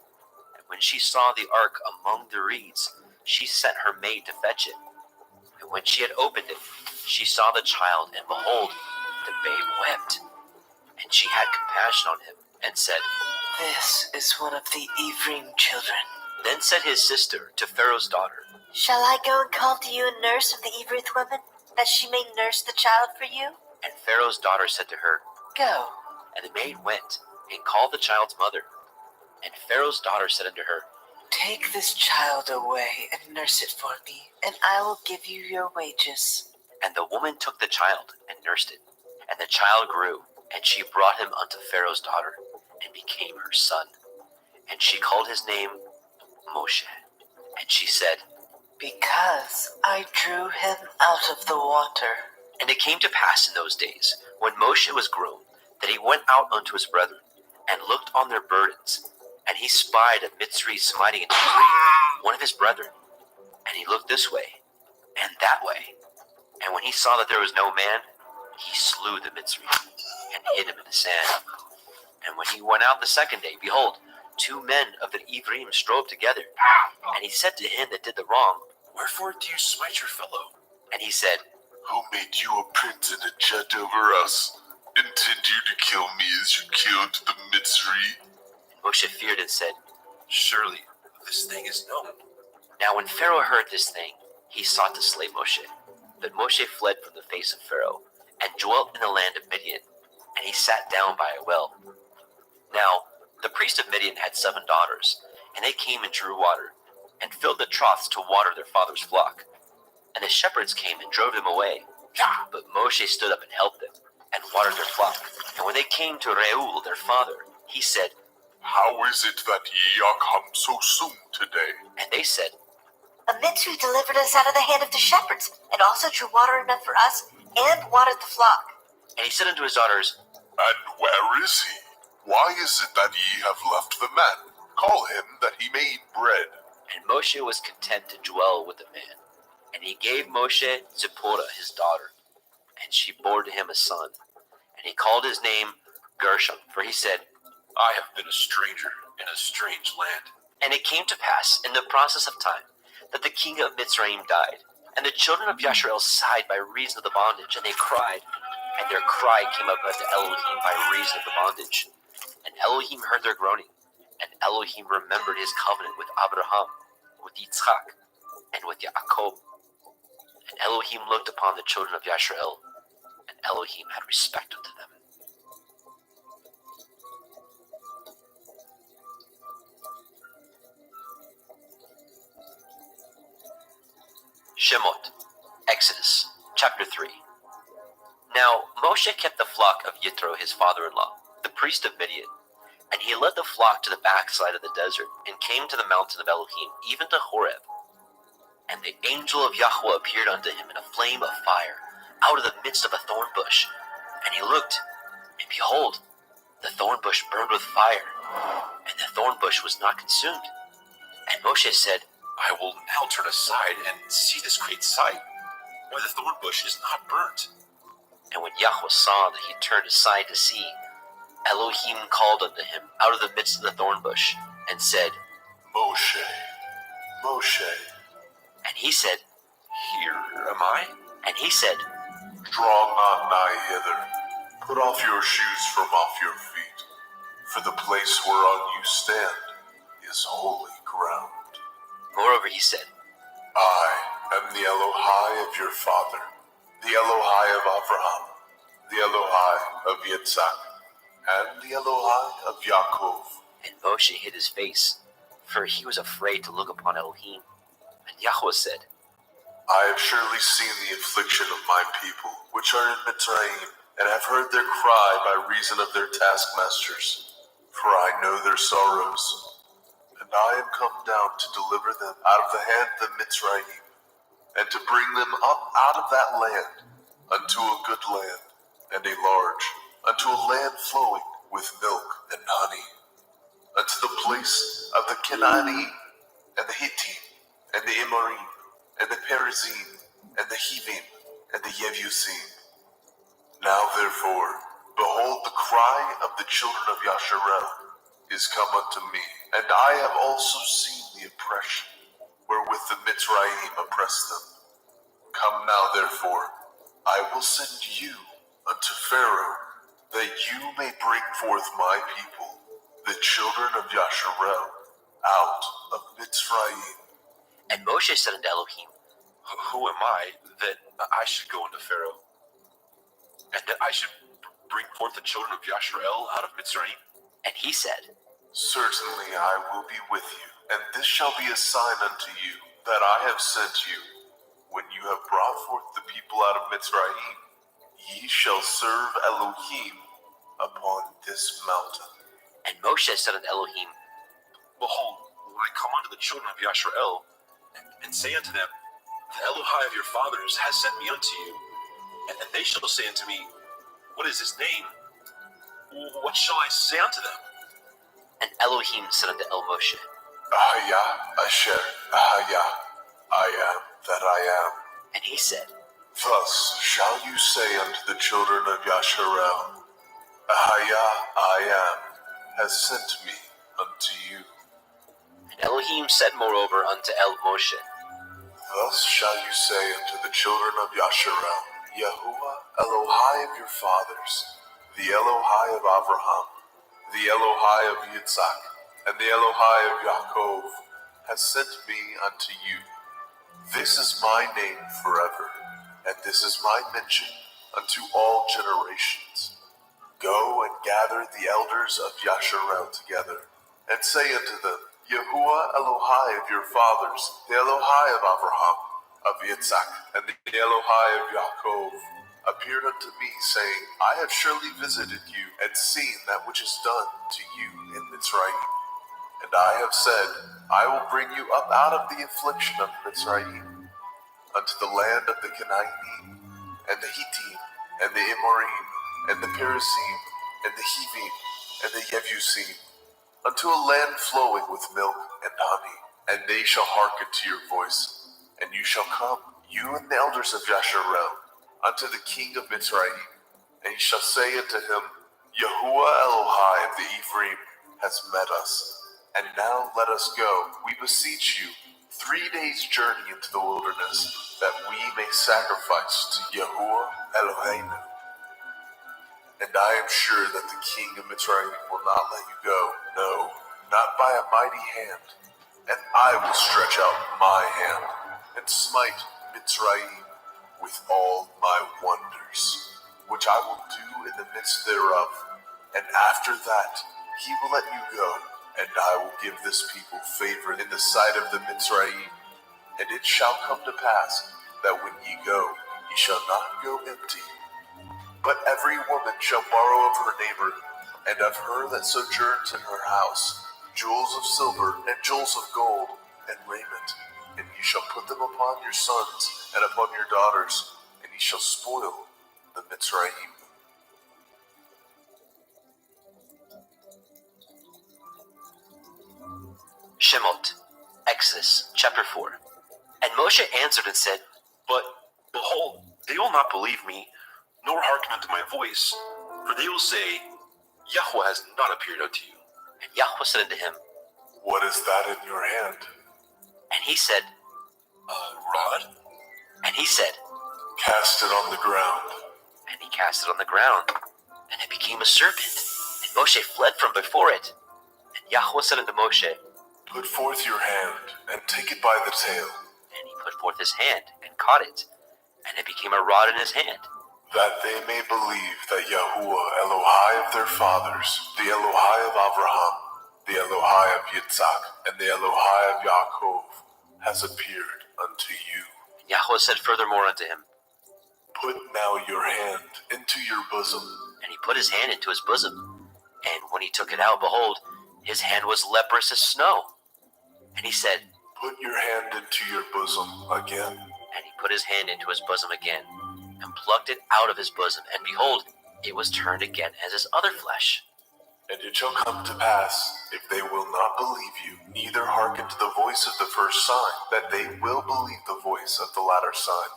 And when she saw the ark among the reeds, she sent her maid to fetch it. And when she had opened it, she saw the child, and behold, the babe wept. And she had compassion on him, and said, This is one of the Ephraim children. Then said his sister to Pharaoh's daughter, Shall I go and call to you a nurse of the Evrith woman, that she may nurse the child for you? And Pharaoh's daughter said to her, Go. And the maid went, and called the child's mother. And Pharaoh's daughter said unto her, Take this child away and nurse it for me, and I will give you your wages. And the woman took the child, and nursed it. And the child grew, and she brought him unto Pharaoh's daughter, and became her son. And she called his name Moshe. And she said, Because I drew him out of the water. And it came to pass in those days, when Moshe was grown, that he went out unto his brethren, and looked on their burdens. And he spied a Mitzri smiting a Mitzri, one of his brethren. And he looked this way, and that way. And when he saw that there was no man, he slew the Mitzri, and hid him in the sand. And when he went out the second day, behold, 2 men of the Ephraim strove together. And he said to him that did the wrong, Wherefore do you smite your fellow? And he said, Who made you a prince and a judge over us? Intend you to kill me as you killed the Mitzri? And Moshe feared and said, Surely this thing is known. Now when Pharaoh heard this thing, he sought to slay Moshe. But Moshe fled from the face of Pharaoh, and dwelt in the land of Midian, and he sat down by a well. Now the priest of Midian had 7 daughters, and they came and drew water, and filled the troughs to water their father's flock. And the shepherds came and drove them away. But Moshe stood up and helped them, and watered their flock. And when they came to Reuel their father, he said, How is it that ye are come so soon today? And they said, A Mitzri delivered us out of the hand of the shepherds, and also drew water enough for us, and watered the flock. And he said unto his daughters, And where is he? Why is it that ye have left the man? Call him that he may eat bread. And Moshe was content to dwell with the man. And he gave Moshe Zipporah his daughter, and she bore to him a son. And he called his name Gershom, for he said, I have been a stranger in a strange land. And it came to pass in the process of time that the king of Mitzrayim died, and the children of Yasharel sighed by reason of the bondage, and they cried, and their cry came up unto Elohim by reason of the bondage. And Elohim heard their groaning, and Elohim remembered his covenant with Abraham, with Yitzchak, and with Yaakov. And Elohim looked upon the children of Yasharel, and Elohim had respect unto them. Shemot, Exodus, chapter 3. Now Moshe kept the flock of Yitro his father-in-law, the priest of Midian, and he led the flock to the backside of the desert, and came to the mountain of Elohim, even to Horeb. And the angel of Yahweh appeared unto him in a flame of fire, out of the midst of a thorn bush. And he looked, and behold, the thorn bush burned with fire, and the thorn bush was not consumed. And Moshe said, I will now turn aside and see this great sight, why the thorn bush is not burnt. And when Yahweh saw that he turned aside to see, Elohim called unto him out of the midst of the thorn bush, and said, Moshe, Moshe. And he said, Here am I. And he said, Draw not nigh hither. Put off your shoes from off your feet, for the place whereon you stand is holy ground. Moreover he said, I am the Elohai of your father, the Elohai of Abraham, the Elohai of Yitzchak, and the Elohai of Yaakov. And Moshe hid his face, for he was afraid to look upon Elohim. And Yahweh said, I have surely seen the affliction of my people, which are in Mitzrayim, and have heard their cry by reason of their taskmasters. For I know their sorrows, and I am come down to deliver them out of the hand of the Mitzrayim, and to bring them up out of that land unto a good land, and a large, unto a land flowing with milk and honey, unto the place of the Canaanite, and the Hittite, and the Amorim, and the Perizim, and the Hivim, and the Yevusim. Now therefore, behold, the cry of the children of Yasharel is come unto me, and I have also seen the oppression wherewith the Mitzrayim oppress them. Come now therefore, I will send you unto Pharaoh, that you may bring forth my people, the children of Yasharel, out of Mitzrayim. And Moshe said unto Elohim, Who am I that I should go unto Pharaoh, and that I should bring forth the children of Yasharel out of Mitzrayim? And he said, Certainly I will be with you, and this shall be a sign unto you, that I have sent you. When you have brought forth the people out of Mitzrayim, ye shall serve Elohim upon this mountain. And Moshe said unto Elohim, Behold, when I come unto the children of Yasharel, and say unto them, The Elohai of your fathers has sent me unto you, and they shall say unto me, What is his name? What shall I say unto them? And Elohim said unto El Moshe, Ahaya Asher Ahaya, I am that I am. And he said, Thus shall you say unto the children of Yasharel, Ahaya I am has sent me unto you. And Elohim said moreover unto El Moshe, Thus shall you say unto the children of Yasharel, Yahuwah Elohai of your fathers, the Elohai of Abraham, the Elohai of Yitzchak, and the Elohai of Yaakov, has sent me unto you. This is my name forever, and this is my mention unto all generations. Go and gather the elders of Yasharel together, and say unto them, Yahuwah Elohai of your fathers, the Elohai of Abraham, of Yitzchak, and the Elohai of Yaakov, appeared unto me, saying, I have surely visited you, and seen that which is done to you in Mitzrayim. And I have said, I will bring you up out of the affliction of Mitzrayim, unto the land of the Canaanite, and the Hittite, and the Amorim, and the Perizim, and the Hivim, and the Yevusim, unto a land flowing with milk and honey. And they shall hearken to your voice, and you shall come, you and the elders of Yasharel, unto the king of Mitzrayim, and ye shall say unto him, Yahuwah Elohai of the Ephraim has met us, and now let us go, we beseech you, 3 days' journey into the wilderness, that we may sacrifice to Yahuwah Eloheinu. And I am sure that the king of Mitzrayim will not let you go. No, not by a mighty hand. And I will stretch out my hand and smite Mitzrayim with all my wonders, which I will do in the midst thereof. And after that he will let you go, and I will give this people favor in the sight of the Mitzrayim. And it shall come to pass that when ye go, ye shall not go empty. But every woman shall borrow of her neighbor, and of her that sojourns in her house, jewels of silver and jewels of gold, and raiment. And ye shall put them upon your sons and upon your daughters, and ye shall spoil the Mitzrayim. Shemot, Exodus, chapter 4. And Moshe answered and said, But, behold, they will not believe me, nor hearken unto my voice, for they will say, Yahweh has not appeared unto you. And Yahweh said unto him, What is that in your hand? And he said, A rod? And he said, Cast it on the ground. And he cast it on the ground, and it became a serpent. And Moshe fled from before it. And Yahweh said unto Moshe, Put forth your hand, and take it by the tail, And he put forth his hand, and caught it, and it became a rod in his hand. that they may believe that Yahuwah Elohai of their fathers, the Elohai of Abraham, the Elohai of Yitzhak, and the Elohai of Yaakov, has appeared unto you. And Yahweh said furthermore unto him, Put now your hand into your bosom. And he put his hand into his bosom. And when he took it out, behold, his hand was leprous as snow. And he said, Put your hand into your bosom again. And he put his hand into his bosom again, and plucked it out of his bosom. And behold, it was turned again as his other flesh. And it shall come to pass, if they will not believe you, neither hearken to the voice of the first sign, that they will believe the voice of the latter sign.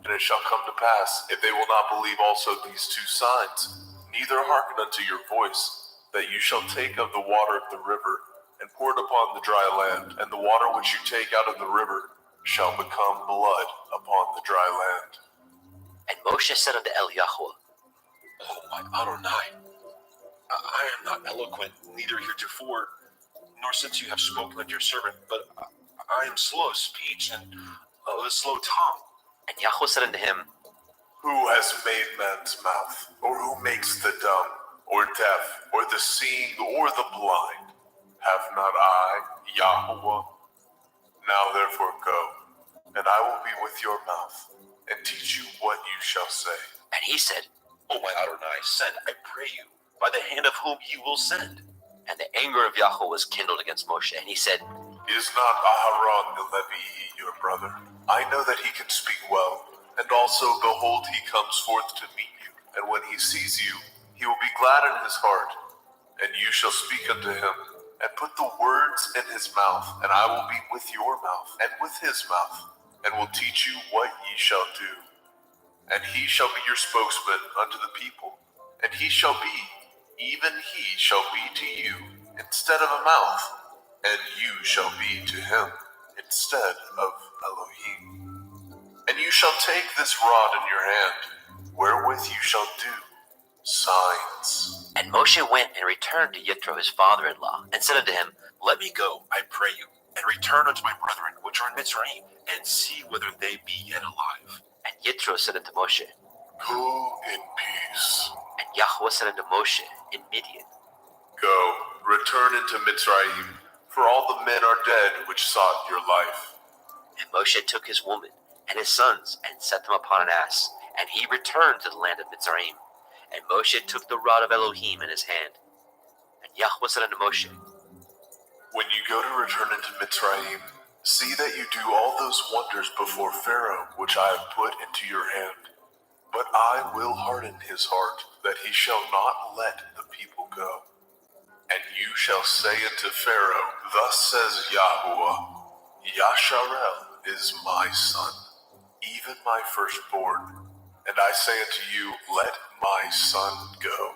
And it shall come to pass, if they will not believe also these two signs, neither hearken unto your voice, that you shall take of the water of the river, and pour it upon the dry land, and the water which you take out of the river shall become blood upon the dry land. And Moshe said unto Eliyahu, Oh, my Adonai, I am not eloquent, neither heretofore, nor since you have spoken unto your servant, but I am slow of speech and of a slow tongue. And Yahweh said unto him, Who has made man's mouth, or who makes the dumb, or deaf, or the seeing, or the blind? Have not I, Yahuwah? Now therefore go, and I will be with your mouth, and teach you what you shall say. And he said, O my Adonai, send, I pray you, by the hand of whom you will send. And the anger of Yahweh was kindled against Moshe, and he said, Is not Aharon the Levi your brother? I know that he can speak well, and also, behold, he comes forth to meet you. And when he sees you, he will be glad in his heart. And you shall speak unto him, and put the words in his mouth, and I will be with your mouth, and with his mouth, and will teach you what ye shall do. And he shall be your spokesman unto the people, and he shall be, even he shall be to you, instead of a mouth, and you shall be to him, instead of Elohim. And you shall take this rod in your hand, wherewith you shall do signs. And Moshe went and returned to Yitro his father-in-law, and said unto him, Let me go, I pray you, and return unto my brethren which are in Mitzrayim, and see whether they be yet alive. And Yitro said unto Moshe, Go in peace. And Yahweh said unto Moshe in Midian, Go, return into Mitzrayim, for all the men are dead which sought your life. And Moshe took his woman and his sons, and set them upon an ass, and he returned to the land of Mitzrayim. And Moshe took the rod of Elohim in his hand. And Yahweh said unto Moshe, When you go to return into Mitzrayim, see that you do all those wonders before Pharaoh which I have put into your hand. But I will harden his heart, that he shall not let the people go. And you shall say unto Pharaoh, Thus says Yahuwah, Yasharel is my son, even my firstborn. And I say unto you, Let my son go,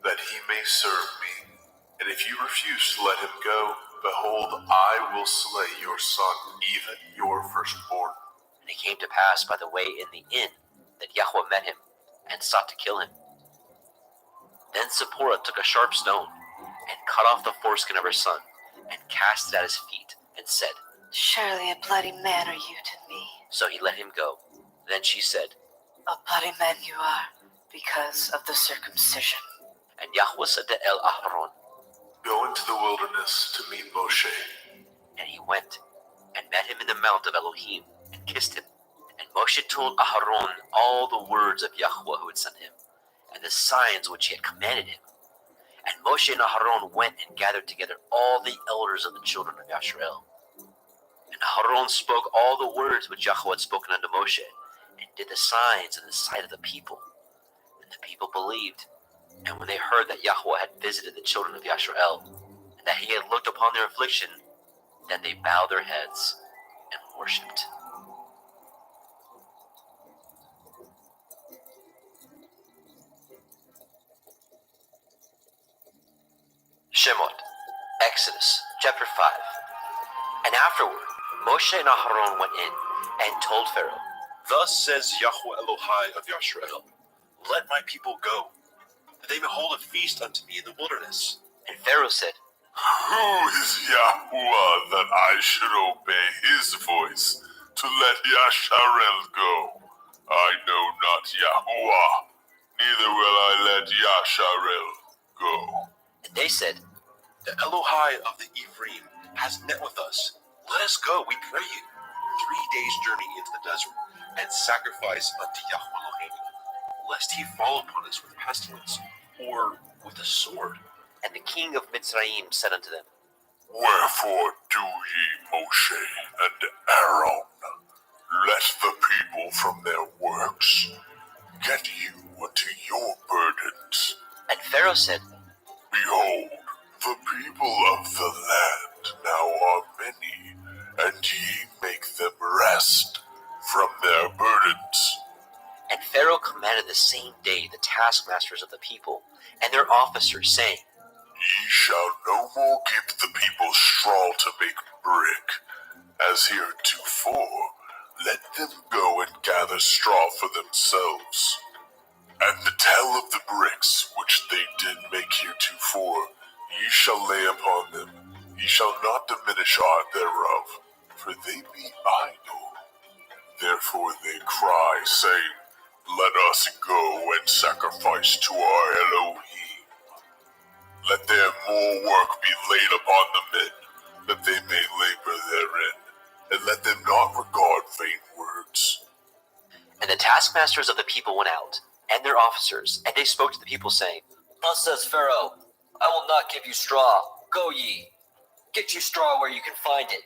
that he may serve me. And if you refuse to let him go, behold, I will slay your son, even your firstborn. And it came to pass by the way in the inn that Yahweh met him, and sought to kill him. Then Zipporah took a sharp stone, and cut off the foreskin of her son, and cast it at his feet, and said, Surely a bloody man are you to me. So he let him go. Then she said, A bloody man you are, because of the circumcision. and Yahweh said to Aaron, Go into the wilderness to meet Moshe. and he went, and met him in the mount of Elohim, and kissed him. And Moshe told Aaron all the words of Yahweh who had sent him, and the signs which he had commanded him. And Moshe and Aaron went and gathered together all the elders of the children of Yasharel. And Aaron spoke all the words which Yahweh had spoken unto Moshe, and did the signs in the sight of the people. And the people believed. And when they heard that Yahweh had visited the children of Yasharel, and that he had looked upon their affliction, then they bowed their heads and worshipped. Shemot, Exodus, chapter 5. And afterward, Moshe and Aharon went in and told Pharaoh, Thus says Yahweh Elohai of Yasharel, Let my people go, that they may hold a feast unto me in the wilderness. And Pharaoh said, Who is Yahuwah that I should obey his voice to let Yasharel go? I know not Yahuwah, neither will I let Yasharel go. And they said, The Elohai of the Ephraim has met with us. Let us go, we pray you, 3 days' journey into the desert, and sacrifice unto Yahweh Elohim, lest he fall upon us with pestilence, or with a sword. And the king of Mitzrayim said unto them, Wherefore do ye, Moshe and Aaron, let the people from their works get you unto your burdens. And Pharaoh said, Behold, the people of the land now are many, and ye make them rest from their burdens. And Pharaoh commanded the same day the taskmasters of the people and their officers, saying, Ye shall no more give the people straw to make brick, as heretofore. Let them go and gather straw for themselves. And the tell of the bricks which they did make heretofore, ye shall lay upon them. Ye shall not diminish aught thereof, for they be idle. Therefore they cry, saying, Let us go and sacrifice to our Elohim. Let their more work be laid upon the men, that they may labor therein, and let them not regard vain words. And the taskmasters of the people went out, and their officers, and they spoke to the people, saying, Thus says Pharaoh, I will not give you straw. Go ye, get you straw where you can find it.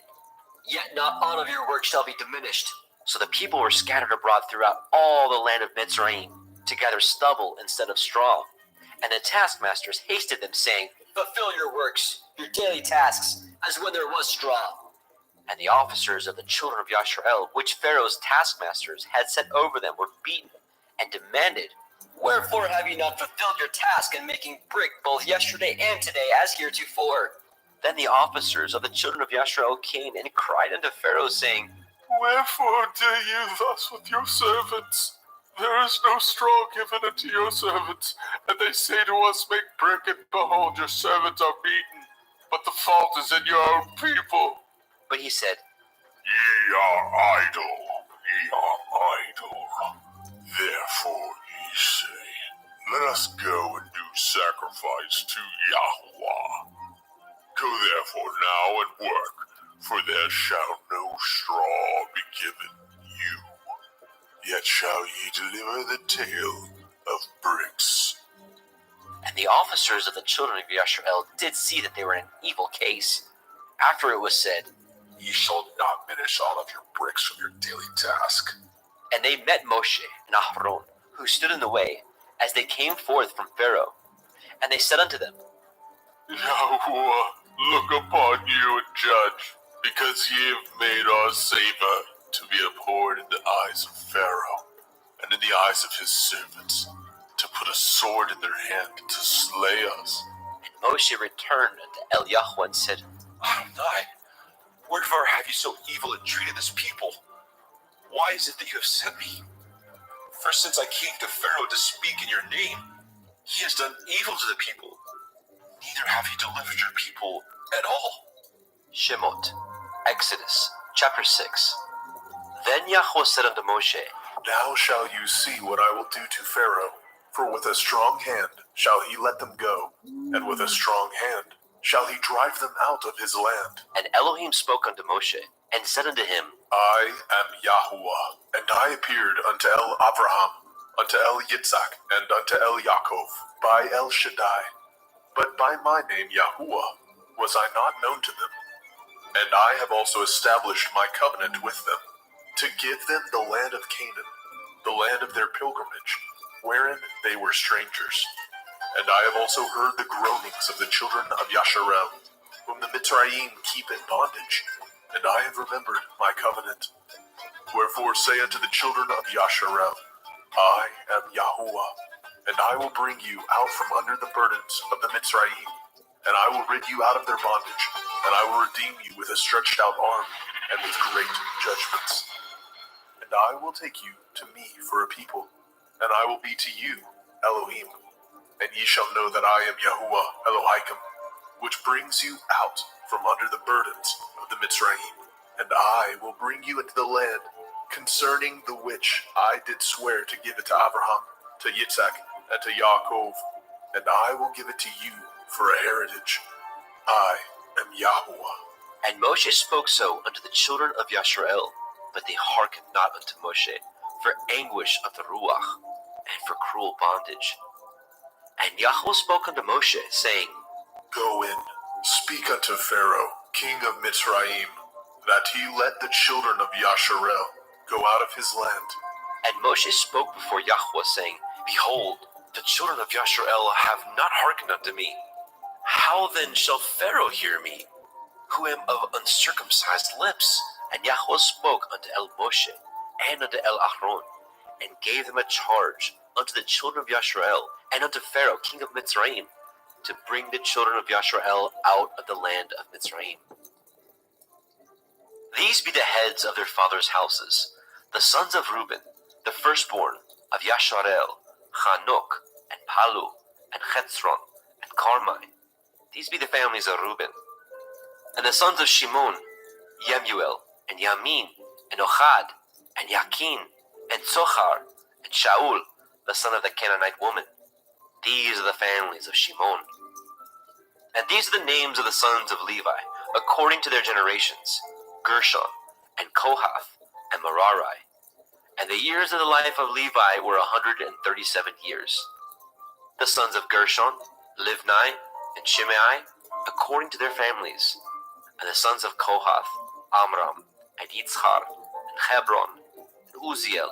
Yet not aught of your work shall be diminished. So the people were scattered abroad throughout all the land of Mitzrayim, to gather stubble instead of straw. And the taskmasters hasted them, saying, Fulfill your works, your daily tasks, as when there was straw. And the officers of the children of Yasharel, which Pharaoh's taskmasters had set over them, were beaten, and demanded, Wherefore have ye not fulfilled your task in making brick both yesterday and today, as heretofore? Then the officers of the children of Yasharel came and cried unto Pharaoh, saying, Wherefore do you thus with your servants? There is no straw given unto your servants. And they say to us, Make brick, and behold, your servants are beaten. But the fault is in your own people. But he said, Ye are idle, ye are idle. Therefore ye say, Let us go and do sacrifice to Yahweh. Go therefore now and work, for there shall no straw be given you. Yet shall ye deliver the tale of bricks. And the officers of the children of Yasharel did see that they were in an evil case. After it was said, Ye shall not diminish all of your bricks from your daily task. And they met Moshe and Aharon, who stood in the way, as they came forth from Pharaoh. And they said unto them, Yahuwah, look upon you and judge, because ye have made our Saviour to be abhorred in the eyes of Pharaoh, and in the eyes of his servants, to put a sword in their hand to slay us. And Moshe returned unto Yahweh and said, Adonai, wherefore have you so evil entreated this people? Why is it that you have sent me? For since I came to Pharaoh to speak in your name, he has done evil to the people. Neither have you delivered your people at all. Shemot, Exodus, chapter 6. Then Yahweh said unto Moshe, Now shall you see what I will do to Pharaoh, for with a strong hand shall he let them go, and with a strong hand shall he drive them out of his land. And Elohim spoke unto Moshe, and said unto him, I am Yahuwah, and I appeared unto El Abraham, unto El Yitzhak, and unto El Yaakov, by El Shaddai. But by my name Yahuwah was I not known to them. And I have also established my covenant with them, to give them the land of Canaan, the land of their pilgrimage, wherein they were strangers. And I have also heard the groanings of the children of Yasharel, whom the Mitzrayim keep in bondage, and I have remembered my covenant. Wherefore say unto the children of Yasharel, I am Yahuwah, and I will bring you out from under the burdens of the Mitzrayim, and I will rid you out of their bondage, and I will redeem you with a stretched out arm, and with great judgments. And I will take you to me for a people, and I will be to you Elohim. And ye shall know that I am Yahuwah Elohim, which brings you out from under the burdens of the Mitzrayim. And I will bring you into the land concerning the which I did swear to give it to Abraham, to Yitzhak, and to Yaakov, and I will give it to you for a heritage. I am Yahuwah. And Moshe spoke so unto the children of Yasharel, but they hearkened not unto Moshe, for anguish of the Ruach, and for cruel bondage. And Yahweh spoke unto Moshe, saying, Go in, speak unto Pharaoh, king of Mitzrayim, that he let the children of Yasharel go out of his land. And Moshe spoke before Yahweh, saying, Behold, the children of Yasharel have not hearkened unto me. How then shall Pharaoh hear me, who am of uncircumcised lips? And Yahweh spoke unto El Moshe and unto El Ahron, and gave them a charge unto the children of Yasharel and unto Pharaoh, king of Mitzrayim, to bring the children of Yasharel out of the land of Mitzrayim. These be the heads of their fathers' houses, the sons of Reuben, the firstborn of Yasharel, Chanok, and Palu, and Chetzron, and Carmi. These be the families of Reuben. And the sons of Shimon, Yemuel, and Yamin, and Ochad, and Yakin, and Tzochar, and Shaul, the son of the Canaanite woman. These are the families of Shimon. And these are the names of the sons of Levi, according to their generations, Gershon, and Kohath, and Merari. And the years of the life of Levi were 137 years. The sons of Gershon, Livni, and Shimei, according to their families. And the sons of Kohath, Amram, and Yitzchar, and Hebron, and Uziel.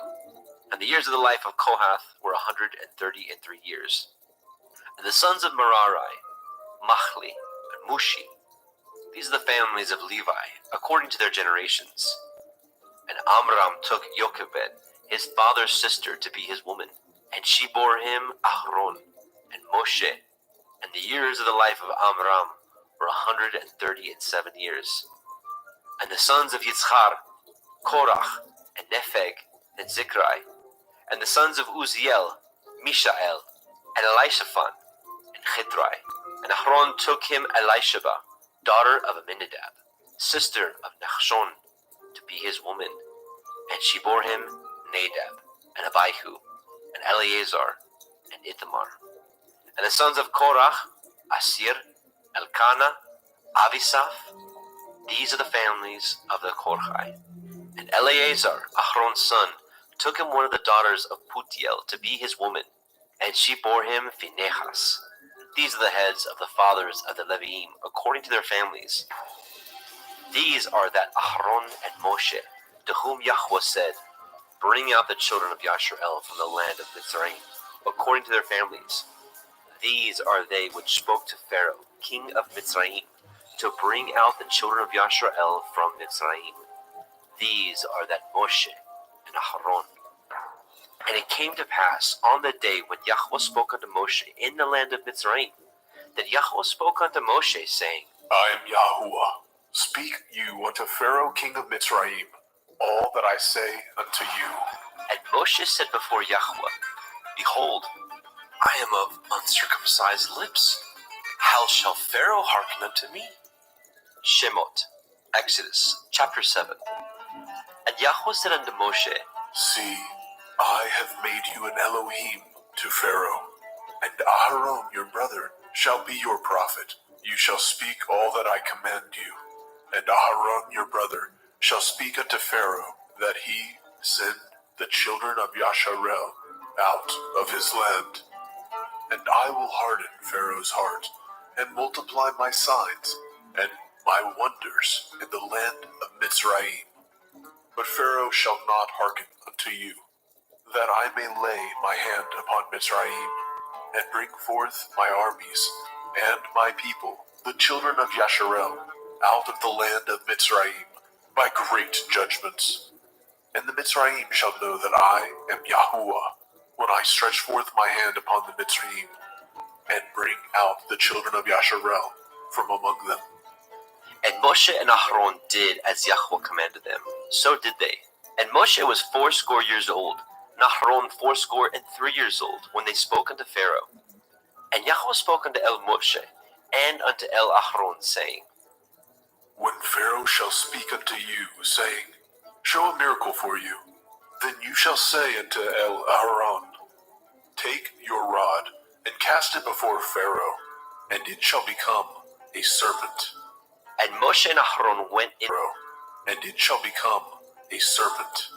And the years of the life of Kohath were 133 years. And the sons of Merari, Machli, and Mushi. These are the families of Levi, according to their generations. And Amram took Jochebed, his father's sister, to be his woman, and she bore him Ahron and Moshe. And the years of the life of Amram were 137 years. And the sons of Yitzchar, Korach, and Nepheg, and Zikri. And the sons of Uziel, Mishael, and Elishaphan, and Chitrai. And Ahron took him Elisheba, daughter of Aminadab, sister of Nachshon, to be his woman. And she bore him Nadab, and Abihu, and Eleazar, and Ithamar. And the sons of Korach, Asir, Elkanah, Avisaph. These are the families of the Korchai. And Eleazar, Ahron's son, took him one of the daughters of Putiel to be his woman, and she bore him Phinehas. These are the heads of the fathers of the Leviim, according to their families. These are that Ahron and Moshe, to whom Yahweh said, Bring out the children of Yasharel from the land of Mitzrayim, according to their families. These are they which spoke to Pharaoh, king of Mitzrayim, to bring out the children of Yasharel from Mitzrayim. These are that Moshe and Ahron. And it came to pass on the day when Yahweh spoke unto Moshe in the land of Mitzrayim, that Yahweh spoke unto Moshe, saying, I am Yahuwah. Speak you unto Pharaoh, king of Mitzrayim, all that I say unto you. And Moshe said before Yahweh, Behold, I am of uncircumcised lips. How shall Pharaoh hearken unto me? Shemot, Exodus chapter 7. And Yahweh said unto Moshe, See, I have made you an Elohim to Pharaoh, and Aharon your brother shall be your prophet. You shall speak all that I command you. And Aharon your brother shall speak unto Pharaoh, that he send the children of Yasharel out of his land. And I will harden Pharaoh's heart, and multiply my signs and my wonders in the land of Mitzrayim. But Pharaoh shall not hearken unto you, that I may lay my hand upon Mitzrayim, and bring forth my armies and my people, the children of Yasharel, out of the land of Mitzrayim, by great judgments. And the Mitzrayim shall know that I am Yahuwah, when I stretch forth my hand upon the Mitzrayim, and bring out the children of Yasharel from among them. And Moshe and Aharon did as Yahweh commanded them. So did they. And Moshe was 80 years old, and Aharon 83 years old, when they spoke unto Pharaoh. And Yahweh spoke unto El Moshe, and unto El Aharon, saying, When Pharaoh shall speak unto you, saying, Show a miracle for you, then you shall say unto El Aharon, Take your rod, and cast it before Pharaoh, and it shall become a serpent. And Moshe and Aharon went in. And it shall become a serpent.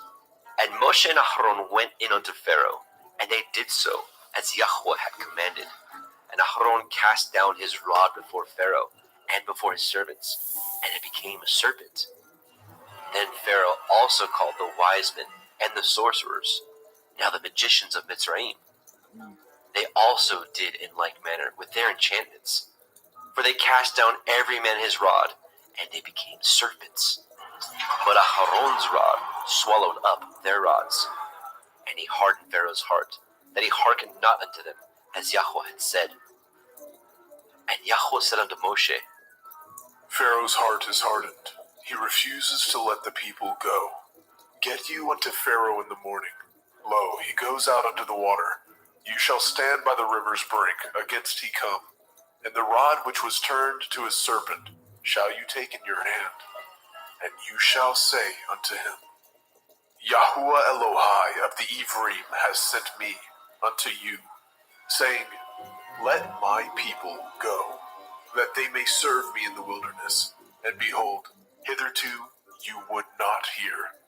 And Moshe and Aharon went in unto Pharaoh, and they did so, as Yahweh had commanded. And Aharon cast down his rod before Pharaoh, and before his servants, and it became a serpent. Then Pharaoh also called the wise men and the sorcerers, now the magicians of Mitzrayim. They also did in like manner with their enchantments. For they cast down every man his rod, and they became serpents. But Aharon's rod swallowed up their rods. And he hardened Pharaoh's heart, that he hearkened not unto them, as Yahweh had said. And Yahweh said unto Moshe, Pharaoh's heart is hardened. He refuses to let the people go. Get you unto Pharaoh in the morning. Lo, he goes out unto the water. You shall stand by the river's brink, against he come. And the rod which was turned to a serpent shall you take in your hand. And you shall say unto him, Yahuwah Elohai of the Ephraim has sent me unto you, saying, Let my people go, that they may serve me in the wilderness. And behold, hitherto you would not hear.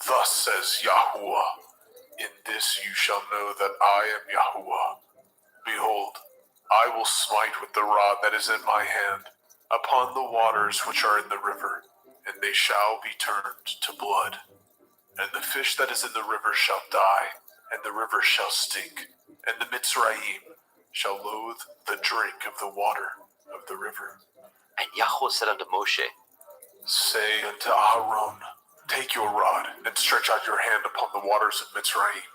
Thus says Yahuwah, In this you shall know that I am Yahuwah. Behold, I will smite with the rod that is in my hand upon the waters which are in the river, and they shall be turned to blood. And the fish that is in the river shall die, and the river shall stink, and the Mitzrayim shall loathe the drink of the water of the river. and Yahweh said unto Moshe, Say unto Aharon, Take your rod, and stretch out your hand upon the waters of Mitzrayim,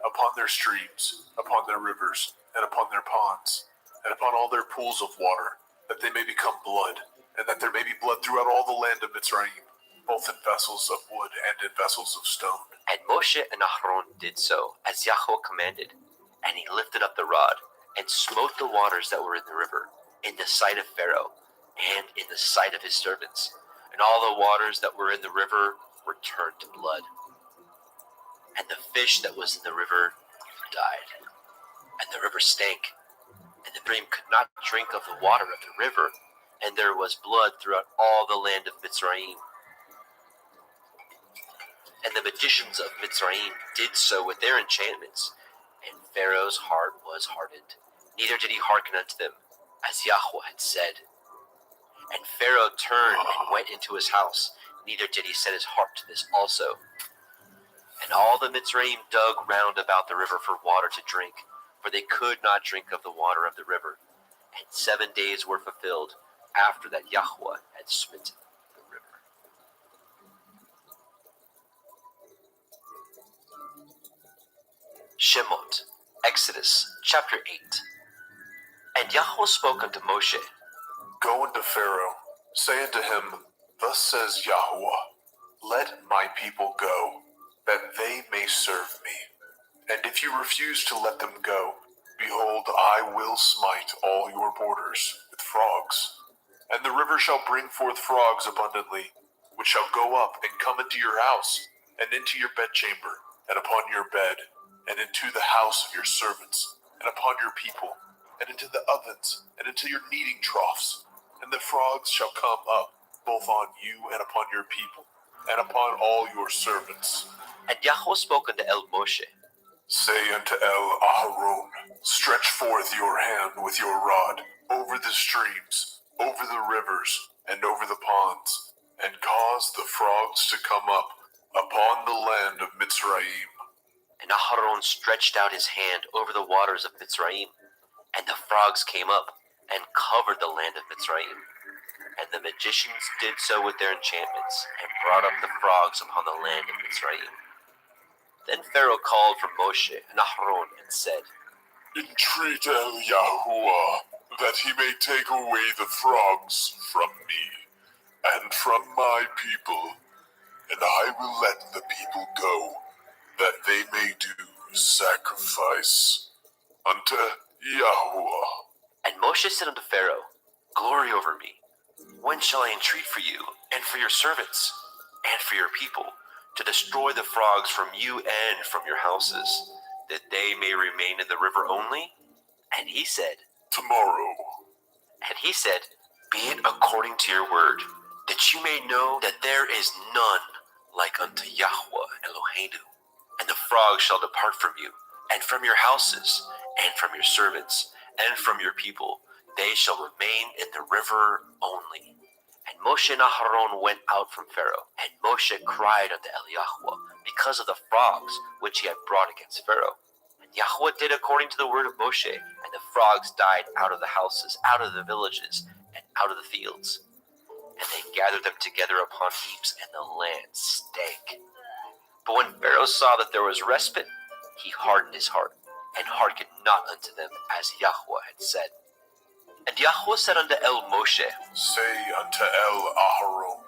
upon their streams, upon their rivers, and upon their ponds, and upon all their pools of water, that they may become blood, and that there may be blood throughout all the land of Mitzrayim, both in vessels of wood and in vessels of stone. And Moshe and Aharon did so, as Yahweh commanded. And he lifted up the rod, and smote the waters that were in the river, in the sight of Pharaoh, and in the sight of his servants. And all the waters that were in the river were turned to blood. And the fish that was in the river died. And the river stank, and the stream could not drink of the water of the river, and there was blood throughout all the land of Mitzrayim. And the magicians of Mitzrayim did so with their enchantments, and Pharaoh's heart was hardened, neither did he hearken unto them, as Yahweh had said. And Pharaoh turned and went into his house, neither did he set his heart to this also. And all the Mitzrayim dug round about the river for water to drink, for they could not drink of the water of the river. And 7 days were fulfilled after that Yahweh had smitten the river. Shemot, Exodus, chapter 8. And Yahweh spoke unto Moshe, Go unto Pharaoh, say unto him, Thus says Yahuwah, Let my people go, that they may serve me. And if you refuse to let them go, behold, I will smite all your borders with frogs. And the river shall bring forth frogs abundantly, which shall go up and come into your house, and into your bedchamber, and upon your bed, and into the house of your servants, and upon your people, and into the ovens, and into your kneading troughs. And the frogs shall come up, both on you and upon your people, and upon all your servants. And Yahweh spoke unto El Moshe, Say unto El Aharon, stretch forth your hand with your rod over the streams, over the rivers, and over the ponds, and cause the frogs to come up upon the land of Mitzrayim. and Aharon stretched out his hand over the waters of Mitzrayim, and the frogs came up and covered the land of Mitzrayim. And the magicians did so with their enchantments, and brought up the frogs upon the land of Mitzrayim. Then Pharaoh called for Moshe and Aharon and said, Entreat El Yahuwah that he may take away the frogs from me and from my people, and I will let the people go, that they may do sacrifice unto Yahuwah. And Moshe said unto Pharaoh, Glory over me, when shall I entreat for you, and for your servants, and for your people, to destroy the frogs from you and from your houses, that they may remain in the river only? And he said, Tomorrow. And he said, Be it according to your word, that you may know that there is none like unto Yahweh Eloheinu. And the frogs shall depart from you, and from your houses, and from your servants, and from your people. They shall remain in the river only. And Moshe and Aharon went out from Pharaoh, and Moshe cried unto Yahweh because of the frogs which he had brought against Pharaoh. And Yahweh did according to the word of Moshe, and the frogs died out of the houses, out of the villages, and out of the fields. And they gathered them together upon heaps, and the land stank. But when Pharaoh saw that there was respite, he hardened his heart, and hearkened not unto them, as Yahweh had said. And Yahweh said unto El Moshe, Say unto El Aharon,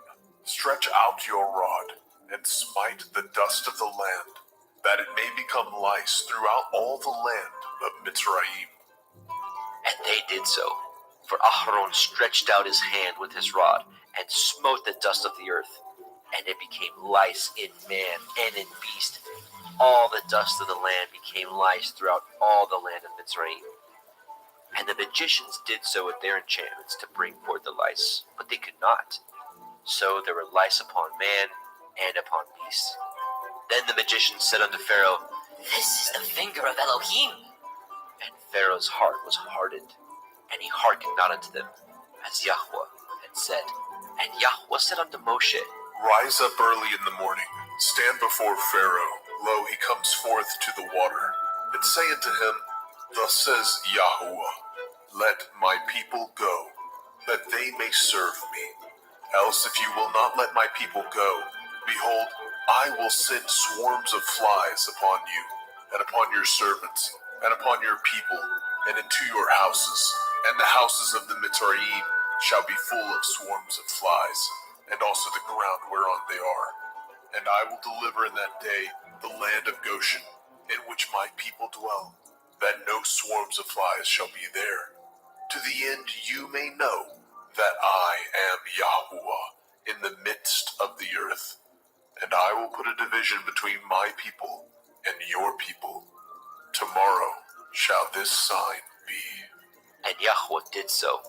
stretch out your rod, and smite the dust of the land, that it may become lice throughout all the land of Mitzrayim. And they did so. For Aharon stretched out his hand with his rod, and smote the dust of the earth, and it became lice in man and in beast. All the dust of the land became lice throughout all the land of Mitzrayim. And the magicians did so with their enchantments to bring forth the lice, but they could not. So there were lice upon man and upon beast. Then the magicians said unto Pharaoh, This is the finger of Elohim. And Pharaoh's heart was hardened, and he hearkened not unto them, as Yahweh had said. And Yahweh said unto Moshe, Rise up early in the morning, stand before Pharaoh. Lo, he comes forth to the water. And say unto him, Thus says Yahuwah, Let my people go, that they may serve me. Else if you will not let my people go, behold, I will send swarms of flies upon you, and upon your servants, and upon your people, and into your houses. And the houses of the Mitzrayim shall be full of swarms of flies, and also the ground whereon they are. And I will deliver in that day the land of Goshen, in which my people dwell, that no swarms of flies shall be there, to the end you may know that I am Yahuwah in the midst of the earth. And I will put a division between my people and your people. Tomorrow shall this sign be. And Yahweh did so,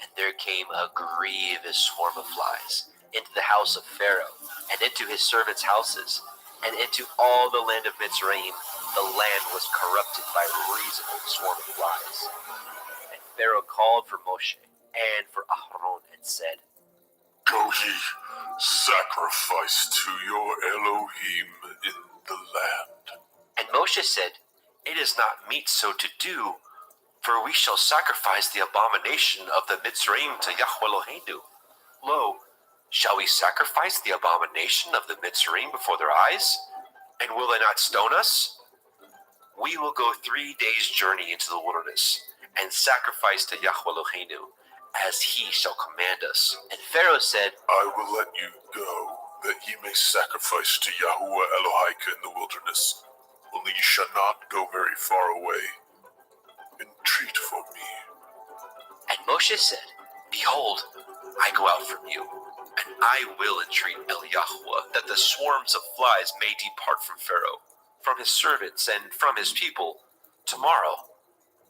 and there came a grievous swarm of flies into the house of Pharaoh, and into his servants' houses, and into all the land of Mitzrayim. The land was corrupted by reason of the swarm of flies. And Pharaoh called for Moshe and for Aharon, and said, Go ye, sacrifice to your Elohim in the land. And Moshe said, It is not meet so to do, for we shall sacrifice the abomination of the Mitzrayim to Yahweh Eloheinu. Lo, shall we sacrifice the abomination of the Mitzrayim before their eyes? And will they not stone us? We will go 3 days' journey into the wilderness, and sacrifice to Yahweh Eloheinu, as he shall command us. And Pharaoh said, I will let you go, that ye may sacrifice to Yahuwah Elohika in the wilderness. Only ye shall not go very far away. Entreat for me. And Moshe said, Behold, I go out from you, and I will entreat El Yahweh that the swarms of flies may depart from Pharaoh, from his servants, and from his people tomorrow.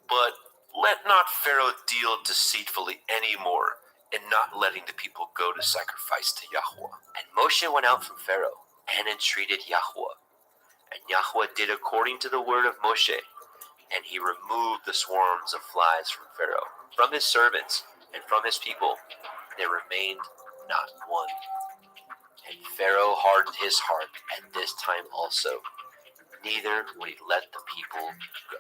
But let not Pharaoh deal deceitfully any more in not letting the people go to sacrifice to Yahweh. And Moshe went out from Pharaoh and entreated Yahweh. And Yahweh did according to the word of Moshe, and he removed the swarms of flies from Pharaoh, from his servants, and from his people. There remained not one. And Pharaoh hardened his heart at this time also, neither would he let the people go.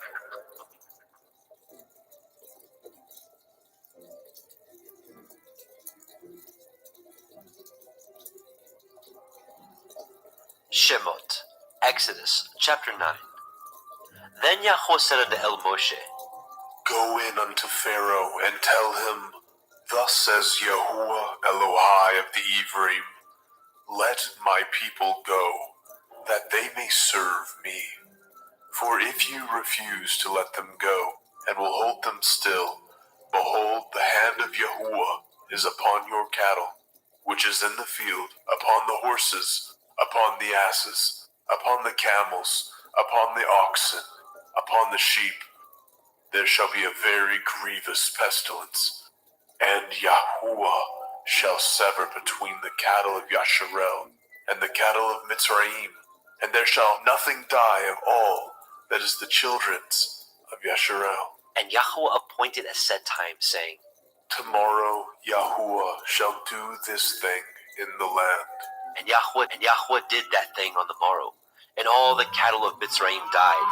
Shemot, Exodus chapter 9. Then Yahweh said unto El Moshe, Go in unto Pharaoh and tell him, Thus says Yahuwah Elohai of the Ephraim, Let my people go, that they may serve me. For if you refuse to let them go, and will hold them still, behold, the hand of Yahuwah is upon your cattle, which is in the field, upon the horses, upon the asses, upon the camels, upon the oxen, upon the sheep. There shall be a very grievous pestilence, and Yahuwah shall sever between the cattle of Yasharel and the cattle of Mitzrayim, and there shall nothing die of all that is the children's of Yasharel. And Yahweh appointed a set time, saying, Tomorrow Yahuwah shall do this thing in the land. And Yahweh did that thing on the morrow, and all the cattle of Mitzrayim died,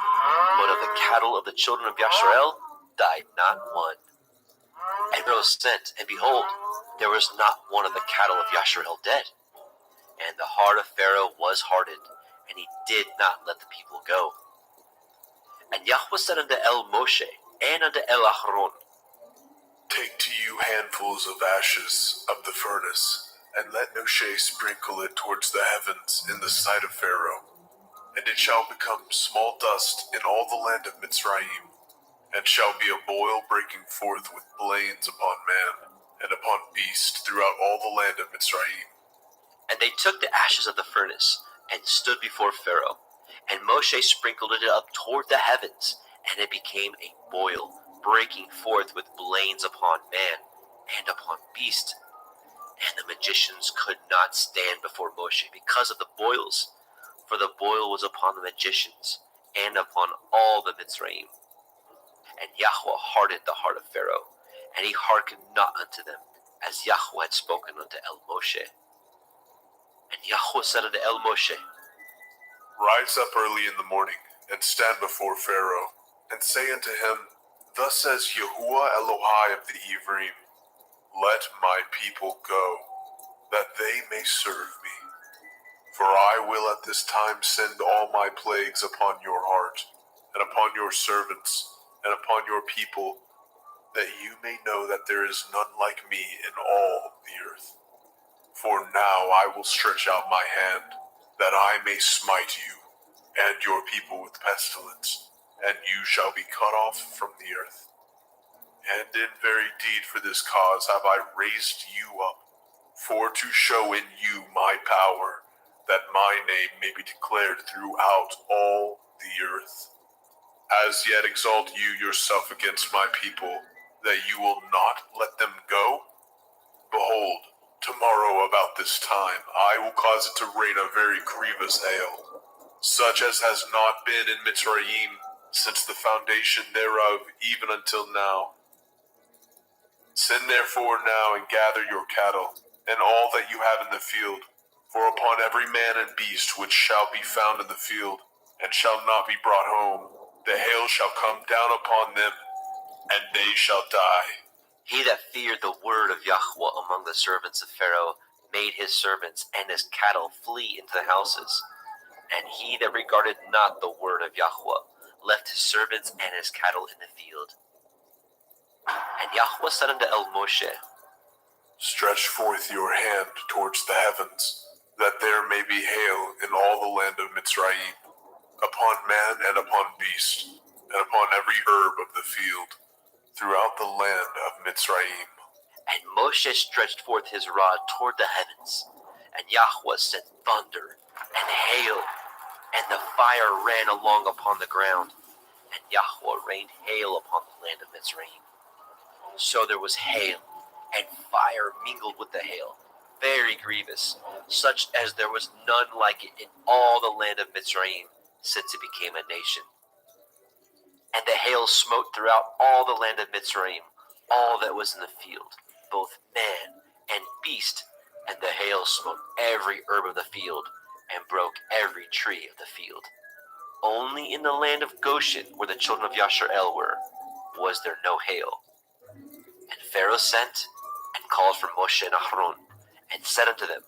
but of the cattle of the children of Yasharel died not one. And Pharaoh sent, and behold, there was not one of the cattle of Yasharel dead. And the heart of Pharaoh was hardened, and he did not let the people go. And Yahweh said unto El Moshe and unto El Aharon, Take to you handfuls of ashes of the furnace, and let Moshe sprinkle it towards the heavens in the sight of Pharaoh. And it shall become small dust in all the land of Mitzrayim, and shall be a boil breaking forth with blains upon man, and upon beast throughout all the land of Mitzrayim. And they took the ashes of the furnace, and stood before Pharaoh. And Moshe sprinkled it up toward the heavens, and it became a boil, breaking forth with blains upon man, and upon beast. And the magicians could not stand before Moshe because of the boils, for the boil was upon the magicians, and upon all the Mitzrayim. And Yahweh hardened the heart of Pharaoh, and he hearkened not unto them, as Yahweh had spoken unto El Moshe. And Yahweh said unto El Moshe, Rise up early in the morning, and stand before Pharaoh, and say unto him, Thus says Yahuwah Elohai of the Ephraim, Let my people go, that they may serve me. For I will at this time send all my plagues upon your heart, and upon your servants, and upon your people, that you may know that there is none like me in all the earth. For now I will stretch out my hand, that I may smite you, and your people with pestilence, and you shall be cut off from the earth. And in very deed for this cause have I raised you up, for to show in you my power, that my name may be declared throughout all the earth. As yet exalt you yourself against my people, that you will not let them go? Behold, tomorrow about this time I will cause it to rain a very grievous hail, such as has not been in Mitzrayim since the foundation thereof even until now. Send therefore now and gather your cattle, and all that you have in the field, for upon every man and beast which shall be found in the field, and shall not be brought home, the hail shall come down upon them, and they shall die. He that feared the word of Yahweh among the servants of Pharaoh made his servants and his cattle flee into the houses. And he that regarded not the word of Yahweh left his servants and his cattle in the field. And Yahweh said unto El Moshe, Stretch forth your hand towards the heavens, that there may be hail in all the land of Mitzrayim, upon man and upon beast, and upon every herb of the field, throughout the land of Mitzrayim. And Moshe stretched forth his rod toward the heavens, and Yahweh sent thunder and hail, and the fire ran along upon the ground, and Yahweh rained hail upon the land of Mizraim. So there was hail, and fire mingled with the hail, very grievous, such as there was none like it in all the land of Mizraim, since it became a nation. And the hail smote throughout all the land of Mizraim, all that was in the field, both man and beast, and the hail smote every herb of the field, and broke every tree of the field. Only in the land of Goshen, where the children of Yasharel were, was there no hail. And Pharaoh sent and called for Moshe and Aharon, and said unto them,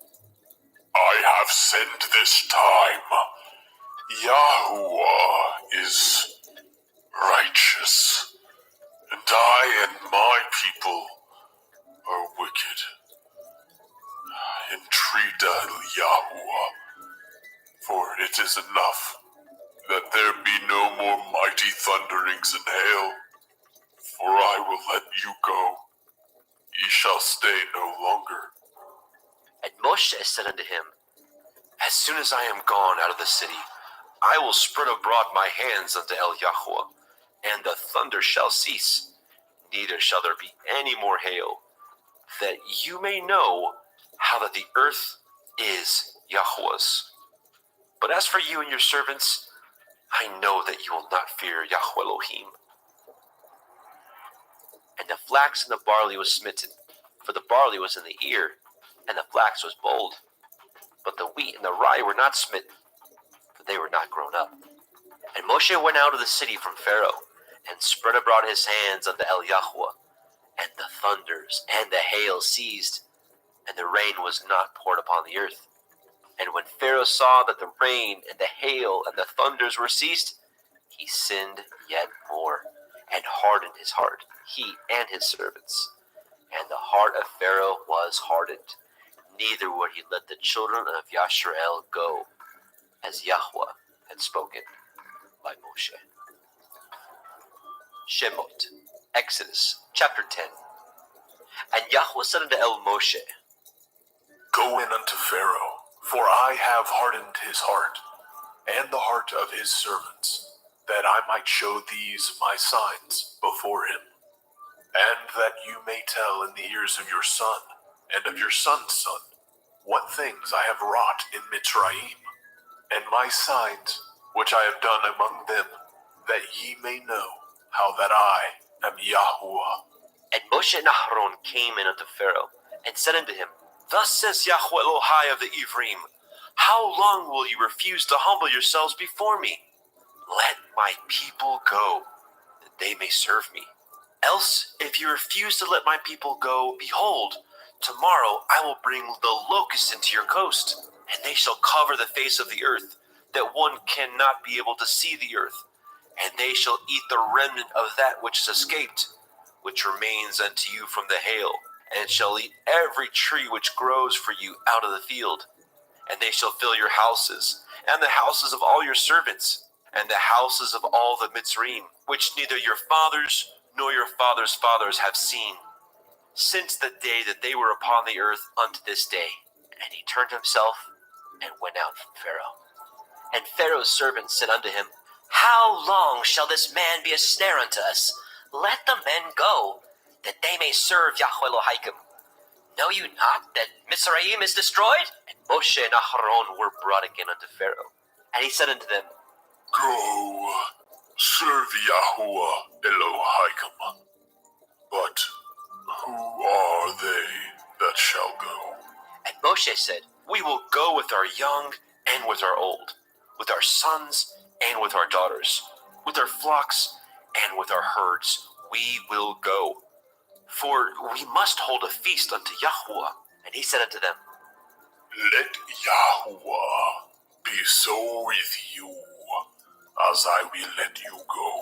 I have sinned this time. Yahuwah is righteous, and I and my people are wicked. Entreat Yahuwah, for it is enough that there be no more mighty thunderings and hail, for I will let you go. Ye shall stay no longer. And Moshe said unto him, As soon as I am gone out of the city, I will spread abroad my hands unto El Yahweh, and the thunder shall cease, neither shall there be any more hail, that you may know how that the earth is Yahweh's. But as for you and your servants, I know that you will not fear Yahweh Elohim. And the flax and the barley was smitten, for the barley was in the ear, and the flax was bold. But the wheat and the rye were not smitten, for they were not grown up. And Moshe went out of the city from Pharaoh, and spread abroad his hands unto El Yahweh, and the thunders and the hail ceased, and the rain was not poured upon the earth. And when Pharaoh saw that the rain and the hail and the thunders were ceased, he sinned yet more, and hardened his heart, he and his servants. And the heart of Pharaoh was hardened, neither would he let the children of Yasharel go, as Yahweh had spoken by Moshe. Shemot, Exodus, chapter 10. And Yahweh said unto El Moshe, Go in unto Pharaoh, for I have hardened his heart, and the heart of his servants, that I might show these my signs before him, and that you may tell in the ears of your son, and of your son's son, what things I have wrought in Mitzrayim, and my signs which I have done among them, that ye may know how that I am Yahuwah. And Moshe and Aharon came in unto Pharaoh, and said unto him, Thus says Yahweh Elohai of the Ephraim, How long will you refuse to humble yourselves before me? Let my people go, that they may serve me. Else, if you refuse to let my people go, behold, tomorrow I will bring the locusts into your coast, and they shall cover the face of the earth, that one cannot be able to see the earth. And they shall eat the remnant of that which is escaped, which remains unto you from the hail, and shall eat every tree which grows for you out of the field. And they shall fill your houses, and the houses of all your servants, and the houses of all the Mitzrayim, which neither your fathers nor your fathers' fathers have seen, since the day that they were upon the earth unto this day. And he turned himself and went out from Pharaoh. And Pharaoh's servants said unto him, How long shall this man be a snare unto us? Let the men go, that they may serve Yahweh Elohim. Know you not that Mizraim is destroyed? And Moshe and Aharon were brought again unto Pharaoh. And he said unto them, Go, serve Yahuwah Elohim. But who are they that shall go? And Moshe said, We will go with our young and with our old, with our sons and with our daughters, with our flocks and with our herds. We will go, for we must hold a feast unto Yahweh. And he said unto them, Let Yahuwah be so with you, as I will let you go,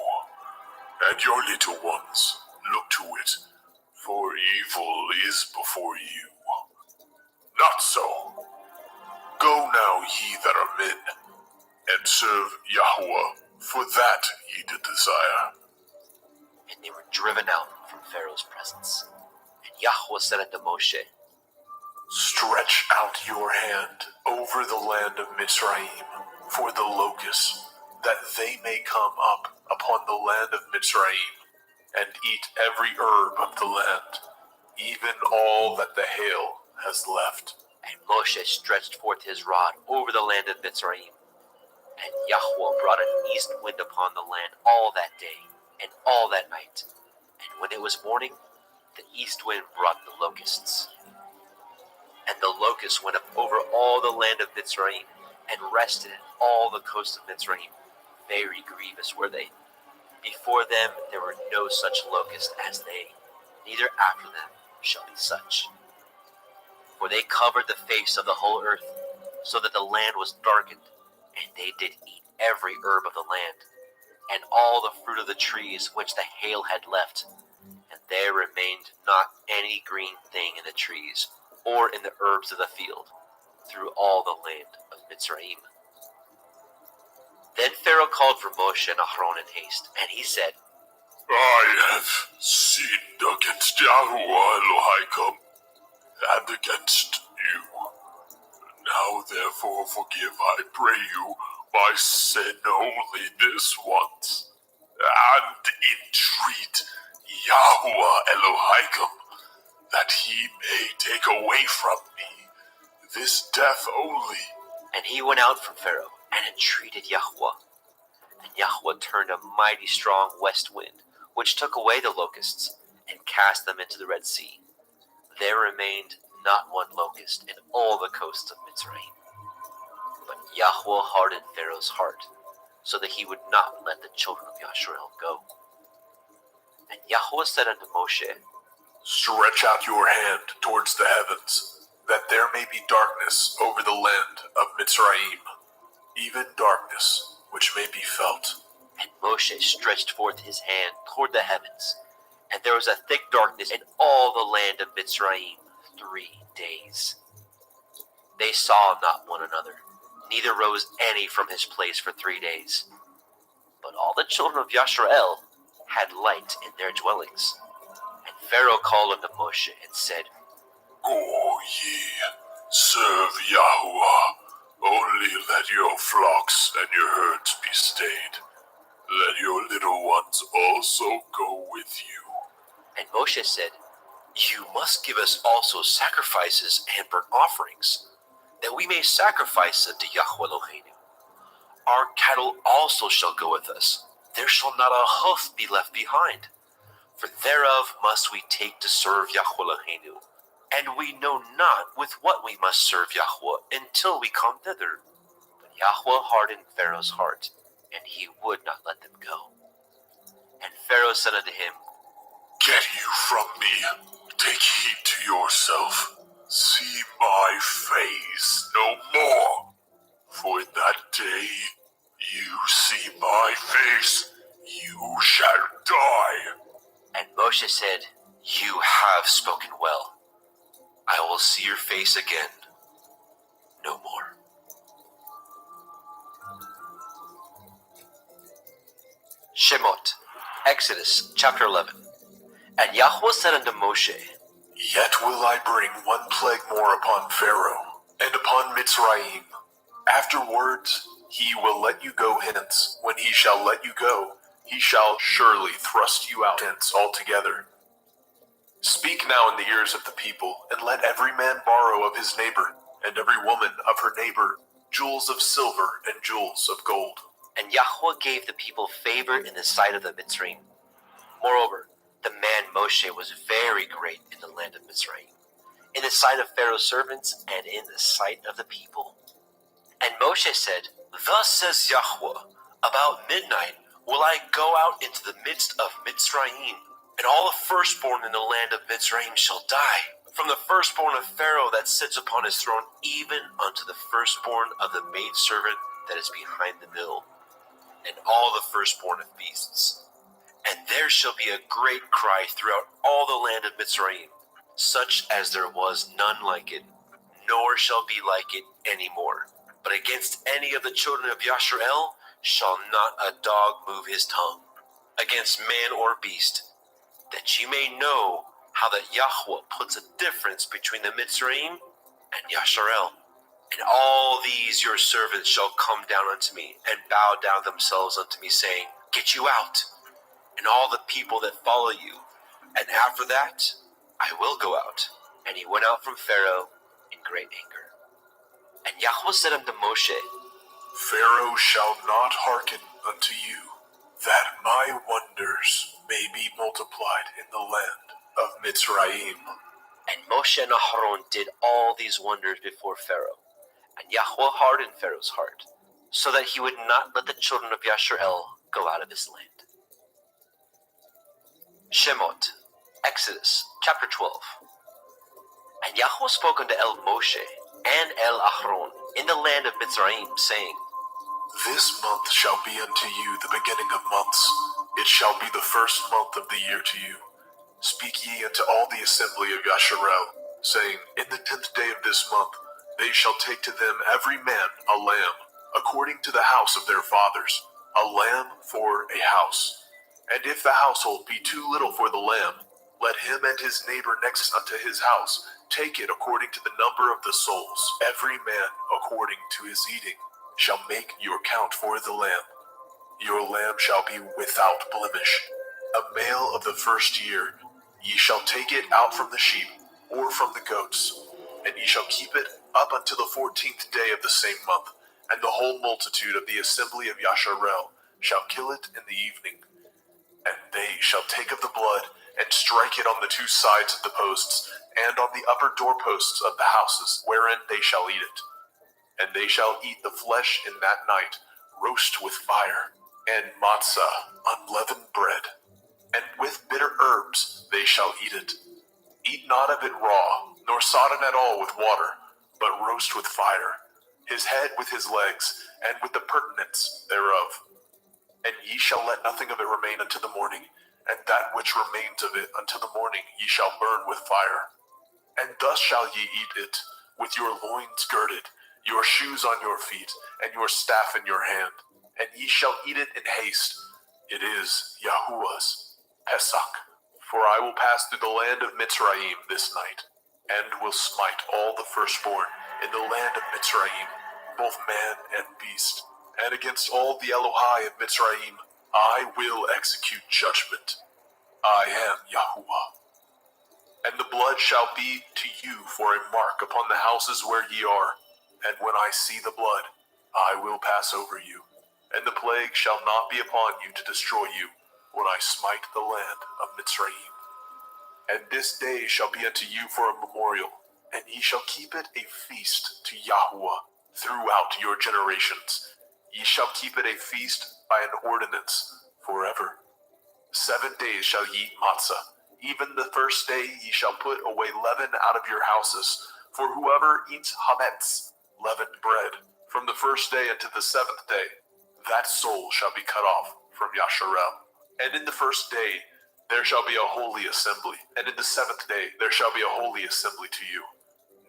and your little ones. Look to it, for evil is before you. Not so. Go now, ye that are men, and serve Yahuwah, for that ye did desire. And they were driven out from Pharaoh's presence. And Yahweh said unto Moshe, Stretch out your hand over the land of Mitzrayim for the locusts, that they may come up upon the land of Mitzrayim, and eat every herb of the land, even all that the hail has left. And Moshe stretched forth his rod over the land of Mitzrayim. And Yahweh brought an east wind upon the land all that day and all that night. And when it was morning, the east wind brought the locusts. And the locusts went up over all the land of Mitzrayim, and rested in all the coast of Mitzrayim. Very grievous were they. Before them there were no such locusts as they, neither after them shall be such. For they covered the face of the whole earth, so that the land was darkened, and they did eat every herb of the land, and all the fruit of the trees which the hail had left, and there remained not any green thing in the trees, or in the herbs of the field, through all the land of Mitzrayim. Then Pharaoh called for Moshe and Aaron in haste, and he said, I have sinned against Yahuwah Elohim and against you. Now therefore forgive, I pray you, my sin only this once, and entreat Yahuwah Elohim that he may take away from me this death only. And he went out from Pharaoh, and entreated Yahweh. And Yahweh turned a mighty strong west wind, which took away the locusts, and cast them into the Red Sea. There remained not one locust in all the coasts of Mitzrayim. But Yahweh hardened Pharaoh's heart, so that he would not let the children of Yasharel go. And Yahweh said unto Moshe, Stretch out your hand towards the heavens, that there may be darkness over the land of Mitzrayim, even darkness which may be felt. And Moshe stretched forth his hand toward the heavens, and there was a thick darkness in all the land of Mitzrayim 3 days. They saw not one another, neither rose any from his place for 3 days. But all the children of Yasharel had light in their dwellings. And Pharaoh called unto Moshe and said, Go ye, serve Yahuwah, only let your flocks and your herds be stayed. Let your little ones also go with you. And Moshe said, You must give us also sacrifices and burnt offerings, that we may sacrifice unto Yahweh Eloheinu. Our cattle also shall go with us. There shall not a hoof be left behind. For thereof must we take to serve Yahweh Eloheinu. And we know not with what we must serve Yahweh until we come thither. But Yahweh hardened Pharaoh's heart, and he would not let them go. And Pharaoh said unto him, Get you from me. Take heed to yourself. See my face no more. For in that day you see my face, you shall die. And Moshe said, You have spoken well. I will see your face again no more. Shemot, Exodus chapter 11. And Yahweh said unto Moshe, Yet will I bring one plague more upon Pharaoh, and upon Mitzrayim. Afterwards he will let you go hence. When he shall let you go, he shall surely thrust you out hence altogether. Speak now in the ears of the people, and let every man borrow of his neighbor, and every woman of her neighbor, jewels of silver and jewels of gold. And Yahweh gave the people favor in the sight of the Mitzrayim. Moreover, the man Moshe was very great in the land of Mitzrayim, in the sight of Pharaoh's servants, and in the sight of the people. And Moshe said, Thus says Yahweh, about midnight will I go out into the midst of Mitzrayim, and all the firstborn in the land of Mitzrayim shall die, from the firstborn of Pharaoh that sits upon his throne, even unto the firstborn of the maidservant that is behind the mill, and all the firstborn of beasts. And there shall be a great cry throughout all the land of Mitzrayim, such as there was none like it, nor shall be like it any more. But against any of the children of Yasharel shall not a dog move his tongue, against man or beast, that ye may know how that Yahweh puts a difference between the Mitzrayim and Yasharel. And all these your servants shall come down unto me, and bow down themselves unto me, saying, Get you out, and all the people that follow you. And after that, I will go out. And he went out from Pharaoh in great anger. And Yahweh said unto Moshe, Pharaoh shall not hearken unto you, that my wonders may be multiplied in the land of Mitzrayim. And Moshe and Aharon did all these wonders before Pharaoh. And Yahweh hardened Pharaoh's heart, so that he would not let the children of Yasharel go out of his land. Shemot, Exodus, chapter 12. And Yahweh spoke unto El Moshe and El Aharon in the land of Mitzrayim, saying, This month shall be unto you the beginning of months. It shall be the first month of the year to you. Speak ye unto all the assembly of Yasharel, saying, In the 10th day of this month they shall take to them every man a lamb, according to the house of their fathers, a lamb for a house. And if the household be too little for the lamb, let him and his neighbor next unto his house take it according to the number of the souls. Every man according to his eating shall make your count for the lamb. Your lamb shall be without blemish, a male of the first year. Ye shall take it out from the sheep, or from the goats, and ye shall keep it up unto the 14th day of the same month, and the whole multitude of the assembly of Yasharel shall kill it in the evening. And they shall take of the blood, and strike it on the two sides of the posts, and on the upper doorposts of the houses, wherein they shall eat it. And they shall eat the flesh in that night, roast with fire, and matzah, unleavened bread. And with bitter herbs they shall eat it. Eat not of it raw, nor sodden at all with water, but roast with fire, his head with his legs, and with the purtenance thereof. And ye shall let nothing of it remain unto the morning, and that which remains of it unto the morning ye shall burn with fire. And thus shall ye eat it, with your loins girded, your shoes on your feet, and your staff in your hand. And ye shall eat it in haste. It is Yahuwah's Pesach. For I will pass through the land of Mitzrayim this night, and will smite all the firstborn in the land of Mitzrayim, both man and beast. And against all the Elohai of Mitzrayim I will execute judgment. I am Yahuwah. And the blood shall be to you for a mark upon the houses where ye are. And when I see the blood, I will pass over you. And the plague shall not be upon you to destroy you, when I smite the land of Mitzrayim. And this day shall be unto you for a memorial, and ye shall keep it a feast to Yahuwah throughout your generations. Ye shall keep it a feast by an ordinance forever. 7 days shall ye eat matzah. Even the first day ye shall put away leaven out of your houses. For whoever eats hametz, leavened bread, from the first day unto the 7th day, that soul shall be cut off from Yasharel. And in the first day there shall be a holy assembly, and in the 7th day there shall be a holy assembly to you.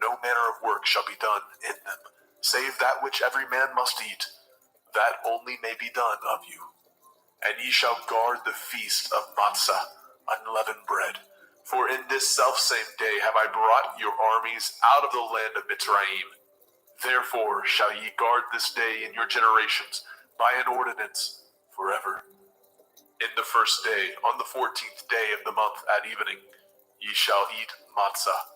No manner of work shall be done in them, save that which every man must eat, that only may be done of you. And ye shall guard the feast of matzah, unleavened bread. For in this selfsame day have I brought your armies out of the land of Mitzrayim. Therefore shall ye guard this day in your generations by an ordinance forever. In the first day, on the 14th day of the month at evening, ye shall eat matzah,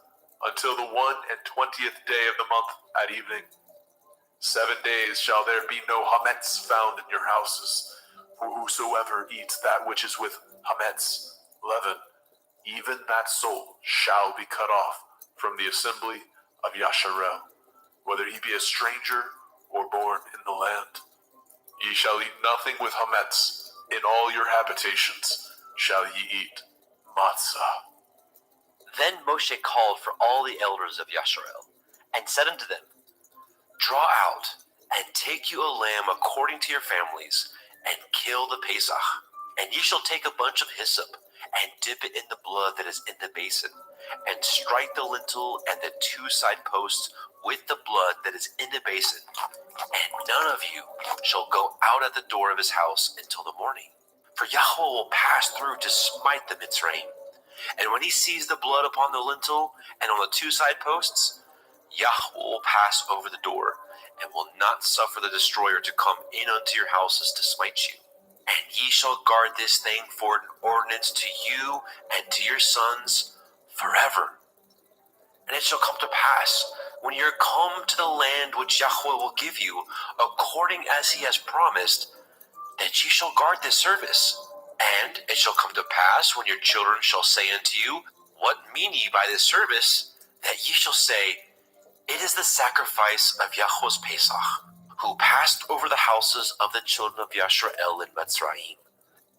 until the 21st day of the month at evening. 7 days shall there be no hametz found in your houses. For whosoever eats that which is with hametz, leaven, even that soul shall be cut off from the assembly of Yasharel, whether he be a stranger or born in the land. Ye shall eat nothing with hametz. In all your habitations shall ye eat matzah. Then Moshe called for all the elders of Yasharel, and said unto them, Draw out, and take you a lamb according to your families, and kill the Pesach. And ye shall take a bunch of hyssop, and dip it in the blood that is in the basin, and strike the lintel and the 2 side posts with the blood that is in the basin. And none of you shall go out at the door of his house until the morning. For Yahweh will pass through to smite the Mitzrayim. And when he sees the blood upon the lintel and on the two side posts, Yahweh will pass over the door, and will not suffer the destroyer to come in unto your houses to smite you. And ye shall guard this thing for an ordinance to you and to your sons forever. And it shall come to pass, when ye are come to the land which Yahweh will give you, according as he has promised, that ye shall guard this service. And it shall come to pass, when your children shall say unto you, What mean ye by this service? That ye shall say, It is the sacrifice of Yahweh's Pesach, who passed over the houses of the children of Yashrael in Mitzrayim,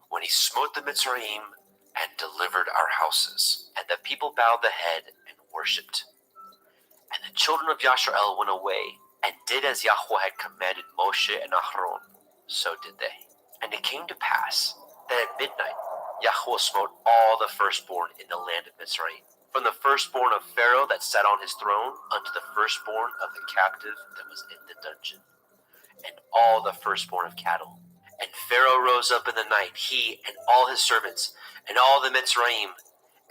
when he smote the Mitzrayim and delivered our houses. And the people bowed the head and worshipped. And the children of Yashrael went away, and did as Yahweh had commanded Moshe and Aharon. So did they. And it came to pass that at midnight Yahweh smote all the firstborn in the land of Mitzrayim, from the firstborn of Pharaoh that sat on his throne unto the firstborn of the captive that was in the dungeon, and all the firstborn of cattle. And Pharaoh rose up in the night, he and all his servants, and all the Mitzrayim,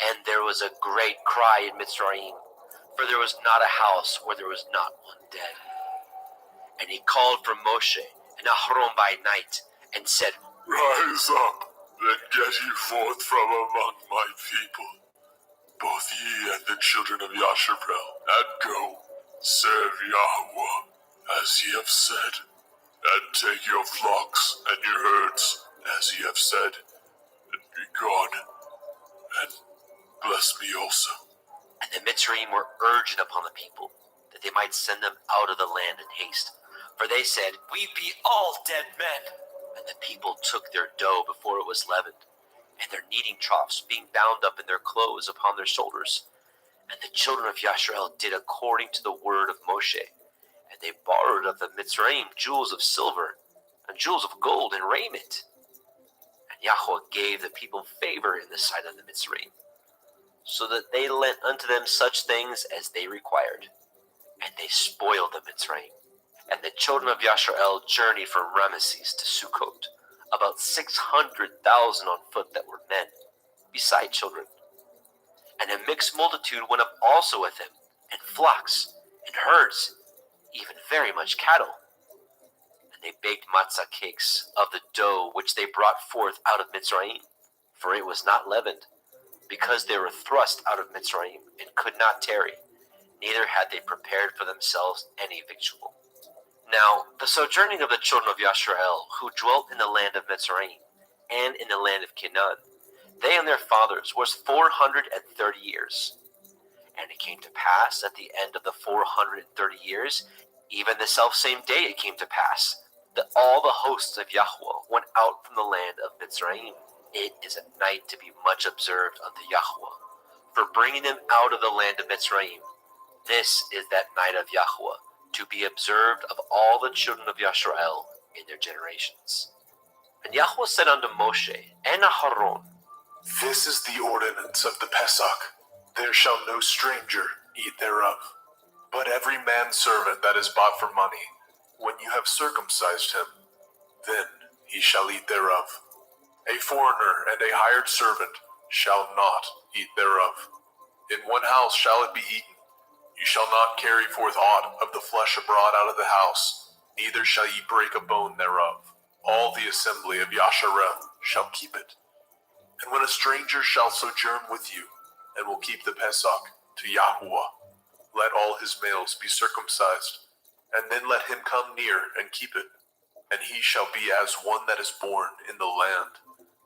and there was a great cry in Mitzrayim, for there was not a house where there was not one dead. And he called for Moshe and Aharon by night, and said, Rise up, and get ye forth from among my people, both ye and the children of Yasharel, and go, serve Yahweh, as ye have said, and take your flocks and your herds, as ye have said, and be gone, and bless me also. And the Mitzrayim were urgent upon the people, that they might send them out of the land in haste. For they said, We be all dead men. And the people took their dough before it was leavened, and their kneading troughs being bound up in their clothes upon their shoulders. And the children of Yashrael did according to the word of Moshe. And they borrowed of the Mitzrayim jewels of silver, and jewels of gold, and raiment. And Yahweh gave the people favor in the sight of the Mitzrayim, so that they lent unto them such things as they required. And they spoiled the Mitzrayim. And the children of Yashrael journeyed from Ramesses to Sukkot, about 600,000 on foot that were men, beside children. And a mixed multitude went up also with him, and flocks, and herds, even very much cattle. And they baked matzah cakes of the dough which they brought forth out of Mitzrayim, for it was not leavened, because they were thrust out of Mitzrayim, and could not tarry, neither had they prepared for themselves any victual. Now the sojourning of the children of Yashrael, who dwelt in the land of Mitzrayim, and in the land of Canaan, they and their fathers, was 430 years. And it came to pass at the end of the 430 years, even the selfsame day it came to pass, that all the hosts of Yahweh went out from the land of Mitzrayim. It is a night to be much observed unto Yahweh, for bringing them out of the land of Mitzrayim. This is that night of Yahweh, to be observed of all the children of Yashrael in their generations. And Yahweh said unto Moshe and Aharon, This is the ordinance of the Pesach. There shall no stranger eat thereof, but every manservant that is bought for money, when you have circumcised him, then he shall eat thereof. A foreigner and a hired servant shall not eat thereof. In one house shall it be eaten. You shall not carry forth aught of the flesh abroad out of the house, neither shall ye break a bone thereof. All the assembly of Yasharel shall keep it. And when a stranger shall sojourn with you, and will keep the Pesach to Yahweh, let all his males be circumcised, and then let him come near and keep it. And he shall be as one that is born in the land.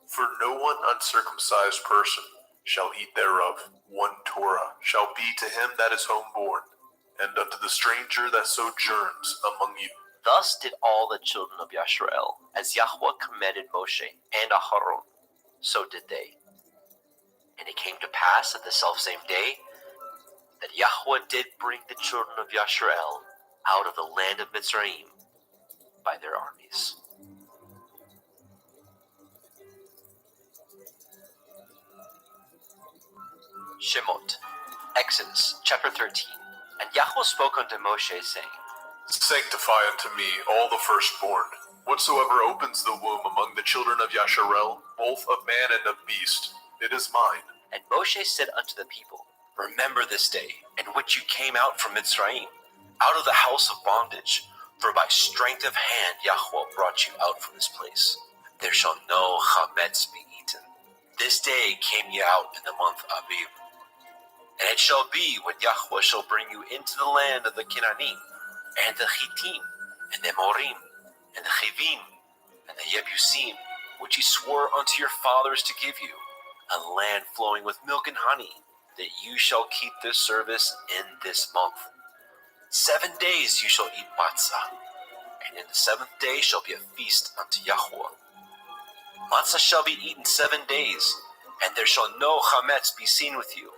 For no one uncircumcised person shall eat thereof. 1 Torah shall be to him that is homeborn, and unto the stranger that sojourns among you. Thus did all the children of Yashrael, as Yahweh commanded Moshe and Aharon, so did they. And it came to pass at the selfsame day, that Yahweh did bring the children of Yashrael out of the land of Mitzrayim by their armies. Shemot, Exodus chapter 13. And Yahweh spoke unto Moshe, saying, Sanctify unto me all the firstborn, whatsoever opens the womb among the children of Yasharel, both of man and of beast, it is mine. And Moshe said unto the people, Remember this day in which you came out from Mitzrayim, out of the house of bondage, for by strength of hand Yahweh brought you out from this place. There shall no chametz be eaten. This day came ye out in the month Aviv. And it shall be when Yahweh shall bring you into the land of the Canaanim, and the Hittim, and the Amorim, and the Chivim, and the Yebusim, which he swore unto your fathers to give you, a land flowing with milk and honey, that you shall keep this service in this month. 7 days you shall eat matzah, and in the 7th day shall be a feast unto Yahweh. Matzah shall be eaten 7 days, and there shall no chametz be seen with you,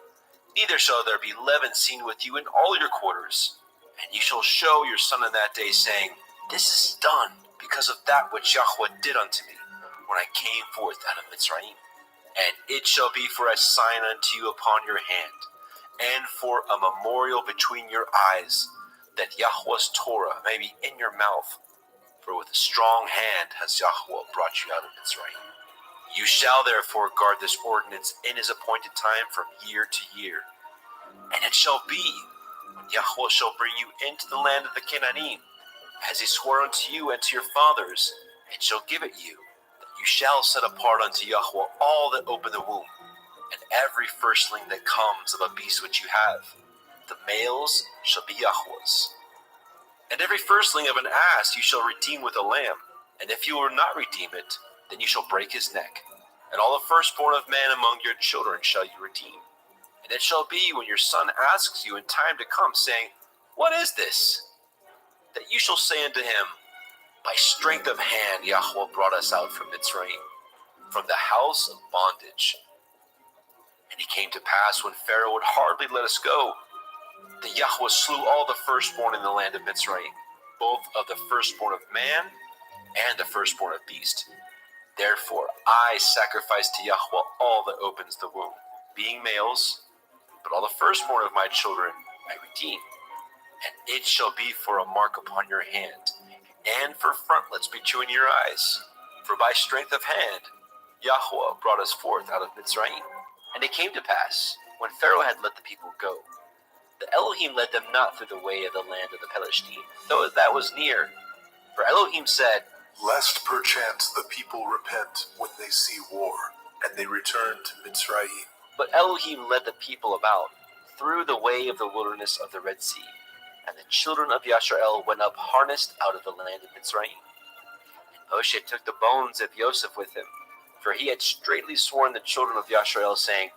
neither shall there be leaven seen with you in all your quarters. And you shall show your son in that day, saying, This is done because of that which Yahweh did unto me, when I came forth out of Mitzrayim. And it shall be for a sign unto you upon your hand, and for a memorial between your eyes, that Yahweh's Torah may be in your mouth. For with a strong hand has Yahweh brought you out of Mitzrayim. You shall therefore guard this ordinance in his appointed time from year to year. And it shall be, when Yahweh shall bring you into the land of the Canaanim, as he swore unto you and to your fathers, and shall give it you, that you shall set apart unto Yahweh all that open the womb, and every firstling that comes of a beast which you have. The males shall be Yahweh's. And every firstling of an ass you shall redeem with a lamb, and if you will not redeem it, then you shall break his neck. And all the firstborn of man among your children shall you redeem. And it shall be when your son asks you in time to come, saying, What is this? That you shall say unto him, By strength of hand Yahweh brought us out from Mitzrayim, from the house of bondage. And it came to pass when Pharaoh would hardly let us go, that Yahweh slew all the firstborn in the land of Mitzrayim, both of the firstborn of man and the firstborn of beast. Therefore I sacrifice to Yahweh all that opens the womb, being males, but all the firstborn of my children I redeem. And it shall be for a mark upon your hand, and for frontlets between your eyes. For by strength of hand Yahweh brought us forth out of Mitzrayim. And it came to pass, when Pharaoh had let the people go, that Elohim led them not through the way of the land of the Palestine, though that was near. For Elohim said, Lest perchance the people repent when they see war, and they return to Mitzrayim. But Elohim led the people about through the way of the wilderness of the Red Sea. And the children of Yasharel went up harnessed out of the land of Mitzrayim. And Moshe took the bones of Yosef with him, for he had straitly sworn the children of Yasharel, saying,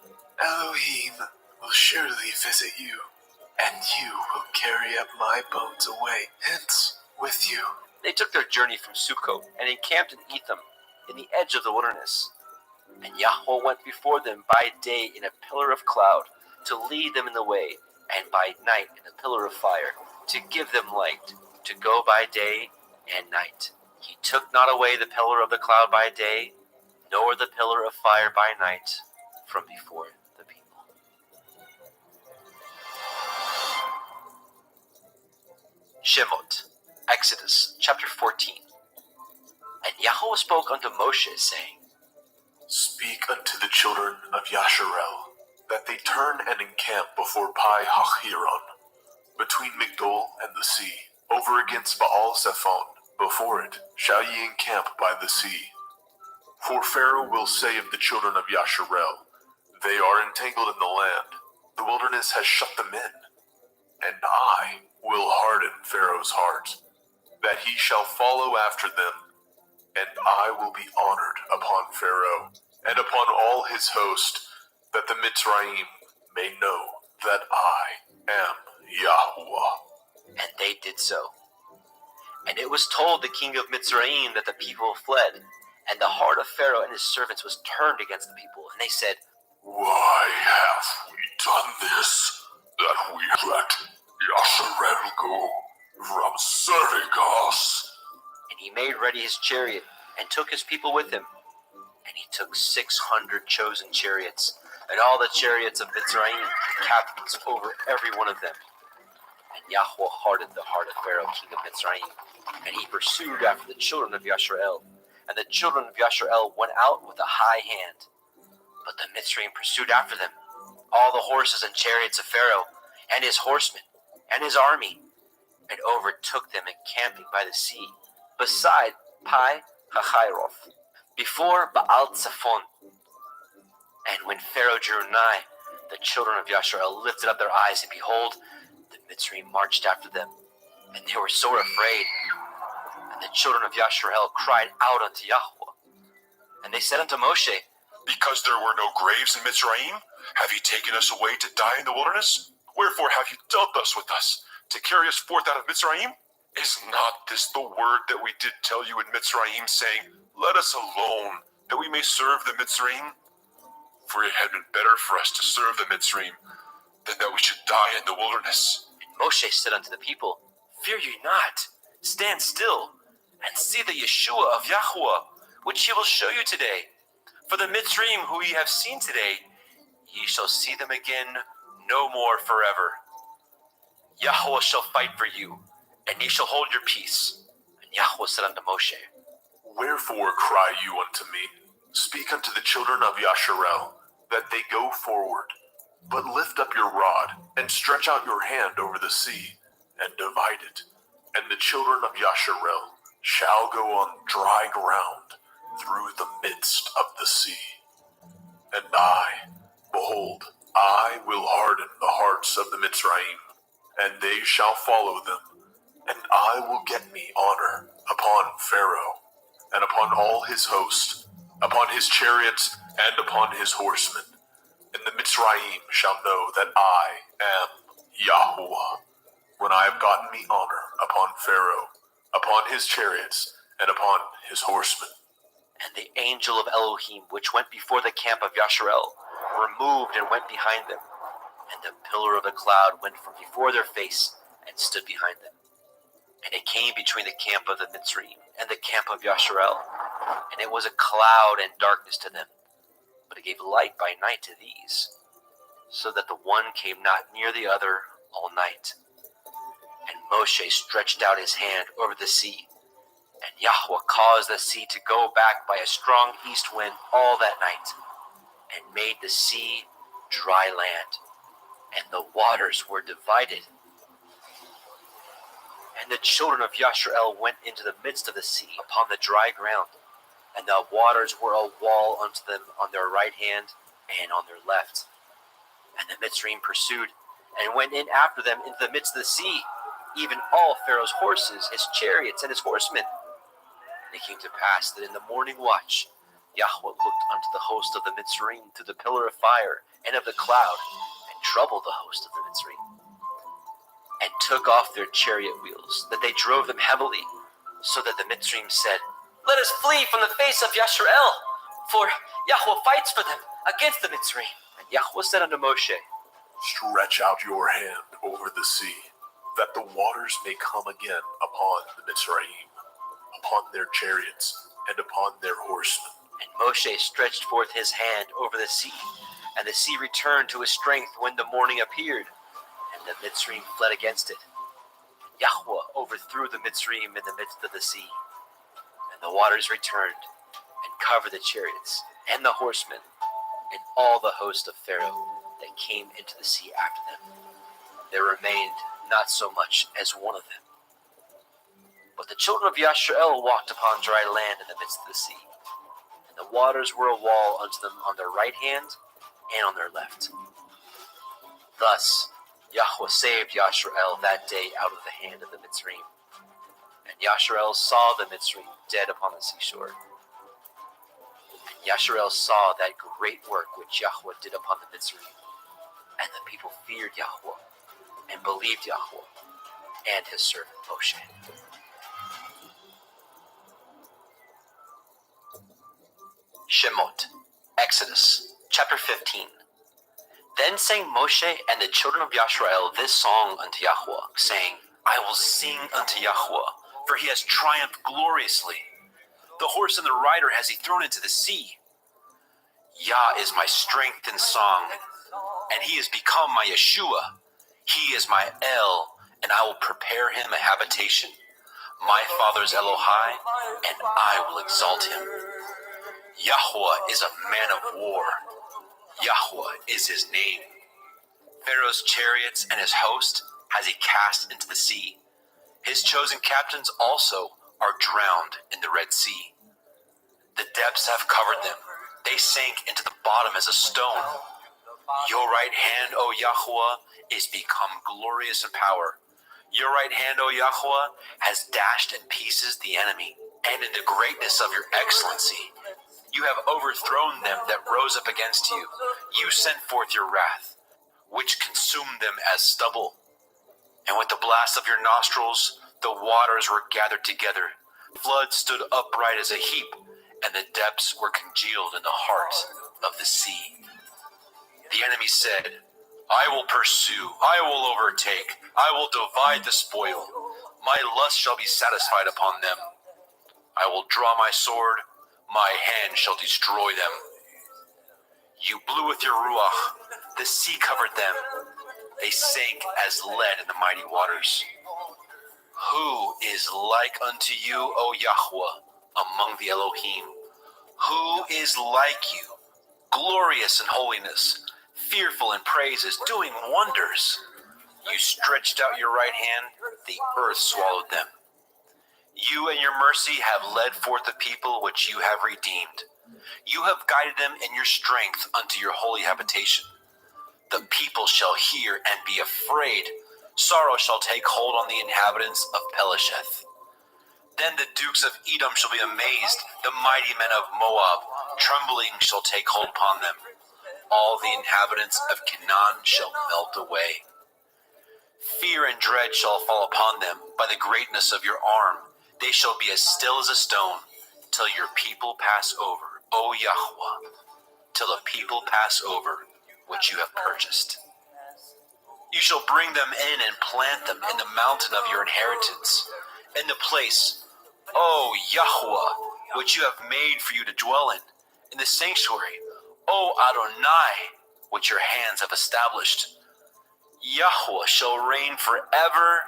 Elohim will surely visit you, and you will carry up my bones away hence with you. They took their journey from Sukkot, and encamped in Etham, in the edge of the wilderness. And Yahweh went before them by day in a pillar of cloud, to lead them in the way, and by night in a pillar of fire, to give them light, to go by day and night. He took not away the pillar of the cloud by day, nor the pillar of fire by night, from before the people. Shemot, Exodus chapter 14. And Yahweh spoke unto Moshe, saying, Speak unto the children of Yasharel, that they turn and encamp before Pi Hachiron, between Migdol and the sea, over against Baal Zephon. Before it shall ye encamp by the sea. For Pharaoh will say of the children of Yasharel, They are entangled in the land, the wilderness has shut them in. And I will harden Pharaoh's heart, that he shall follow after them, and I will be honored upon Pharaoh, and upon all his host, that the Mitzrayim may know that I am Yahweh. And they did so. And it was told the king of Mitzrayim that the people fled, and the heart of Pharaoh and his servants was turned against the people. And they said, Why have we done this, that we let Yasharel go from serving us? And he made ready his chariot, and took his people with him. And he took 600 chosen chariots, and all the chariots of Mitzrayim, and captains over every one of them. And Yahweh hardened the heart of Pharaoh, king of Mitzrayim, and he pursued after the children of Yasharel. And the children of Yasharel went out with a high hand. But the Mitzrayim pursued after them, all the horses and chariots of Pharaoh, and his horsemen, and his army, and overtook them encamping by the sea, beside Pi Hahiroth, before Baal Zephon. And when Pharaoh drew nigh, the children of Yasharel lifted up their eyes, and behold, the Mitzrayim marched after them, and they were sore afraid. And the children of Yasharel cried out unto Yahweh. And they said unto Moshe, Because there were no graves in Mitzrayim, have ye taken us away to die in the wilderness? Wherefore have you dealt thus with us, to carry us forth out of Mitzrayim? Is not this the word that we did tell you in Mitzrayim, saying, Let us alone, that we may serve the Mitzrayim? For it had been better for us to serve the Mitzrayim, than that we should die in the wilderness. And Moshe said unto the people, Fear ye not, stand still, and see the Yeshua of Yahweh, which he will show you today. For the Mitzrayim who ye have seen today, ye shall see them again no more forever. Yahweh shall fight for you, and ye shall hold your peace. And Yahweh said unto Moshe, Wherefore cry you unto me? Speak unto the children of Yasharel, that they go forward. But lift up your rod, and stretch out your hand over the sea, and divide it. And the children of Yasharel shall go on dry ground through the midst of the sea. And behold, I will harden the hearts of the Mitzrayim, and they shall follow them. And I will get me honor upon Pharaoh, and upon all his host, upon his chariots, and upon his horsemen. And the Mitzrayim shall know that I am Yahweh, when I have gotten me honor upon Pharaoh, upon his chariots, and upon his horsemen. And the angel of Elohim, which went before the camp of Yasharel, removed and went behind them. And the pillar of the cloud went from before their face, and stood behind them. And it came between the camp of the Mitzrayim and the camp of Yasharel, and it was a cloud and darkness to them, but it gave light by night to these, so that the one came not near the other all night. And Moshe stretched out his hand over the sea, and Yahweh caused the sea to go back by a strong east wind all that night, and made the sea dry land, and the waters were divided. And the children of Yasharel went into the midst of the sea upon the dry ground, and the waters were a wall unto them on their right hand and on their left. And the Mitzrayim pursued, and went in after them into the midst of the sea, even all Pharaoh's horses, his chariots, and his horsemen. And it came to pass that in the morning watch, Yahweh looked unto the host of the Mitzrayim through the pillar of fire and of the cloud, and troubled the host of the Mitzrayim, and took off their chariot wheels, that they drove them heavily, so that the Mitzrayim said, Let us flee from the face of Yasharel, for Yahweh fights for them against the Mitzrayim. And Yahweh said unto Moshe, Stretch out your hand over the sea, that the waters may come again upon the Mitzrayim, upon their chariots, and upon their horsemen. And Moshe stretched forth his hand over the sea, and the sea returned to his strength when the morning appeared, and the Mitzrayim fled against it. Yahweh overthrew the Mitzrayim in the midst of the sea, and the waters returned, and covered the chariots, and the horsemen, and all the host of Pharaoh that came into the sea after them. There remained not so much as one of them. But the children of Yasharel walked upon dry land in the midst of the sea, and the waters were a wall unto them on their right hand and on their left. Thus Yahweh saved Yasharel that day out of the hand of the Mitzrayim. And Yasharel saw the Mitzrayim dead upon the seashore. And Yasharel saw that great work which Yahweh did upon the Mitzrayim. And the people feared Yahweh, and believed Yahweh, and his servant Moshe. Shemot, Exodus, chapter 15. Then sang Moshe and the children of Yasharel this song unto Yahweh, saying, I will sing unto Yahweh, for he has triumphed gloriously. The horse and the rider has he thrown into the sea. Yah is my strength and song, and he has become my Yeshua. He is my El, and I will prepare him a habitation. My father's Elohai, and I will exalt him. Yahweh is a man of war. Yahweh is his name. Pharaoh's chariots and his host has he cast into the sea. His chosen captains also are drowned in the Red Sea. The depths have covered them. They sank into the bottom as a stone. Your right hand, O Yahweh, is become glorious in power. Your right hand, O Yahweh, has dashed in pieces the enemy, and in the greatness of your excellency, you have overthrown them that rose up against you. You sent forth your wrath, which consumed them as stubble. And with the blast of your nostrils, the waters were gathered together. Flood stood upright as a heap, and the depths were congealed in the heart of the sea. The enemy said, I will pursue, I will overtake, I will divide the spoil. My lust shall be satisfied upon them. I will draw my sword, my hand shall destroy them. You blew with your ruach, the sea covered them. They sank as lead in the mighty waters. Who is like unto you, O Yahweh, among the Elohim? Who is like you, glorious in holiness, fearful in praises, doing wonders? You stretched out your right hand, the earth swallowed them. You and your mercy have led forth the people which you have redeemed. You have guided them in your strength unto your holy habitation. The people shall hear and be afraid. Sorrow shall take hold on the inhabitants of Pelesheth. Then the dukes of Edom shall be amazed, the mighty men of Moab. Trembling shall take hold upon them. All the inhabitants of Canaan shall melt away. Fear and dread shall fall upon them by the greatness of your arm. They shall be as still as a stone, till your people pass over, O Yahweh, till the people pass over which you have purchased. You shall bring them in and plant them in the mountain of your inheritance, in the place, O Yahweh, which you have made for you to dwell in the sanctuary, O Adonai, which your hands have established. Yahweh shall reign forever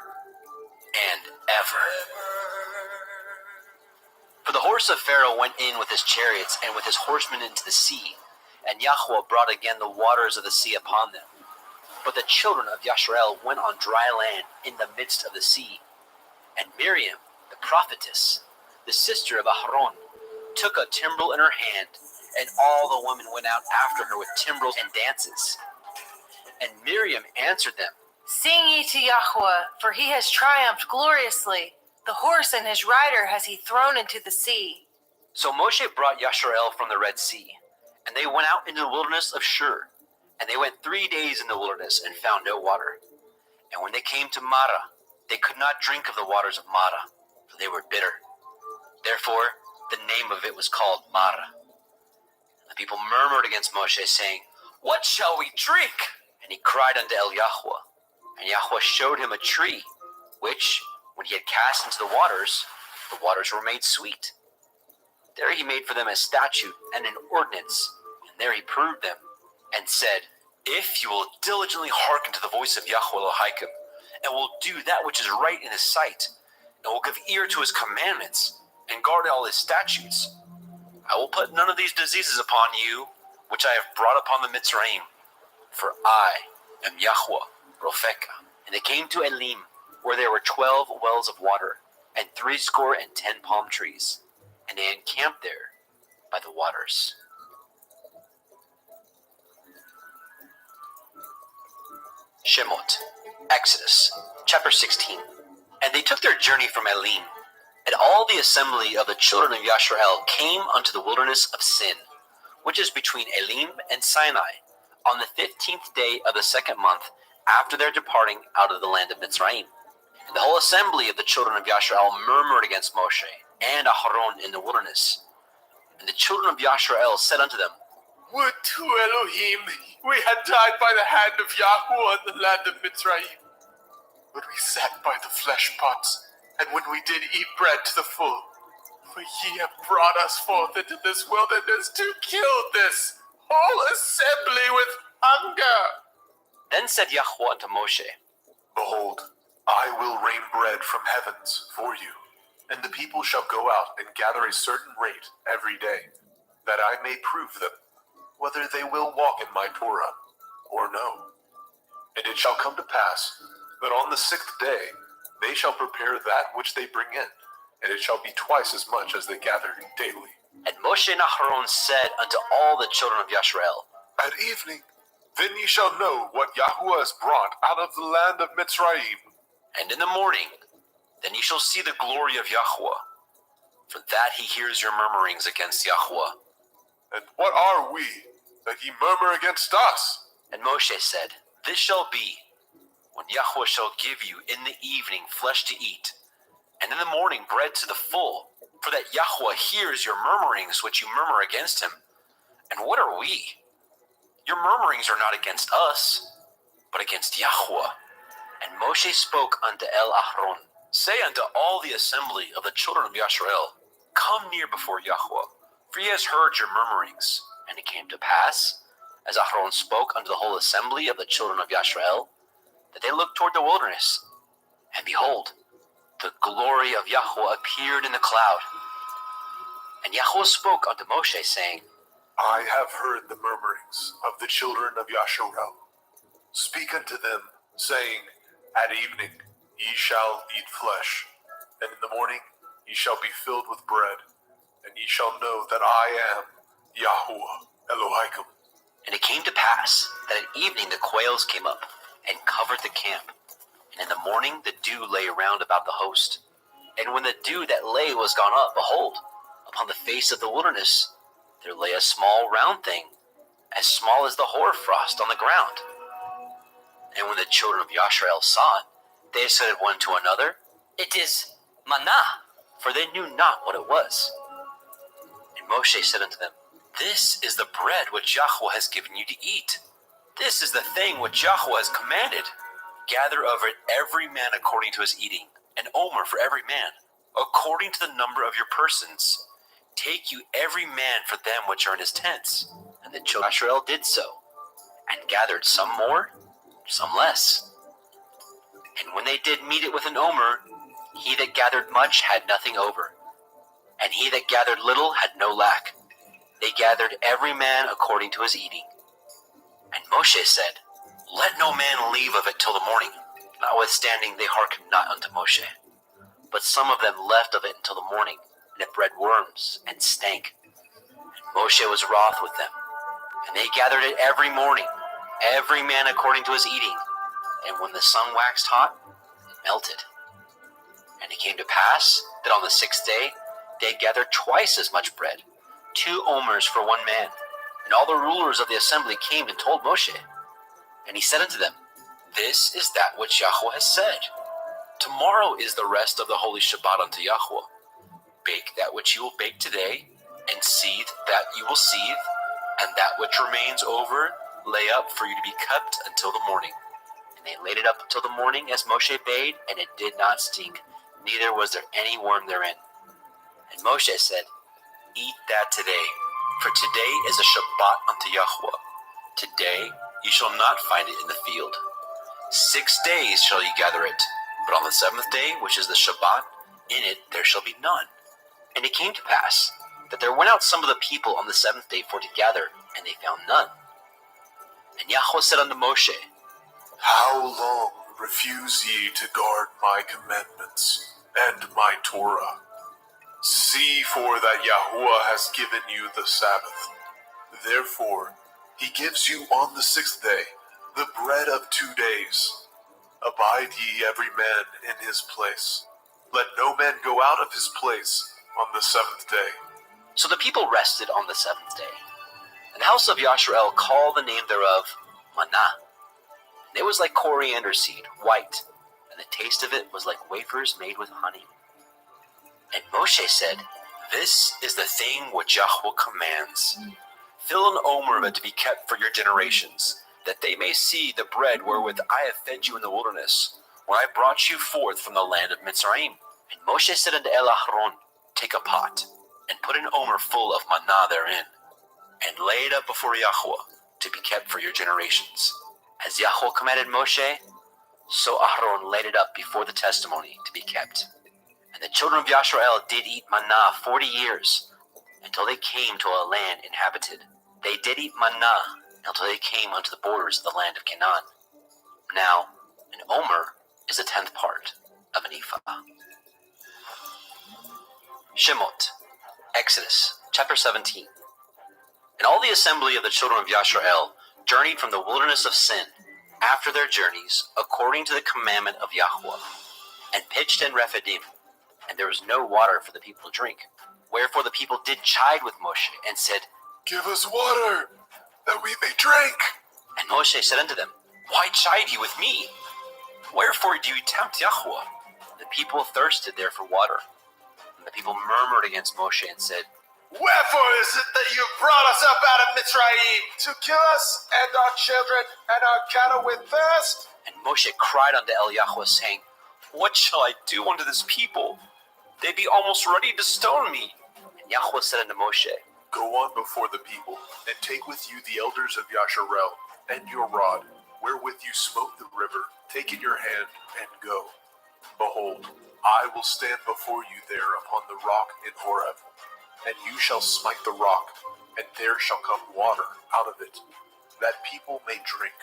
and ever. For the horse of Pharaoh went in with his chariots and with his horsemen into the sea, and Yahweh brought again the waters of the sea upon them. But the children of Yasharel went on dry land in the midst of the sea. And Miriam, the prophetess, the sister of Aharon, took a timbrel in her hand, and all the women went out after her with timbrels and dances. And Miriam answered them, Sing ye to Yahweh, for he has triumphed gloriously. The horse and his rider has he thrown into the sea. So Moshe brought Yasharel from the Red Sea, and they went out into the wilderness of Shur. And they went 3 days in the wilderness and found no water. And when they came to Marah, they could not drink of the waters of Marah, for they were bitter. Therefore, the name of it was called Marah. The people murmured against Moshe, saying, What shall we drink? And he cried unto El Yahweh. And Yahweh showed him a tree, which, when he had cast into the waters were made sweet. There he made for them a statute and an ordinance, and there he proved them, and said, If you will diligently hearken to the voice of Yahweh Elohim, and will do that which is right in his sight, and will give ear to his commandments, and guard all his statutes, I will put none of these diseases upon you, which I have brought upon the Mitzrayim. For I am Yahweh, Ropheka. And they came to Elim, where there were 12 wells of water, and 70 palm trees, and they encamped there by the waters. Shemot, Exodus, chapter 16. And they took their journey from Elim, and all the assembly of the children of Yasharel came unto the wilderness of Sin, which is between Elim and Sinai, on the 15th day of the 2nd month after their departing out of the land of Mitzrayim. And the whole assembly of the children of Yasharel murmured against Moshe and Aharon in the wilderness. And the children of Yasharel said unto them, Would to Elohim we had died by the hand of Yahweh in the land of Mitzrayim. But we sat by the flesh pots, and when we did eat bread to the full. For ye have brought us forth into this wilderness to kill this whole assembly with hunger. Then said Yahweh unto Moshe, Behold, I will rain bread from heavens for you, and the people shall go out and gather a certain rate every day, that I may prove them, whether they will walk in my Torah or no. And it shall come to pass that on the 6th day they shall prepare that which they bring in, and it shall be twice as much as they gather daily. And Moshe and Aharon said unto all the children of Yashrael, At evening, then ye shall know what Yahuwah has brought out of the land of Mitzrayim. and in the morning, then ye shall see the glory of Yahuwah, for that he hears your murmurings against Yahuwah. And what are we, that ye murmur against us? And Moshe said, This shall be, when Yahuwah shall give you in the evening flesh to eat, and in the morning bread to the full, for that Yahuwah hears your murmurings which you murmur against him. And what are we? Your murmurings are not against us, but against Yahuwah. And Moshe spoke unto Aharon, Say unto all the assembly of the children of Yashrael, Come near before Yahuwah, for he has heard your murmurings. And it came to pass, as Aharon spoke unto the whole assembly of the children of Yashrael, that they looked toward the wilderness, and behold, the glory of Yahuwah appeared in the cloud. And Yahuwah spoke unto Moshe, saying, I have heard the murmurings of the children of Yasharel. Speak unto them, saying, At evening ye shall eat flesh, and in the morning ye shall be filled with bread, and ye shall know that I am Yahuwah Elohim. And it came to pass that at evening the quails came up and covered the camp. And in the morning the dew lay around about the host. And when the dew that lay was gone up, behold, upon the face of the wilderness there lay a small round thing, as small as the hoarfrost on the ground. And when the children of Yashrael saw it, they said one to another, It is manna, for they knew not what it was. And Moshe said unto them, This is the bread which Yahuwah has given you to eat. This is the thing which Yahuwah has commanded. Gather of it every man according to his eating, an omer for every man, according to the number of your persons. Take you every man for them which are in his tents. And the children of Israel did so, and gathered some more, some less. And when they did meet it with an omer, he that gathered much had nothing over, and he that gathered little had no lack. They gathered every man according to his eating. And Moshe said, Let no man leave of it till the morning. Notwithstanding they hearkened not unto Moshe. But some of them left of it until the morning, and it bred worms, and stank. And Moshe was wroth with them. And they gathered it every morning, every man according to his eating. And when the sun waxed hot, it melted. And it came to pass that on the 6th day they gathered twice as much bread, 2 omers for one man. And all the rulers of the assembly came and told Moshe. And he said unto them, This is that which Yahuwah has said. Tomorrow is the rest of the holy Shabbat unto Yahuwah. Bake that which you will bake today, and seethe that you will seethe, and that which remains over lay up for you to be kept until the morning. And they laid it up until the morning as Moshe bade, and it did not stink, neither was there any worm therein. And Moshe said, Eat that today, for today is a Shabbat unto Yahuwah. Today ye shall not find it in the field. 6 days shall ye gather it, but on the 7th day, which is the Shabbat, in it there shall be none. And it came to pass that there went out some of the people on the 7th day for to gather, and they found none. And Yahuwah said unto Moshe, How long refuse ye to guard my commandments and my Torah? See for that Yahuwah has given you the Sabbath. Therefore, he gives you on the 6th day the bread of 2 days. Abide ye every man in his place. Let no man go out of his place on the 7th day. So the people rested on the 7th day. And the house of Yashrael called the name thereof manna. And it was like coriander seed, white, and the taste of it was like wafers made with honey. And Moshe said, This is the thing which Yahuwah commands. Fill an omer of it to be kept for your generations, that they may see the bread wherewith I have fed you in the wilderness, when I brought you forth from the land of Mitzrayim. And Moshe said unto Aharon, Take a pot, and put an omer full of manna therein, and lay it up before Yahuwah, to be kept for your generations. As Yahuwah commanded Moshe, so Aharon laid it up before the testimony to be kept. And the children of Yashrael did eat manna 40 years, until they came to a land inhabited. They did eat manna until they came unto the borders of the land of Canaan. Now, an omer is a 10th part of an ephah. Shemot, Exodus, chapter 17. And all the assembly of the children of Yashrael journeyed from the wilderness of Sin after their journeys, according to the commandment of Yahweh, and pitched in Rephidim, and there was no water for the people to drink. Wherefore the people did chide with Moshe, and said, Give us water, that we may drink. And Moshe said unto them, Why chide ye with me? Wherefore do ye tempt Yahweh? The people thirsted there for water. And the people murmured against Moshe, and said, Wherefore is it that you brought us up out of Mitzrayim to kill us and our children and our cattle with thirst? And Moshe cried unto El Yahweh, saying, What shall I do unto this people? They be almost ready to stone me. And Yahweh said unto Moshe, Go on before the people, and take with you the elders of Yasharel, and your rod, wherewith you smote the river. Take in your hand, and go. Behold, I will stand before you there upon the rock in Horeb, and you shall smite the rock, and there shall come water out of it, that people may drink.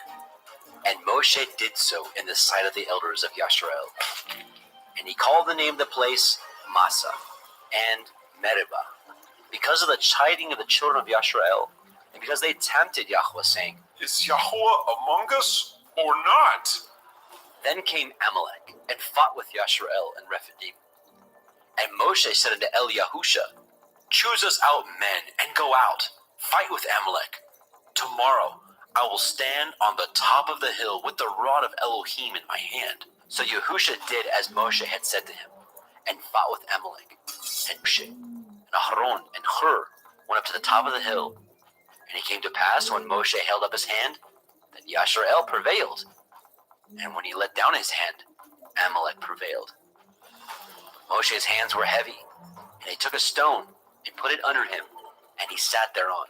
And Moshe did so in the sight of the elders of Yashrael. And he called the name of the place Massa and Meribah, because of the chiding of the children of Yashrael, and because they tempted Yahweh, saying, Is Yahweh among us or not? Then came Amalek, and fought with Yashrael and Rephidim. And Moshe said unto El Yahusha, Choose us out men, and go out, fight with Amalek. Tomorrow I will stand on the top of the hill with the rod of Elohim in my hand. So Yahusha did as Moshe had said to him, and fought with Amalek. And Moshe, and Aharon, and Hur went up to the top of the hill. And it came to pass, when Moshe held up his hand, that Yashrael prevailed. And when he let down his hand, Amalek prevailed. Moshe's hands were heavy, and he took a stone, and put it under him, and he sat thereon.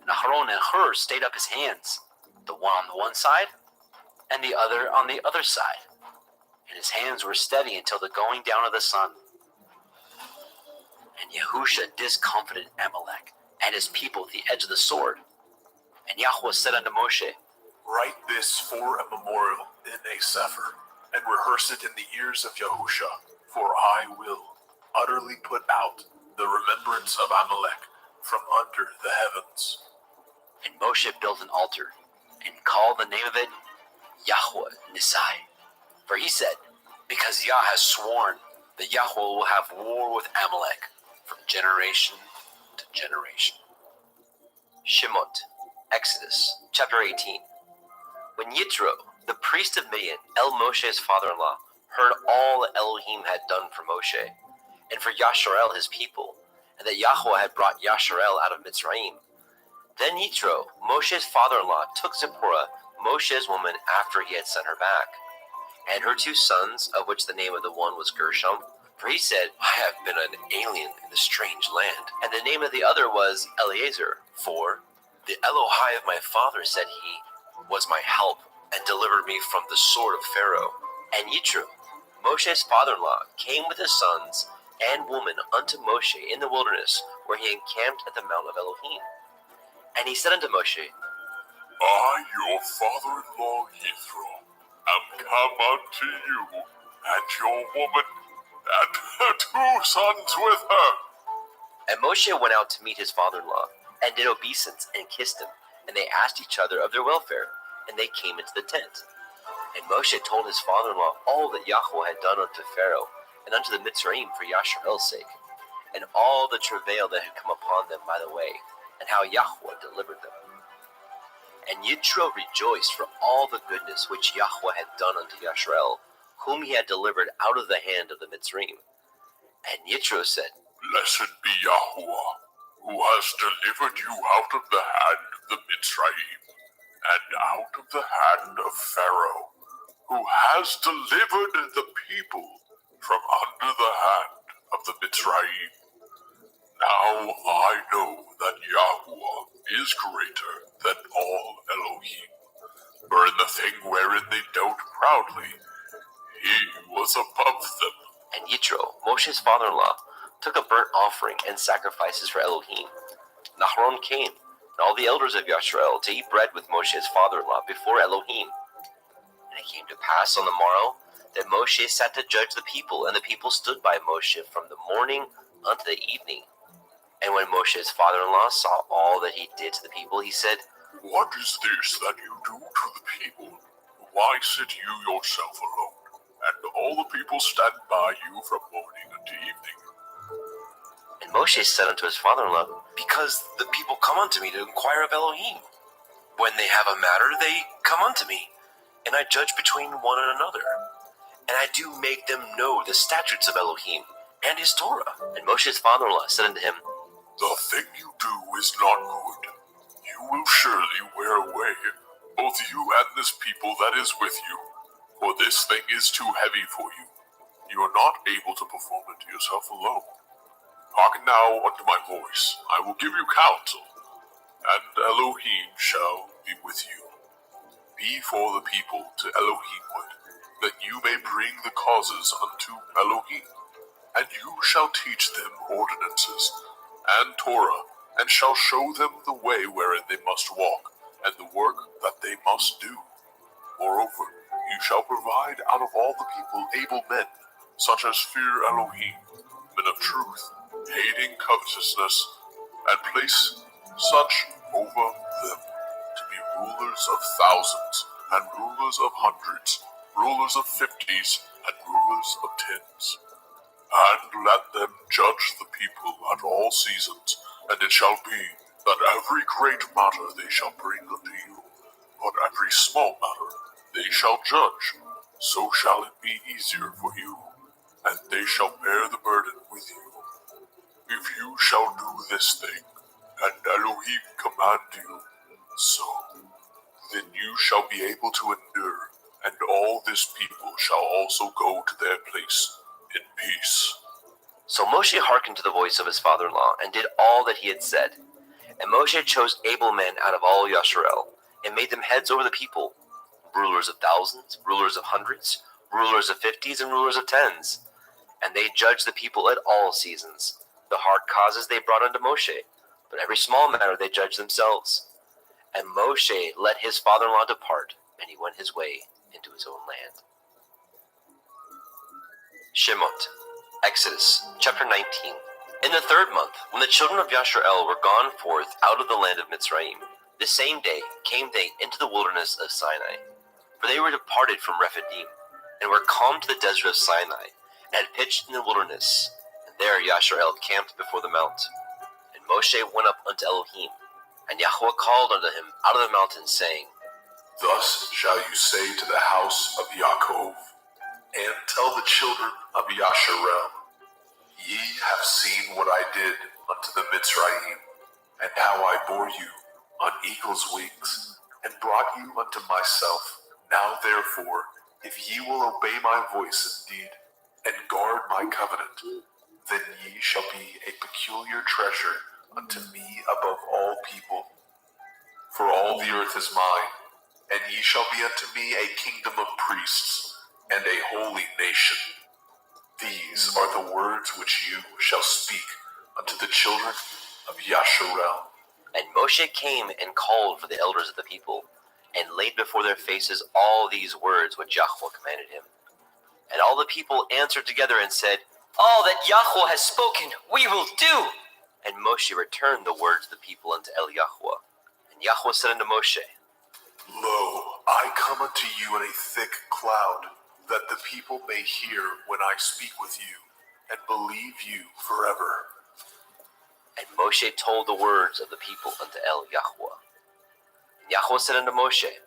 And Aharon and Hur stayed up his hands, the one on the one side, and the other on the other side. And his hands were steady until the going down of the sun. And Yahusha discomfited Amalek and his people with the edge of the sword. And Yahweh said unto Moshe, Write this for a memorial in a sefer, and rehearse it in the ears of Yahusha, for I will utterly put out the remembrance of Amalek from under the heavens. And Moshe built an altar, and called the name of it Yahweh Nisai. For he said, Because Yah has sworn that Yahweh will have war with Amalek from generation to generation. Shemot, Exodus, chapter 18. When Yitro, the priest of Midian, El Moshe's father-in-law, heard all that Elohim had done for Moshe, and for Yasharel his people, and that Yahweh had brought Yasharel out of Mitzrayim, then Yitro, Moshe's father-in-law, took Zipporah, Moshe's woman, after he had sent her back, and her 2 sons, of which the name of the one was Gershom, for he said, I have been an alien in a strange land. And the name of the other was Eleazar, for the Elohai of my father, said he, was my help, and delivered me from the sword of Pharaoh. And Yitro, Moshe's father-in-law, came with his sons and woman unto Moshe in the wilderness, where he encamped at the mount of Elohim. And he said unto Moshe, I, your father-in-law Yithro, am come unto you, and your woman, and her 2 sons with her. And Moshe went out to meet his father-in-law, and did obeisance, and kissed him. And they asked each other of their welfare, and they came into the tent. And Moshe told his father-in-law all that Yahweh had done unto Pharaoh, and unto the Mitzrayim for Yasharel's sake, and all the travail that had come upon them by the way, and how Yahweh delivered them. And Yitro rejoiced for all the goodness which Yahweh had done unto Yasharel, whom he had delivered out of the hand of the Mitzrayim. And Yitro said, Blessed be Yahweh, who has delivered you out of the hand of the Mitzrayim, and out of the hand of Pharaoh, who has delivered the people from under the hand of the Mitzrayim. Now I know that Yahweh is greater than all Elohim, for in the thing wherein they dealt proudly, he was above them. And Yitro, Moshe's father-in-law, took a burnt offering and sacrifices for Elohim. Nahron came, and all the elders of Yashrael, to eat bread with Moshe's father-in-law before Elohim. And it came to pass on the morrow that Moshe sat to judge the people, and the people stood by Moshe from the morning unto the evening. And when Moshe's father-in-law saw all that he did to the people, he said, What is this that you do to the people? Why sit you yourself alone, and all the people stand by you from morning unto evening? And Moshe said unto his father-in-law, Because the people come unto me to inquire of Elohim. When they have a matter, they come unto me, and I judge between one and another. And I do make them know the statutes of Elohim and his Torah. And Moshe's father-in-law said unto him, The thing you do is not good. You will surely wear away, both you and this people that is with you, for this thing is too heavy for you. You are not able to perform it yourself alone. Hearken now unto my voice. I will give you counsel, and Elohim shall be with you. Be for the people to Elohimward, that you may bring the causes unto Elohim, and you shall teach them ordinances and Torah, and shall show them the way wherein they must walk, and the work that they must do. Moreover, you shall provide out of all the people able men, such as fear Elohim, men of truth, hating covetousness, and place such over them to be rulers of thousands, and rulers of hundreds, rulers of fifties, and rulers of tens. And let them judge the people at all seasons, and it shall be that every great matter they shall bring unto you, but every small matter they shall judge. So shall it be easier for you, and they shall bear the burden with you. If you shall do this thing, and Elohim command you, so, then you shall be able to endure, and all this people shall also go to their place in peace. So Moshe hearkened to the voice of his father-in-law, and did all that he had said. And Moshe chose able men out of all Yashrael, and made them heads over the people, rulers of thousands, rulers of hundreds, rulers of fifties, and rulers of tens. And they judged the people at all seasons. The hard causes they brought unto Moshe, but every small matter they judged themselves. And Moshe let his father-in-law depart, and he went his way into his own land. Shemot, Exodus, chapter 19. In the 3rd month, when the children of Yashrael were gone forth out of the land of Mitzrayim, the same day came they into the wilderness of Sinai. For they were departed from Rephidim, and were come to the desert of Sinai, and had pitched in the wilderness. And there Yashrael camped before the mount. And Moshe went up unto Elohim, and Yahweh called unto him out of the mountain, saying, Thus shall you say to the house of Yaakov, and tell the children of Yasharel, Ye have seen what I did unto the Mitzrayim, and how I bore you on eagle's wings, and brought you unto myself. Now therefore, if ye will obey my voice indeed, and guard my covenant, then ye shall be a peculiar treasure unto me above all people. For all the earth is mine, and ye shall be unto me a kingdom of priests, and a holy nation. These are the words which you shall speak unto the children of Yasharel. And Moshe came and called for the elders of the people, and laid before their faces all these words which Yahweh commanded him. And all the people answered together and said, All that Yahweh has spoken, we will do. And Moshe returned the words of the people unto Yahweh. And Yahweh said unto Moshe, Lo, I come unto you in a thick cloud, that the people may hear when I speak with you, and believe you forever. And Moshe told the words of the people unto Yahweh. And Yahweh said unto Moshe,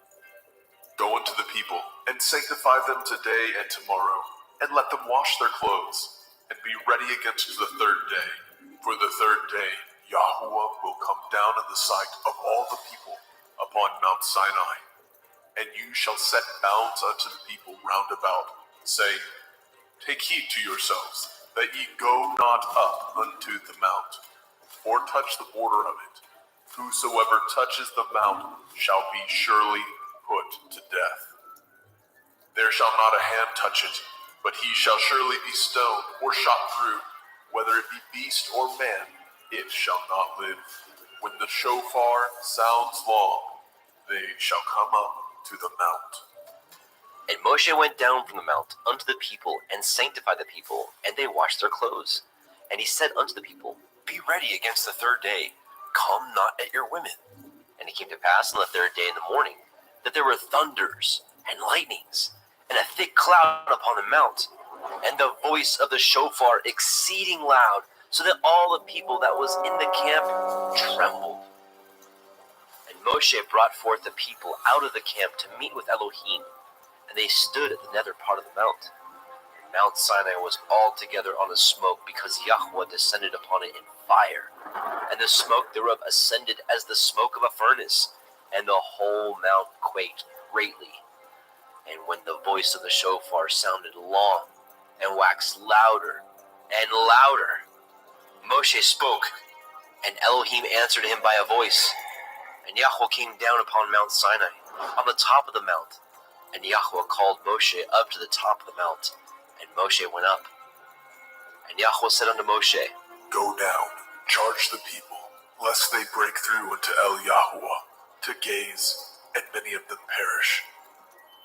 Go unto the people, and sanctify them today and tomorrow, and let them wash their clothes, and be ready against the 3rd day. For the 3rd day Yahweh will come down in the sight of all the people upon Mount Sinai. And you shall set bounds unto the people round about, saying, Take heed to yourselves, that ye go not up unto the mount, or touch the border of it. Whosoever touches the mount shall be surely put to death. There shall not a hand touch it, but he shall surely be stoned or shot through. whether it be beast or man, it shall not live. When the shofar sounds long, they shall come up to the mount. And Moshe went down from the mount unto the people, and sanctified the people, and they washed their clothes. And he said unto the people, Be ready against the third day, come not at your women. And it came to pass on the third day in the morning, that there were thunders and lightnings, and a thick cloud upon the mount, and the voice of the shofar exceeding loud, so that all the people that was in the camp trembled. And Moshe brought forth the people out of the camp to meet with Elohim, and they stood at the nether part of the mount. And Mount Sinai was altogether on a smoke, because Yahweh descended upon it in fire, and the smoke thereof ascended as the smoke of a furnace, and the whole mount quaked greatly. And when the voice of the shofar sounded long, and waxed louder and louder, Moshe spoke, and Elohim answered him by a voice. And Yahweh came down upon Mount Sinai, on the top of the mount. And Yahweh called Moshe up to the top of the mount, and Moshe went up. And Yahweh said unto Moshe, Go down, charge the people, lest they break through unto El Yahweh, to gaze, and many of them perish.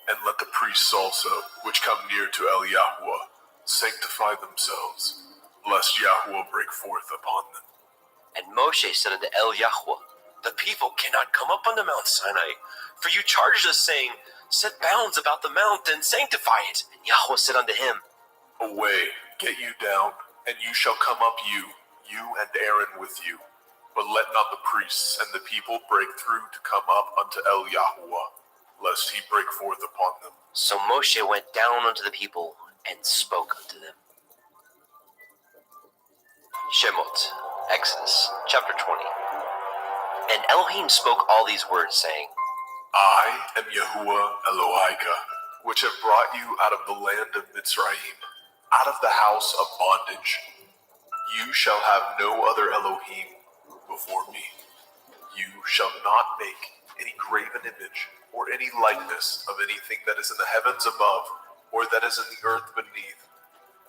And let the priests also, which come near to El Yahweh, sanctify themselves, lest Yahweh break forth upon them. And Moshe said unto El Yahweh, The people cannot come up unto Mount Sinai, for you charged us, saying, Set bounds about the mount, and sanctify it. And Yahweh said unto him, Away, get you down, and you shall come up you and Aaron with you. But let not the priests and the people break through to come up unto El Yahweh, lest he break forth upon them. So Moshe went down unto the people, and spoke unto them. Shemot, Exodus, chapter 20. And Elohim spoke all these words, saying, I am Yahuwah Elohika, which have brought you out of the land of Mitzrayim, out of the house of bondage. You shall have no other Elohim before me. You shall not make any graven image or any likeness of anything that is in the heavens above, or that is in the earth beneath,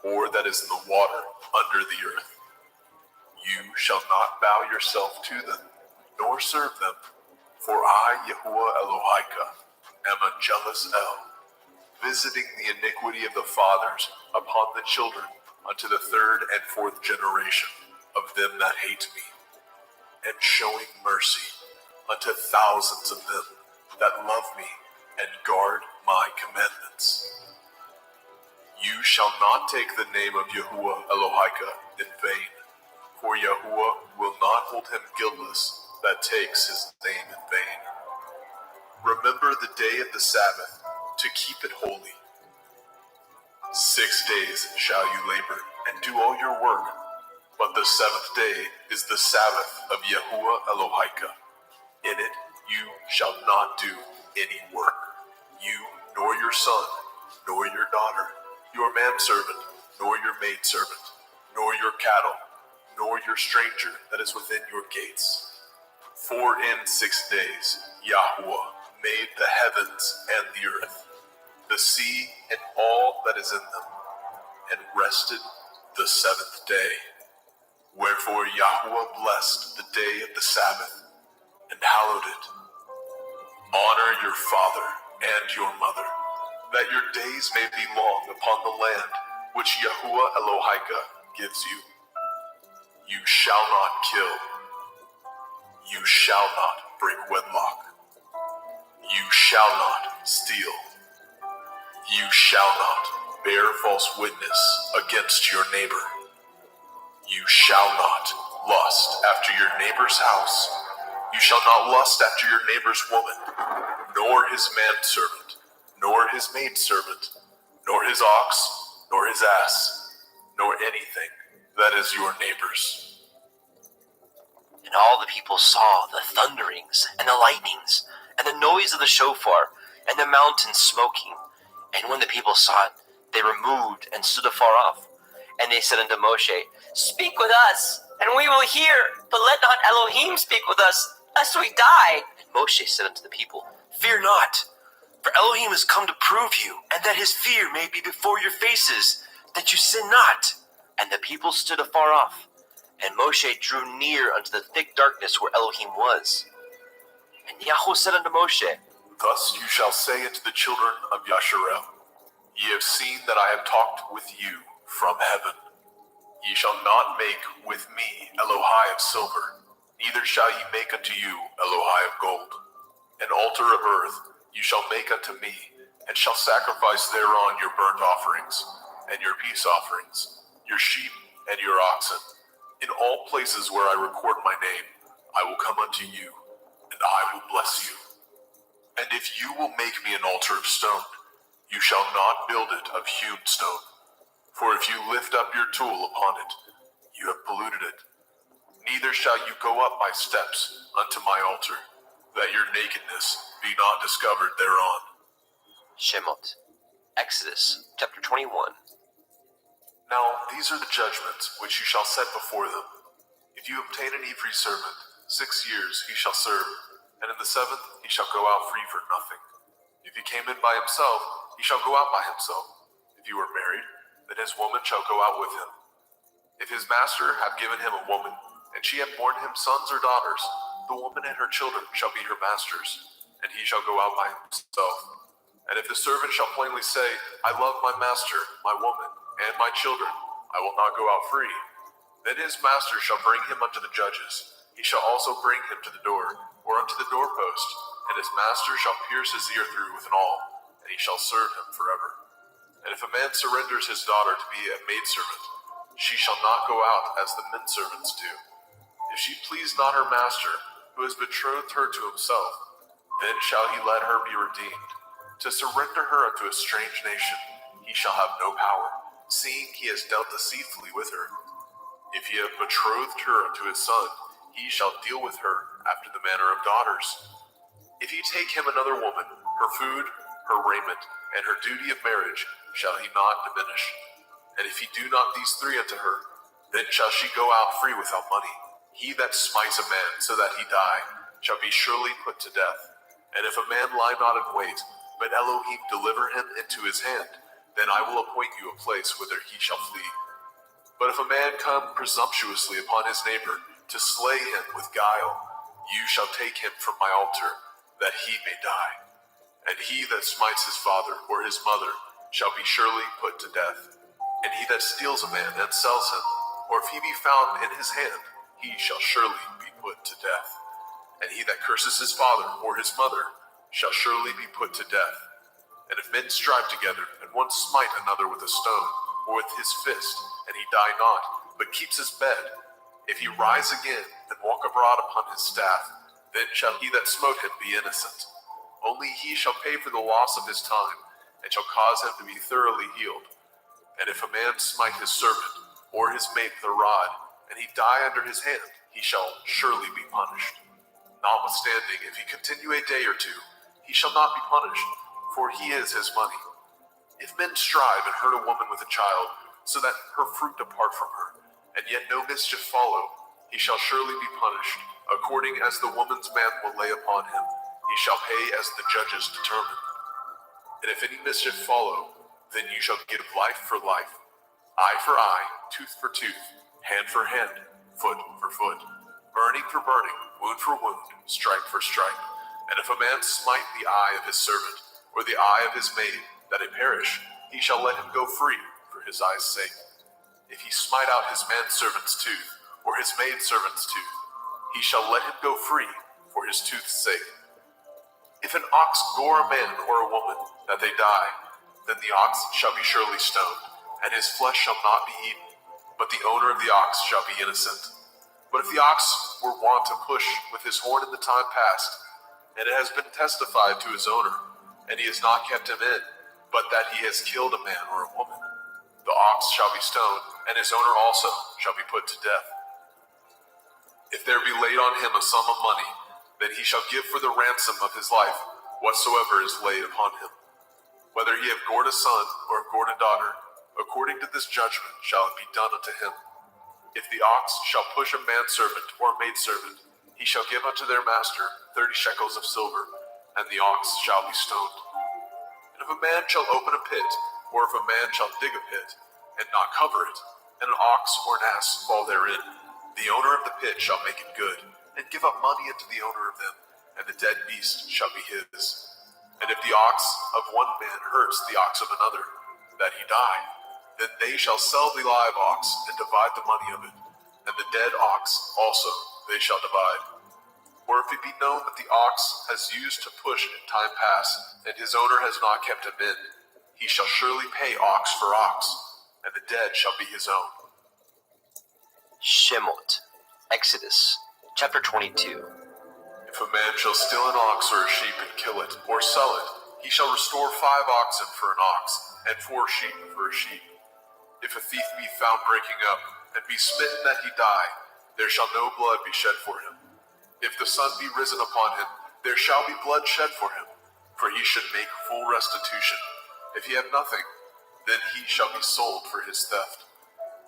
or that is in the water under the earth. You shall not bow yourself to them, nor serve them, for I, Yahuwah Elohika, am a jealous El, visiting the iniquity of the fathers upon the children unto the third and fourth generation of them that hate me, and showing mercy unto thousands of them that love me and guard my commandments. You shall not take the name of Yahuwah Elohika in vain, for Yahuwah will not hold him guiltless that takes his name in vain. Remember the day of the Sabbath, to keep it holy. 6 days shall you labor, and do all your work, but the seventh day is the Sabbath of Yahuwah Elohika. In it you shall not do any work, you, nor your son, nor your daughter, your manservant, nor your maidservant, nor your cattle, nor your stranger that is within your gates. For in 6 days Yahuwah made the heavens and the earth, the sea and all that is in them, and rested the seventh day. Wherefore Yahuwah blessed the day of the Sabbath, and hallowed it. Honor your father and your mother, that your days may be long upon the land which Yahuwah Elohika gives you. You shall not kill. You shall not break wedlock. You shall not steal. You shall not bear false witness against your neighbor. You shall not lust after your neighbor's house. You shall not lust after your neighbor's woman, nor his manservant, nor his maidservant, nor his ox, nor his ass, nor anything that is your neighbor's. And all the people saw the thunderings, and the lightnings, and the noise of the shofar, and the mountain smoking. And when the people saw it, they removed and stood afar off. And they said unto Moshe, Speak with us, and we will hear, but let not Elohim speak with us, lest we die. And Moshe said unto the people, Fear not, for Elohim is come to prove you, and that his fear may be before your faces, that you sin not. And the people stood afar off, and Moshe drew near unto the thick darkness where Elohim was. And Yahweh said unto Moshe, Thus you shall say unto the children of Yasharel, Ye have seen that I have talked with you from heaven. Ye shall not make with me Elohai of silver, neither shall ye make unto you Elohai of gold. An altar of earth you shall make unto me, and shall sacrifice thereon your burnt offerings, and your peace offerings, your sheep and your oxen. In all places where I record my name, I will come unto you, and I will bless you. And if you will make me an altar of stone, you shall not build it of hewn stone. For if you lift up your tool upon it, you have polluted it. Neither shall you go up my steps unto my altar, that your nakedness be not discovered thereon. Shemot. Exodus chapter 21. Now these are the judgments which you shall set before them. If you obtain an Ephraim servant, 6 years he shall serve, and in the 7th he shall go out free for nothing. If he came in by himself, he shall go out by himself. If he were married, then his woman shall go out with him. If his master have given him a woman, and she have borne him sons or daughters, the woman and her children shall be her master's, and he shall go out by himself. And if the servant shall plainly say, I love my master, my woman, and my children, I will not go out free, then his master shall bring him unto the judges. He shall also bring him to the door, or unto the doorpost, and his master shall pierce his ear through with an awl, and he shall serve him forever. And if a man surrenders his daughter to be a maidservant, she shall not go out as the menservants do. If she please not her master, who has betrothed her to himself, then shall he let her be redeemed. To surrender her unto a strange nation, he shall have no power, seeing he has dealt deceitfully with her. If he have betrothed her unto his son, he shall deal with her after the manner of daughters. If he take him another woman, her food, her raiment, and her duty of marriage shall he not diminish. And if he do not these three unto her, then shall she go out free without money. He that smites a man so that he die shall be surely put to death. And if a man lie not in wait, but Elohim deliver him into his hand, then I will appoint you a place whither he shall flee. But if a man come presumptuously upon his neighbor to slay him with guile, you shall take him from my altar, that he may die. And he that smites his father or his mother shall be surely put to death. And he that steals a man and sells him, or if he be found in his hand, he shall surely be put to death. And he that curses his father or his mother shall surely be put to death. And if men strive together, and one smite another with a stone, or with his fist, and he die not, but keeps his bed, if he rise again, and walk abroad upon his staff, then shall he that smote him be innocent. Only he shall pay for the loss of his time, and shall cause him to be thoroughly healed. And if a man smite his servant, or his mate with a rod, and he die under his hand, he shall surely be punished. Notwithstanding, if he continue a day or two, he shall not be punished, for he is his money. If men strive and hurt a woman with a child, so that her fruit depart from her, and yet no mischief follow, he shall surely be punished, according as the woman's man will lay upon him. He shall pay as the judges determine. And if any mischief follow, then you shall give life for life, eye for eye, tooth for tooth, hand for hand, foot for foot, burning for burning, wound for wound, stripe for stripe. And if a man smite the eye of his servant, or the eye of his maid, that it perish, he shall let him go free for his eye's sake. If he smite out his manservant's tooth, or his maidservant's tooth, he shall let him go free for his tooth's sake. If an ox gore a man or a woman, that they die, then the ox shall be surely stoned, and his flesh shall not be eaten, but the owner of the ox shall be innocent. But if the ox were wont to push with his horn in the time past, and it has been testified to his owner, and he has not kept him in, but that he has killed a man or a woman, the ox shall be stoned, and his owner also shall be put to death. If there be laid on him a sum of money, then he shall give for the ransom of his life whatsoever is laid upon him. Whether he have gored a son or have gored a daughter, according to this judgment shall it be done unto him. If the ox shall push a manservant or a maidservant, he shall give unto their master 30 shekels of silver, and the ox shall be stoned. And if a man shall open a pit, or if a man shall dig a pit, and not cover it, and an ox or an ass fall therein, the owner of the pit shall make it good, and give up money unto the owner of them, and the dead beast shall be his. And if the ox of one man hurts the ox of another, that he die, then they shall sell the live ox, and divide the money of it, and the dead ox also they shall divide. Or if it be known that the ox has used to push in time past, and his owner has not kept him in, he shall surely pay ox for ox, and the dead shall be his own. Shemot. Exodus, chapter 22. If a man shall steal an ox or a sheep and kill it, or sell it, he shall restore 5 oxen for an ox, and 4 sheep for a sheep. If a thief be found breaking up, and be smitten that he die, there shall no blood be shed for him. If the sun be risen upon him, there shall be blood shed for him, for he should make full restitution. If he have nothing, then he shall be sold for his theft.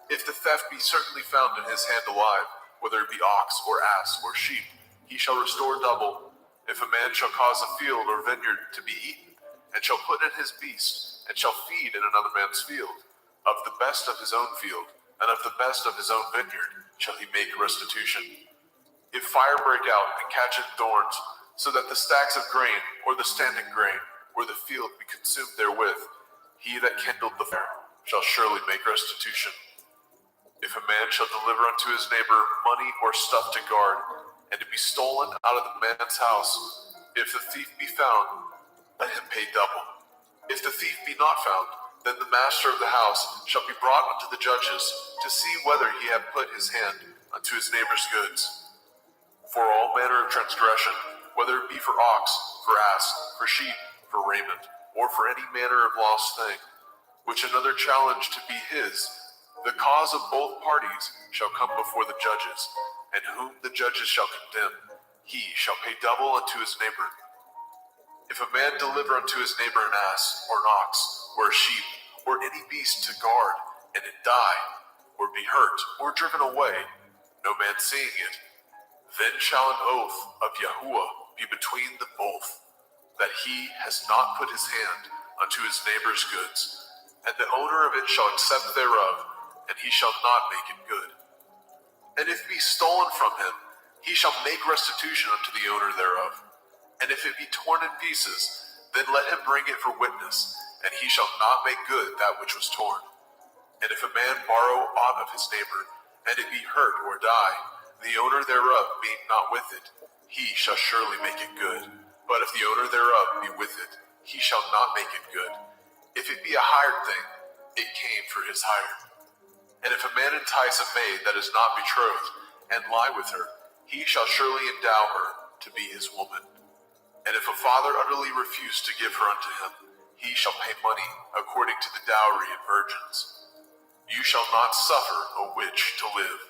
If the theft be certainly found in his hand alive, whether it be ox or ass or sheep, he shall restore double. If a man shall cause a field or vineyard to be eaten, and shall put in his beast, and shall feed in another man's field, of the best of his own field, and of the best of his own vineyard, shall he make restitution. If fire break out and catch in thorns, so that the stacks of grain, or the standing grain, or the field be consumed therewith, he that kindled the fire shall surely make restitution. If a man shall deliver unto his neighbor money or stuff to guard, and it be stolen out of the man's house, if the thief be found, let him pay double. If the thief be not found, then the master of the house shall be brought unto the judges, to see whether he have put his hand unto his neighbor's goods. For all manner of transgression, whether it be for ox, for ass, for sheep, for raiment, or for any manner of lost thing, which another challenge to be his, the cause of both parties shall come before the judges, and whom the judges shall condemn, he shall pay double unto his neighbor. If a man deliver unto his neighbor an ass, or an ox, or a sheep, or any beast to guard, and it die, or be hurt, or driven away, no man seeing it, then shall an oath of Yahuwah be between the both, that he has not put his hand unto his neighbor's goods, and the owner of it shall accept thereof, and he shall not make it good. And if it be stolen from him, he shall make restitution unto the owner thereof. And if it be torn in pieces, then let him bring it for witness, and he shall not make good that which was torn. And if a man borrow aught of his neighbor, and it be hurt or die, the owner thereof being not with it, he shall surely make it good. But if the owner thereof be with it, he shall not make it good. If it be a hired thing, it came for his hire. And if a man entice a maid that is not betrothed, and lie with her, he shall surely endow her to be his woman. And if a father utterly refuse to give her unto him, he shall pay money according to the dowry of virgins. You shall not suffer a witch to live.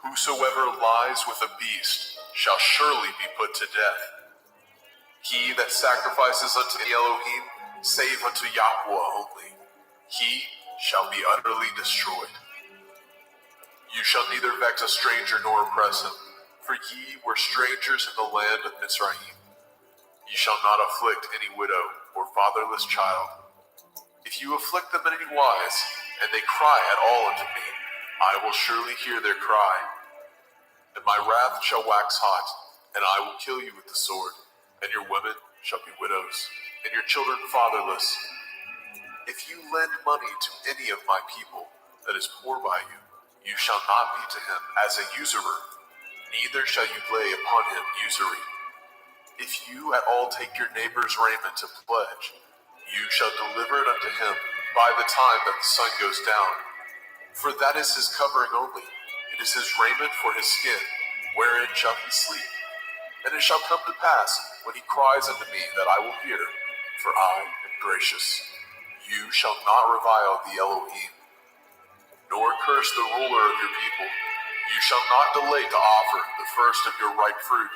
Whosoever lies with a beast shall surely be put to death. He that sacrifices unto Elohim, save unto Yahweh only, he shall be utterly destroyed. You shall neither vex a stranger nor oppress him, for ye were strangers in the land of Mizraim. Ye shall not afflict any widow or fatherless child. If you afflict them in any wise, and they cry at all unto me, I will surely hear their cry. And my wrath shall wax hot, and I will kill you with the sword, and your women shall be widows, and your children fatherless. If you lend money to any of my people that is poor by you, you shall not be to him as a usurer, neither shall you lay upon him usury. If you at all take your neighbor's raiment to pledge, you shall deliver it unto him by the time that the sun goes down. For that is his covering only. It is his raiment for his skin, wherein shall he sleep. And it shall come to pass, when he cries unto me, that I will hear, for I am gracious. You shall not revile the Elohim, nor curse the ruler of your people. You shall not delay to offer the first of your ripe fruit,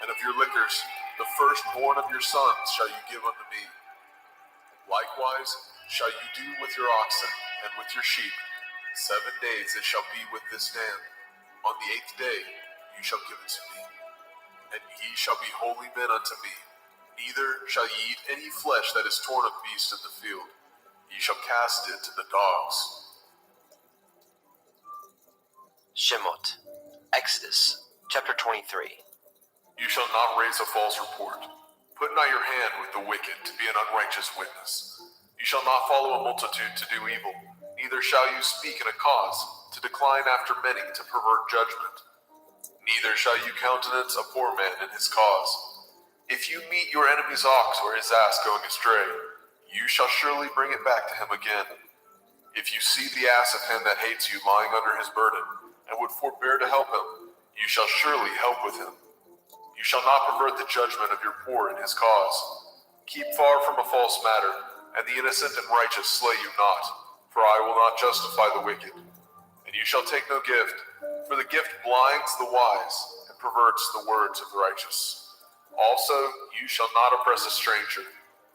and of your liquors, the firstborn of your sons shall you give unto me. Likewise shall you do with your oxen and with your sheep. 7 days it shall be with this dam. On the 8th day you shall give it to me. And ye shall be holy men unto me. Neither shall ye eat any flesh that is torn of beasts of the field. Ye shall cast it to the dogs. Shemot. Exodus, chapter 23. You shall not raise a false report. Put not your hand with the wicked to be an unrighteous witness. You shall not follow a multitude to do evil, neither shall you speak in a cause to decline after many to pervert judgment. Neither shall you countenance a poor man in his cause. If you meet your enemy's ox or his ass going astray, you shall surely bring it back to him again. If you see the ass of him that hates you lying under his burden, and would forbear to help him, you shall surely help with him. You shall not pervert the judgment of your poor in his cause. Keep far from a false matter, and the innocent and righteous slay you not, for I will not justify the wicked. And you shall take no gift, for the gift blinds the wise, and perverts the words of the righteous. Also, you shall not oppress a stranger,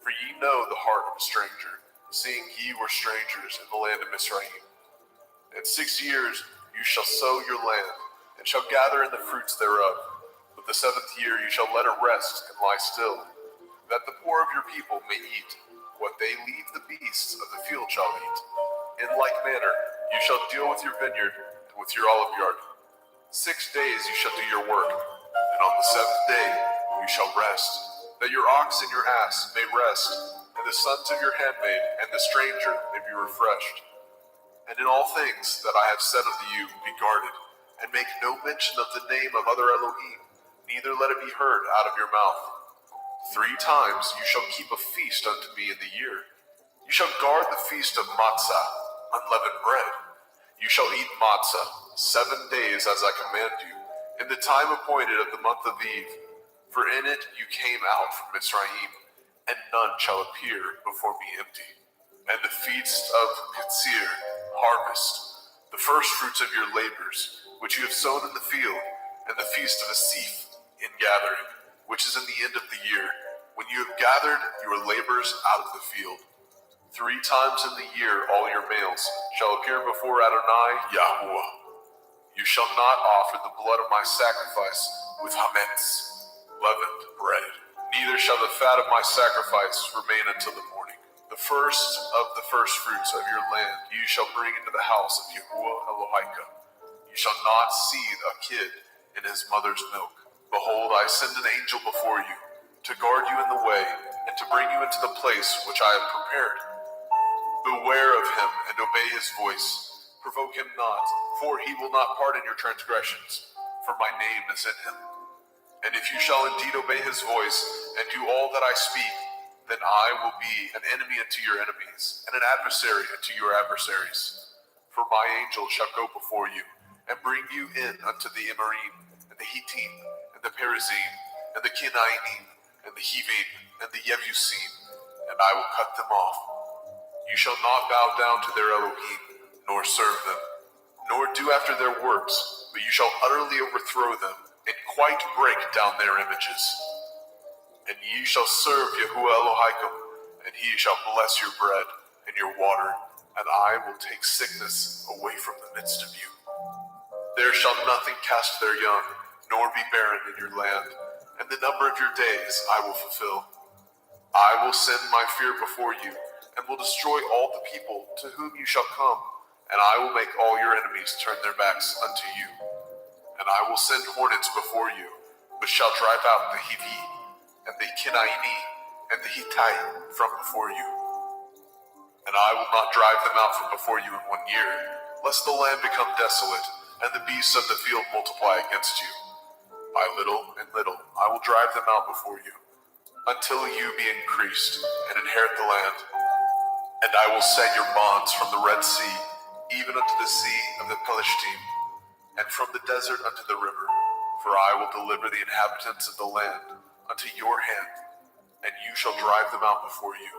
for ye know the heart of a stranger, seeing ye were strangers in the land of Mizraim. In 6 years you shall sow your land, and shall gather in the fruits thereof. But the 7th year you shall let it rest and lie still, that the poor of your people may eat. What they leave the beasts of the field shall eat. In like manner you shall deal with your vineyard and with your olive yard. 6 days you shall do your work, and on the 7th day you shall rest, that your ox and your ass may rest, and the sons of your handmaid and the stranger may be refreshed. And in all things that I have said unto you, be guarded, and make no mention of the name of other Elohim, neither let it be heard out of your mouth. 3 times you shall keep a feast unto me in the year. You shall guard the feast of matzah, unleavened bread. You shall eat matzah 7 days as I command you, in the time appointed of the month of Eve. For in it you came out from Mizraim, and none shall appear before me empty. And the feast of Katsir, harvest, the first fruits of your labors, which you have sown in the field, and the feast of Asif, in gathering, which is in the end of the year, when you have gathered your labors out of the field. 3 times in the year all your males shall appear before Adonai Yahuwah. You shall not offer the blood of my sacrifice with hametz, leavened bread, neither shall the fat of my sacrifice remain until the morning. The first of the first fruits of your land you shall bring into the house of Yahuwah Elohika. You shall not seethe a kid in his mother's milk. Behold, I send an angel before you, to guard you in the way, and to bring you into the place which I have prepared. Beware of him, and obey his voice. Provoke him not, for he will not pardon your transgressions, for my name is in him. And if you shall indeed obey his voice, and do all that I speak, then I will be an enemy unto your enemies, and an adversary unto your adversaries. For my angel shall go before you, and bring you in unto the Emorym, and the Hittim, and the Perizim, and the Kenainim, and the Hivim, and the Yebusim, and I will cut them off. You shall not bow down to their Elohim, nor serve them, nor do after their works, but you shall utterly overthrow them, and quite break down their images. And ye shall serve Yahuwah Elohim, and he shall bless your bread and your water, and I will take sickness away from the midst of you. There shall nothing cast their young, nor be barren in your land, and the number of your days I will fulfill. I will send my fear before you, and will destroy all the people to whom you shall come, and I will make all your enemies turn their backs unto you. And I will send hornets before you, which shall drive out the Hivi, and the Kenaini, and the Hittite from before you. And I will not drive them out from before you in 1 year, lest the land become desolate, and the beasts of the field multiply against you. By little and little I will drive them out before you, until you be increased, and inherit the land. And I will set your bonds from the Red Sea, even unto the sea of the Pelishtim, and from the desert unto the river. For I will deliver the inhabitants of the land unto your hand, and you shall drive them out before you.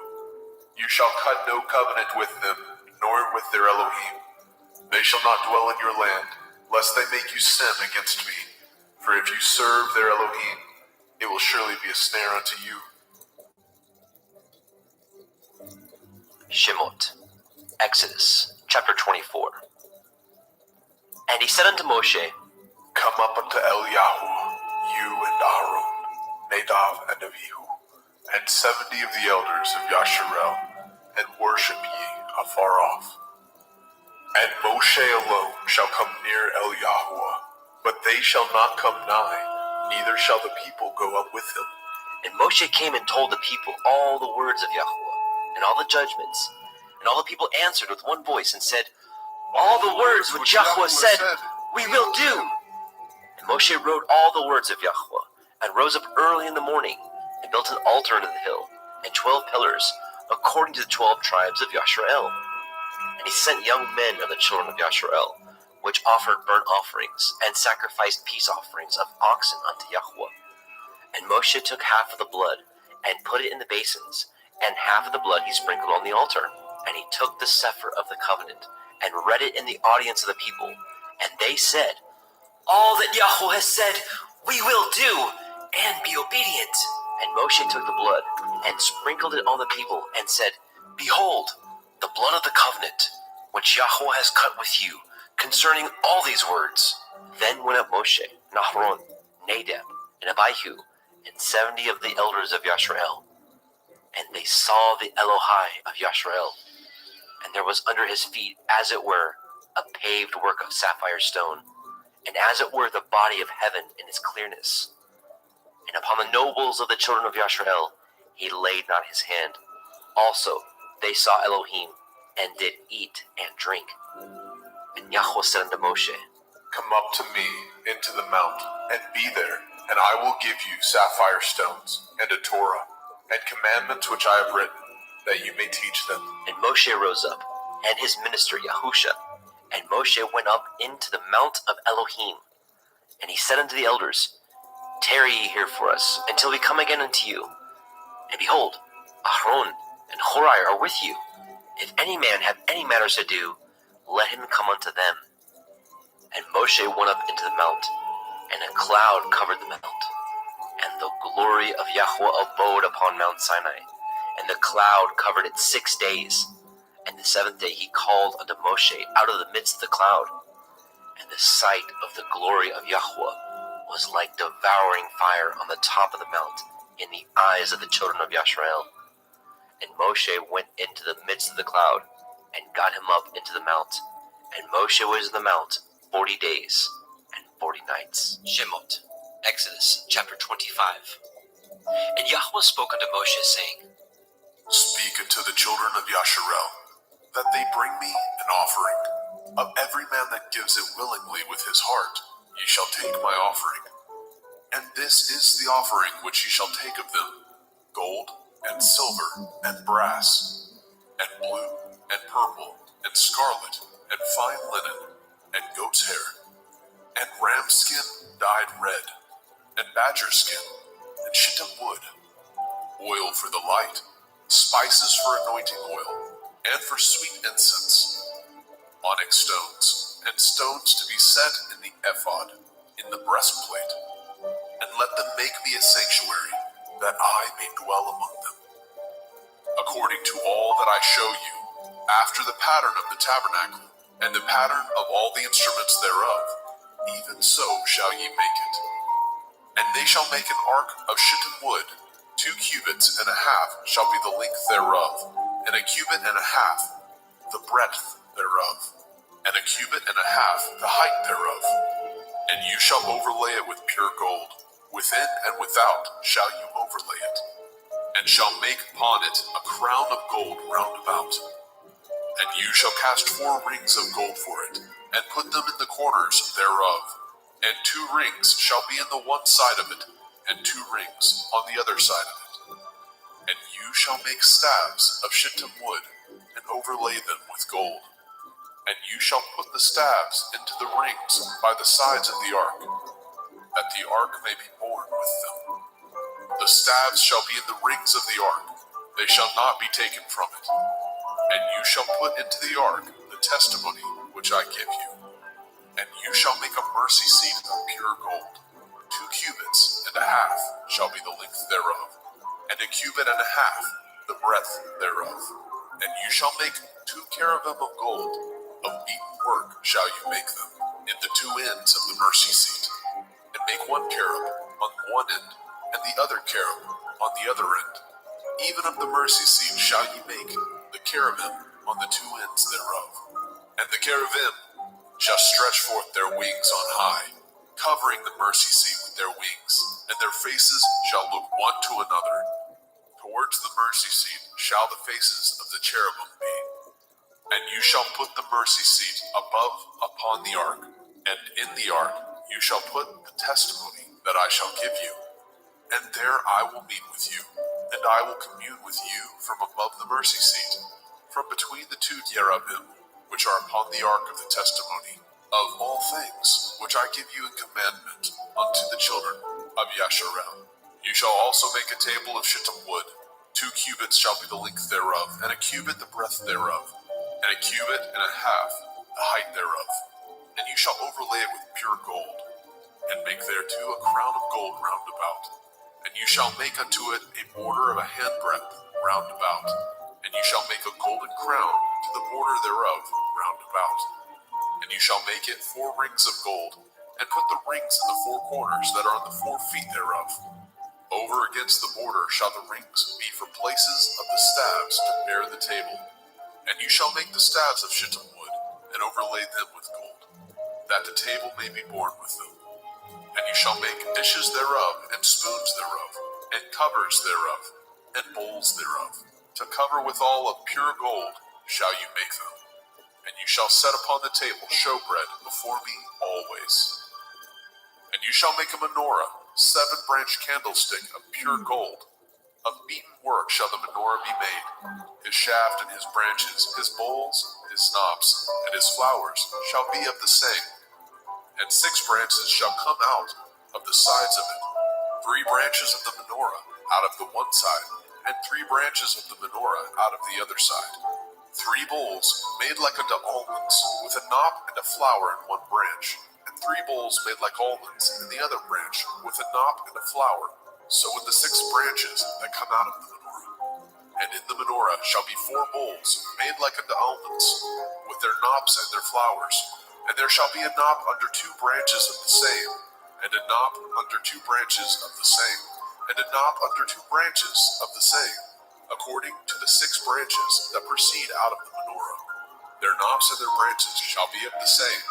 You shall cut no covenant with them, nor with their Elohim. They shall not dwell in your land, lest they make you sin against me. For if you serve their Elohim, it will surely be a snare unto you. Shemot. Exodus, chapter 24. And he said unto Moshe, Come up unto Eliyahu, you and Aaron, Nadav and Abihu, and 70 of the elders of Yasharel, and worship ye afar off. And Moshe alone shall come near El Yahuwah, but they shall not come nigh, neither shall the people go up with him. And Moshe came and told the people all the words of Yahuwah, and all the judgments. And all the people answered with one voice and said, All the words which Yahuwah said, we will do. And Moshe wrote all the words of Yahuwah, and rose up early in the morning, and built an altar under the hill, and 12 pillars, according to the 12 tribes of Yashrael. And he sent young men of the children of Yashrael, which offered burnt offerings, and sacrificed peace offerings of oxen unto Yahuwah. And Moshe took half of the blood, and put it in the basins, and half of the blood he sprinkled on the altar. And he took the sefer of the covenant, and read it in the audience of the people. And they said, All that Yahuwah has said, we will do, and be obedient. And Moshe took the blood, and sprinkled it on the people, and said, Behold, the blood of the covenant, which Yahuwah has cut with you, concerning all these words. Then went up Moshe, and Aharon, Nadab, and Abihu, and 70 of the elders of Yashrael. And they saw the Elohai of Yashrael, and there was under his feet, as it were, a paved work of sapphire stone, and as it were the body of heaven in its clearness. And upon the nobles of the children of Yashrael he laid not his hand. Also they saw Elohim, and did eat and drink. And Yahweh said unto Moshe, Come up to me into the mount, and be there, and I will give you sapphire stones, and a Torah, and commandments which I have written, that you may teach them. And Moshe rose up, and his minister Yahusha. And Moshe went up into the mount of Elohim. And he said unto the elders, Tarry ye here for us, until we come again unto you. And behold, Aharon and Horai are with you. If any man have any matters to do, let him come unto them. And Moshe went up into the mount, and a cloud covered the mount. And the glory of Yahweh abode upon Mount Sinai, and the cloud covered it 6 days. And the 7th day he called unto Moshe out of the midst of the cloud. And the sight of the glory of Yahweh was like devouring fire on the top of the mount in the eyes of the children of Yashrael. And Moshe went into the midst of the cloud, and got him up into the mount. And Moshe was in the mount 40 days and 40 nights. Shemot, Exodus chapter 25. And Yahweh spoke unto Moshe, saying, Speak unto the children of Yasharel, that they bring me an offering. Of every man that gives it willingly with his heart, ye shall take my offering. And this is the offering which ye shall take of them: gold, and silver, and brass, and blue, and purple, and scarlet, and fine linen, and goat's hair, and ram skin dyed red, and badger skin, and shittim wood, oil for the light, spices for anointing oil, and for sweet incense, onyx stones, and stones to be set in the ephod, in the breastplate. And let them make me a sanctuary, that I may dwell among them. According to all that I show you, after the pattern of the tabernacle, and the pattern of all the instruments thereof, even so shall ye make it. And they shall make an ark of shittim wood, 2 cubits and a half shall be the length thereof, and a cubit and a half the breadth thereof, and a cubit and a half the height thereof. And you shall overlay it with pure gold, within and without shall you overlay it, and shall make upon it a crown of gold round about. And you shall cast 4 rings of gold for it, and put them in the corners thereof. And 2 rings shall be in the one side of it, and 2 rings on the other side of it. And you shall make staves of shittim wood, and overlay them with gold. And you shall put the staves into the rings by the sides of the ark, that the ark may be borne with them. The staves shall be in the rings of the ark, they shall not be taken from it. And you shall put into the ark the testimony which I give you. And you shall make a mercy seat of pure gold. 2 cubits and a half shall be the length thereof, and a cubit and a half the breadth thereof. And you shall make 2 cherubim of gold, of beaten work shall you make them, in the 2 ends of the mercy seat. And make 1 cherub on one end, and the other cherub on the other end. Even of the mercy seat shall ye make the cherubim on the 2 ends thereof. And the cherubim shall stretch forth their wings on high, covering the mercy seat with their wings, and their faces shall look one to another. Towards the mercy seat shall the faces of the cherubim be. And you shall put the mercy seat above upon the ark, and in the ark you shall put the testimony that I shall give you. And there I will meet with you, and I will commune with you from above the mercy seat, from between the two cherubim, which are upon the ark of the testimony, of all things which I give you in commandment unto the children of Yasharel. You shall also make a table of shittim wood. 2 cubits shall be the length thereof, and a cubit the breadth thereof, and a cubit and a half the height thereof. And you shall overlay it with pure gold, and make thereto a crown of gold round about. And you shall make unto it a border of a handbreadth round about. And you shall make a golden crown to the border thereof round about. And you shall make it 4 rings of gold, and put the rings in the 4 corners that are on the 4 feet thereof. Over against the border shall the rings be for places of the staves to bear the table. And you shall make the staves of shittim wood, and overlay them with gold, that the table may be borne with them. And you shall make dishes thereof, and spoons thereof, and covers thereof, and bowls thereof. To cover withal of pure gold shall you make them. And you shall set upon the table showbread before me always. And you shall make a menorah, 7-branched candlestick of pure gold. Of beaten work shall the menorah be made. His shaft and his branches, his bowls, his knobs, and his flowers shall be of the same. And 6 branches shall come out of the sides of it, 3 branches of the menorah out of the one side, and 3 branches of the menorah out of the other side. 3 bowls made like unto almonds, with a knob and a flower in one branch, and 3 bowls made like almonds in the other branch, with a knob and a flower. So with the 6 branches that come out of the menorah. And in the menorah shall be 4 bowls made like unto almonds, with their knobs and their flowers. And there shall be a knob under 2 branches of the same, and a knob under 2 branches of the same, and a knob under 2 branches of the same, according to the 6 branches that proceed out of the menorah. Their knobs and their branches shall be of the same.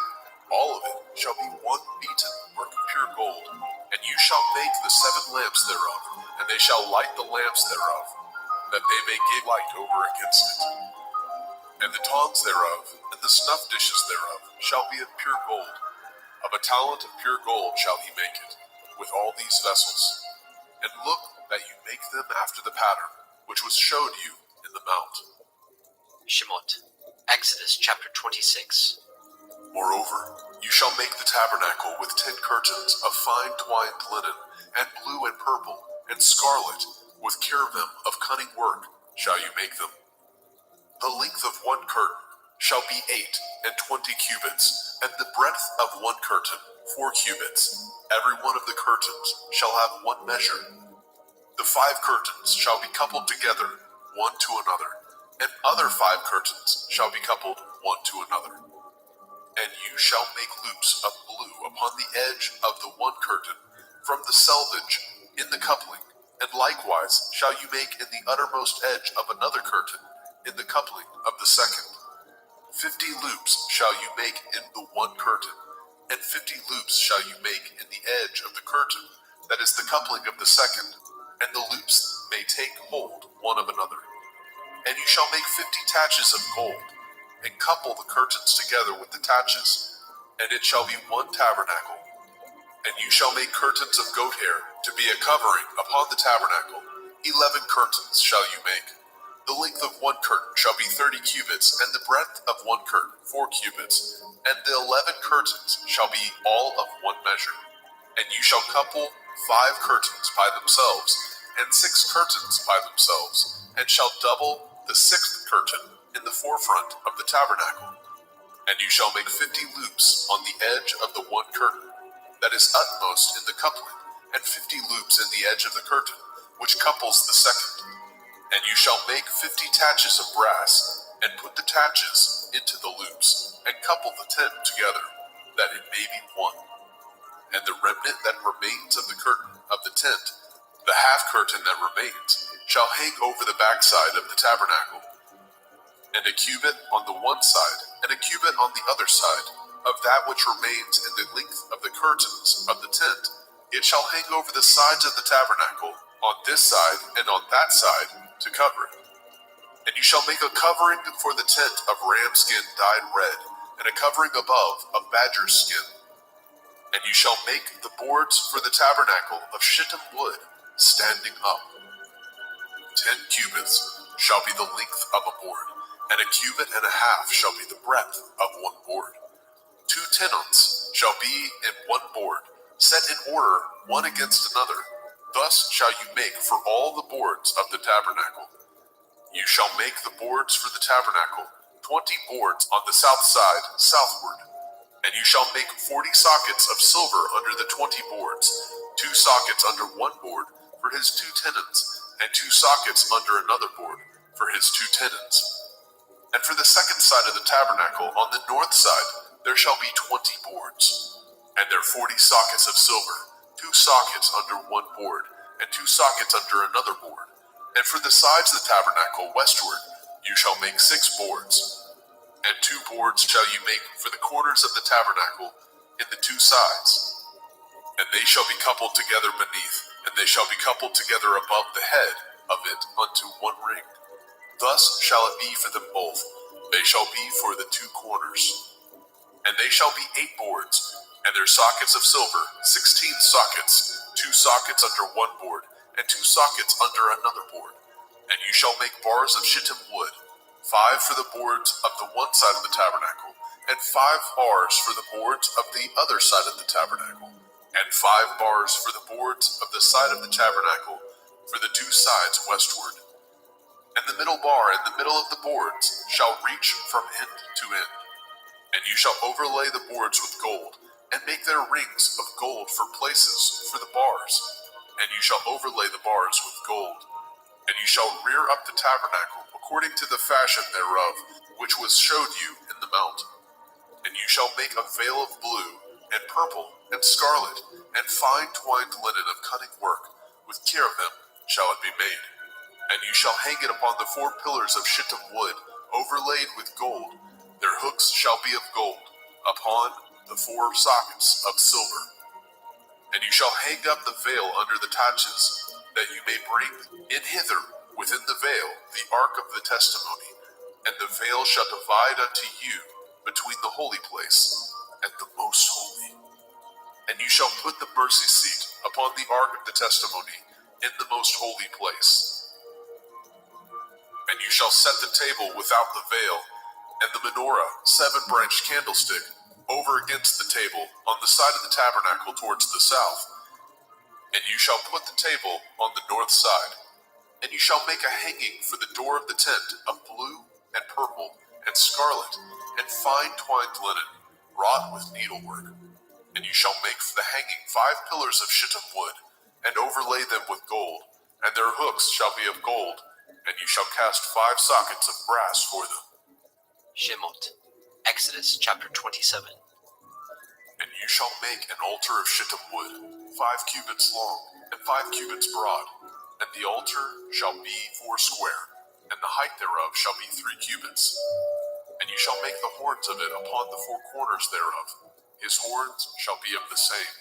All of it shall be one beaten work of pure gold. And you shall make the 7 lamps thereof, and they shall light the lamps thereof, that they may give light over against it. And the tongs thereof, and the snuff dishes thereof, shall be of pure gold. Of a talent of pure gold shall he make it, with all these vessels. And look that you make them after the pattern, which was showed you in the mount. Shemot, Exodus chapter 26. Moreover, you shall make the tabernacle with 10 curtains of fine twined linen, and blue and purple, and scarlet, with cherubim of cunning work shall you make them. The length of one curtain shall be 8 and 20 cubits, and the breadth of one curtain 4 cubits. Every one of the curtains shall have one measure. The 5 curtains shall be coupled together, one to another, and other 5 curtains shall be coupled one to another. And you shall make loops of blue upon the edge of the one curtain from the selvage in the coupling, and likewise shall you make in the uttermost edge of another curtain in the coupling of the second. 50 loops shall you make in the one curtain, and 50 loops shall you make in the edge of the curtain that is the coupling of the second, and the loops may take hold one of another. And you shall make 50 taches of gold, and couple the curtains together with the taches, and it shall be one tabernacle. And you shall make curtains of goat hair to be a covering upon the tabernacle. 11 curtains shall you make. The length of one curtain shall be 30 cubits, and the breadth of one curtain 4 cubits, and the 11 curtains shall be all of one measure. And you shall couple 5 curtains by themselves, and 6 curtains by themselves, and shall double the 6th curtain in the forefront of the tabernacle. And you shall make 50 loops on the edge of the one curtain that is utmost in the coupling, and 50 loops in the edge of the curtain which couples the second. And you shall make 50 taches of brass, and put the taches into the loops, and couple the 10 together, that it may be one. And the remnant that remains of the curtain of the tent, the half curtain that remains, shall hang over the backside of the tabernacle. and a cubit on the one side, and a cubit on the other side, of that which remains in the length of the curtains of the tent. It shall hang over the sides of the tabernacle, on this side and on that side, to cover it. And you shall make a covering for the tent of ram skin dyed red, and a covering above of badger skin. And you shall make the boards for the tabernacle of shittim wood, standing up. 10 cubits shall be the length of a board, and a cubit and a half shall be the breadth of one board. 2 tenons shall be in one board, set in order one against another. Thus shall you make for all the boards of the tabernacle. You shall make the boards for the tabernacle, 20 boards on the south side southward. And you shall make 40 sockets of silver under the 20 boards, 2 sockets under one board for his 2 tenons, and 2 sockets under another board for his 2 tenons. And for the second side of the tabernacle on the north side there shall be 20 boards, and their 40 sockets of silver, 2 sockets under one board, and 2 sockets under another board. And for the sides of the tabernacle westward you shall make 6 boards. And 2 boards shall you make for the corners of the tabernacle in the 2 sides. And they shall be coupled together beneath, and they shall be coupled together above the head of it unto one ring. Thus shall it be for them both. They shall be for the 2 corners. And they shall be 8 boards, and their sockets of silver, 16 sockets, 2 sockets under one board, and 2 sockets under another board. And you shall make bars of shittim wood, 5 for the boards of the one side of the tabernacle, and 5 bars for the boards of the other side of the tabernacle, and 5 bars for the boards of the side of the tabernacle for the 2 sides westward. And the middle bar in the middle of the boards shall reach from end to end. And you shall overlay the boards with gold, and make their rings of gold for places for the bars. And you shall overlay the bars with gold. And you shall rear up the tabernacle according to the fashion thereof, which was showed you in the mount. And you shall make a veil of blue, and purple, and scarlet, and fine twined linen of cunning work, with cherubim shall it be made. And you shall hang it upon the 4 pillars of shittim wood, overlaid with gold. Their hooks shall be of gold, upon the 4 sockets of silver. And you shall hang up the veil under the taches, that you may bring in hither within the veil the ark of the testimony. And the veil shall divide unto you between the holy place and the most holy. And you shall put the mercy seat upon the ark of the testimony in the most holy place. And you shall set the table without the veil, and the menorah, 7-branched candlestick, over against the table on the side of the tabernacle towards the south. And you shall put the table on the north side. And you shall make a hanging for the door of the tent of blue and purple and scarlet and fine twined linen, wrought with needlework. And you shall make for the hanging 5 pillars of shittim wood, and overlay them with gold, and their hooks shall be of gold, and you shall cast 5 sockets of brass for them. Shemot, Exodus chapter 27. And you shall make an altar of shittim wood, 5 cubits long, and 5 cubits broad, and the altar shall be 4 square, and the height thereof shall be 3 cubits. And you shall make the horns of it upon the 4 corners thereof. His horns shall be of the same,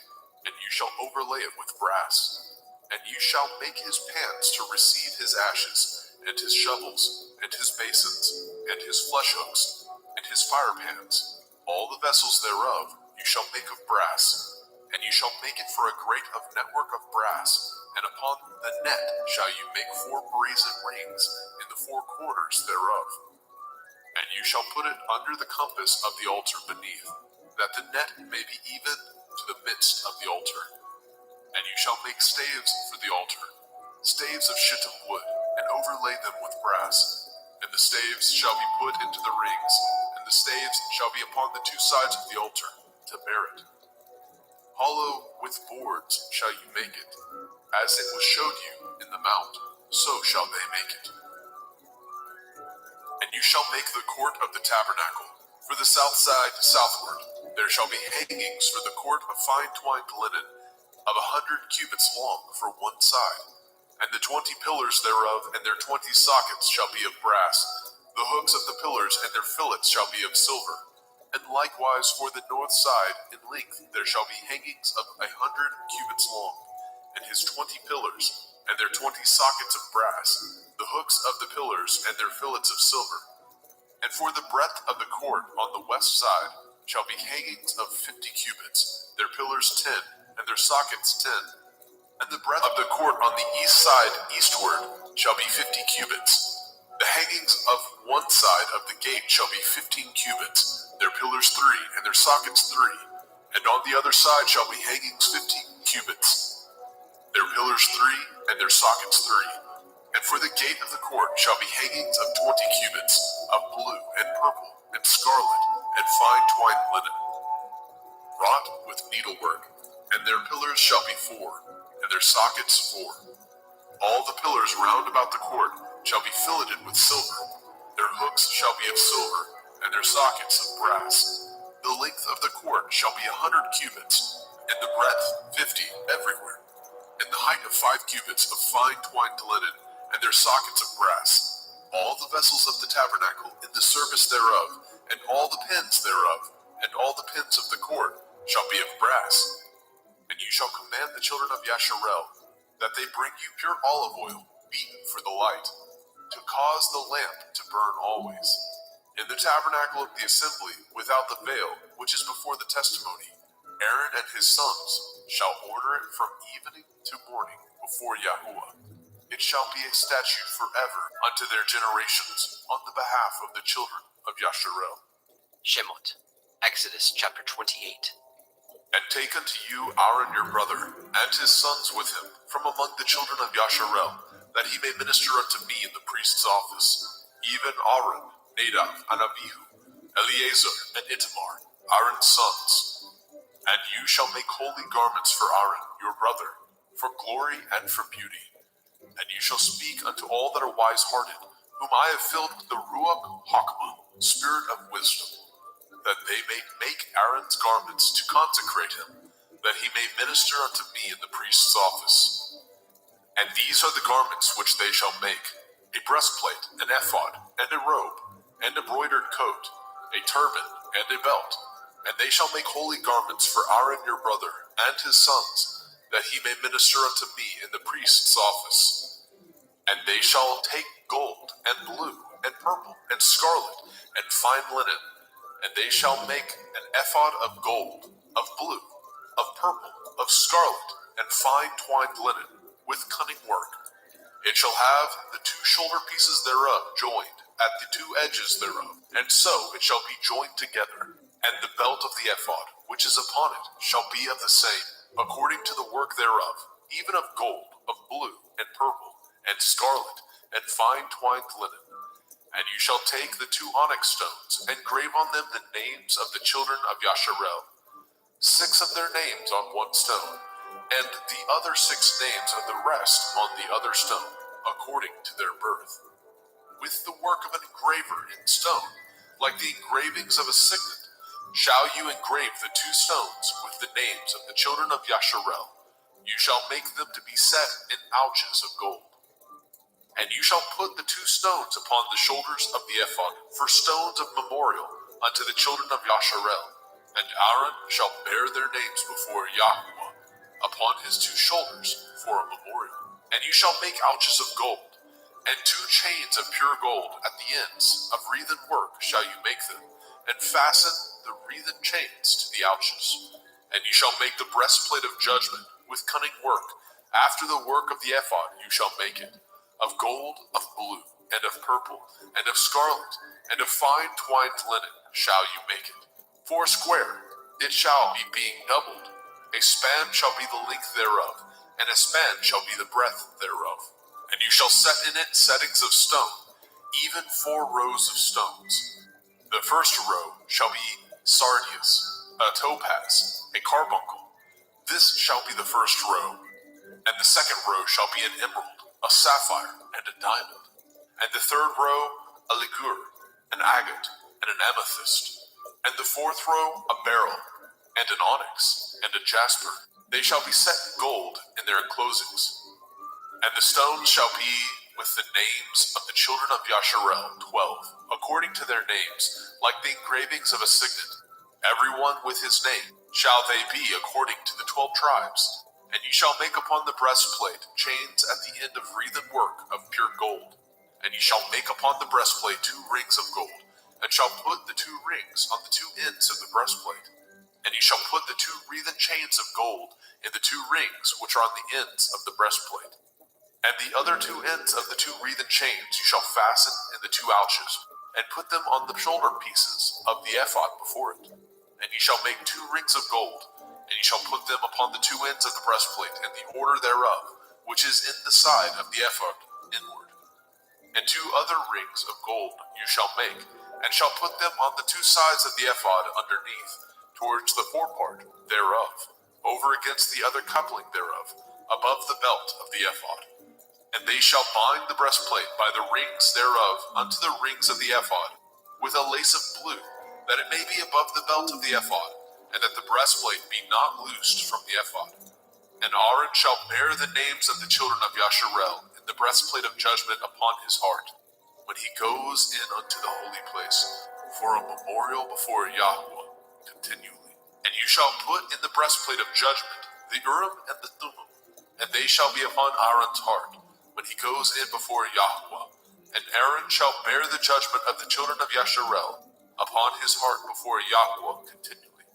and you shall overlay it with brass. And you shall make his pans to receive his ashes, and his shovels, and his basins, and his flesh hooks, and his fire pans. All the vessels thereof you shall make of brass. And you shall make it for a grate of network of brass, and upon the net shall you make 4 brazen rings in the 4 corners thereof. And you shall put it under the compass of the altar beneath, that the net may be even to the midst of the altar. And you shall make staves for the altar, staves of shittim wood, and overlay them with brass. And the staves shall be put into the rings, and the staves shall be upon the 2 sides of the altar, to bear it. Hollow with boards shall you make it, as it was showed you in the mount, so shall they make it. And you shall make the court of the tabernacle. For the south side southward there shall be hangings for the court of fine twined linen, of 100 cubits long for one side. And the 20 pillars thereof and their 20 sockets shall be of brass. The hooks of the pillars and their fillets shall be of silver. And likewise for the north side in length there shall be hangings of 100 cubits long, and his 20 pillars, and their 20 sockets of brass, the hooks of the pillars and their fillets of silver. And for the breadth of the court on the west side shall be hangings of 50 cubits, their pillars 10, and their sockets 10. And the breadth of the court on the east side eastward shall be 50 cubits. The hangings of one side of the gate shall be 15 cubits, their pillars 3, and their sockets 3. And on the other side shall be hangings 15 cubits, their pillars 3, and their sockets 3. And for the gate of the court shall be hangings of 20 cubits, of blue and purple and scarlet and fine twined linen, wrought with needlework. And their pillars shall be 4, and their sockets 4. All the pillars round about the court shall be filleted with silver. Their hooks shall be of silver, and their sockets of brass. The length of the court shall be 100 cubits, and the breadth 50 everywhere, and the height of 5 cubits of fine twined linen, and their sockets of brass. All the vessels of the tabernacle in the service thereof, and all the pins thereof, and all the pins of the court shall be of brass. And you shall command the children of Yasharel that they bring you pure olive oil, beaten for the light, to cause the lamp to burn always. In the tabernacle of the assembly, without the veil, which is before the testimony, Aaron and his sons shall order it from evening to morning before Yahuwah. It shall be a statute forever unto their generations on the behalf of the children of Yasharel. Shemot, Exodus chapter 28. And take unto you Aaron your brother, and his sons with him, from among the children of Yasharel, that he may minister unto me in the priest's office, even Aaron, Nadab, and Abihu, Eleazar, and Itamar, Aaron's sons. And you shall make holy garments for Aaron your brother, for glory and for beauty. And you shall speak unto all that are wise-hearted, whom I have filled with the Ruach Hakmah, spirit of wisdom, that they may make Aaron's garments to consecrate him, that he may minister unto me in the priest's office. And these are the garments which they shall make: a breastplate, an ephod, and a robe, and a broidered coat, a turban, and a belt. And they shall make holy garments for Aaron your brother, and his sons, that he may minister unto me in the priest's office. And they shall take gold, and blue, and purple, and scarlet, and fine linen, and they shall make an ephod of gold, of blue, of purple, of scarlet, and fine twined linen, with cunning work. It shall have the 2 shoulder pieces thereof joined at the 2 edges thereof, and so it shall be joined together. And the belt of the ephod, which is upon it, shall be of the same, according to the work thereof, even of gold, of blue, and purple, and scarlet, and fine twined linen. And you shall take the 2 onyx stones, and grave on them the names of the children of Yasharel, 6 of their names on one stone, and the other 6 names of the rest on the other stone, according to their birth, with the work of an engraver in stone, like the engravings of a signet, shall you engrave the 2 stones with the names of the children of Yasharel. You shall make them to be set in ouches of gold. And you shall put the 2 stones upon the shoulders of the ephod for stones of memorial unto the children of Yasharel. And Aaron shall bear their names before Yahuwah upon his 2 shoulders for a memorial. And you shall make ouches of gold, and 2 chains of pure gold at the ends of wreathen work shall you make them, and fasten the wreathen chains to the ouches. And you shall make the breastplate of judgment with cunning work. After the work of the ephod you shall make it, of gold, of blue, and of purple, and of scarlet, and of fine twined linen shall you make it. 4 square it shall be, being doubled. A span shall be the length thereof, and a span shall be the breadth thereof. And you shall set in it settings of stone, even 4 rows of stones. The first row shall be sardius, a topaz, a carbuncle. This shall be the first row. And the second row shall be an emerald, a sapphire, and a diamond. And the third row, a ligure, an agate, and an amethyst. And the 4th row, a beryl, and an onyx, and a jasper. They shall be set in gold in their enclosings. And the stones shall be with the names of the children of Yasharel, 12, according to their names, like the engravings of a signet. Everyone with his name shall they be according to the 12 tribes. And you shall make upon the breastplate chains at the end of wreathen work of pure gold. And you shall make upon the breastplate 2 rings of gold, and shall put the 2 rings on the 2 ends of the breastplate. And you shall put the 2 wreathen chains of gold in the 2 rings which are on the ends of the breastplate. And the other 2 ends of the 2 wreathen chains you shall fasten in the 2 ouches, and put them on the shoulder pieces of the ephod before it. And you shall make 2 rings of gold, and you shall put them upon the 2 ends of the breastplate in the order thereof, which is in the side of the ephod inward. And 2 other rings of gold you shall make, and shall put them on the 2 sides of the ephod underneath, towards the forepart thereof, over against the other coupling thereof, above the belt of the ephod. And they shall bind the breastplate by the rings thereof unto the rings of the ephod, with a lace of blue, that it may be above the belt of the ephod, and that the breastplate be not loosed from the ephod. And Aaron shall bear the names of the children of Yasharel in the breastplate of judgment upon his heart, when he goes in unto the holy place, for a memorial before Yahweh continually. And you shall put in the breastplate of judgment the Urim and the Thummim, and they shall be upon Aaron's heart, when he goes in before Yahweh. And Aaron shall bear the judgment of the children of Yasharel upon his heart before Yahweh continually.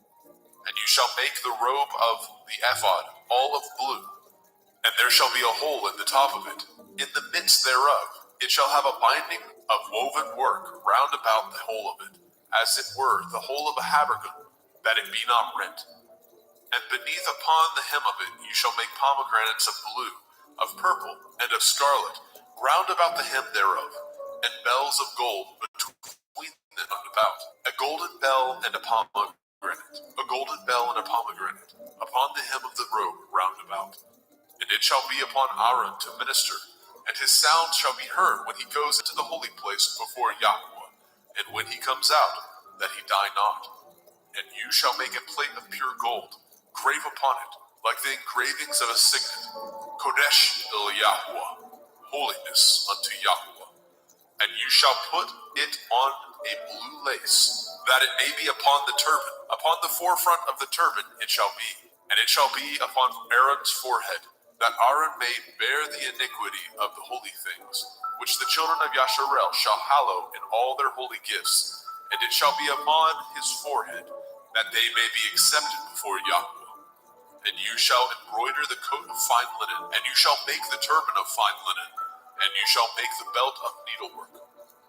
And you shall make the robe of the ephod all of blue, and there shall be a hole in the top of it. In the midst thereof it shall have a binding of woven work round about the whole of it, as it were the whole of a habergeon, that it be not rent. And beneath upon the hem of it you shall make pomegranates of blue, of purple, and of scarlet, round about the hem thereof, and bells of gold between them round about, a golden bell and a pomegranate, a golden bell and a pomegranate, upon the hem of the robe round about. And it shall be upon Aaron to minister, and his sound shall be heard when he goes into the holy place before Yahweh, and when he comes out, that he die not. And you shall make a plate of pure gold, grave upon it, like the engravings of a signet, Kodesh el Yahweh, holiness unto Yahweh. And you shall put it on a blue lace, that it may be upon the turban. Upon the forefront of the turban it shall be, and it shall be upon Aaron's forehead, that Aaron may bear the iniquity of the holy things, which the children of Yasharel shall hallow in all their holy gifts, and it shall be upon his forehead, that they may be accepted before Yahweh. And you shall embroider the coat of fine linen, and you shall make the turban of fine linen, and you shall make the belt of needlework.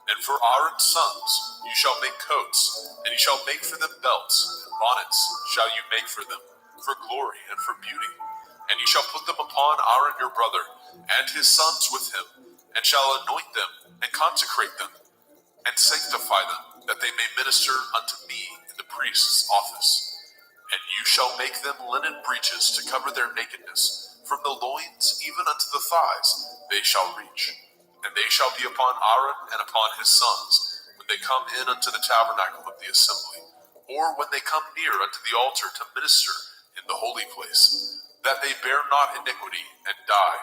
And for Aaron's sons you shall make coats, and you shall make for them belts, and bonnets shall you make for them, for glory and for beauty. And you shall put them upon Aaron your brother, and his sons with him, and shall anoint them, and consecrate them, and sanctify them, that they may minister unto me in the priest's office. And you shall make them linen breeches to cover their nakedness, from the loins even unto the thighs they shall reach. And they shall be upon Aaron and upon his sons, when they come in unto the tabernacle of the assembly, or when they come near unto the altar to minister in the holy place, that they bear not iniquity and die.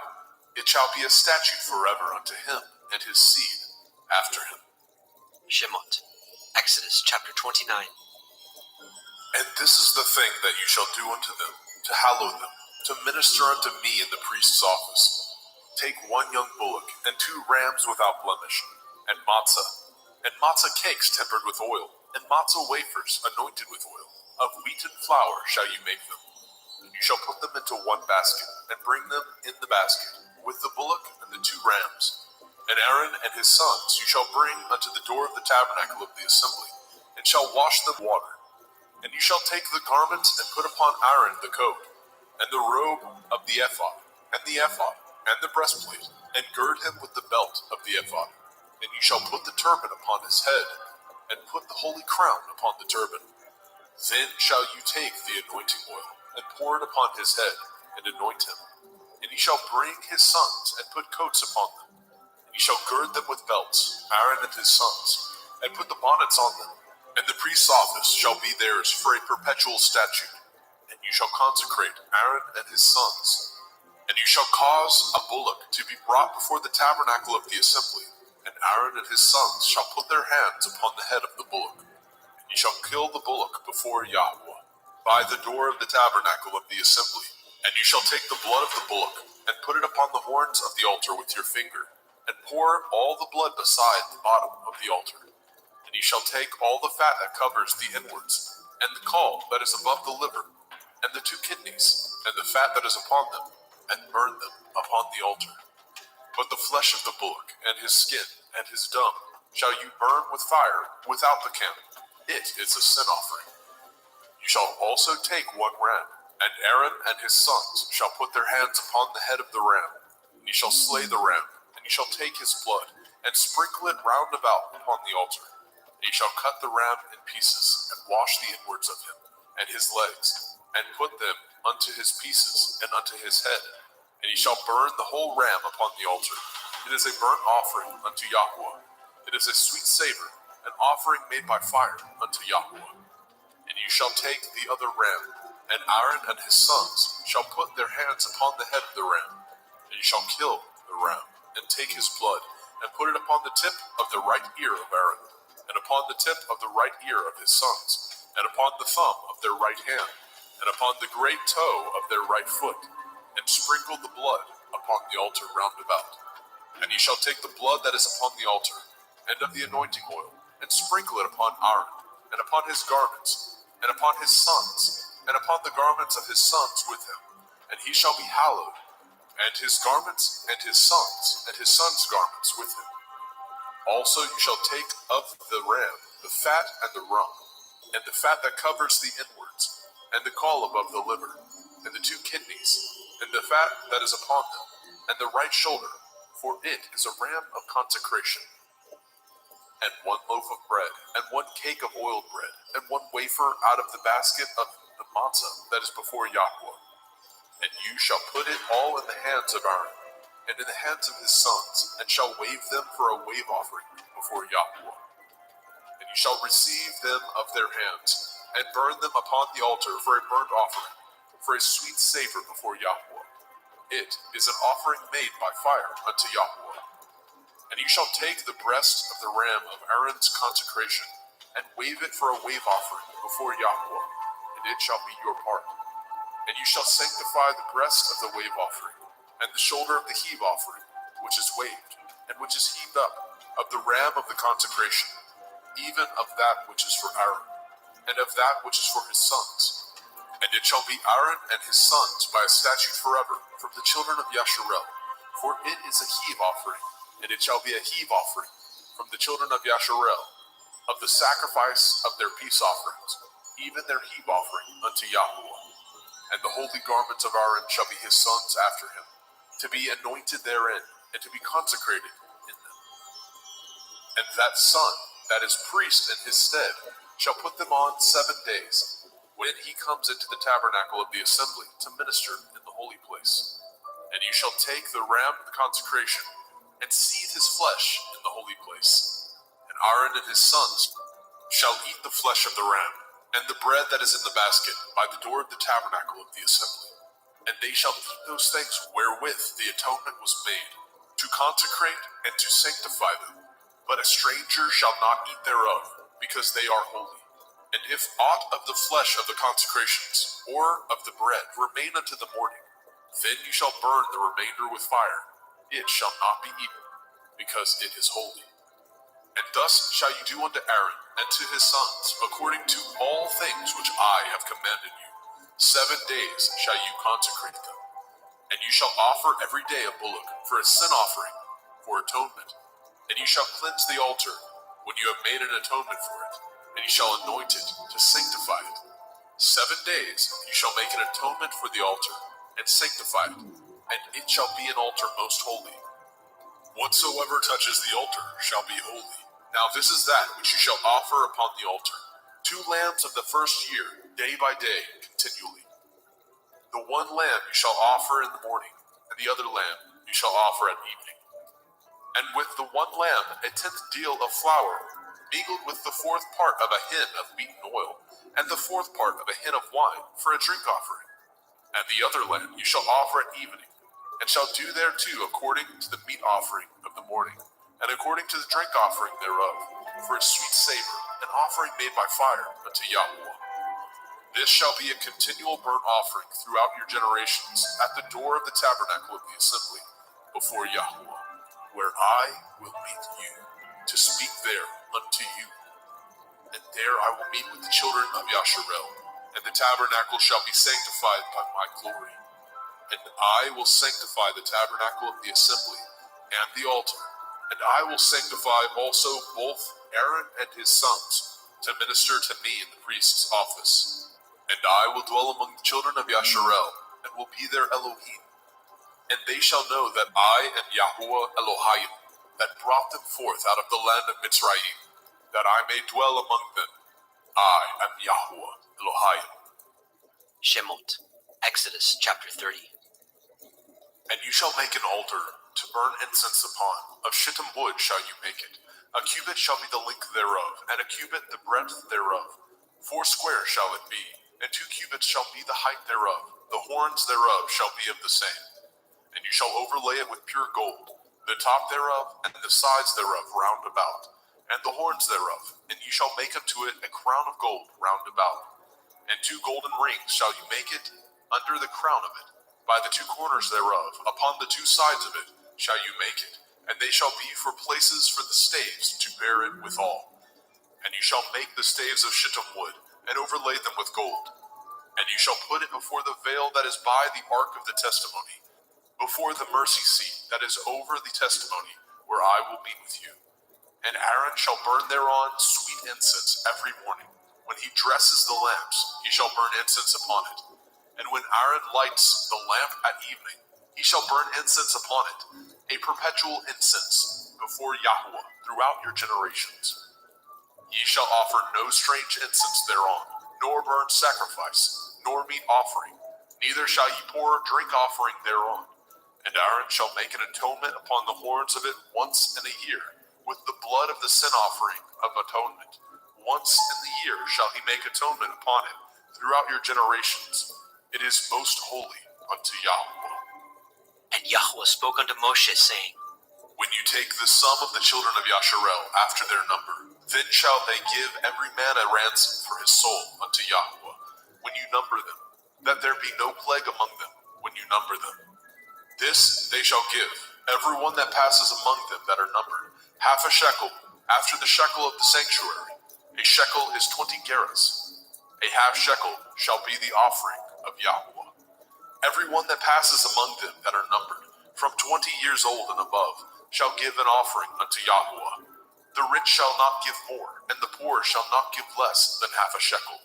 It shall be a statute forever unto him and his seed after him. Shemot, Exodus chapter 29. And this is the thing that you shall do unto them, to hallow them, to minister unto me in the priest's office. Take 1 young bullock, and 2 rams without blemish, and matzah cakes tempered with oil, and matzah wafers anointed with oil. Of wheaten flour shall you make them. And you shall put them into 1 basket, and bring them in the basket, with the bullock and the 2 rams. And Aaron and his sons you shall bring unto the door of the tabernacle of the assembly, and shall wash them water. And you shall take the garments and put upon Aaron the coat, and the robe of the ephod, and the breastplate, and gird him with the belt of the ephod. And you shall put the turban upon his head, and put the holy crown upon the turban. Then shall you take the anointing oil, and pour it upon his head, and anoint him. And he shall bring his sons, and put coats upon them. And he shall gird them with belts, Aaron and his sons, and put the bonnets on them. And the priest's office shall be theirs for a perpetual statute, and you shall consecrate Aaron and his sons. And you shall cause a bullock to be brought before the tabernacle of the assembly, and Aaron and his sons shall put their hands upon the head of the bullock. And you shall kill the bullock before Yahweh, by the door of the tabernacle of the assembly. And you shall take the blood of the bullock, and put it upon the horns of the altar with your finger, and pour all the blood beside the bottom of the altar. And you shall take all the fat that covers the inwards, and the caul that is above the liver, and the 2 kidneys, and the fat that is upon them, and burn them upon the altar. But the flesh of the bullock, and his skin, and his dung, shall you burn with fire without the camp. It is a sin offering. You shall also take 1 ram, and Aaron and his sons shall put their hands upon the head of the ram. And you shall slay the ram, and you shall take his blood, and sprinkle it round about upon the altar. And you shall cut the ram in pieces, and wash the inwards of him, and his legs, and put them unto his pieces, and unto his head. And ye shall burn the whole ram upon the altar. It is a burnt offering unto Yahweh. It is a sweet savor, an offering made by fire unto Yahweh. And you shall take the other ram, and Aaron and his sons shall put their hands upon the head of the ram. And you shall kill the ram, and take his blood, and put it upon the tip of the right ear of Aaron, and upon the tip of the right ear of his sons, and upon the thumb of their right hand, and upon the great toe of their right foot, and sprinkle the blood upon the altar round about. And ye shall take the blood that is upon the altar, and of the anointing oil, and sprinkle it upon Aaron, and upon his garments, and upon his sons, and upon the garments of his sons with him. And he shall be hallowed, and his garments, and his sons' garments with him. Also you shall take of the ram the fat and the rump, and the fat that covers the inwards, and the caul above the liver, and the 2 kidneys, and the fat that is upon them, and the right shoulder, for it is a ram of consecration. And 1 loaf of bread, and 1 cake of oiled bread, and 1 wafer out of the basket of the matzah that is before Yahweh. And you shall put it all in the hands of Aaron, and in the hands of his sons, and shall wave them for a wave offering before Yahweh. And you shall receive them of their hands, and burn them upon the altar for a burnt offering, for a sweet savor before Yahweh. It is an offering made by fire unto Yahweh. And you shall take the breast of the ram of Aaron's consecration, and wave it for a wave offering before Yahweh, and it shall be your part. And you shall sanctify the breast of the wave offering, and the shoulder of the heave offering, which is waved, and which is heaved up, of the ram of the consecration, even of that which is for Aaron, and of that which is for his sons. And it shall be Aaron and his sons by a statute forever from the children of Yasharel, for it is a heave offering, and it shall be a heave offering from the children of Yasharel, of the sacrifice of their peace offerings, even their heave offering unto Yahweh. And the holy garments of Aaron shall be his sons after him, to be anointed therein, and to be consecrated in them. And that son that is priest in his stead shall put them on 7 days, when he comes into the tabernacle of the assembly to minister in the holy place. And you shall take the ram of the consecration, and seethe his flesh in the holy place. And Aaron and his sons shall eat the flesh of the ram, and the bread that is in the basket by the door of the tabernacle of the assembly. And they shall eat those things wherewith the atonement was made, to consecrate and to sanctify them. But a stranger shall not eat thereof, because they are holy. And if aught of the flesh of the consecrations, or of the bread, remain unto the morning, then you shall burn the remainder with fire. It shall not be eaten, because it is holy. And thus shall you do unto Aaron and to his sons, according to all things which I have commanded you. 7 days shall you consecrate them. And you shall offer every day a bullock for a sin offering, for atonement. And you shall cleanse the altar when you have made an atonement for it, and you shall anoint it to sanctify it. 7 days you shall make an atonement for the altar, and sanctify it, and it shall be an altar most holy. Whatsoever touches the altar shall be holy. Now this is that which you shall offer upon the altar: 2 lambs of the first year, day by day, continually. The 1 lamb you shall offer in the morning, and the other lamb you shall offer at evening. And with the 1 lamb 1/10 deal of flour, mingled with the 4th part of a hin of beaten oil, and the 4th part of a hin of wine, for a drink offering. And the other lamb you shall offer at evening, and shall do thereto according to the meat offering of the morning, and according to the drink offering thereof, for a sweet savor, an offering made by fire unto Yahweh. This shall be a continual burnt offering throughout your generations at the door of the tabernacle of the assembly before Yahweh, where I will meet you, to speak there unto you. And there I will meet with the children of Yasharel, and the tabernacle shall be sanctified by my glory. And I will sanctify the tabernacle of the assembly and the altar, and I will sanctify also both Aaron and his sons to minister to me in the priest's office. And I will dwell among the children of Yasharel, and will be their Elohim. And they shall know that I am Yahuwah Elohim, that brought them forth out of the land of Mitzrayim, that I may dwell among them. I am Yahuwah Elohim. Shemot, Exodus chapter 30. And you shall make an altar to burn incense upon. Of shittim wood shall you make it. A cubit shall be the length thereof, and a cubit the breadth thereof. 4 square shall it be, and 2 cubits shall be the height thereof. The horns thereof shall be of the same. And you shall overlay it with pure gold, the top thereof, and the sides thereof round about, and the horns thereof. And you shall make unto it a crown of gold round about. And 2 golden rings shall you make it under the crown of it. By the 2 corners thereof, upon the 2 sides of it, shall you make it, and they shall be for places for the staves to bear it withal. And you shall make the staves of shittim wood, and overlay them with gold. And you shall put it before the veil that is by the ark of the testimony, before the mercy seat that is over the testimony, where I will meet with you. And Aaron shall burn thereon sweet incense every morning. When he dresses the lamps, he shall burn incense upon it. And when Aaron lights the lamp at evening, he shall burn incense upon it, a perpetual incense before Yahweh throughout your generations. Ye shall offer no strange incense thereon, nor burn sacrifice, nor meat offering, neither shall ye pour drink offering thereon. And Aaron shall make an atonement upon the horns of it once in a year, with the blood of the sin offering of atonement. Once in the year shall he make atonement upon it throughout your generations. It is most holy unto Yahweh. And Yahweh spoke unto Moshe, saying, When you take the sum of the children of Yasharel after their number, then shall they give every man a ransom for his soul unto Yahweh, when you number them, that there be no plague among them when you number them. This they shall give, every one that passes among them that are numbered, half a shekel, after the shekel of the sanctuary. A shekel is 20 gerahs. A half shekel shall be the offering of Yahweh. Every one that passes among them that are numbered, from 20 years old and above, shall give an offering unto Yahweh. The rich shall not give more, and the poor shall not give less than half a shekel,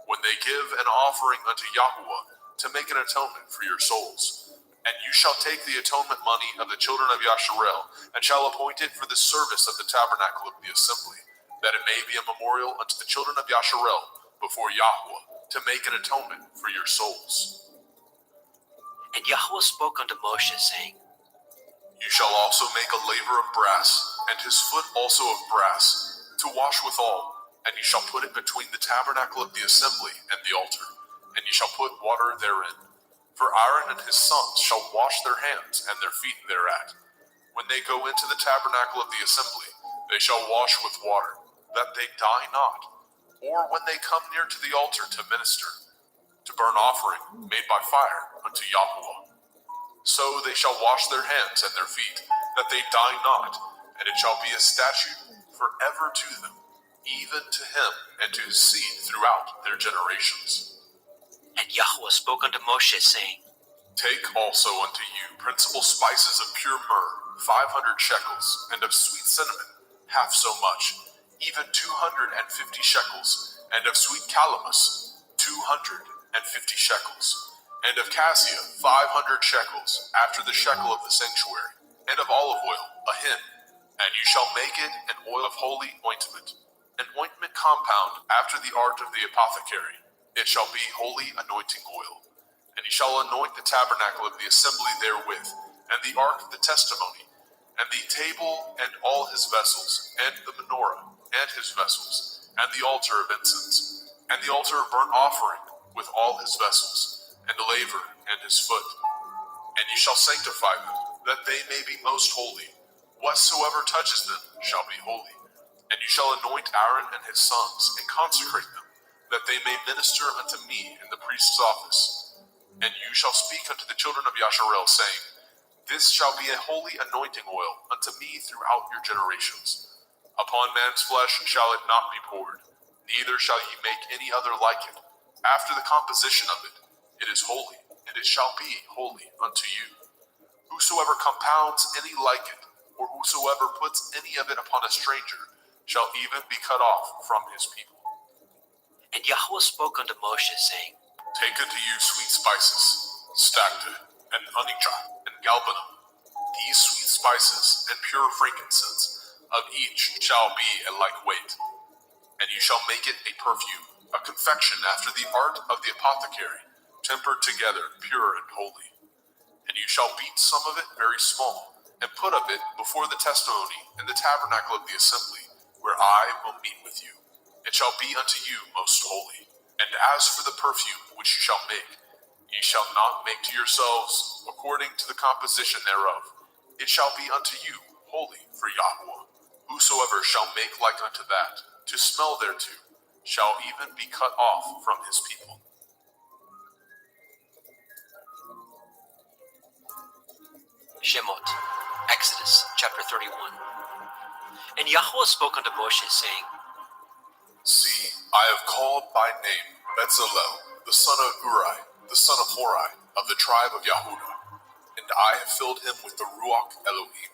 when they give an offering unto Yahweh to make an atonement for your souls. And you shall take the atonement money of the children of Yasharel, and shall appoint it for the service of the tabernacle of the assembly, that it may be a memorial unto the children of Yasharel before Yahweh, to make an atonement for your souls. And Yahweh spoke unto Moshe, saying, You shall also make a laver of brass, and his foot also of brass, to wash withal, and you shall put it between the tabernacle of the assembly and the altar, and you shall put water therein. For Aaron and his sons shall wash their hands and their feet thereat. When they go into the tabernacle of the assembly, they shall wash with water, that they die not, or when they come near to the altar to minister, to burn offering made by fire unto Yahweh. So they shall wash their hands and their feet, that they die not, and it shall be a statute forever to them, even to him and to his seed throughout their generations. And Yahweh spoke unto Moshe, saying, Take also unto you principal spices of pure myrrh, 500 shekels, and of sweet cinnamon, half so much, even 250 shekels, and of sweet calamus, 250 shekels, and of cassia, 500 shekels, after the shekel of the sanctuary, and of olive oil, a hin. And you shall make it an oil of holy ointment, an ointment compound after the art of the apothecary. It shall be holy anointing oil. And you shall anoint the tabernacle of the assembly therewith, and the ark of the testimony, and the table and all his vessels, and the menorah and his vessels, and the altar of incense, and the altar of burnt offering with all his vessels, and the laver and his foot. And you shall sanctify them, that they may be most holy. Whatsoever touches them shall be holy. And you shall anoint Aaron and his sons, and consecrate them, that they may minister unto me in the priest's office. And you shall speak unto the children of Yasharel, saying, This shall be a holy anointing oil unto me throughout your generations. Upon man's flesh shall it not be poured, neither shall ye make any other like it. After the composition of it, it is holy, and it shall be holy unto you. Whosoever compounds any like it, or whosoever puts any of it upon a stranger, shall even be cut off from his people. And Yahweh spoke unto Moshe, saying, Take unto you sweet spices, stacte, and onycha, and galbanum. These sweet spices and pure frankincense of each shall be a like weight. And you shall make it a perfume, a confection after the art of the apothecary, tempered together, pure and holy. And you shall beat some of it very small, and put of it before the testimony in the tabernacle of the assembly, where I will meet with you. It shall be unto you most holy. And as for the perfume which you shall make, ye shall not make to yourselves according to the composition thereof. It shall be unto you holy for Yahweh. Whosoever shall make like unto that, to smell thereto, shall even be cut off from his people. Shemot, Exodus chapter 31. And Yahweh spoke unto Moshe, saying, See, I have called by name Bezalel, the son of Uri, the son of Hori, of the tribe of Yehudah, and I have filled him with the Ruach Elohim,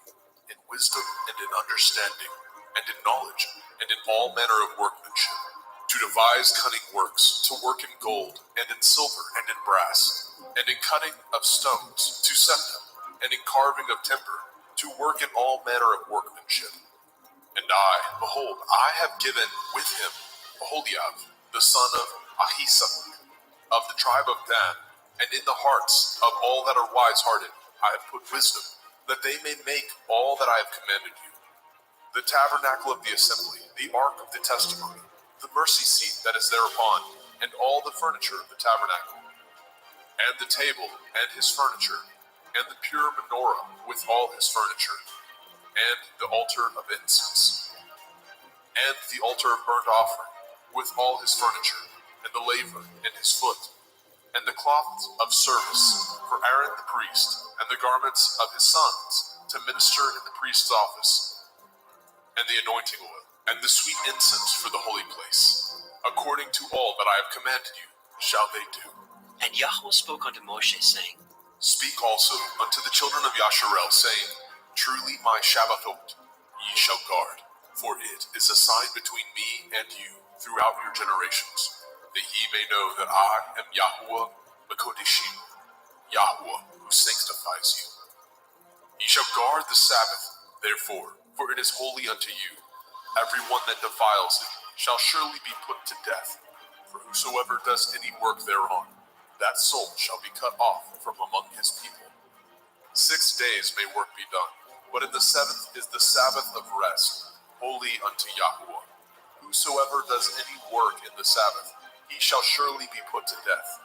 in wisdom and in understanding, and in knowledge, and in all manner of workmanship, to devise cunning works, to work in gold, and in silver, and in brass, and in cutting of stones, to set them, and in carving of timber, to work in all manner of workmanship. And I, behold, I have given with him Aholiab, the son of Ahisamach, of the tribe of Dan, and in the hearts of all that are wise-hearted I have put wisdom, that they may make all that I have commanded you. The tabernacle of the assembly, the ark of the testimony, the mercy seat that is thereupon, and all the furniture of the tabernacle, and the table and his furniture, and the pure menorah with all his furniture, and the altar of incense, and the altar of burnt offering, with all his furniture, and the laver and his foot, and the cloths of service for Aaron the priest, and the garments of his sons, to minister in the priest's office, and the anointing oil, and the sweet incense for the holy place. According to all that I have commanded you, shall they do. And Yahweh spoke unto Moshe, saying, Speak also unto the children of Yasharel, saying, Truly my Shabbathot ye shall guard, for it is a sign between me and you throughout your generations, that ye may know that I am Yahuwah Mekodeshim, Yahuwah who sanctifies you. Ye shall guard the Sabbath, therefore, for it is holy unto you. Every one that defiles it shall surely be put to death, for whosoever does any work thereon, that soul shall be cut off from among his people. 6 days may work be done, but in the seventh is the Sabbath of rest, holy unto Yahuwah. Whosoever does any work in the Sabbath, he shall surely be put to death.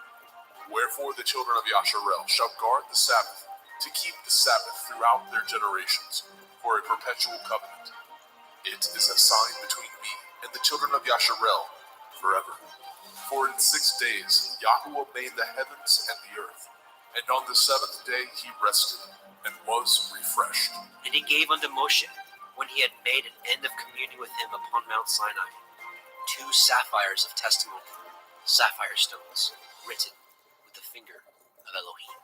Wherefore the children of Yasharel shall guard the Sabbath, to keep the Sabbath throughout their generations, for a perpetual covenant. It is a sign between me and the children of Yasharel forever. For in 6 days Yahuwah made the heavens and the earth, and on the seventh day he rested, and was refreshed. And he gave unto Moshe, when he had made an end of communing with him upon Mount Sinai, 2 sapphires of testimony, sapphire stones, written with the finger of Elohim.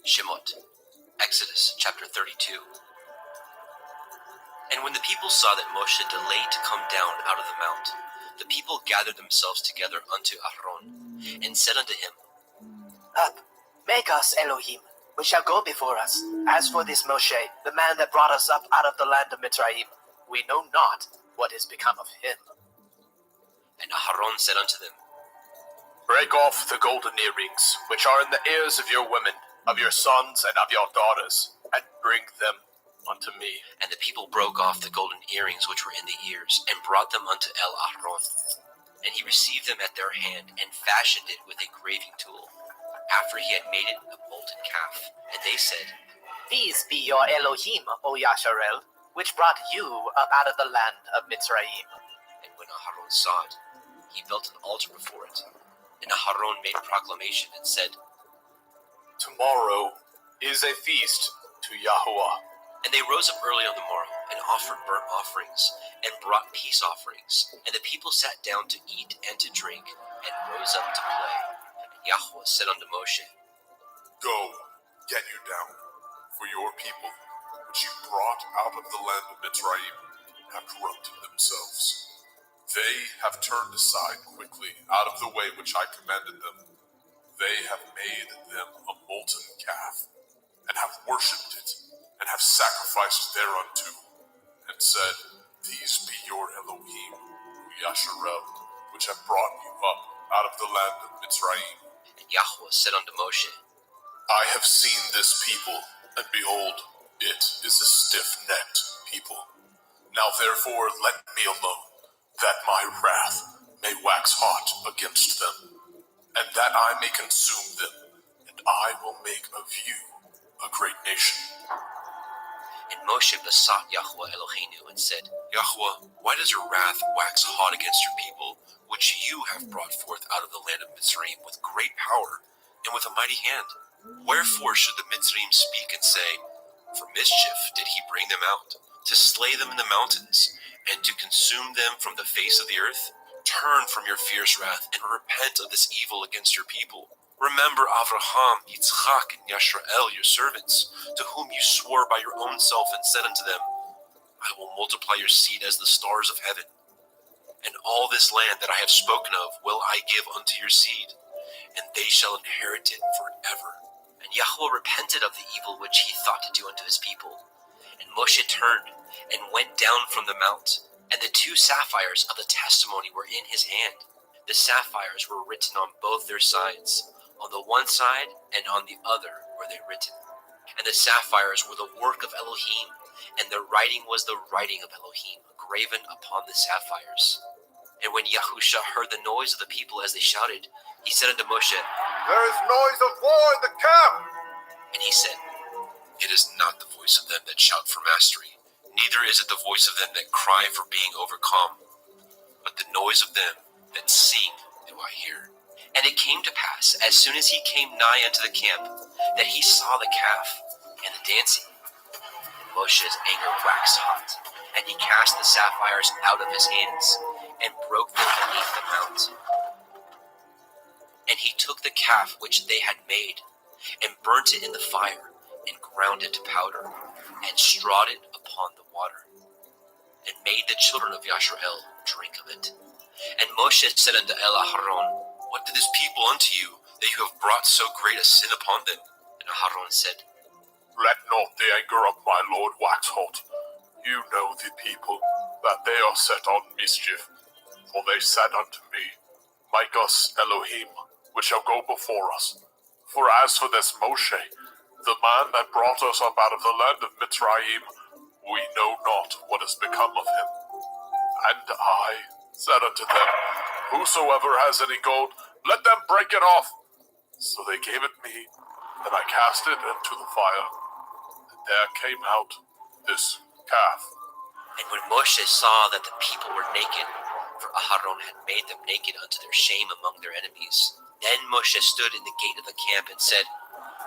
Shemot, Exodus chapter 32. And when the people saw that Moshe delayed to come down out of the mount, the people gathered themselves together unto Aaron, and said unto him, Up, make us Elohim, which shall go before us. As for this Moshe, the man that brought us up out of the land of Mitzrayim, we know not what is become of him. And Aaron said unto them, Break off the golden earrings, which are in the ears of your women, of your sons and of your daughters, and bring them unto me. And the people broke off the golden earrings which were in the ears, and brought them unto Aaron. And he received them at their hand and fashioned it with a graving tool, after he had made it a molten calf. And they said, These be your Elohim, O Yasharel, which brought you up out of the land of Mitzrayim. And when Aharon saw it, he built an altar before it. And Aharon made proclamation and said, Tomorrow is a feast to Yahuwah. And they rose up early on the morrow, and offered burnt offerings, and brought peace offerings. And the people sat down to eat and to drink, and rose up to play. And Yahweh said unto Moshe, Go, get you down, for your people, which you brought out of the land of Mitzrayim, have corrupted themselves. They have turned aside quickly out of the way which I commanded them. They have made them a molten calf, and have worshipped it, and have sacrificed thereunto, and said, These be your Elohim, Yasharel, which have brought you up out of the land of Mitzrayim. And Yahweh said unto Moshe, I have seen this people, and behold, it is a stiff-necked people. Now therefore let me alone, that my wrath may wax hot against them, and that I may consume them, and I will make of you a great nation. And Moshe besought Yahweh Eloheinu and said, Yahweh, why does your wrath wax hot against your people, which you have brought forth out of the land of Mitzrayim with great power and with a mighty hand? Wherefore should the Mitzrayim speak and say, For mischief did he bring them out, to slay them in the mountains, and to consume them from the face of the earth? Turn from your fierce wrath, and repent of this evil against your people. Remember Avraham, Yitzchak, and Yashrael, your servants, to whom you swore by your own self and said unto them, I will multiply your seed as the stars of heaven. And all this land that I have spoken of will I give unto your seed, and they shall inherit it forever. And Yahweh repented of the evil which he thought to do unto his people. And Moshe turned and went down from the mount, and the 2 sapphires of the testimony were in his hand. The sapphires were written on both their sides. On the one side and on the other were they written. And the sapphires were the work of Elohim, and the writing was the writing of Elohim, graven upon the sapphires. And when Yahusha heard the noise of the people as they shouted, he said unto Moshe, There is noise of war in the camp. And he said, It is not the voice of them that shout for mastery, neither is it the voice of them that cry for being overcome, but the noise of them that sing do I hear. And it came to pass, as soon as he came nigh unto the camp, that he saw the calf and the dancing. And Moshe's anger waxed hot, and he cast the sapphires out of his hands, and broke them beneath the mount. And he took the calf which they had made, and burnt it in the fire, and ground it to powder, and strawed it upon the water, and made the children of Yashrael drink of it. And Moshe said unto Aharon, What did this people unto you, that you have brought so great a sin upon them? And Aharon said, Let not the anger of my Lord wax hot. You know the people, that they are set on mischief. For they said unto me, Make us Elohim, which shall go before us. For as for this Moshe, the man that brought us up out of the land of Mitzrayim, we know not what has become of him. And I said unto them, Whosoever has any gold, let them break it off. So they gave it me, and I cast it into the fire. And there came out this calf. And when Moshe saw that the people were naked, for Aharon had made them naked unto their shame among their enemies, then Moshe stood in the gate of the camp and said,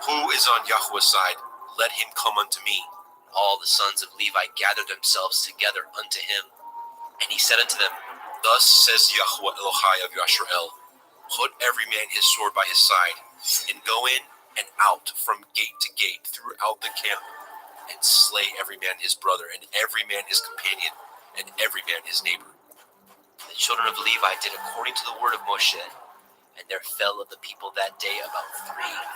Who is on Yahweh's side? Let him come unto me. All the sons of Levi gathered themselves together unto him. And he said unto them, Thus says Yahweh Elohai of Yashrael, Put every man his sword by his side, and go in and out from gate to gate throughout the camp, and slay every man his brother, and every man his companion, and every man his neighbor. The children of Levi did according to the word of Moshe, and there fell of the people that day about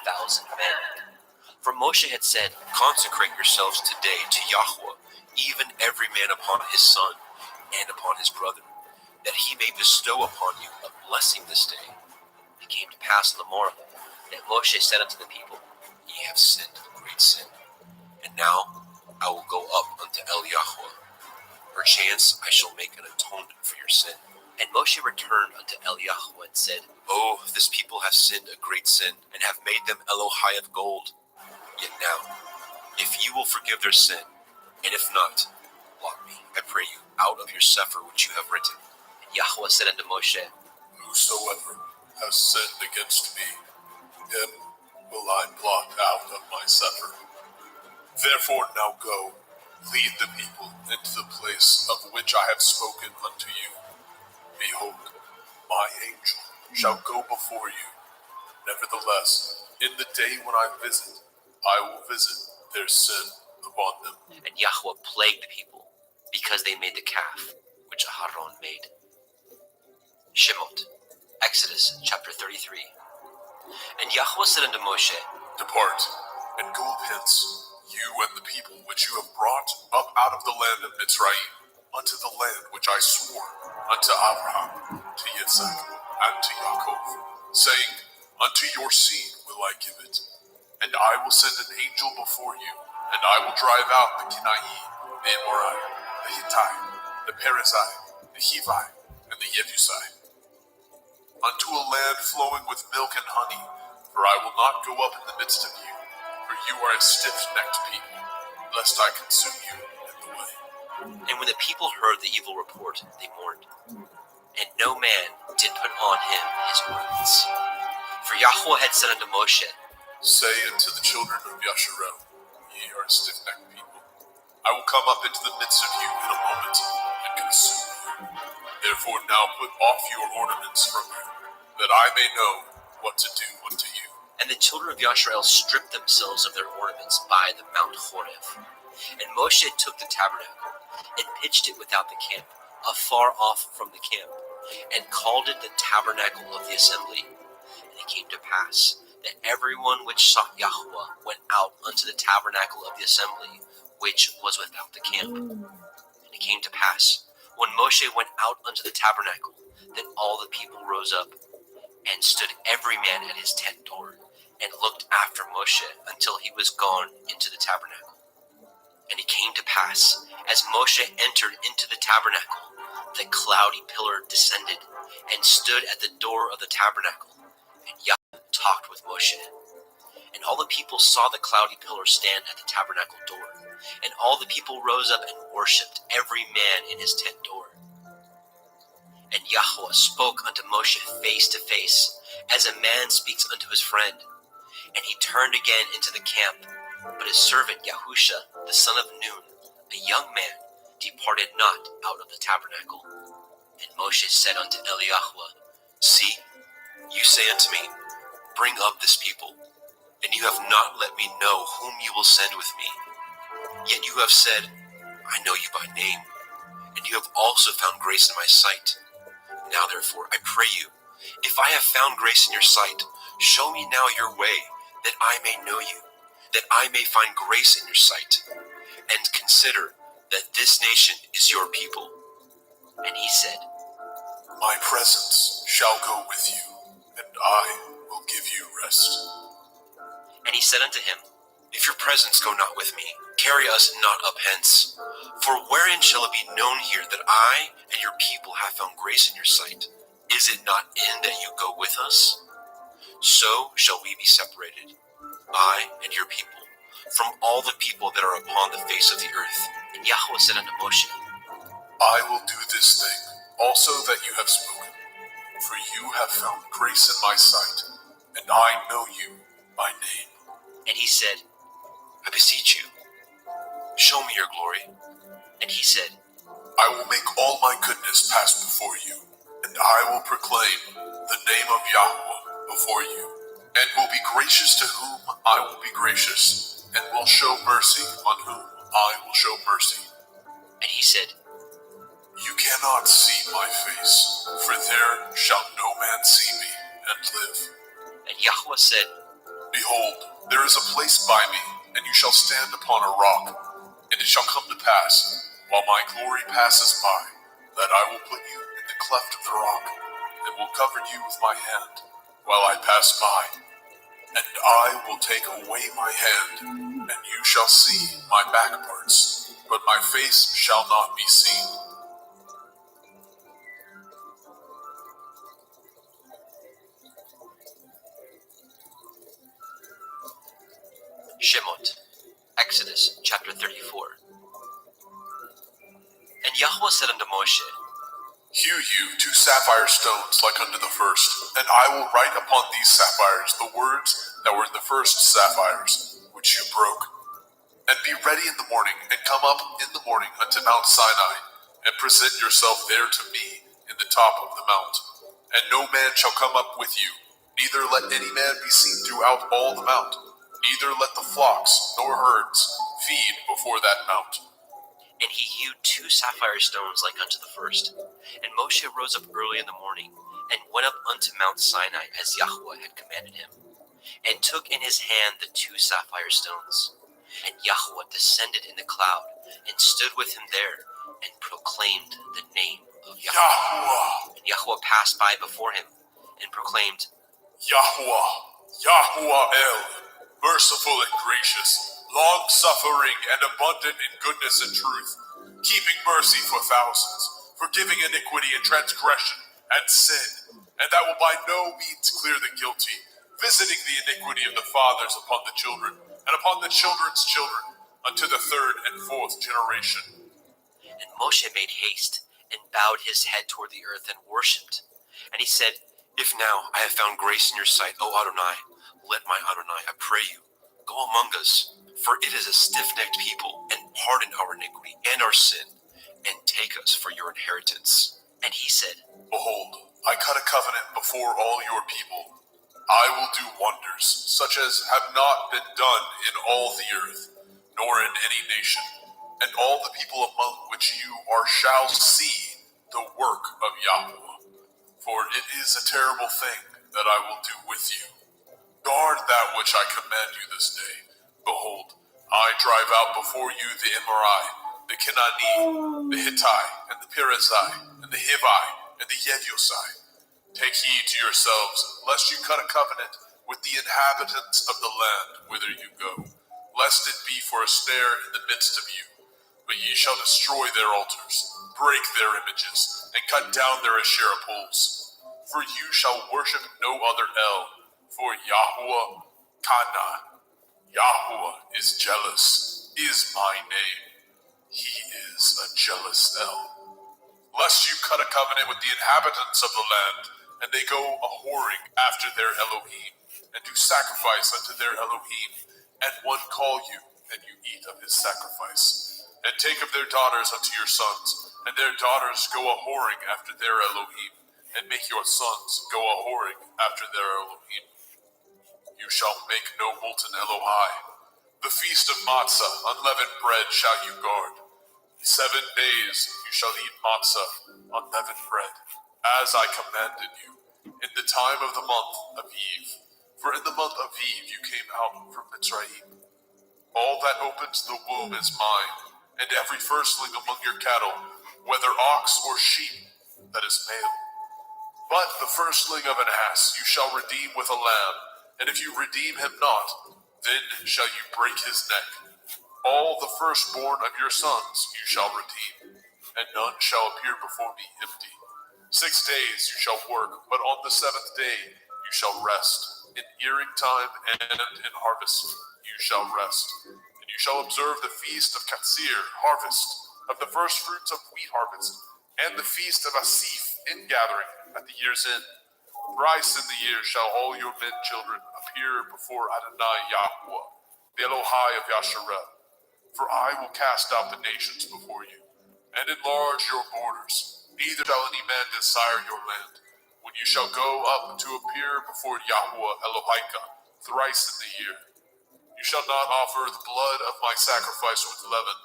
3,000 men. For Moshe had said, Consecrate yourselves today to Yahweh, even every man upon his son, and upon his brother, that he may bestow upon you a blessing this day. It came to pass on the morrow, that Moshe said unto the people, Ye have sinned a great sin, and now I will go up unto El Yahweh. Perchance I shall make an atonement for your sin. And Moshe returned unto Eliyahu and said, Oh, this people have sinned a great sin, and have made them Elohai of gold. Yet now, if you will forgive their sin, and if not, blot me, I pray you, out of your sefer which you have written. And Yahweh said unto Moshe, Whosoever has sinned against me, him will I blot out of my sefer. Therefore now go, lead the people into the place of which I have spoken unto you. Behold, my angel shall go before you. Nevertheless, in the day when I will visit their sin upon them. And Yahweh plagued the people, because they made the calf which Aharon made. Shemot, Exodus chapter 33. And Yahweh said unto Moshe, Depart, and go up hence, you and the people which you have brought up out of the land of Mitzrayim, unto the land which I swore unto Abraham, to Yitzhak, and to Yaakov, saying, Unto your seed will I give it. And I will send an angel before you, and I will drive out the Kenai, the Amorite, the Hittite, the Perizzite, the Hivite, and the Jebusite, unto a land flowing with milk and honey, for I will not go up in the midst of you, for you are a stiff-necked people, lest I consume you in the way. And when the people heard the evil report, they mourned, and no man did put on him his ornaments. For Yahweh had said unto Moshe, Say unto the children of Yasharel, Ye are a stiff-necked people. I will come up into the midst of you in a moment, and consume you. Therefore now put off your ornaments from you, that I may know what to do unto you. And the children of Yasharel stripped themselves of their ornaments by the Mount Horeb. And Moshe took the tabernacle, and pitched it without the camp, afar off from the camp, and called it the tabernacle of the assembly. And it came to pass that everyone which sought Yahweh went out unto the tabernacle of the assembly, which was without the camp. And it came to pass, when Moshe went out unto the tabernacle, that all the people rose up, and stood every man at his tent door, and looked after Moshe until he was gone into the tabernacle. And it came to pass, as Moshe entered into the tabernacle, the cloudy pillar descended, and stood at the door of the tabernacle, and Yahweh talked with Moshe. And all the people saw the cloudy pillar stand at the tabernacle door, and all the people rose up and worshipped, every man in his tent door. And Yahweh spoke unto Moshe face to face, as a man speaks unto his friend. And he turned again into the camp, but his servant Yahusha, the son of Nun, a young man, departed not out of the tabernacle. And Moshe said unto Eliyahu, See, you say unto me, Bring up this people, and you have not let me know whom you will send with me. Yet you have said, I know you by name, and you have also found grace in my sight. Now therefore, I pray you, if I have found grace in your sight, show me now your way, that I may know you, that I may find grace in your sight, and consider that this nation is your people. And he said, My presence shall go with you, and I will give you rest. And he said unto him, If your presence go not with me, carry us not up hence. For wherein shall it be known here that I and your people have found grace in your sight? Is it not in that you go with us? So shall we be separated, I and your people, from all the people that are upon the face of the earth. And Yahweh said unto Moshe, I will do this thing also that you have spoken, for you have found grace in my sight, and I know you by name. And he said, I beseech you, show me your glory. And he said, I will make all my goodness pass before you, and I will proclaim the name of Yahweh before you, and will be gracious to whom I will be gracious, and will show mercy on whom I will show mercy. And he said, You cannot see my face, for there shall no man see me and live. And Yahweh said, Behold, there is a place by me, and you shall stand upon a rock. And it shall come to pass, while my glory passes by, that I will put you in the cleft of the rock, and will cover you with my hand, while I pass by. And I will take away my hand, and you shall see my back parts, but my face shall not be seen. Exodus chapter 34. And Yahweh said unto Moshe, Hew you 2 sapphire stones like unto the first, and I will write upon these sapphires the words that were in the first sapphires, which you broke. And be ready in the morning, and come up in the morning unto Mount Sinai, and present yourself there to me in the top of the mount. And no man shall come up with you, neither let any man be seen throughout all the mount, neither let the flocks nor herds feed before that mount. And he hewed 2 sapphire stones like unto the first. And Moshe rose up early in the morning, and went up unto Mount Sinai as Yahweh had commanded him, and took in his hand the 2 sapphire stones. And Yahweh descended in the cloud, and stood with him there, and proclaimed the name of Yahweh. Yahuwah, And Yahweh passed by before him, and proclaimed, Yahuwah, Yahuwah El, merciful and gracious, long-suffering and abundant in goodness and truth, keeping mercy for thousands, forgiving iniquity and transgression and sin, and that will by no means clear the guilty, visiting the iniquity of the fathers upon the children, and upon the children's children, unto the 3rd and 4th generation. And Moshe made haste, and bowed his head toward the earth, and worshipped. And he said, If now I have found grace in your sight, O Adonai, let my Adonai, I pray you, go among us, for it is a stiff-necked people, and pardon our iniquity and our sin, and take us for your inheritance. And he said, Behold, I cut a covenant before all your people. I will do wonders, such as have not been done in all the earth, nor in any nation. And all the people among which you are shall see the work of Yahweh. For it is a terrible thing that I will do with you. Guard that which I command you this day. Behold, I drive out before you the Emorai, the Kenani, the Hittite, and the Perizzai, and the Hivi, and the Yebusai. Take heed to yourselves, lest you cut a covenant with the inhabitants of the land whither you go, lest it be for a snare in the midst of you. But ye shall destroy their altars, break their images, and cut down their Asherah poles. For you shall worship no other El, for Yahuwah Kana. Yahuwah is jealous, is my name. He is a jealous El. Lest you cut a covenant with the inhabitants of the land, and they go a-whoring after their Elohim, and do sacrifice unto their Elohim, and one call you, and you eat of his sacrifice. And take of their daughters unto your sons, and their daughters go a-whoring after their Elohim, and make your sons go a-whoring after their Elohim. You shall make no molten Elohai. The feast of matzah, unleavened bread, shall you guard. 7 days you shall eat matzah, unleavened bread, as I commanded you, in the time of the month of Eve. For in the month of Eve you came out from Mitzrayim. All that opens the womb is mine, and every firstling among your cattle, whether ox or sheep, that is male. But the firstling of an ass you shall redeem with a lamb, and if you redeem him not, then shall you break his neck. All the firstborn of your sons you shall redeem, and none shall appear before me empty. 6 days you shall work, but on the 7th day you shall rest. In earing time and in harvest you shall rest. And you shall observe the feast of Katsir, harvest, of the first fruits of wheat harvest, and the feast of Asif, ingathering, at the year's end. Thrice in the year shall all your men children appear before Adonai Yahuwah, the Elohai of Yasharel. For I will cast out the nations before you, and enlarge your borders. Neither shall any man desire your land, when you shall go up to appear before Yahuwah Elohika thrice in the year. You shall not offer the blood of my sacrifice with leaven,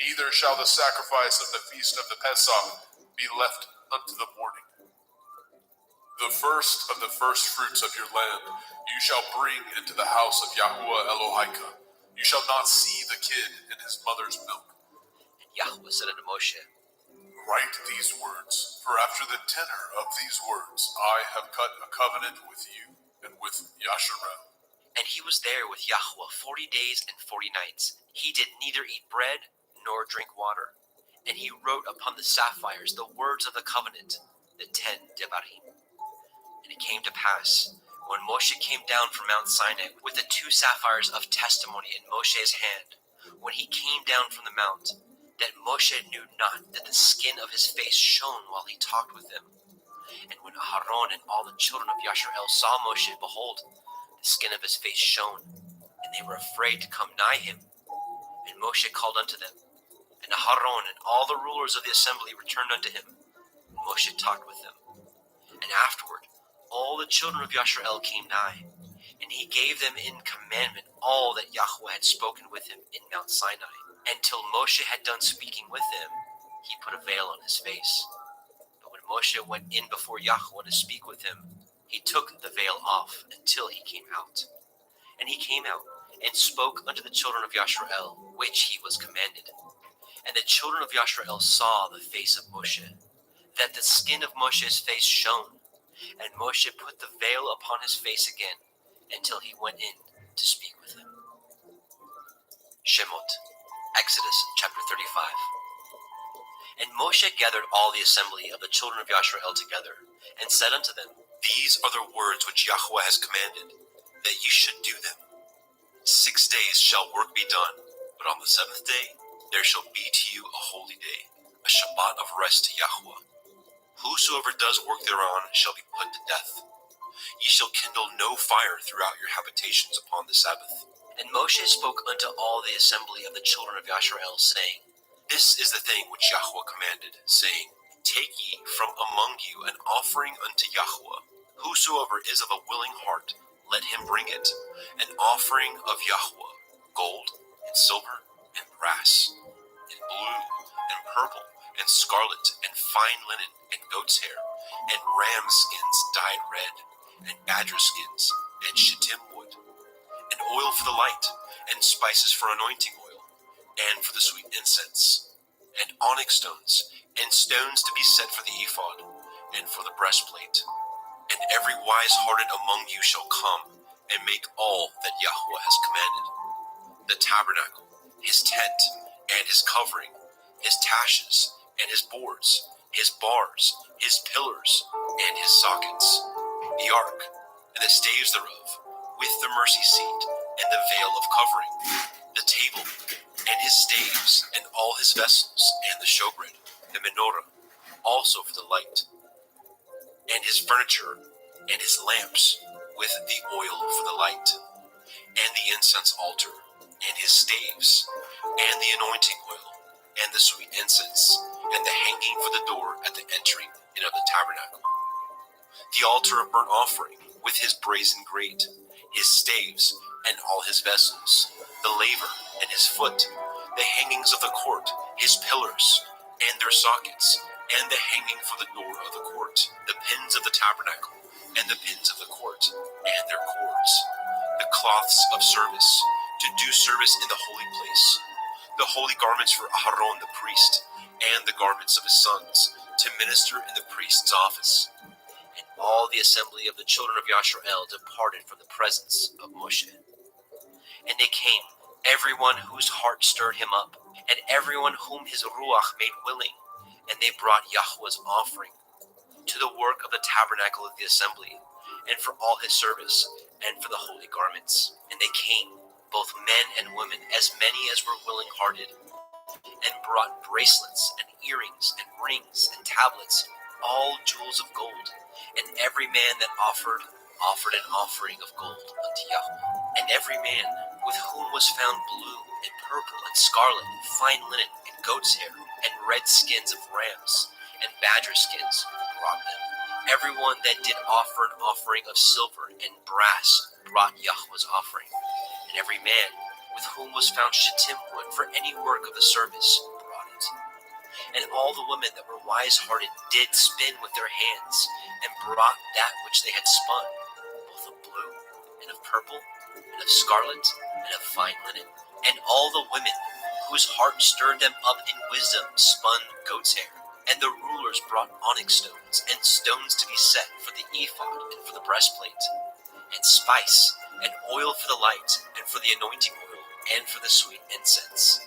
neither shall the sacrifice of the feast of the Pesach be left unto the morning. The first of the first fruits of your land you shall bring into the house of Yahuwah Elohika. You shall not see the kid in his mother's milk. And Yahweh said unto Moshe, Write these words, for after the tenor of these words I have cut a covenant with you and with Yasharel. And he was there with Yahweh 40 days and 40 nights. He did neither eat bread nor drink water. And he wrote upon the sapphires the words of the covenant, the 10 Devarim. And it came to pass, when Moshe came down from Mount Sinai with the 2 sapphires of testimony in Moshe's hand, when he came down from the mount, that Moshe knew not that the skin of his face shone while he talked with them. And when Aharon and all the children of Yasharel saw Moshe, behold, the skin of his face shone, and they were afraid to come nigh him. And Moshe called unto them, and Aharon and all the rulers of the assembly returned unto him. And Moshe talked with them. And afterward, all the children of Yasharel came nigh, and he gave them in commandment all that Yahweh had spoken with him in Mount Sinai. And till Moshe had done speaking with them, he put a veil on his face. But when Moshe went in before Yahweh to speak with him, he took the veil off until he came out. And he came out and spoke unto the children of Yasharel, which he was commanded. And the children of Yasharel saw the face of Moshe, that the skin of Moshe's face shone. And Moshe put the veil upon his face again until he went in to speak with him. Shemot, Exodus chapter 35. And Moshe gathered all the assembly of the children of Yasharel together, and said unto them, These are the words which Yahweh has commanded, that ye should do them. 6 days shall work be done, but on the seventh day there shall be to you a holy day, a Shabbat of rest to Yahweh. Whosoever does work thereon shall be put to death. Ye shall kindle no fire throughout your habitations upon the Sabbath. And Moshe spoke unto all the assembly of the children of Yasharel, saying, This is the thing which Yahweh commanded, saying, Take ye from among you an offering unto Yahweh. Whosoever is of a willing heart, let him bring it, an offering of Yahweh, gold, and silver, and brass, and blue, and purple, and scarlet, and fine linen, and goat's hair, and ram skins dyed red, and badger skins, and shittim wood, and oil for the light, and spices for anointing oil, and for the sweet incense, and onyx stones, and stones to be set for the ephod, and for the breastplate. And every wise-hearted among you shall come, and make all that Yahweh has commanded. The tabernacle, his tent, and his covering, his taches, and his boards, his bars, his pillars, and his sockets, the ark, and the staves thereof, with the mercy seat, and the veil of covering, the table, and his staves, and all his vessels, and the showbread, the menorah, also for the light, and his furniture, and his lamps, with the oil for the light, and the incense altar, and his staves, and the anointing oil, and the sweet incense, and the hanging for the door at the entering in of the tabernacle. The altar of burnt offering, with his brazen grate, his staves, and all his vessels, the laver, and his foot, the hangings of the court, his pillars, and their sockets, and the hanging for the door of the court, the pins of the tabernacle, and the pins of the court, and their cords, the cloths of service, to do service in the holy place, the holy garments for Aharon the priest, and the garments of his sons, to minister in the priest's office. And all the assembly of the children of Yasharel departed from the presence of Moshe. And they came, everyone whose heart stirred him up, and everyone whom his ruach made willing, and they brought Yahweh's offering to the work of the tabernacle of the assembly, and for all his service, and for the holy garments. And they came, both men and women, as many as were willing-hearted, and brought bracelets, and earrings, and rings, and tablets, all jewels of gold. And every man that offered an offering of gold unto Yahweh. And every man with whom was found blue, and purple, and scarlet, and fine linen, and goat's hair, and red skins of rams, and badger skins, brought them. Everyone that did offer an offering of silver and brass brought Yahweh's offering. And every man with whom was found shittim wood for any work of the service brought it. And all the women that were wise-hearted did spin with their hands, and brought that which they had spun, both of blue, and of purple, and of scarlet, and of fine linen. And all the women whose heart stirred them up in wisdom spun goat's hair. And the rulers brought onyx stones, and stones to be set for the ephod and for the breastplate, and spice, and oil for the light, and for the anointing oil, and for the sweet incense.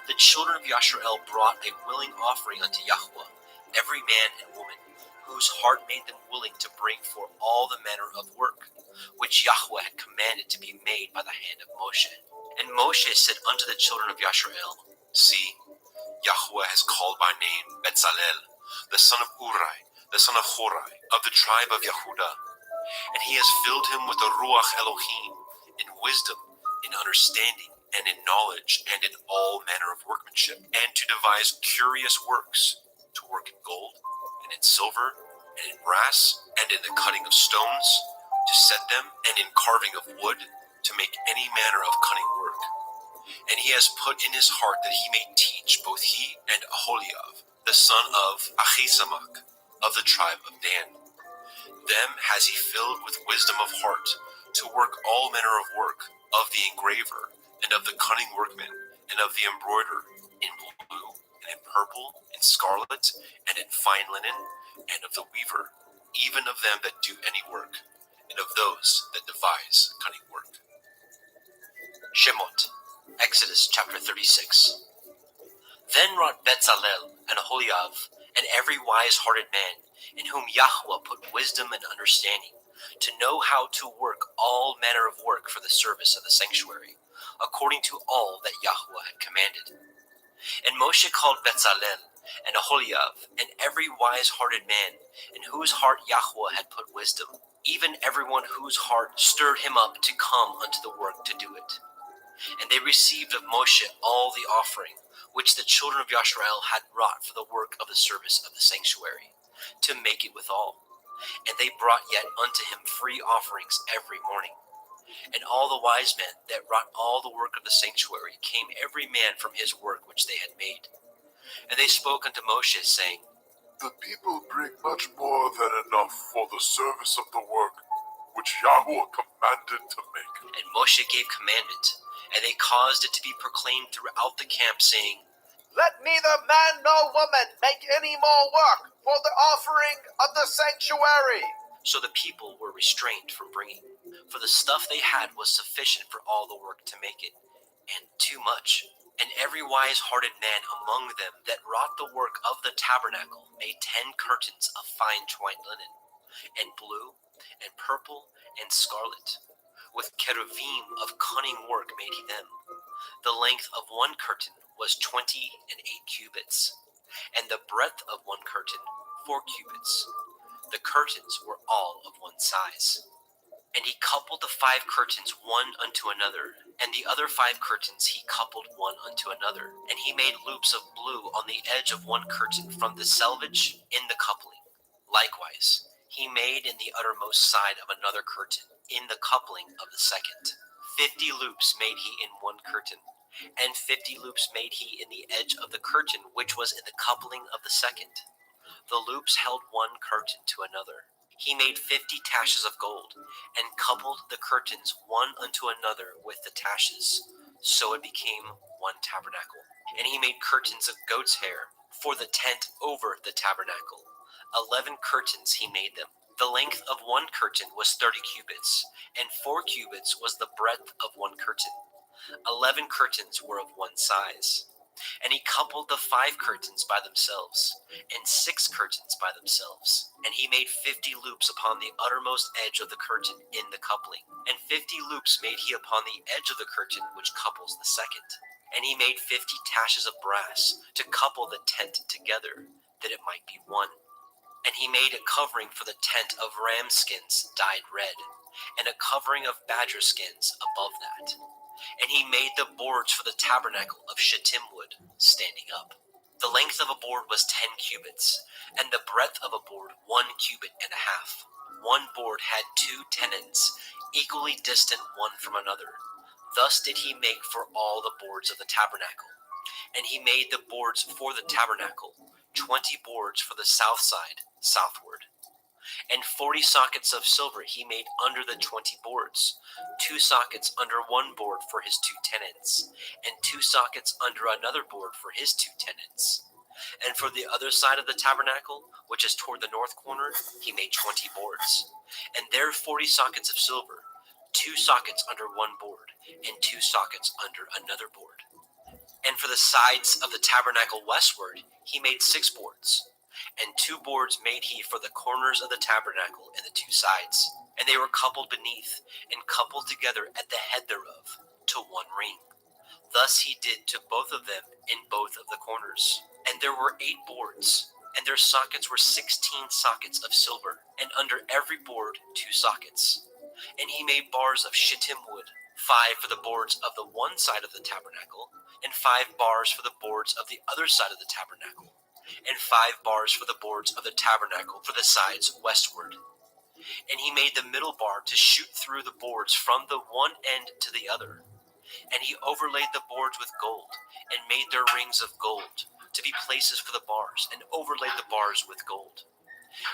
The children of Yasharel brought a willing offering unto Yahweh, every man and woman, whose heart made them willing to bring for all the manner of work, which Yahweh had commanded to be made by the hand of Moshe. And Moshe said unto the children of Yasharel, See, Yahweh has called by name Betzalel, the son of Uri, the son of Horai, of the tribe of Yehudah, and he has filled him with the Ruach Elohim, in wisdom, in understanding, and in knowledge, and in all manner of workmanship, and to devise curious works, to work in gold, and in silver, and in brass, and in the cutting of stones, to set them, and in carving of wood, to make any manner of cunning work. And he has put in his heart that he may teach both he and Aholiab, the son of Ahisamach, of the tribe of Dan. Them has he filled with wisdom of heart, to work all manner of work, of the engraver, and of the cunning workman, and of the embroiderer, in blue, and in purple, in scarlet, and in fine linen, and of the weaver, even of them that do any work, and of those that devise cunning work. Shemot, Exodus chapter 36. Then wrought Betzalel and Aholiab, and every wise-hearted man, in whom Yahweh put wisdom and understanding, to know how to work all manner of work for the service of the sanctuary, according to all that Yahweh had commanded. And Moshe called Betzalel and Aholiab, and every wise-hearted man, in whose heart Yahweh had put wisdom, even everyone whose heart stirred him up to come unto the work to do it. And they received of Moshe all the offering, which the children of Yasharel had wrought for the work of the service of the sanctuary, to make it withal. And they brought yet unto him free offerings every morning. And all the wise men that wrought all the work of the sanctuary came every man from his work which they had made. And they spoke unto Moshe, saying, The people bring much more than enough for the service of the work which Yahweh commanded to make. And Moshe gave commandment, and they caused it to be proclaimed throughout the camp, saying, Let neither man nor woman make any more work for the offering of the sanctuary. So the people were restrained from bringing, for the stuff they had was sufficient for all the work to make it, and too much. And every wise-hearted man among them that wrought the work of the tabernacle made 10 curtains of fine twined linen, and blue, and purple, and scarlet. With cherubim of cunning work made he them. The length of one curtain was 28 cubits, and the breadth of one curtain 4 cubits. The curtains were all of one size. And he coupled the 5 curtains one unto another, and the other 5 curtains he coupled one unto another. And he made loops of blue on the edge of one curtain from the selvage in the coupling. Likewise, he made in the uttermost side of another curtain, in the coupling of the second. 50 loops made he in one curtain, and 50 loops made he in the edge of the curtain which was in the coupling of the second. The loops held one curtain to another. He made 50 taches of gold, and coupled the curtains one unto another with the taches. So it became one tabernacle. And he made curtains of goat's hair for the tent over the tabernacle. 11 curtains he made them. The length of one curtain was 30 cubits, and 4 cubits was the breadth of one curtain. 11 curtains were of one size. And he coupled the 5 curtains by themselves, and 6 curtains by themselves. And he made 50 loops upon the uttermost edge of the curtain in the coupling, and 50 loops made he upon the edge of the curtain which couples the second. And he made 50 taches of brass to couple the tent together, that it might be one. And he made a covering for the tent of ram skins dyed red, and a covering of badger skins above that. And he made the boards for the tabernacle of shittim wood, standing up. The length of a board was 10 cubits, and the breadth of a board 1 cubit and a half. One board had 2 tenons, equally distant one from another. Thus did he make for all the boards of the tabernacle. And he made the boards for the tabernacle, 20 boards for the south side, southward. And 40 sockets of silver he made under the 20 boards, 2 sockets under one board for his 2 tenons, and 2 sockets under another board for his 2 tenons. And for the other side of the tabernacle, which is toward the north corner, he made 20 boards, and there 40 sockets of silver, 2 sockets under one board, and 2 sockets under another board. And for the sides of the tabernacle westward, he made 6 boards. And 2 boards made he for the corners of the tabernacle and the 2 sides. And they were coupled beneath, and coupled together at the head thereof, to one ring. Thus he did to both of them in both of the corners. And there were 8 boards, and their sockets were 16 sockets of silver, and under every board 2 sockets. And he made bars of shittim wood, 5 for the boards of the one side of the tabernacle, and 5 bars for the boards of the other side of the tabernacle, and 5 bars for the boards of the tabernacle for the sides westward. And he made the middle bar to shoot through the boards from the one end to the other. And he overlaid the boards with gold, and made their rings of gold, to be places for the bars, and overlaid the bars with gold.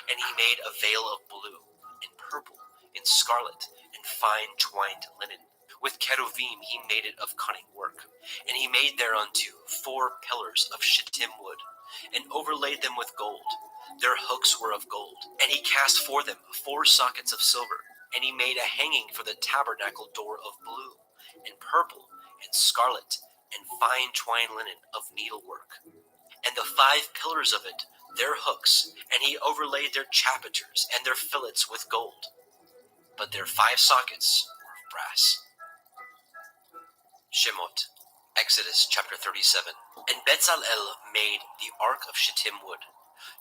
And he made a veil of blue, and purple, and scarlet, and fine twined linen. With cherubim he made it of cunning work. And he made thereunto 4 pillars of shittim wood, and overlaid them with gold. Their hooks were of gold. And he cast for them 4 sockets of silver. And he made a hanging for the tabernacle door of blue, and purple, and scarlet, and fine twined linen of needlework. And the 5 pillars of it, their hooks, and he overlaid their chapiters and their fillets with gold. But their 5 sockets were of brass. Shemot, Exodus chapter 37. And Bezalel made the ark of shittim wood.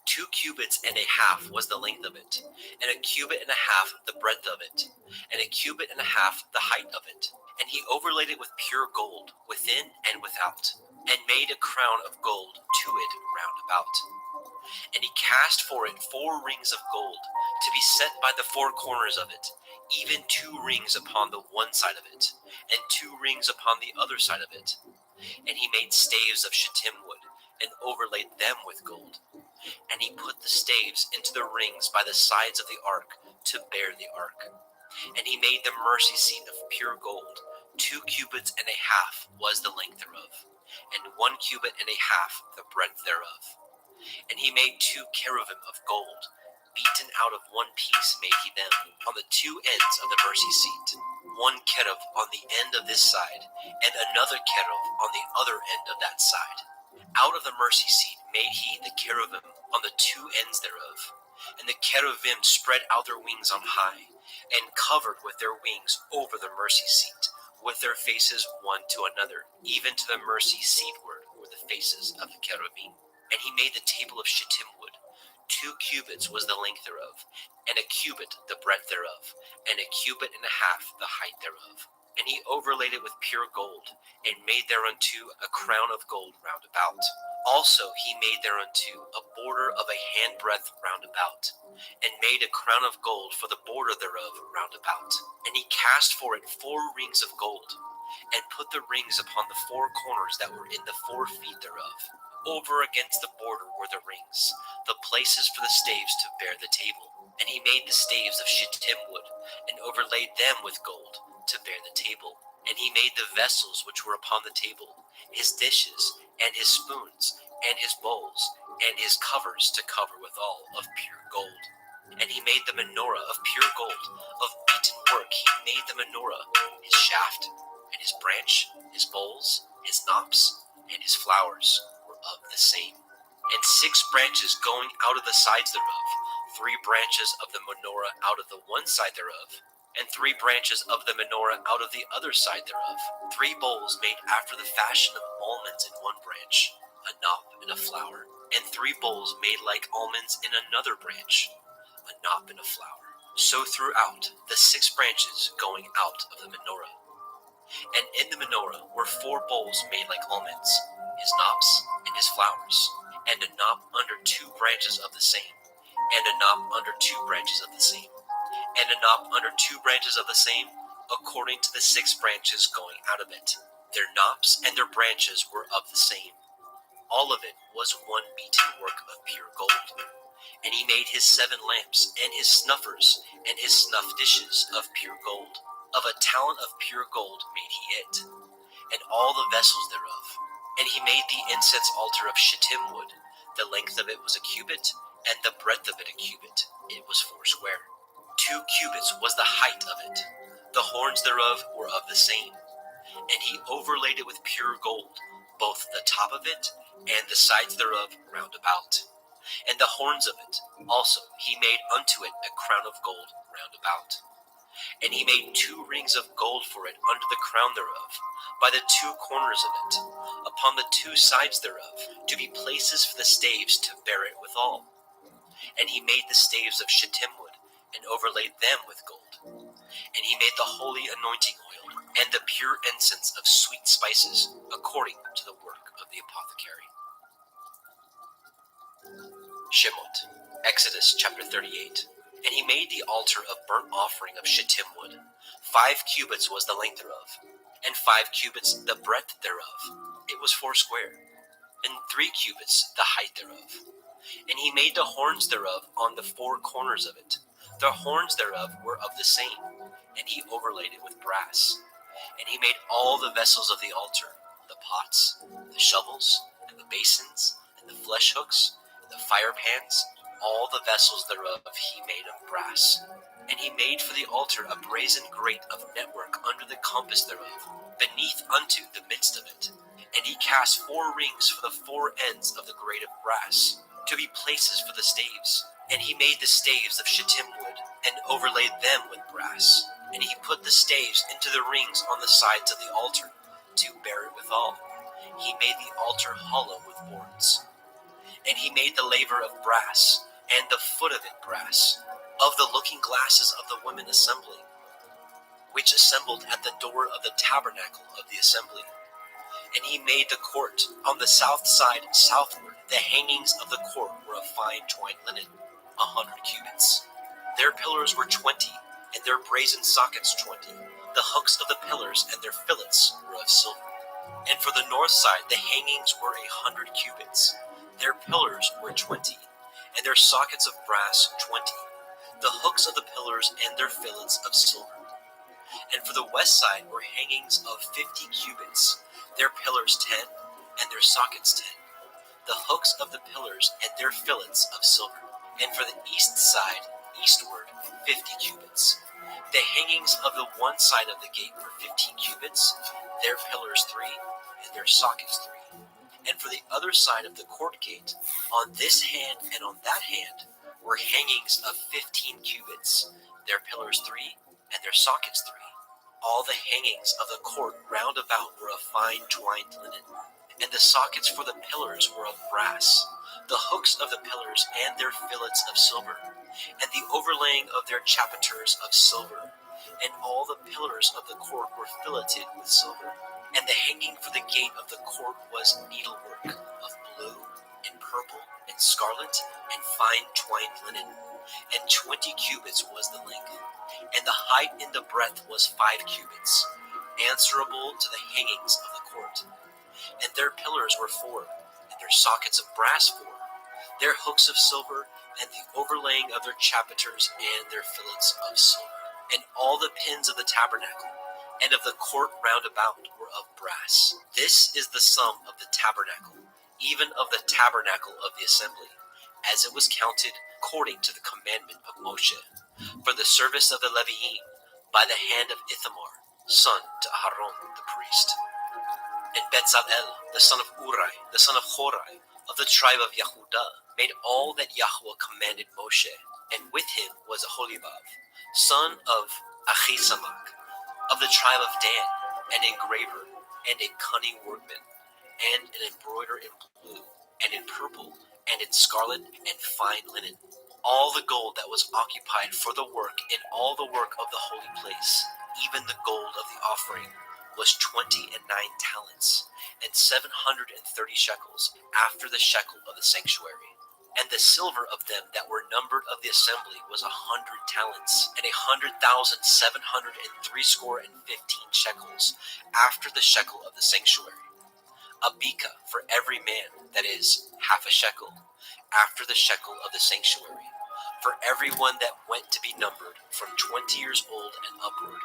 2 cubits and a half was the length of it, and a cubit and a half the breadth of it, and a cubit and a half the height of it. And he overlaid it with pure gold, within and without, and made a crown of gold to it round about. And he cast for it 4 rings of gold, to be set by the 4 corners of it, even 2 rings upon the one side of it, and 2 rings upon the other side of it. And he made staves of shittim wood, and overlaid them with gold. And he put the staves into the rings by the sides of the ark, to bear the ark. And he made the mercy seat of pure gold. 2 cubits and a half was the length thereof, and 1 cubit and a half the breadth thereof. And he made 2 cherubim of gold, beaten out of one piece made he them, on the 2 ends of the mercy seat. 1 cherub on the end of this side, and another cherub on the other end of that side. Out of the mercy seat made he the cherubim on the 2 ends thereof. And the cherubim spread out their wings on high, and covered with their wings over the mercy seat, with their faces one to another, even to the mercy seatward were the faces of the cherubim. And he made the table of shittim wood. 2 cubits was the length thereof, and a cubit the breadth thereof, and a cubit and a half the height thereof. And he overlaid it with pure gold, and made thereunto a crown of gold round about. Also he made thereunto a border of a handbreadth round about, and made a crown of gold for the border thereof round about. And he cast for it 4 rings of gold, and put the rings upon the 4 corners that were in the 4 feet thereof. Over against the border were the rings, the places for the staves to bear the table. And he made the staves of shittim wood, and overlaid them with gold, to bear the table. And he made the vessels which were upon the table, his dishes, and his spoons, and his bowls, and his covers to cover withal of pure gold. And he made the menorah of pure gold, of beaten work he made the menorah, his shaft, and his branch, his bowls, his knops, and his flowers were of the same. And 6 branches going out of the sides thereof, 3 branches of the menorah out of the one side thereof, and 3 branches of the menorah out of the other side thereof. 3 bowls made after the fashion of almonds in one branch, a knop and a flower, and 3 bowls made like almonds in another branch, a knop and a flower. So throughout the 6 branches going out of the menorah. And in the menorah were 4 bowls made like almonds, his knops and his flowers, and a knop under 2 branches of the same, and a knop under 2 branches of the same, and a knop under 2 branches of the same, according to the 6 branches going out of it. Their knops and their branches were of the same. All of it was one beaten work of pure gold. And he made his 7 lamps, and his snuffers, and his snuff dishes of pure gold. Of a talent of pure gold made he it, and all the vessels thereof. And he made the incense altar of shittim wood. The length of it was a cubit, and the breadth of it a cubit. It was 4 square. 2 cubits was the height of it. The horns thereof were of the same. And he overlaid it with pure gold, both the top of it and the sides thereof round about. And the horns of it also he made unto it a crown of gold round about. And he made 2 rings of gold for it under the crown thereof, by the 2 corners of it, upon the 2 sides thereof, to be places for the staves to bear it withal. And he made the staves of shittim wood, and overlaid them with gold. And he made the holy anointing oil, and the pure incense of sweet spices, according to the work of the apothecary. Shemot, Exodus chapter 38. And he made the altar of burnt offering of shittim wood. 5 cubits was the length thereof, and 5 cubits the breadth thereof. It was 4 square, and 3 cubits the height thereof. And he made the horns thereof on the 4 corners of it. The horns thereof were of the same, and he overlaid it with brass. And he made all the vessels of the altar, the pots, the shovels, and the basins, and the flesh hooks, and the fire pans, all the vessels thereof he made of brass. And he made for the altar a brazen grate of network under the compass thereof, beneath unto the midst of it. And he cast 4 rings for the 4 ends of the grate of brass, to be places for the staves. And he made the staves of shittim wood, and overlaid them with brass. And he put the staves into the rings on the sides of the altar, to bear it withal. He made the altar hollow with boards. And he made the laver of brass, and the foot of it brass, of the looking glasses of the women assembly, which assembled at the door of the tabernacle of the assembly. And he made the court on the south side southward. The hangings of the court were of fine twined linen, 100 cubits. Their pillars were 20, and their brazen sockets 20. The hooks of the pillars and their fillets were of silver. And for the north side the hangings were 100 cubits. Their pillars were 20, and their sockets of brass 20. The hooks of the pillars and their fillets of silver. And for the west side were hangings of 50 cubits, their pillars 10, and their sockets 10. The hooks of the pillars and their fillets of silver. And for the east side, eastward, 50 cubits. The hangings of the one side of the gate were 15 cubits, their pillars 3, and their sockets 3. And for the other side of the court gate, on this hand and on that hand, were hangings of 15 cubits, their pillars 3, and their sockets 3. All the hangings of the court round about were of fine twined linen, and the sockets for the pillars were of brass, the hooks of the pillars and their fillets of silver, and the overlaying of their chapiters of silver, and all the pillars of the court were filleted with silver. And the hanging for the gate of the court was needlework of blue, and purple, and scarlet, and fine twined linen, and 20 cubits was the length. And the height in the breadth was 5 cubits, answerable to the hangings of the court. And their pillars were 4, and their sockets of brass 4, their hooks of silver, and the overlaying of their chapiters and their fillets of silver. And all the pins of the tabernacle and of the court round about were of brass. This is the sum of the tabernacle, even of the tabernacle of the assembly, as it was counted according to the commandment of Moshe, for the service of the Leviim, by the hand of Ithamar, son to Aharon the priest. And Bezalel, the son of Uri, the son of Horai, of the tribe of Yehudah, made all that Yahweh commanded Moshe, and with him was Aholibab, son of Achisamach, of the tribe of Dan, an engraver, and a cunning workman, and an embroiderer in blue, and in purple, and in scarlet, and fine linen. All the gold that was occupied for the work in all the work of the holy place, even the gold of the offering, was 29 talents, and 730 shekels, after the shekel of the sanctuary. And the silver of them that were numbered of the assembly was 100 talents, and 100,703 score and 15 shekels, after the shekel of the sanctuary. A beka for every man, that is, half a shekel, after the shekel of the sanctuary, for every one that went to be numbered from 20 years old and upward,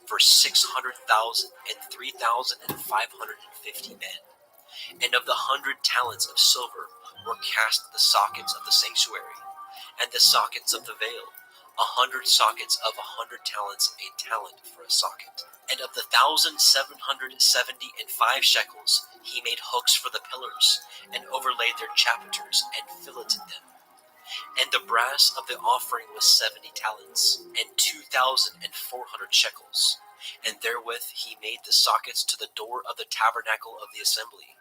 for 600,000 and 3,550 men. And of the 100 talents of silver were cast the sockets of the sanctuary, and the sockets of the veil, 100 sockets of 100 talents, a talent for a socket. And of the 1,775 shekels he made hooks for the pillars, and overlaid their chapiters, and filleted them. And the brass of the offering was 70 talents, and 2,400 shekels. And therewith he made the sockets to the door of the tabernacle of the assembly,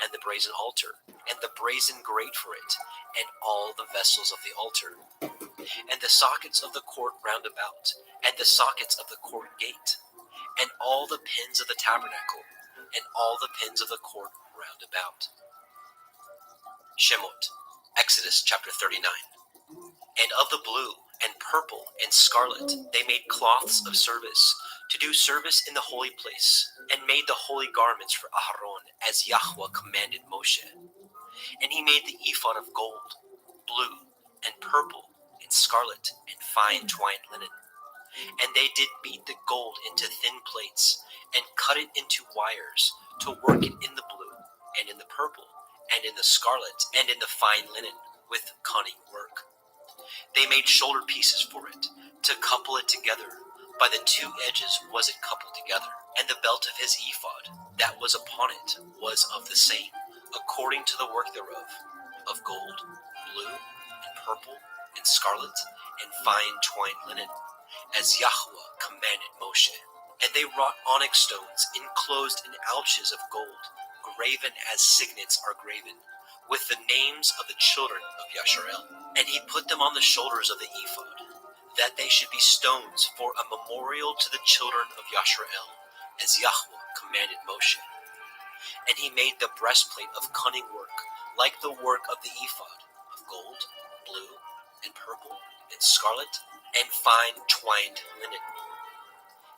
and the brazen altar, and the brazen grate for it, and all the vessels of the altar, and the sockets of the court round about, and the sockets of the court gate, and all the pins of the tabernacle, and all the pins of the court round about. Shemot, Exodus chapter 39. And of the blue, and purple, and scarlet, they made cloths of service, to do service in the holy place, and made the holy garments for Aharon, as Yahweh commanded Moshe. And he made the ephod of gold, blue, and purple, and scarlet, and fine twined linen. And they did beat the gold into thin plates, and cut it into wires, to work it in the blue, and in the purple, and in the scarlet, and in the fine linen, with cunning work. They made shoulder pieces for it, to couple it together. By the two edges was it coupled together. And the belt of his ephod, that was upon it, was of the same, according to the work thereof, of gold, blue, and purple, and scarlet, and fine twined linen, as Yahweh commanded Moshe. And they wrought onyx stones enclosed in ouches of gold, graven as signets are graven, with the names of the children of Yasharel. And he put them on the shoulders of the ephod, that they should be stones for a memorial to the children of Yasharel, as Yahweh commanded Moshe. And he made the breastplate of cunning work, like the work of the ephod, of gold, blue, and purple, and scarlet, and fine twined linen.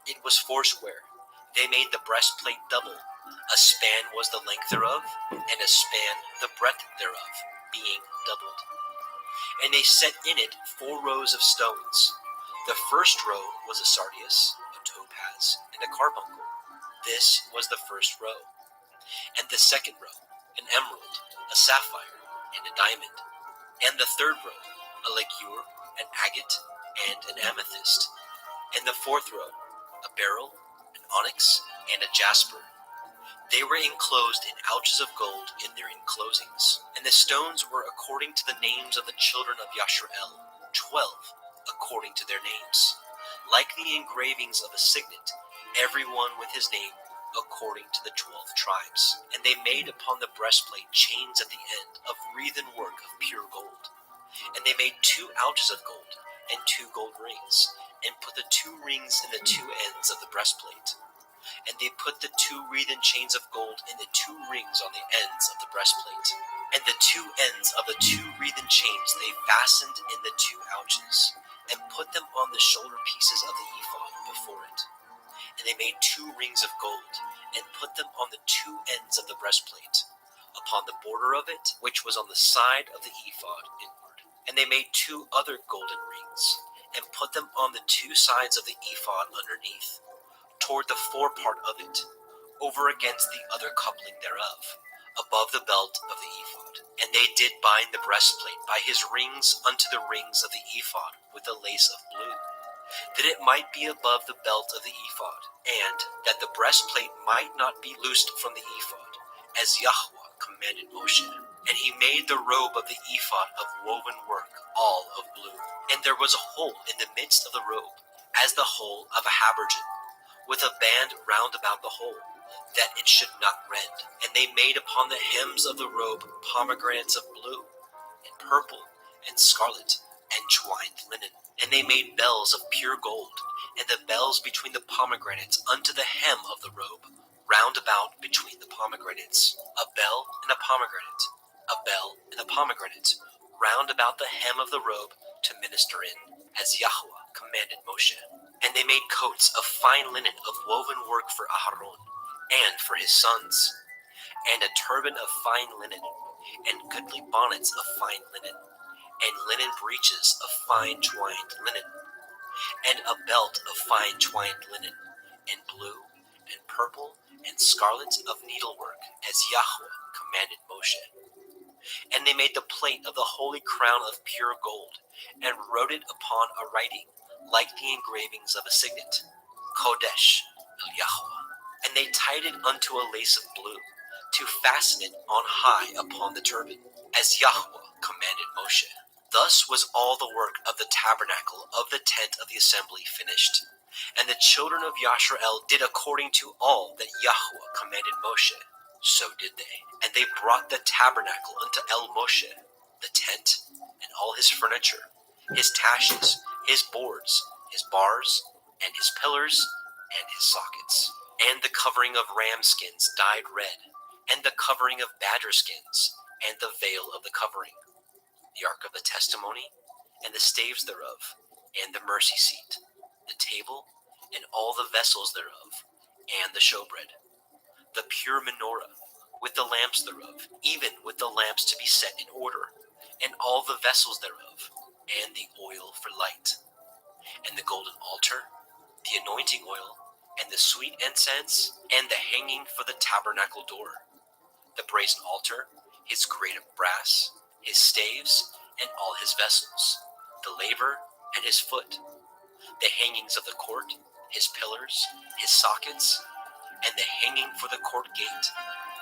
It was foursquare. They made the breastplate double. A span was the length thereof, and a span the breadth thereof, being doubled. And they set in it 4 rows of stones. The first row was a sardius, a topaz, and a carbuncle. This was the first row. And the second row, an emerald, a sapphire, and a diamond. And the third row, a ligure, an agate, and an amethyst. And the fourth row, a beryl, an onyx, and a jasper. They were enclosed in ouches of gold in their enclosings. And the stones were according to the names of the children of Yasharel, 12, according to their names, like the engravings of a signet, every one with his name, according to the 12 tribes. And they made upon the breastplate chains at the end of wreathen work of pure gold. And they made 2 ouches of gold, and 2 gold rings, and put the 2 rings in the 2 ends of the breastplate. And they put the 2 wreathen chains of gold in the 2 rings on the ends of the breastplate. And the 2 ends of the 2 wreathen chains they fastened in the 2 ouches, and put them on the shoulder pieces of the ephod before it. And they made 2 rings of gold, and put them on the 2 ends of the breastplate, upon the border of it, which was on the side of the ephod inward. And they made 2 other golden rings, and put them on the 2 sides of the ephod underneath, toward the forepart of it, over against the other coupling thereof, above the belt of the ephod. And they did bind the breastplate by his rings unto the rings of the ephod with a lace of blue, that it might be above the belt of the ephod, and that the breastplate might not be loosed from the ephod, as Yahweh commanded Moshe. And he made the robe of the ephod of woven work, all of blue. And there was a hole in the midst of the robe, as the hole of a habergeon, with a band round about the hole, that it should not rend. And they made upon the hems of the robe pomegranates of blue, and purple, and scarlet, and twined linen. And they made bells of pure gold, and the bells between the pomegranates unto the hem of the robe, round about between the pomegranates, a bell and a pomegranate, a bell and a pomegranate, round about the hem of the robe to minister in, as Yahweh commanded Moshe. And they made coats of fine linen of woven work for Aharon, and for his sons, and a turban of fine linen, and goodly bonnets of fine linen, and linen breeches of fine twined linen, and a belt of fine twined linen, and blue, and purple, and scarlet of needlework, as Yahweh commanded Moshe. And they made the plate of the holy crown of pure gold, and wrote it upon a writing, like the engravings of a signet, Kodesh El Yahweh. And they tied it unto a lace of blue, to fasten it on high upon the turban, as Yahweh commanded Moshe. Thus was all the work of the tabernacle of the tent of the assembly finished. And the children of Yashrael did according to all that Yahweh commanded Moshe. So did they. And they brought the tabernacle unto El Moshe, the tent, and all his furniture, his taches, his boards, his bars, and his pillars, and his sockets, and the covering of ram skins dyed red, and the covering of badger skins, and the veil of the covering, the ark of the testimony, and the staves thereof, and the mercy seat, the table, and all the vessels thereof, and the showbread, the pure menorah, with the lamps thereof, even with the lamps to be set in order, and all the vessels thereof, and the oil for light, and the golden altar, the anointing oil, and the sweet incense, and the hanging for the tabernacle door, the brazen altar, his grate of brass, his staves, and all his vessels, the laver, and his foot, the hangings of the court, his pillars, his sockets, and the hanging for the court gate,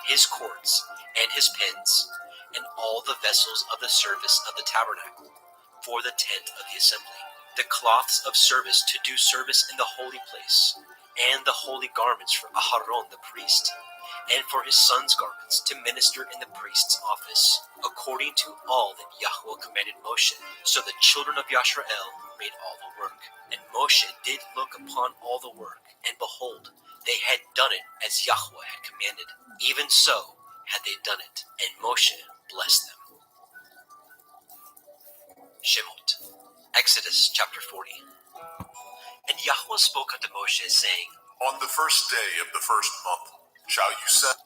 his cords, and his pins, and all the vessels of the service of the tabernacle, for the tent of the assembly, the cloths of service to do service in the holy place, and the holy garments for Aharon the priest, and for his son's garments to minister in the priest's office, according to all that Yahweh commanded Moshe. So the children of Yashrael made all the work. And Moshe did look upon all the work, and behold, they had done it as Yahweh had commanded. Even so had they done it, and Moshe blessed them. Shemot. Exodus chapter 40. And Yahweh spoke unto Moshe, saying, On the first day of the first month shall you set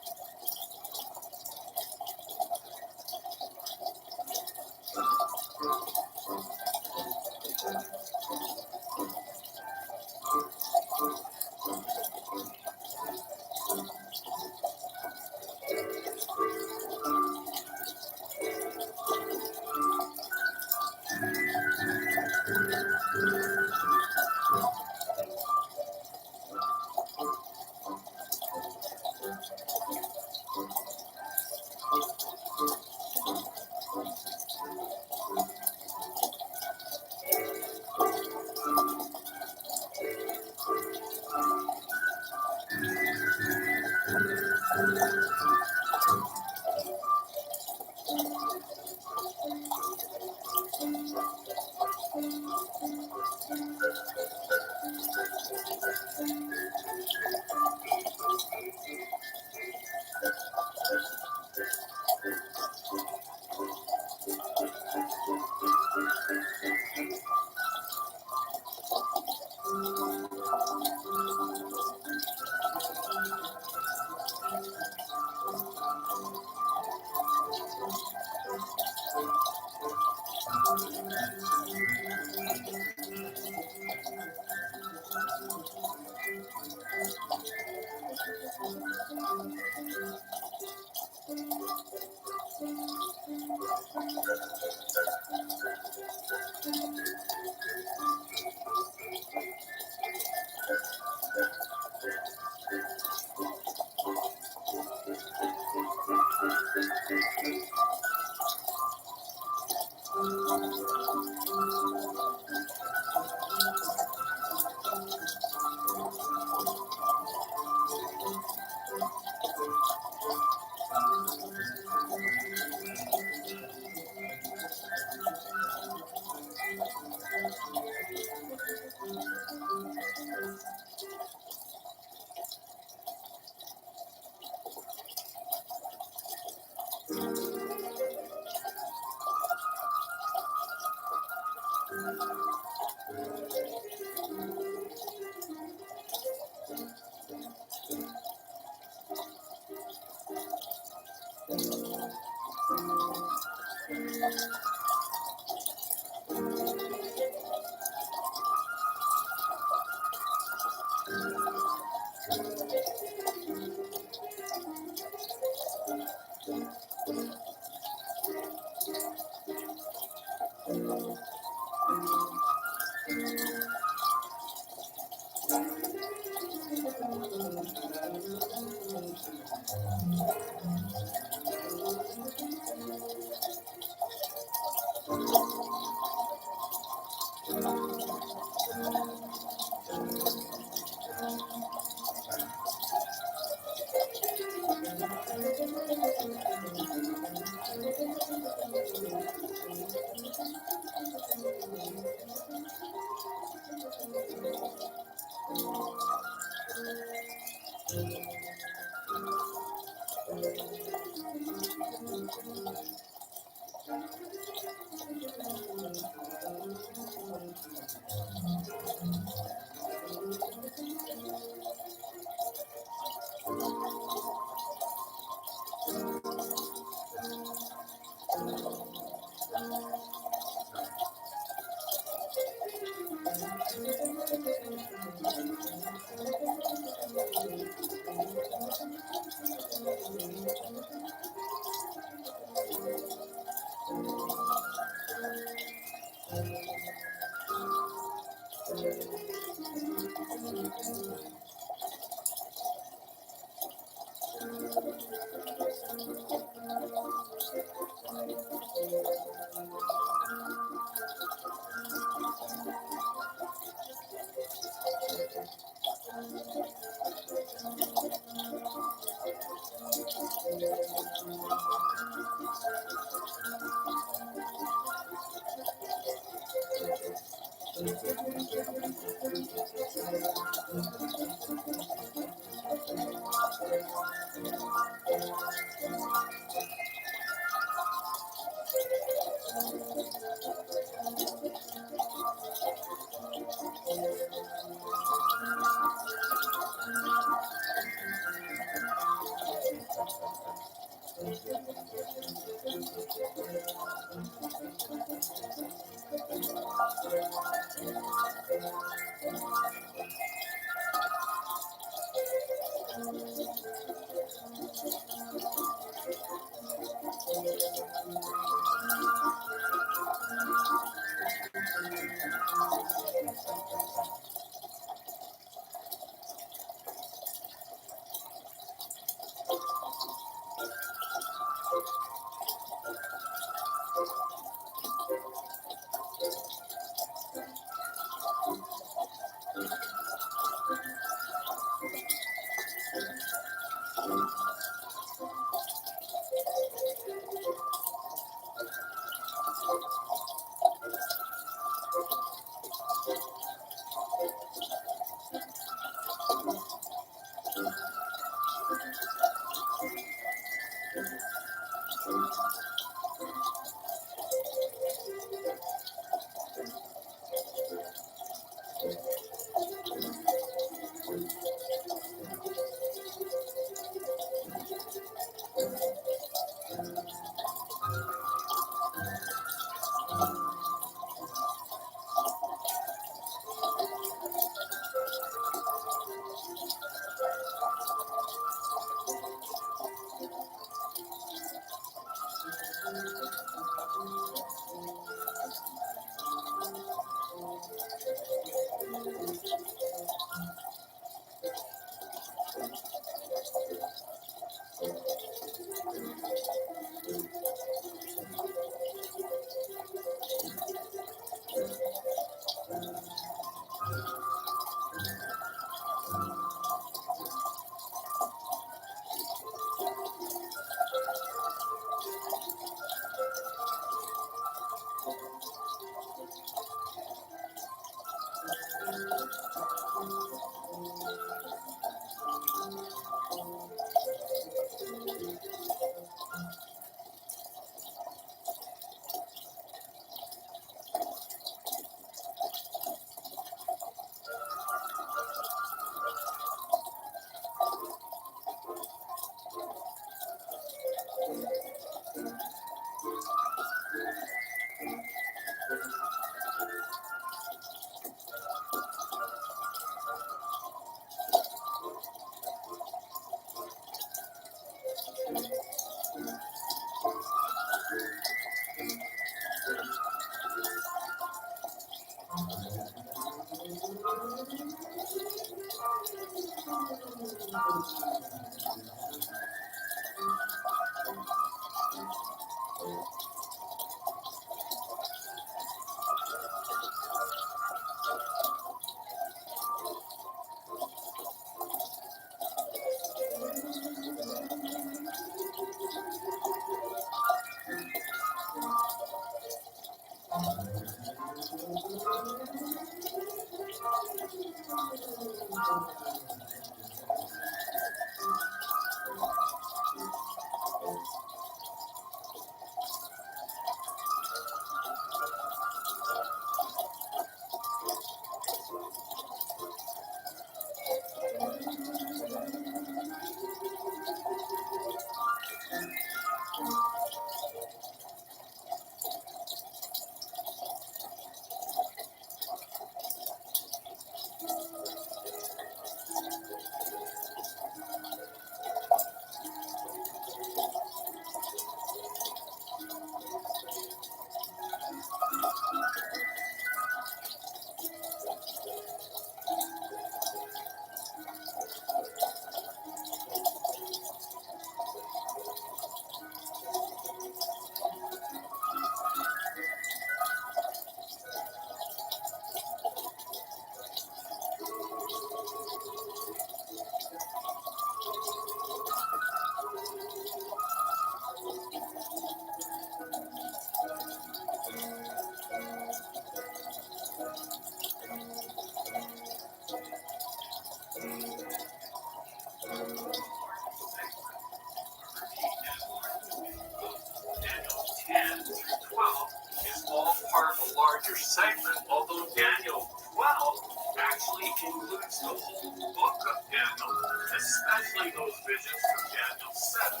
Daniel 10 through 12 is all part of a larger segment, although Daniel 12 actually includes the whole book of Daniel, especially those visions from Daniel 7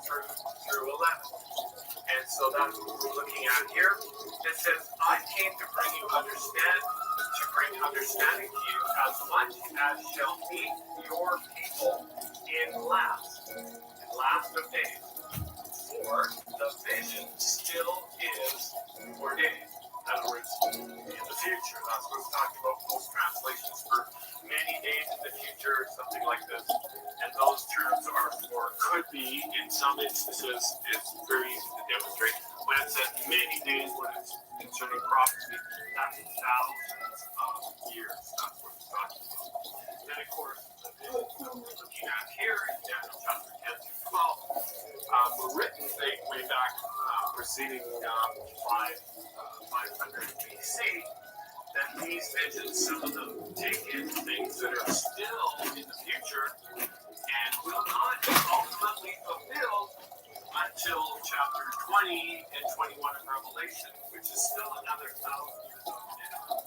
through 11. And so that's what we're looking at here. It says, I came to bring understanding to you as much as shall meet your people in last of days. For the vision still is ordained. In other words, in the future. That's what it's talking about. Most translations for many days in the future, something like this. And those terms are for could be. In some instances, it's very easy to demonstrate. When it says many days, when it's concerning prophecy, that's thousands of years. That's what it's talking about. Then, of course, the visions that we're looking at here in Daniel chapter 10 through 12 were written way back preceding 500 BC. Then these visions, some of them take in things that are still in the future and will not be ultimately fulfilled until chapter 20 and 21 of Revelation, which is still another 1,000 years old now.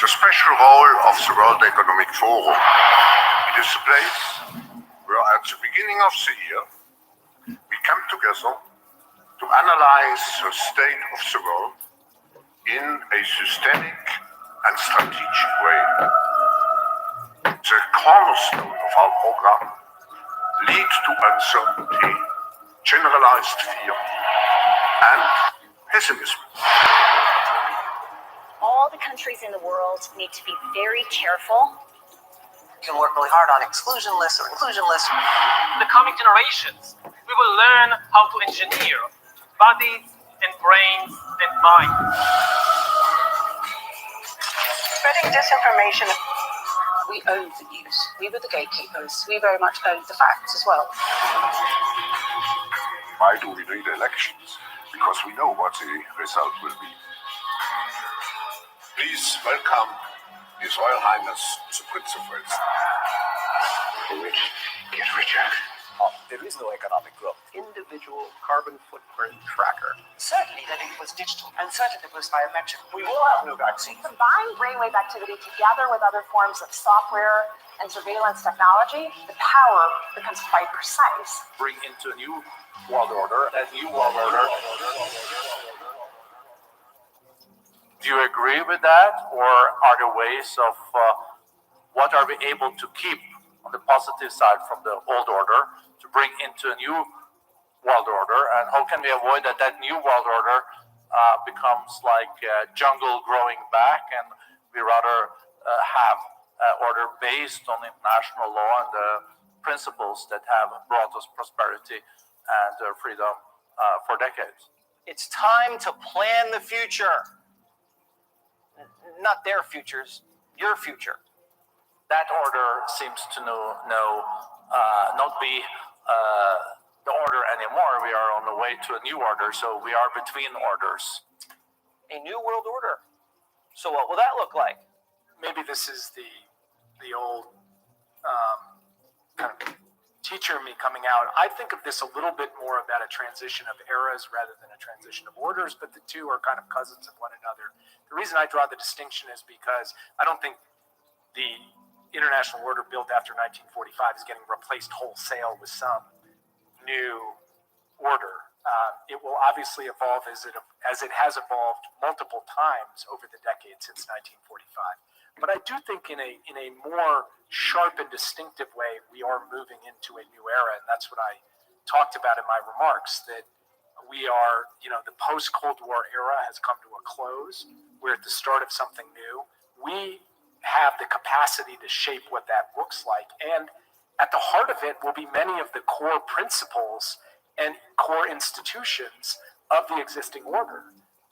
The special role of the World Economic Forum. It is a place where at the beginning of the year we come together to analyze the state of the world in a systemic and strategic way. The cornerstone of our program leads to uncertainty, generalized fear, and pessimism. All the countries in the world need to be very careful. You can work really hard on exclusion lists or inclusion lists. In the coming generations, we will learn how to engineer bodies and brains and minds. Spreading disinformation. We own the news. We were the gatekeepers. We very much owned the facts as well. Why do we need elections? Because we know what the result will be. Please welcome His Royal Highness the Prince of Wales. The rich get richer. There is no economic growth. Individual carbon footprint tracker. Certainly that it was digital, and certainly it was biometric. We will have no vaccine. Combine brainwave activity together with other forms of software and surveillance technology, the power becomes quite precise. Bring into a new world order, Do you agree with that, or are there ways of what are we able to keep on the positive side from the old order to bring into a new world order, and how can we avoid that new world order becomes like jungle growing back, and we rather have order based on international law and the principles that have brought us prosperity and freedom for decades. It's time to plan the future. Not their futures, your future. That order seems to not be the order anymore. We are on the way to a new order, so we are between orders. A new world order. So what will that look like? Maybe this is the old kind of teacher me coming out. I think of this a little bit more about a transition of eras rather than a transition of orders, but the two are kind of cousins of one another. The reason I draw the distinction is because I don't think the international order built after 1945 is getting replaced wholesale with some new order. It will obviously evolve as it has evolved multiple times over the decades since 1945. But I do think in a more sharp and distinctive way, we are moving into a new era, and that's what I talked about in my remarks, that we are, the post-Cold War era has come to a close. We're at the start of something new. We have the capacity to shape what that looks like, and at the heart of it will be many of the core principles and core institutions of the existing order,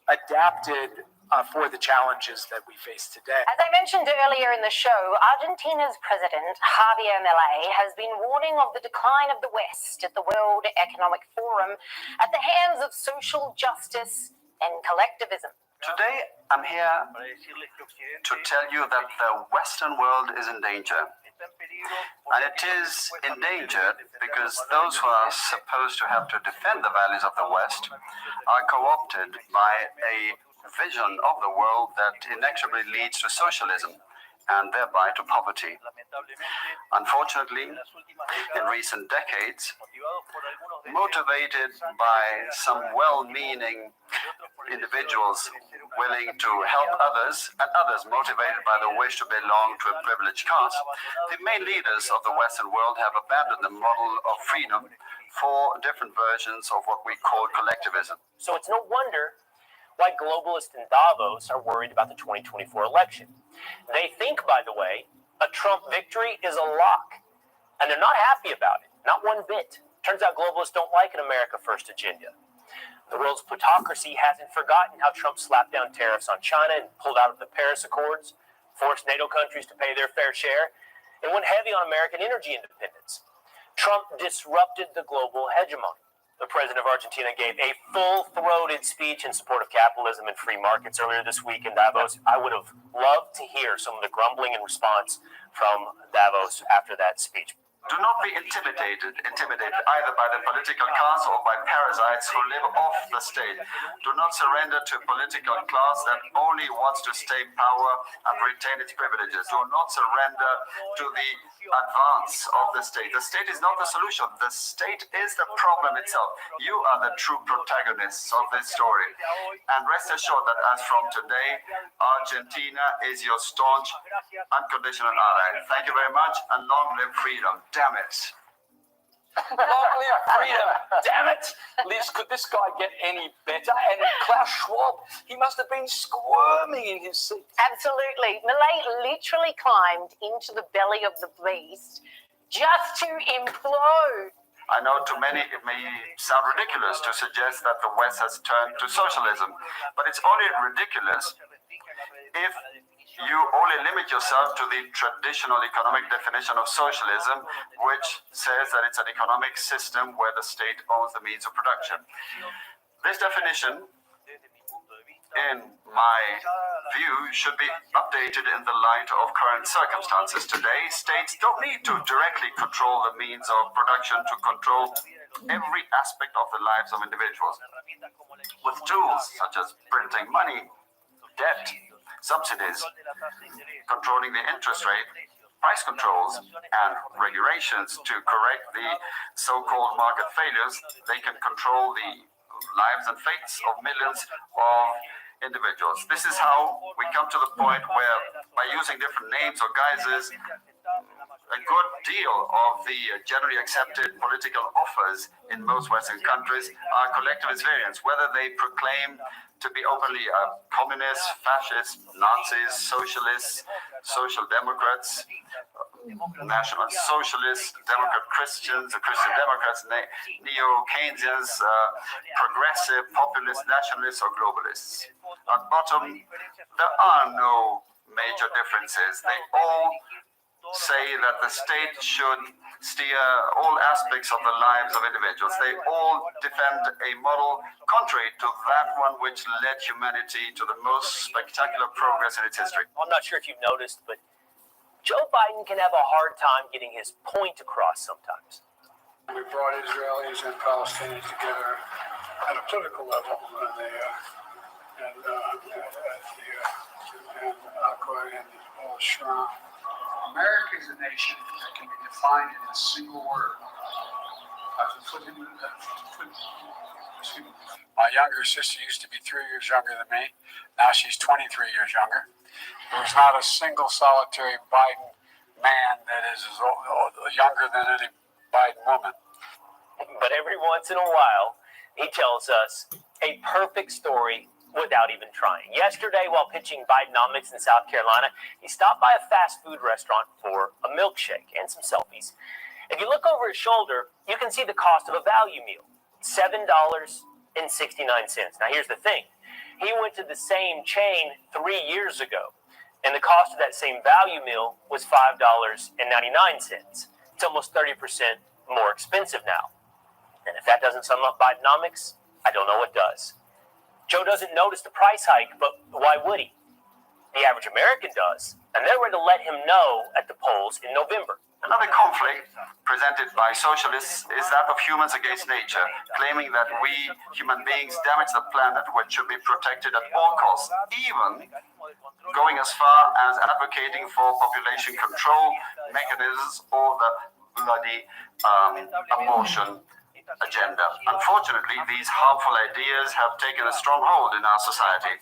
adapted for the challenges that we face today. As I mentioned earlier in the show, Argentina's president, Javier Milei, has been warning of the decline of the West at the World Economic Forum at the hands of social justice and collectivism. Today, I'm here to tell you that the Western world is in danger. And it is endangered because those who are supposed to have to defend the values of the West are co-opted by a vision of the world that inexorably leads to socialism and thereby to poverty. Unfortunately, in recent decades, motivated by some well-meaning individuals willing to help others, and others motivated by the wish to belong to a privileged caste, the main leaders of the Western world have abandoned the model of freedom for different versions of what we call collectivism. So it's no wonder why globalists in Davos are worried about the 2024 election. They think, by the way, a Trump victory is a lock, and they're not happy about it, not one bit. Turns out globalists don't like an America First agenda. The world's plutocracy hasn't forgotten how Trump slapped down tariffs on China and pulled out of the Paris Accords, forced NATO countries to pay their fair share, and went heavy on American energy independence. Trump disrupted the global hegemony. The president of Argentina gave a full-throated speech in support of capitalism and free markets earlier this week in Davos. I would have loved to hear some of the grumbling and response from Davos after that speech. Do not be intimidated either by the political class or by parasites who live off the state. Do not surrender to a political class that only wants to stay in power and retain its privileges. Do not surrender to the advance of the state. The state is not the solution. The state is the problem itself. You are the true protagonists of this story. And rest assured that as from today, Argentina is your staunch, unconditional ally. Thank you very much, and long live freedom. Damn it. Long live freedom. Damn it. Liz, could this guy get any better? And Klaus Schwab, he must have been squirming in his seat. Absolutely. Milei literally climbed into the belly of the beast just to implode. I know to many it may sound ridiculous to suggest that the West has turned to socialism, but it's only ridiculous if you only limit yourself to the traditional economic definition of socialism, which says that it's an economic system where the state owns the means of production. This definition, in my view, should be updated in the light of current circumstances. Today, states don't need to directly control the means of production to control every aspect of the lives of individuals. With tools such as printing money, debt, subsidies, controlling the interest rate, price controls, and regulations to correct the so-called market failures, they can control the lives and fates of millions of individuals. This is how we come to the point where, by using different names or guises, a good deal of the generally accepted political offers in most Western countries are collectivist variants, whether they proclaim to be openly communists, fascists, Nazis, socialists, social democrats, National Socialists, Democrat Christians, Christian Democrats, neo-Keynesians, progressive, populist, nationalists, or globalists. At bottom, there are no major differences. They all say that the state should steer all aspects of the lives of individuals. They all defend a model contrary to that one which led humanity to the most spectacular progress in its history. I'm not sure if you've noticed, but Joe Biden can have a hard time getting his point across sometimes. We brought Israelis and Palestinians together at a political level, and Aqua and all Shram. America is a nation that can be defined in a single word. My younger sister used to be 3 years younger than me. Now she's 23 years younger. There's not a single solitary Biden man that is younger than any Biden woman. But every once in a while, he tells us a perfect story without even trying. Yesterday, while pitching Bidenomics in South Carolina, he stopped by a fast food restaurant for a milkshake and some selfies. If you look over his shoulder, you can see the cost of a value meal, $7.69. Now, here's the thing. He went to the same chain 3 years ago, and the cost of that same value meal was $5.99. It's almost 30% more expensive now. And if that doesn't sum up Bidenomics, I don't know what does. Joe doesn't notice the price hike, but why would he? The average American does, and they're ready to let him know at the polls in November. Another conflict presented by socialists is that of humans against nature, claiming that we human beings damage the planet, which should be protected at all costs, even going as far as advocating for population control mechanisms or the bloody abortion agenda. Unfortunately, these harmful ideas have taken a strong hold in our society.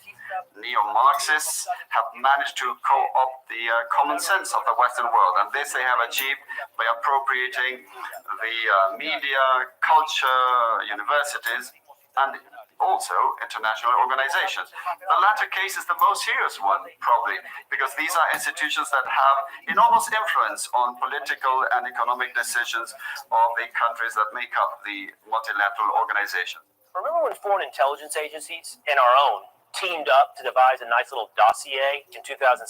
Neo-Marxists have managed to co-opt the common sense of the Western world, and this they have achieved by appropriating the media, culture, universities, and also international organizations. The latter case is the most serious one, probably, because these are institutions that have enormous influence on political and economic decisions of the countries that make up the multilateral organization. Remember when foreign intelligence agencies and our own teamed up to devise a nice little dossier in 2016?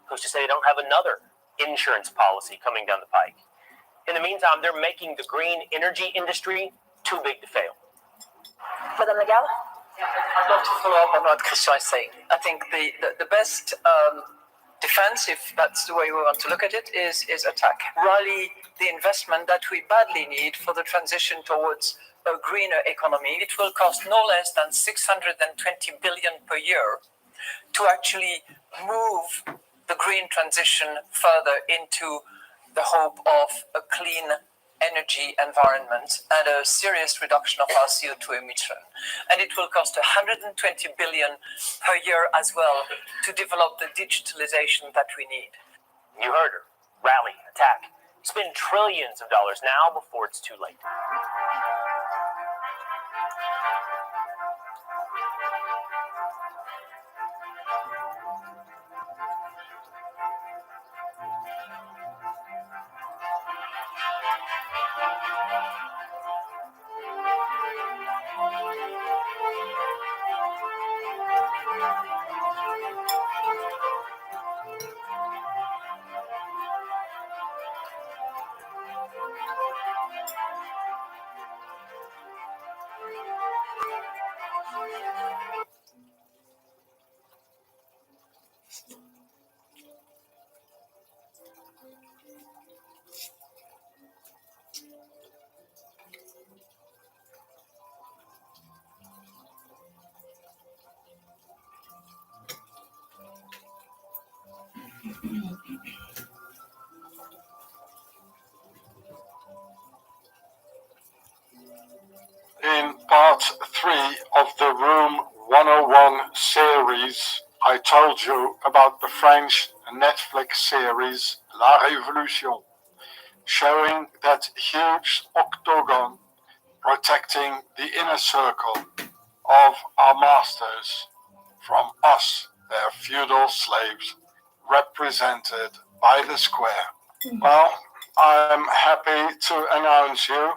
Who's to say they don't have another insurance policy coming down the pike? In the meantime, they're making the green energy industry too big to fail. Madame Lagarde? I'd love to follow up on what Christian is saying. I think the best defense, if that's the way we want to look at it, is attack. Rally the investment that we badly need for the transition towards a greener economy. It will cost no less than $620 billion per year to actually move the green transition further into the hope of a clean energy environment and a serious reduction of our CO2 emission. And it will cost $120 billion per year as well to develop the digitalization that we need. You heard her. Rally, attack. Spend trillions of dollars now before it's too late. In part 3 of the Room 101 series, I told you about the French Netflix series La Révolution, showing that huge octagon protecting the inner circle of our masters from us, their feudal slaves, represented by the square. Well, I'm happy to announce you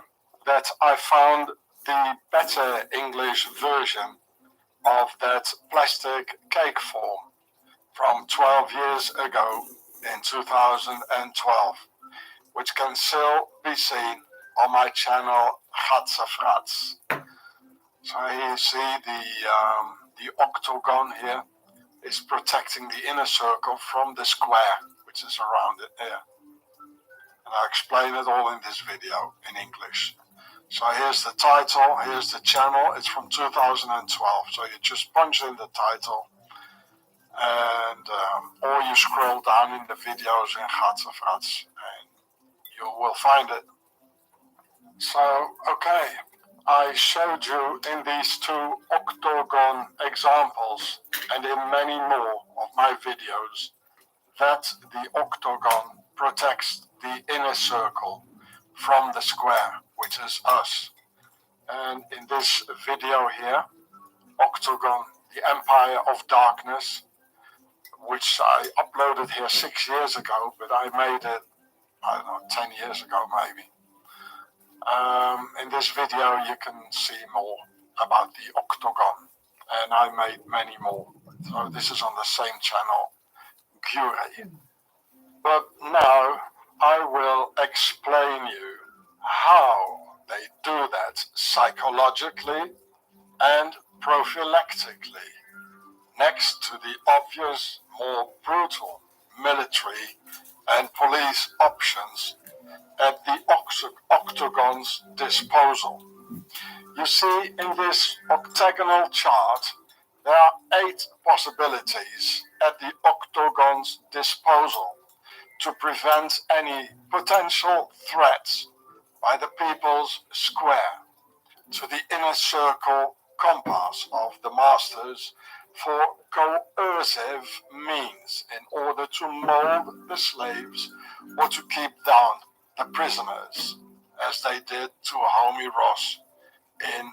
that I found the better English version of that plastic cake form from 12 years ago in 2012, which can still be seen on my channel Gatse Frats. So here you see the octagon here is protecting the inner circle from the square, which is around it here. And I explain it all in this video in English. So here's the title, here's the channel, it's from 2012. So you just punch in the title, and or you scroll down in the videos in Gatse Frats and you will find it. So, okay, I showed you in these two octagon examples and in many more of my videos that the octagon protects the inner circle from the square, which is us. And in this video here, Octagon, the Empire of Darkness, which I uploaded here 6 years ago, but I made it, I don't know, 10 years ago maybe. In this video you can see more about the octagon, and I made many more. So this is on the same channel, Gure. But now I will explain you how they do that psychologically and prophylactically, next to the obvious, more brutal military and police options at the octagon's disposal. You see in this octagonal chart, there are 8 possibilities at the octagon's disposal to prevent any potential threats by the People's Square to the inner circle compass of the masters for coercive means in order to mold the slaves or to keep down the prisoners, as they did to Homie Ross in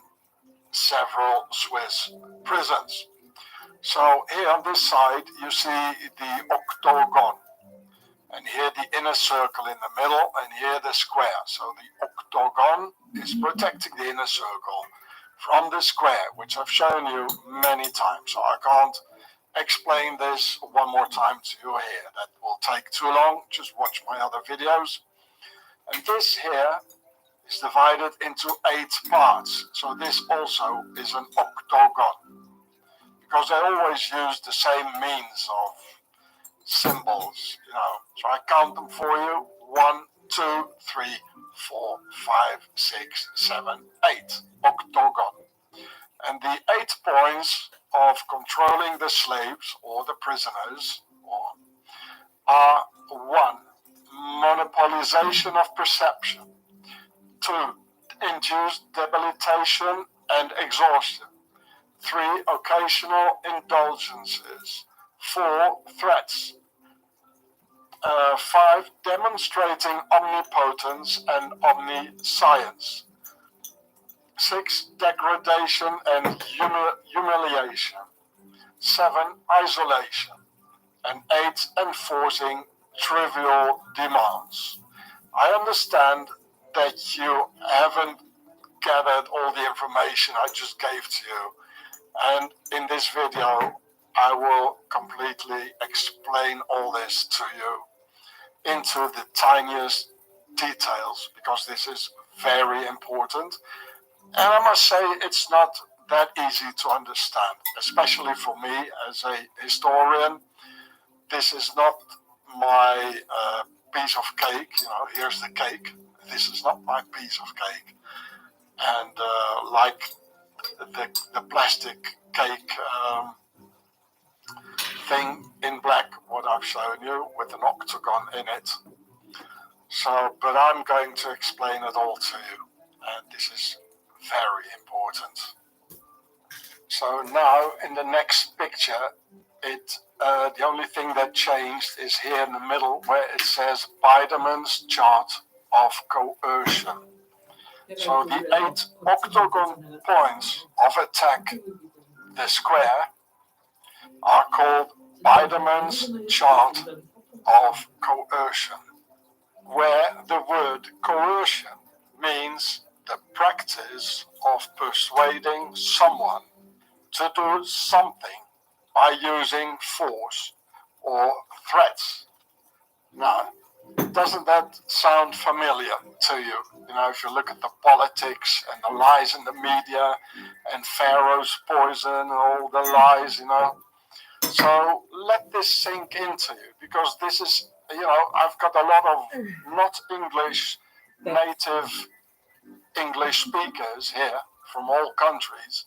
several Swiss prisons. So here on this side you see the octagon, and here the inner circle in the middle, and here the square. So the octagon is protecting the inner circle from the square, which I've shown you many times. So I can't explain this one more time to you here. That will take too long. Just watch my other videos. And this here is divided into 8 parts. So this also is an octagon, because they always use the same means of symbols, you know. So I count them for you. 1, 2, 3, 4, 5, 6, 7, 8. Octagon. And the 8 points of controlling the slaves or the prisoners are 1. Monopolization of perception. 2. Induced debilitation and exhaustion. 3. Occasional indulgences. 4. Threats. 5. Demonstrating omnipotence and omniscience. 6. Degradation and humiliation. 7. Isolation. And 8. Enforcing trivial demands. I understand that you haven't gathered all the information I just gave to you, and in this video I will completely explain all this to you into the tiniest details, because this is very important, and I must say it's not that easy to understand, especially for me as a historian. This is not my piece of cake, you know, here's the cake. This is not my piece of cake. And like the plastic cake thing in black, what I've shown you, with an octagon in it. So, but I'm going to explain it all to you, and this is very important. So now in the next picture, it The only thing that changed is here in the middle where it says Biderman's chart of coercion. So the 8 octagon points of attack, the square, are called Biderman's chart of coercion, where the word coercion means the practice of persuading someone to do something by using force or threats. Now, doesn't that sound familiar to you? You know, if you look at the politics and the lies in the media and Pharaoh's poison and all the lies, you know. So let this sink into you, because this is, you know, I've got a lot of not English, native English speakers here from all countries.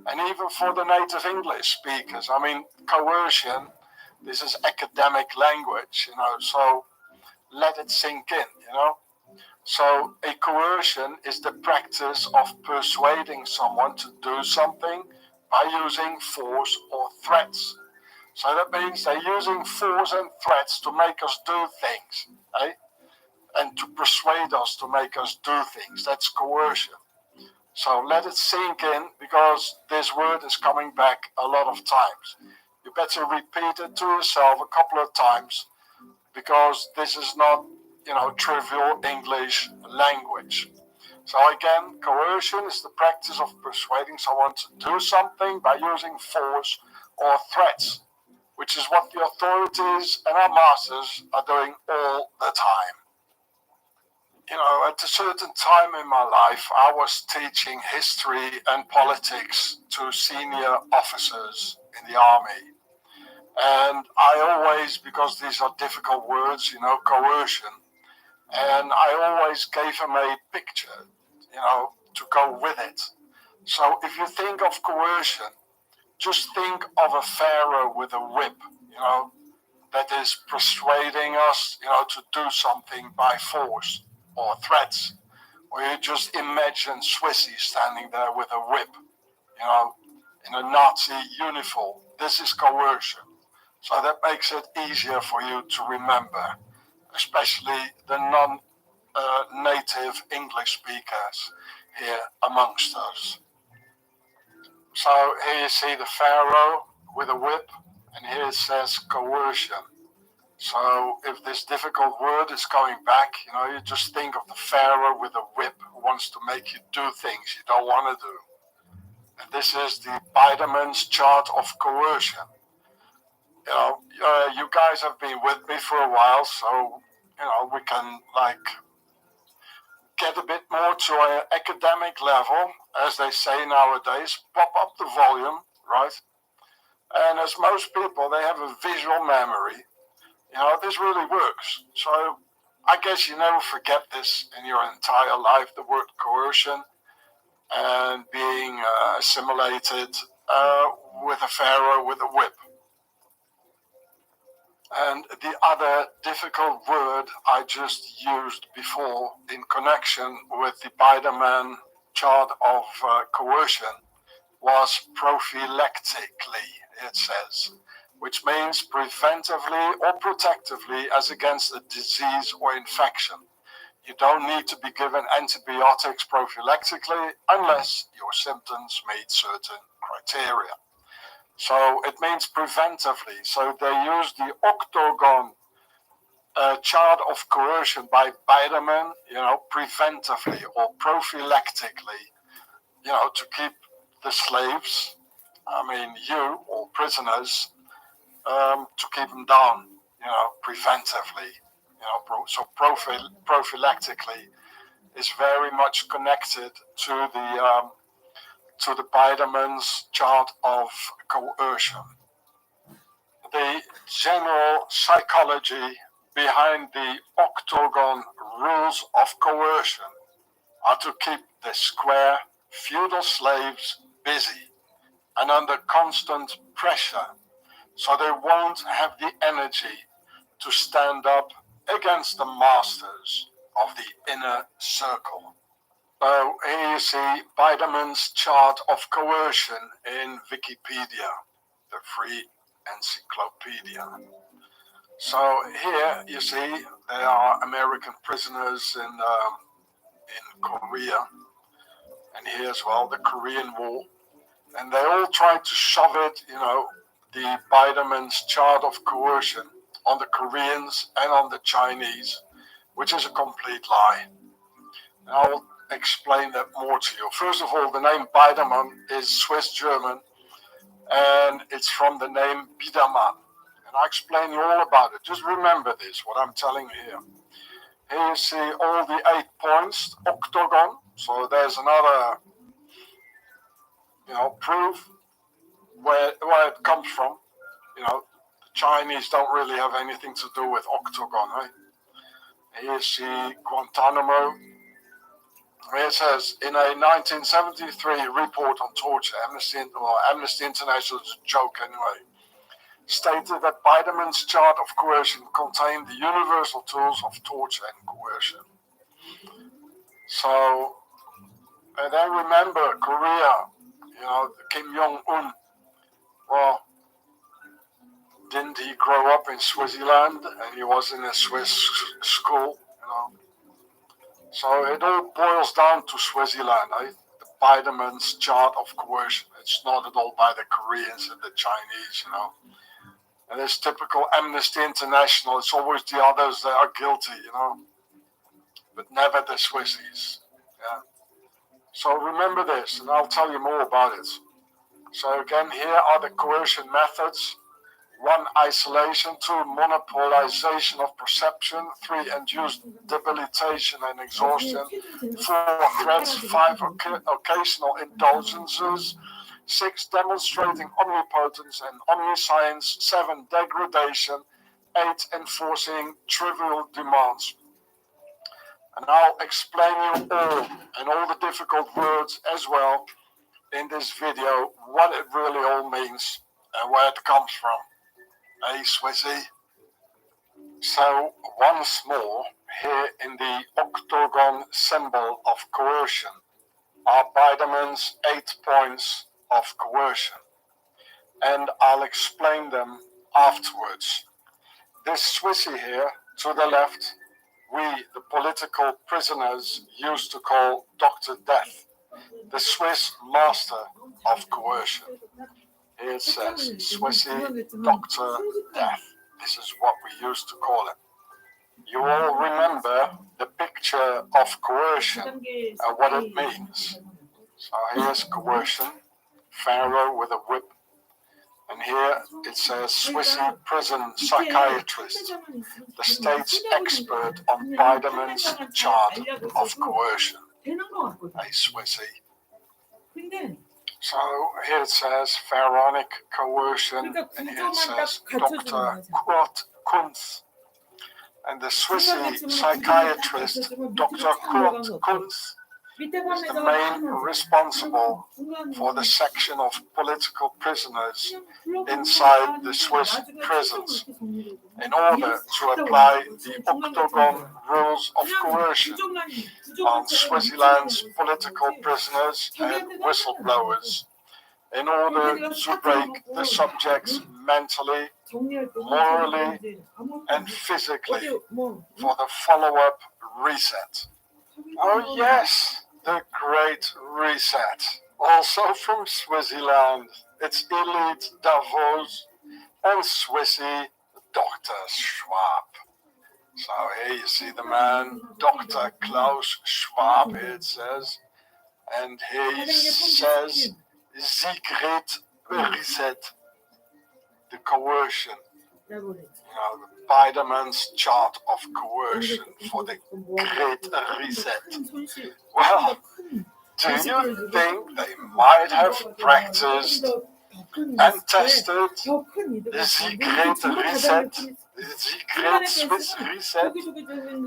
And even for the native English speakers, I mean, coercion, this is academic language, you know, so let it sink in, you know. So a coercion is the practice of persuading someone to do something by using force or threats. So that means they're using force and threats to make us do things, eh? And to persuade us to make us do things. That's coercion. So let it sink in, because this word is coming back a lot of times. You better repeat it to yourself a couple of times, because this is not, you know, trivial English language. So again, coercion is the practice of persuading someone to do something by using force or threats, which is what the authorities and our masters are doing all the time. You know, at a certain time in my life, I was teaching history and politics to senior officers in the army. And I always, because these are difficult words, you know, coercion, and I always gave them a picture, you know, to go with it. So if you think of coercion, just think of a pharaoh with a whip, you know, that is persuading us, you know, to do something by force or threats. Or you just imagine Swissy standing there with a whip, you know, in a Nazi uniform. This is coercion. So that makes it easier for you to remember, especially the non-native English speakers here amongst us. So here you see the pharaoh with a whip, and here it says coercion. So if this difficult word is coming back, you know, you just think of the pharaoh with a whip who wants to make you do things you don't want to do. And this is the Biderman's chart of coercion. You know, you guys have been with me for a while, so, you know, we can, like, get a bit more to an academic level, as they say nowadays, pop up the volume, right? And as most people, they have a visual memory. You know, this really works. So I guess you never forget this in your entire life, the word coercion and being assimilated with a pharaoh with a whip. And the other difficult word I just used before in connection with the Biderman chart of coercion was prophylactically, it says, which means preventively or protectively as against a disease or infection. You don't need to be given antibiotics prophylactically unless your symptoms meet certain criteria. So it means preventively. So they use the octagon chart of coercion by Biderman, you know, preventively or prophylactically, you know, to keep the slaves, I mean you, or prisoners, to keep them down, you know, preventively. You know, so prophylactically is very much connected to the Biderman's chart of coercion. The general psychology behind the octagon rules of coercion are to keep the square feudal slaves busy and under constant pressure, so they won't have the energy to stand up against the masters of the inner circle. So here you see Biderman's chart of coercion in Wikipedia, the free encyclopedia. So here you see there are American prisoners in Korea, and here as well the Korean War, and they all tried to shove it, the Biderman's chart of coercion on the Koreans and on the Chinese, which is a complete lie. And I'll explain that more to you. First of all, the name Biderman is Swiss German, and it's from the name Biedermann. And I'll explain you all about it. Just remember this, what I'm telling you here. Here you see all the 8 points, octagon. So there's another, proof where it comes from. The Chinese don't really have anything to do with octagon, right? Here you see Guantanamo. It says, in a 1973 report on torture, Amnesty International, is a joke anyway, stated that Biderman's chart of coercion contained the universal tools of torture and coercion. So, and then remember Korea, Kim Jong-un. Well, didn't he grow up in Swaziland and he was in a Swiss school, So it all boils down to Swaziland, the Biderman's chart of coercion. It's not at all by the Koreans and the Chinese, And it's typical Amnesty International. It's always the others that are guilty, But never the Swissies. Yeah. So remember this, and I'll tell you more about it. So again, here are the coercion methods. 1, isolation. 2, monopolization of perception. 3, induced debilitation and exhaustion. 4, threats. 5, occasional indulgences. 6, demonstrating omnipotence and omniscience. 7, degradation. 8, enforcing trivial demands. And I'll explain you all the difficult words as well in this video, what it really all means and where it comes from. Hey, Swissy. So, once more, here in the octagon symbol of coercion are Biderman's 8 points of coercion. And I'll explain them afterwards. This Swissy here, to the left, we, the political prisoners, used to call Dr. Death, the Swiss master of coercion. Here it says, Swissy Dr. Death. This is what we used to call it. You all remember the picture of coercion and what it means. So here's coercion, Pharaoh with a whip. And here it says Swissy prison psychiatrist, the state's expert on Biderman's chart of coercion. Hey, Swissy. So here it says pharaonic coercion, and here it says Dr. Kurt Kunz. And the Swissy psychiatrist, Dr. Kurt Kunz, is the main responsible for the section of political prisoners inside the Swiss prisons in order to apply the octagon rules of coercion on Swaziland's political prisoners and whistleblowers in order to break the subjects mentally, morally, and physically for the follow-up reset. Oh yes, the Great Reset. Also from Swaziland, it's elite Davos and Swissy Dr. Schwab. So here you see the man, Dr. Klaus Schwab, here it says. And here he says, Secret Reset, the coercion. The Biderman's chart of coercion for the Great Reset. Well, do you think they might have practiced and tested the secret reset, the secret Swiss reset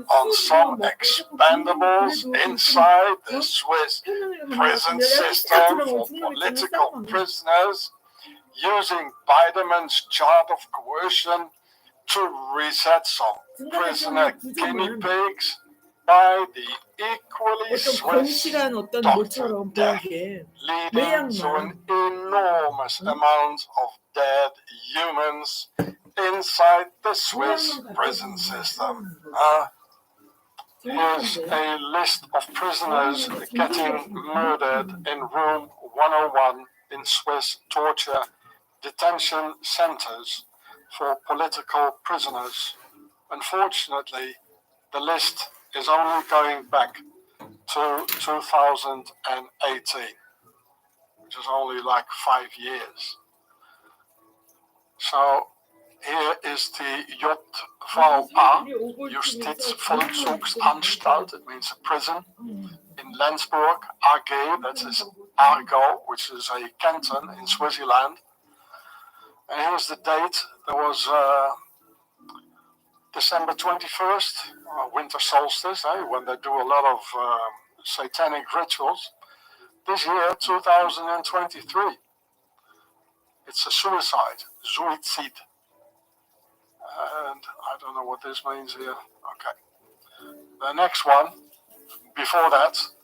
on some expendables inside the Swiss prison system for political prisoners, using Biderman's chart of coercion to reset some prisoner guinea pigs? by the equally 어떤 swift 건실한 어떤 Dr. 모처럼 Death, 보이게 leading to an 매양만 enormous amount of dead humans inside the Swiss prison system. Here's a list of prisoners getting murdered in room 101 in Swiss torture detention centers for political prisoners. Unfortunately, the list is only going back to 2018, which is only like 5 years. So here is the JVA, Justizvollzugsanstalt, it means a prison, in Lenzburg, AG, that is Argo, which is a canton in Swaziland. And here's the date, there was December 21st, winter solstice, when they do a lot of satanic rituals. This year, 2023, it's a suicide, Suizid. And I don't know what this means here. Okay. The next one, before that,